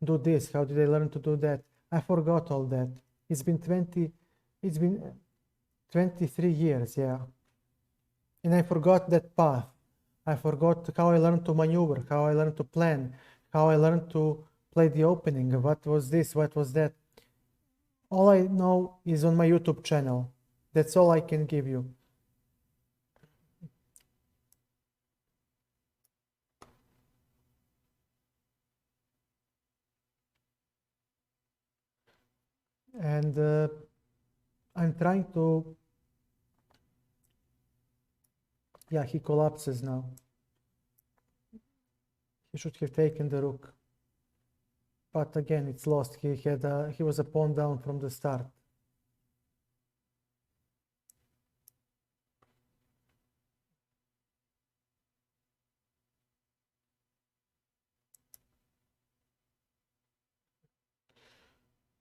do this? How did I learn to do that? I forgot all that. It's been 23 years, yeah. And I forgot that path. I forgot how I learned to maneuver, how I learned to plan, how I learned to play the opening, what was this, what was that. All I know is on my YouTube channel. That's all I can give you. And I'm trying to, yeah, he collapses now. He should have taken the rook. But again, it's lost. He was a pawn down from the start.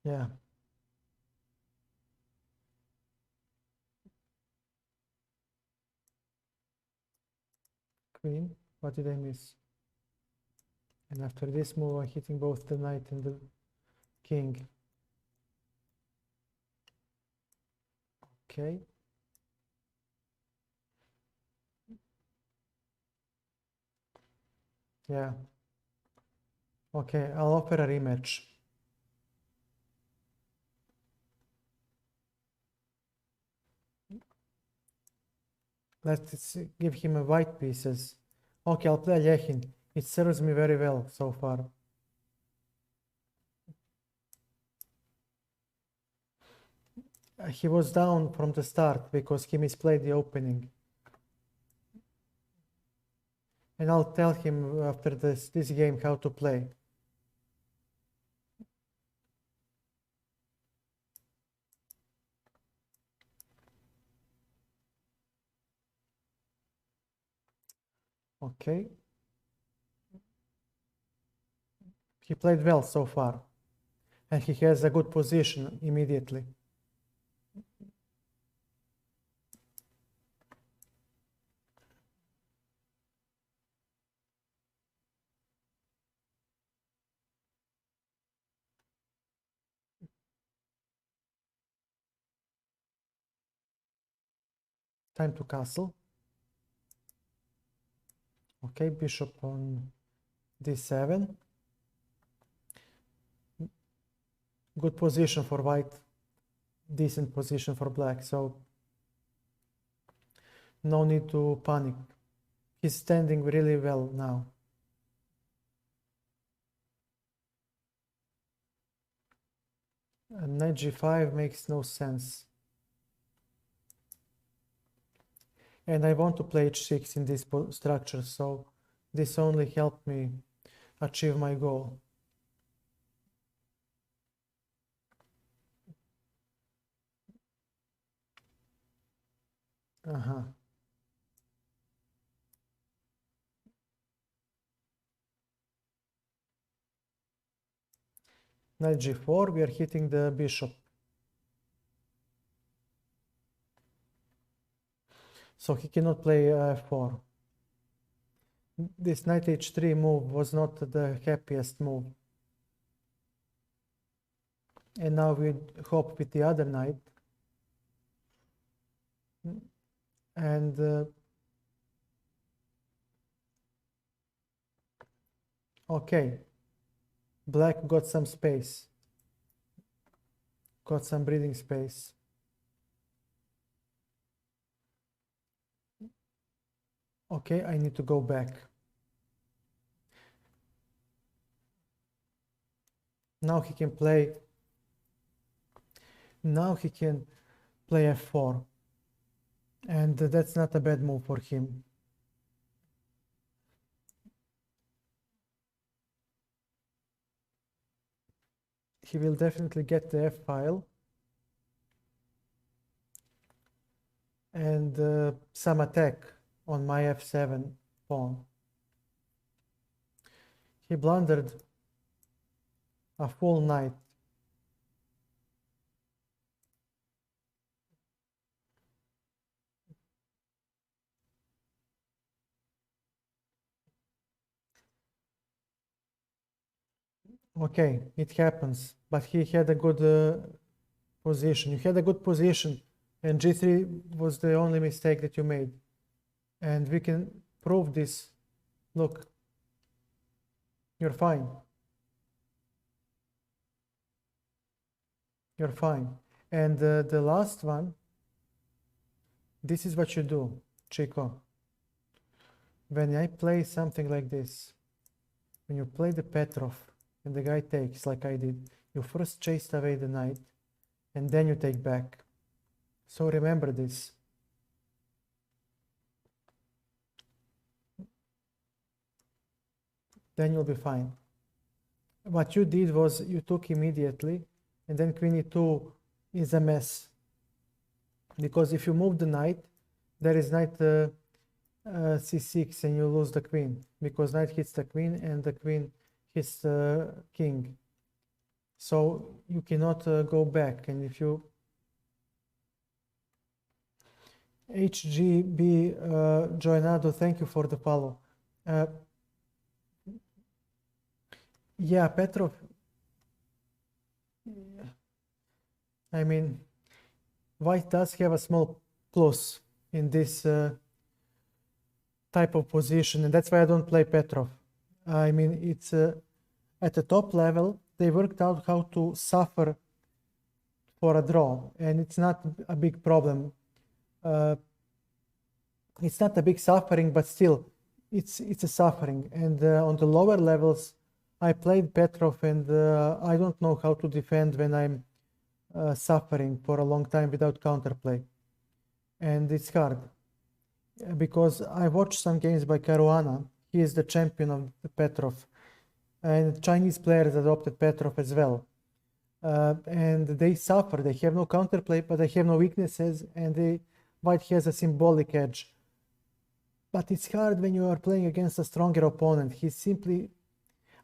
Yeah. Queen. What did I miss? And after this move, I'm hitting both the knight and the king. Okay. Yeah. Okay, I'll offer a rematch. Let's give him a white pieces. Okay, I'll play Alechin. It serves me very well so far. He was down from the start because he misplayed the opening. And I'll tell him after this game how to play. Okay. He played well so far. And he has a good position immediately. Time to castle. Okay, bishop on d7. Good position for white, decent position for black, so no need to panic. He's standing really well now. And knight g5 makes no sense. And I want to play h6 in this structure, so this only helped me achieve my goal. Knight g4, we are hitting the bishop. So he cannot play f4. This knight h3 move was not the happiest move. And now we hop with the other knight. And okay, black got some space, got some breathing space. Okay, I need to go back. Now he can play f4, and that's not a bad move for him. He will definitely get the f file and some attack on my f7 pawn. He blundered a full knight. Okay, it happens, but he had a good position. You had a good position, and g3 was the only mistake that you made. And we can prove this. Look, you're fine. You're fine. And the last one, this is what you do, Chico. When I play something like this, when you play the Petrov and the guy takes like I did, you first chased away the knight and then you take back. So remember this. Then you'll be fine. What you did was you took immediately, and then queen e2 is a mess. Because if you move the knight, there is knight c6 and you lose the queen. Because knight hits the queen and the queen hits the king. So you cannot go back. And if you HGB Joinado, thank you for the follow. Yeah, Petrov. I mean, white does have a small plus in this type of position, and that's why I don't play Petrov. I mean, it's at the top level, they worked out how to suffer for a draw, and it's not a big problem. It's not a big suffering, but still, it's a suffering. And on the lower levels, I played Petrov, and I don't know how to defend when I'm suffering for a long time without counterplay. And it's hard. Because I watched some games by Caruana. He is the champion of the Petrov. And Chinese players adopted Petrov as well. And they suffer. They have no counterplay, but they have no weaknesses, and white has a symbolic edge. But it's hard when you are playing against a stronger opponent. He simply,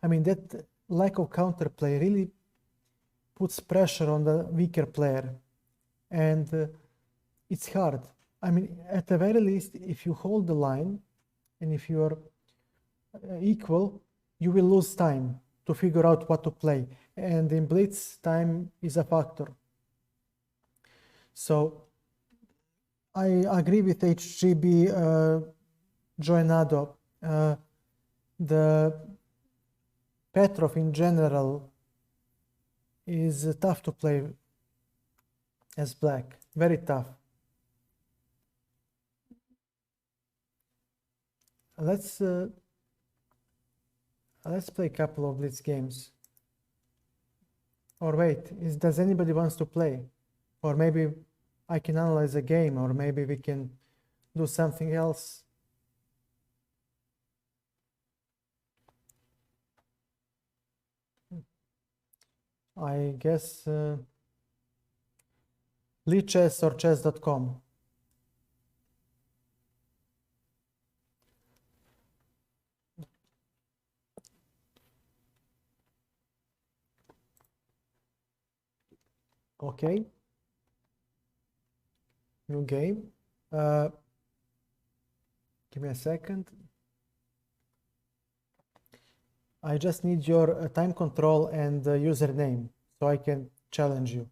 I mean, that lack of counterplay really puts pressure on the weaker player. And it's hard. I mean, at the very least, if you hold the line and if you are equal, you will lose time to figure out what to play. And in blitz, time is a factor. So I agree with HGB Joinado. The Petrov in general is tough to play as black, very tough. Let's play a couple of blitz games. Or wait, does anybody wants to play? Or maybe I can analyze a game, or maybe we can do something else. I guess Lichess or chess.com. Okay. New game. Give me a second. I just need your time control and username so I can challenge you.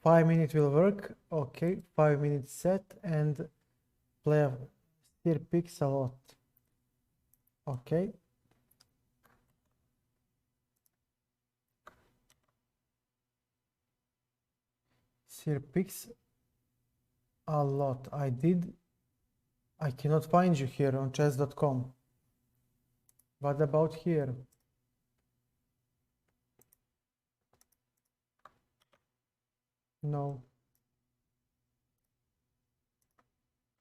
Five minutes will work. Okay, 5 minutes set and play Sir Pix a lot. Okay. Sir Pix a lot. I cannot find you here on chess.com. What about here? No.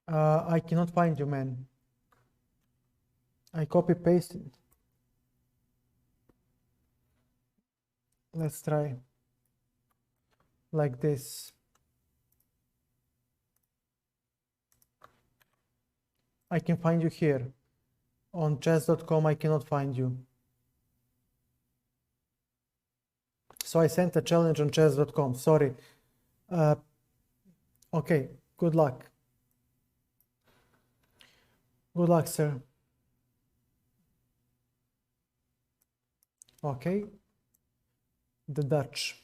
I cannot find you, man. I copy pasted. Let's try like this. I can find you here. On chess.com, I cannot find you. So I sent a challenge on chess.com. Sorry. Okay, good luck. Good luck, sir. Okay. The Dutch.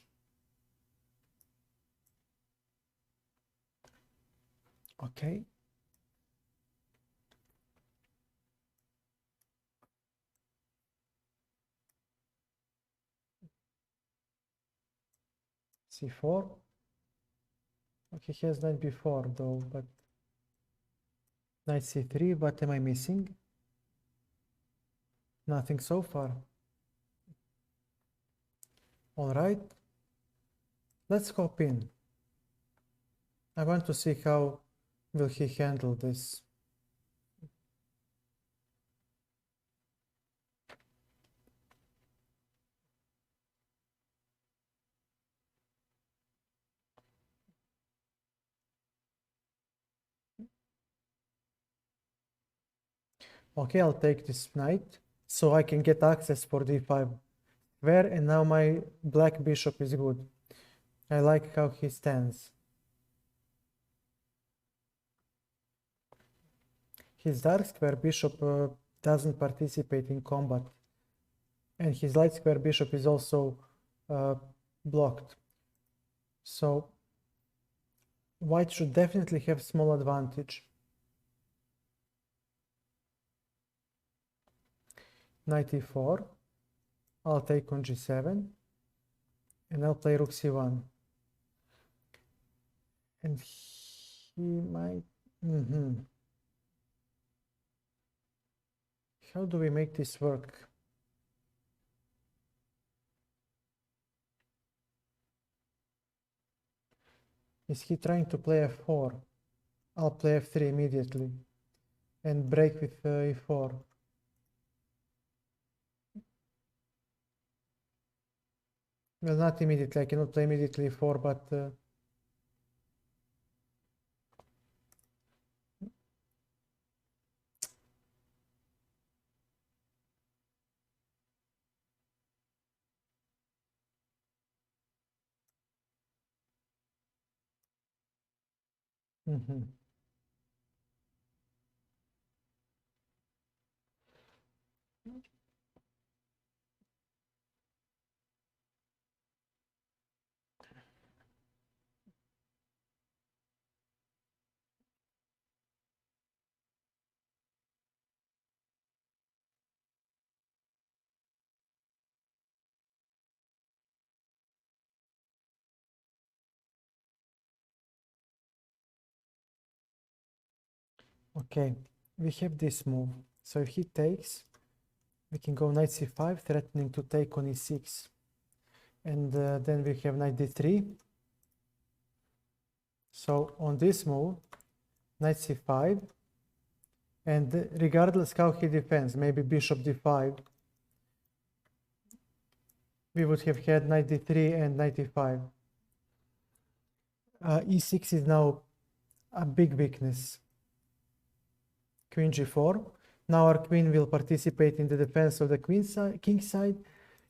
Okay. C4. Okay, he has knight b4 though, but knight c3. What am I missing? Nothing so far. All right. Let's hop in. I want to see how will he handle this. Okay, I'll take this knight so I can get access for d5 square, and now my black bishop is good. I like how he stands. His dark square bishop doesn't participate in combat, and his light square bishop is also blocked. So white should definitely have small advantage. Knight e4. I'll take on g7, and I'll play rook c1. And he might... How do we make this work? Is he trying to play f4? I'll play f3 immediately and break with e4. Well, not immediately. I cannot play immediately e4, but okay, we have this move. So if he takes, we can go knight c5, threatening to take on e6. And then we have knight d3. So on this move, knight c5, and regardless how he defends, maybe bishop d5, we would have had knight d3 and knight e5. E6 is now a big weakness. Queen g4. Now our queen will participate in the defense of the king side,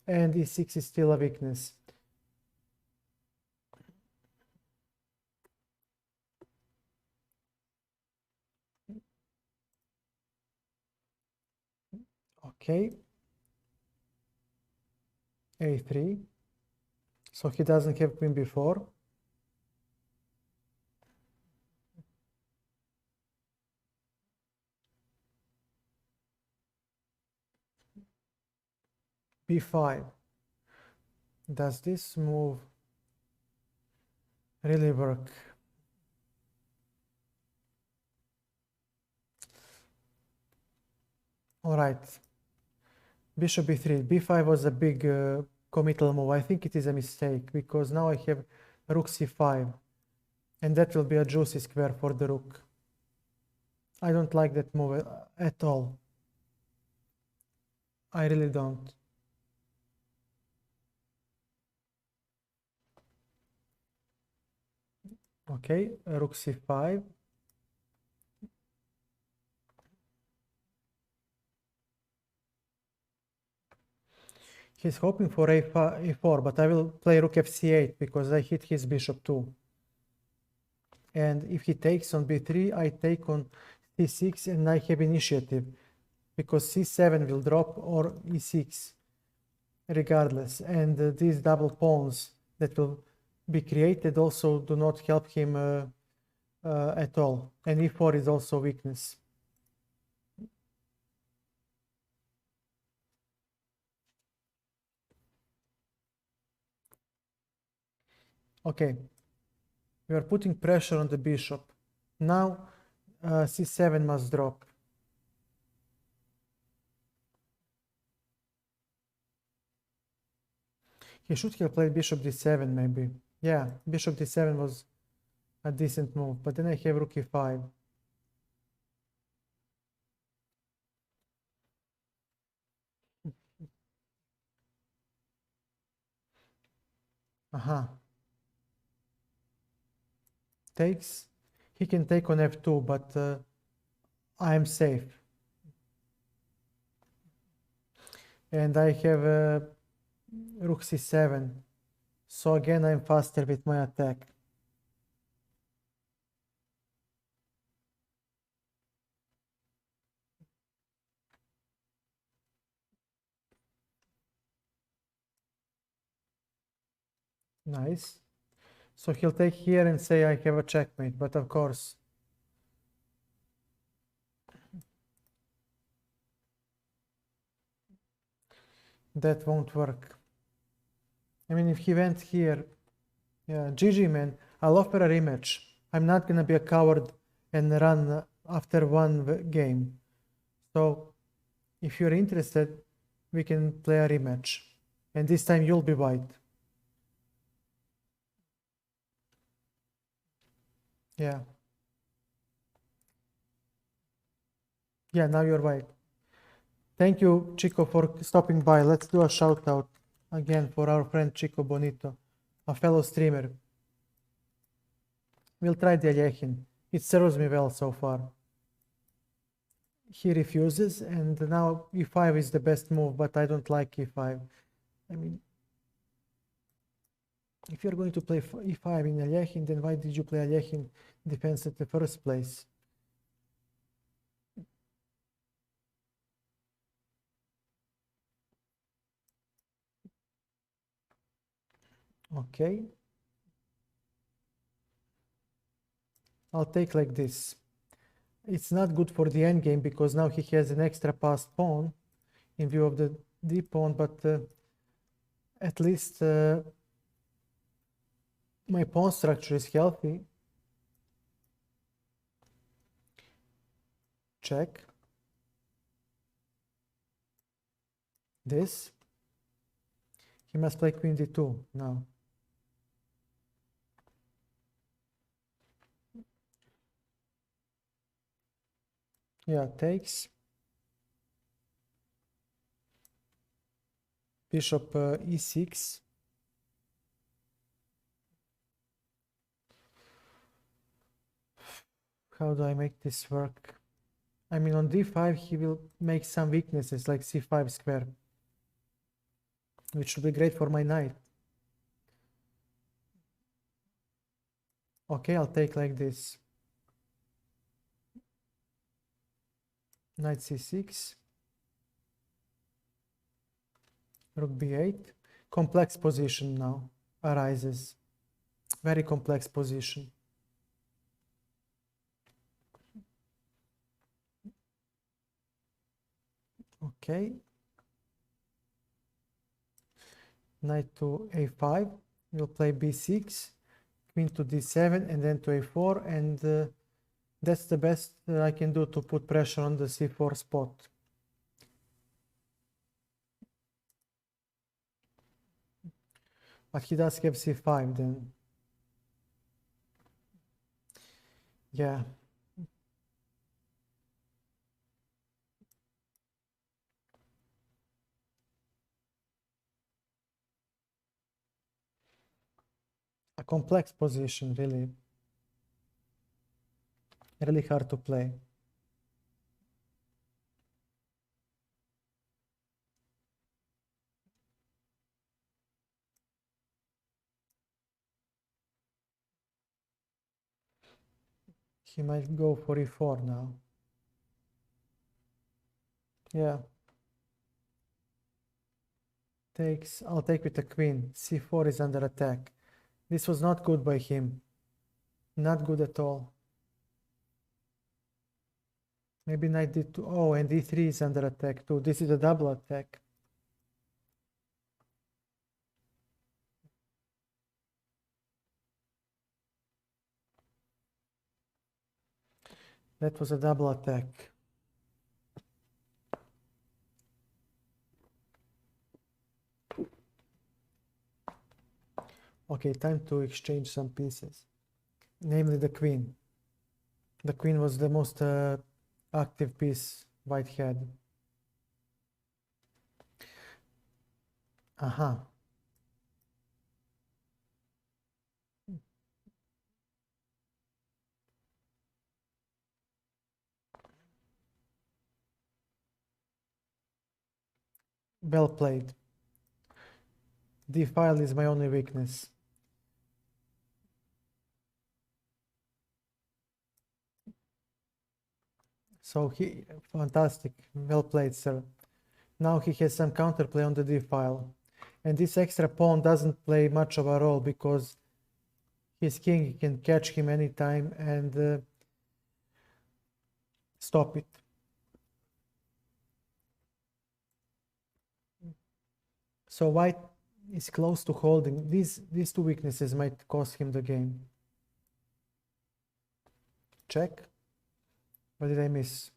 and e6 is still a weakness. Okay. A3. So he doesn't have queen before. B5. Does this move really work? All right. Bishop b3. b5 was a big committal move. I think it is a mistake because now I have rook c5, and that will be a juicy square for the rook. I don't like that move at all. I really don't. Okay, rook c5. He's hoping for a4, but I will play rook fc8 because I hit his bishop too. And if he takes on b3, I take on c6 and I have initiative because c7 will drop or e6 regardless. And these double pawns that will be created also do not help him at all. And e4 is also weakness. Okay, we are putting pressure on the bishop. Now c7 must drop. He should have played bishop d7 maybe. Yeah, bishop d7 was a decent move, but then I have rook e5. Aha. Takes. He can take on f2, but I am safe. And I have rook c7. So again, I'm faster with my attack. Nice. So he'll take here and say I have a checkmate, but of course, that won't work. I mean, if he went here, yeah, GG man, I'll offer a rematch. I'm not gonna be a coward and run after one game. So if you're interested, we can play a rematch. And this time you'll be white. Yeah. Yeah, now you're white. Thank you, Chico, for stopping by. Let's do a shout out again for our friend Chico Bonito, a fellow streamer. We'll try the Alechin. It serves me well so far. He refuses, and now e5 is the best move, but I don't like e5. I mean, if you're going to play e5 in Alechin, then why did you play Alechin defense at the first place? Okay. I'll take like this. It's not good for the endgame because now he has an extra passed pawn in view of the d pawn, but at least my pawn structure is healthy. Check. This. He must play queen d2 now. Yeah, takes. Bishop e6. How do I make this work? I mean, on d5 he will make some weaknesses like c5 square, which will be great for my knight. Okay, I'll take like this. Knight c6. Rook b8. Complex position now arises. Very complex position. Okay. Knight to a5. We'll play b6, queen to d7, and then to a4, and that's the best I can do to put pressure on the c4 spot. But he does have c5 then. Yeah. A complex position, really. Really hard to play. He might go for e4 now. Yeah. Takes, I'll take with the queen. c4 is under attack. This was not good by him. Not good at all. Maybe knight d2. Oh, and d3 is under attack too. This is a double attack. That was a double attack. Okay, time to exchange some pieces. Namely the queen. The queen was the most active piece white had. Aha. Well played. D-file is my only weakness. So fantastic, well played, sir. Now he has some counterplay on the d-file. And this extra pawn doesn't play much of a role because his king can catch him anytime and stop it. So white is close to holding. These two weaknesses might cost him the game. Check. What did I miss?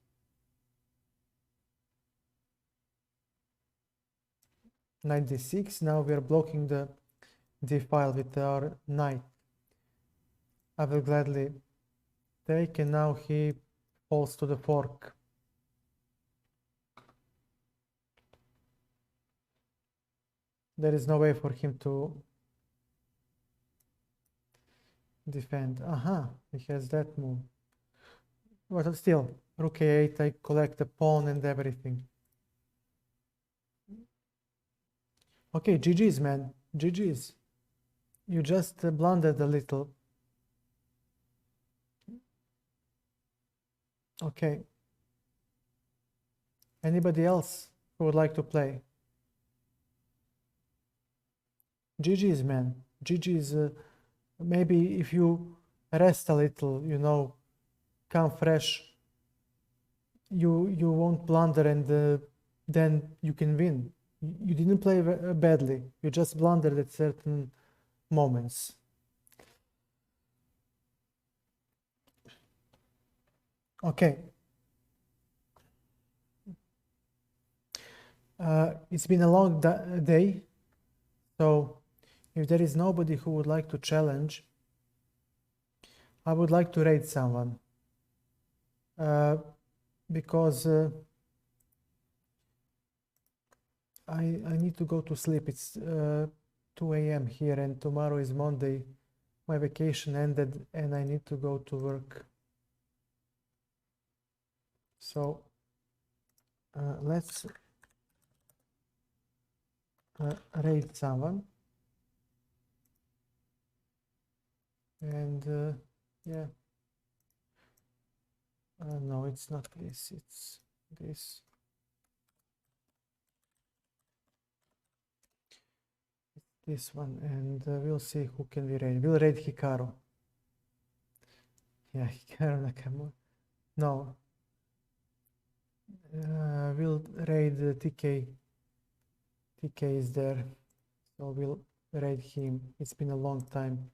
Knight d6. Now we are blocking the d-file with our knight. I will gladly take, and now he falls to the fork. There is no way for him to defend. Aha, he has that move. But still, rook a8, I collect the pawn and everything. Okay, GG's, man. GG's. You just blundered a little. Okay. Anybody else who would like to play? GG's, man. GG's. Maybe if you rest a little, you know, come fresh, you won't blunder, and then you can win. You didn't play badly. You just blundered at certain moments. Okay. It's been a long day, so if there is nobody who would like to challenge, I would like to raid someone. Because I need to go to sleep. It's 2 a.m. here, and tomorrow is Monday. My vacation ended and I need to go to work. So let's raid someone. And yeah. No, it's not this, it's this. this one, and we'll see who can we raid. We'll raid Hikaru. Yeah, Hikaru Nakamura. No. We'll raid TK. TK is there, so we'll raid him. It's been a long time.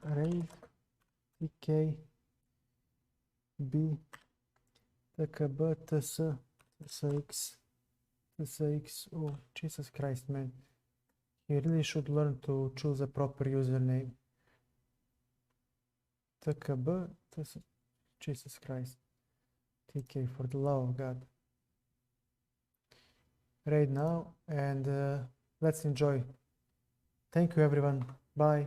Raid TK B TKB TS TSX TSX. Oh, Jesus Christ, man. You really should learn to choose a proper username. TKB TS. Jesus Christ. TK, for the love of God. Raid now, and let's enjoy. Thank you, everyone. Bye.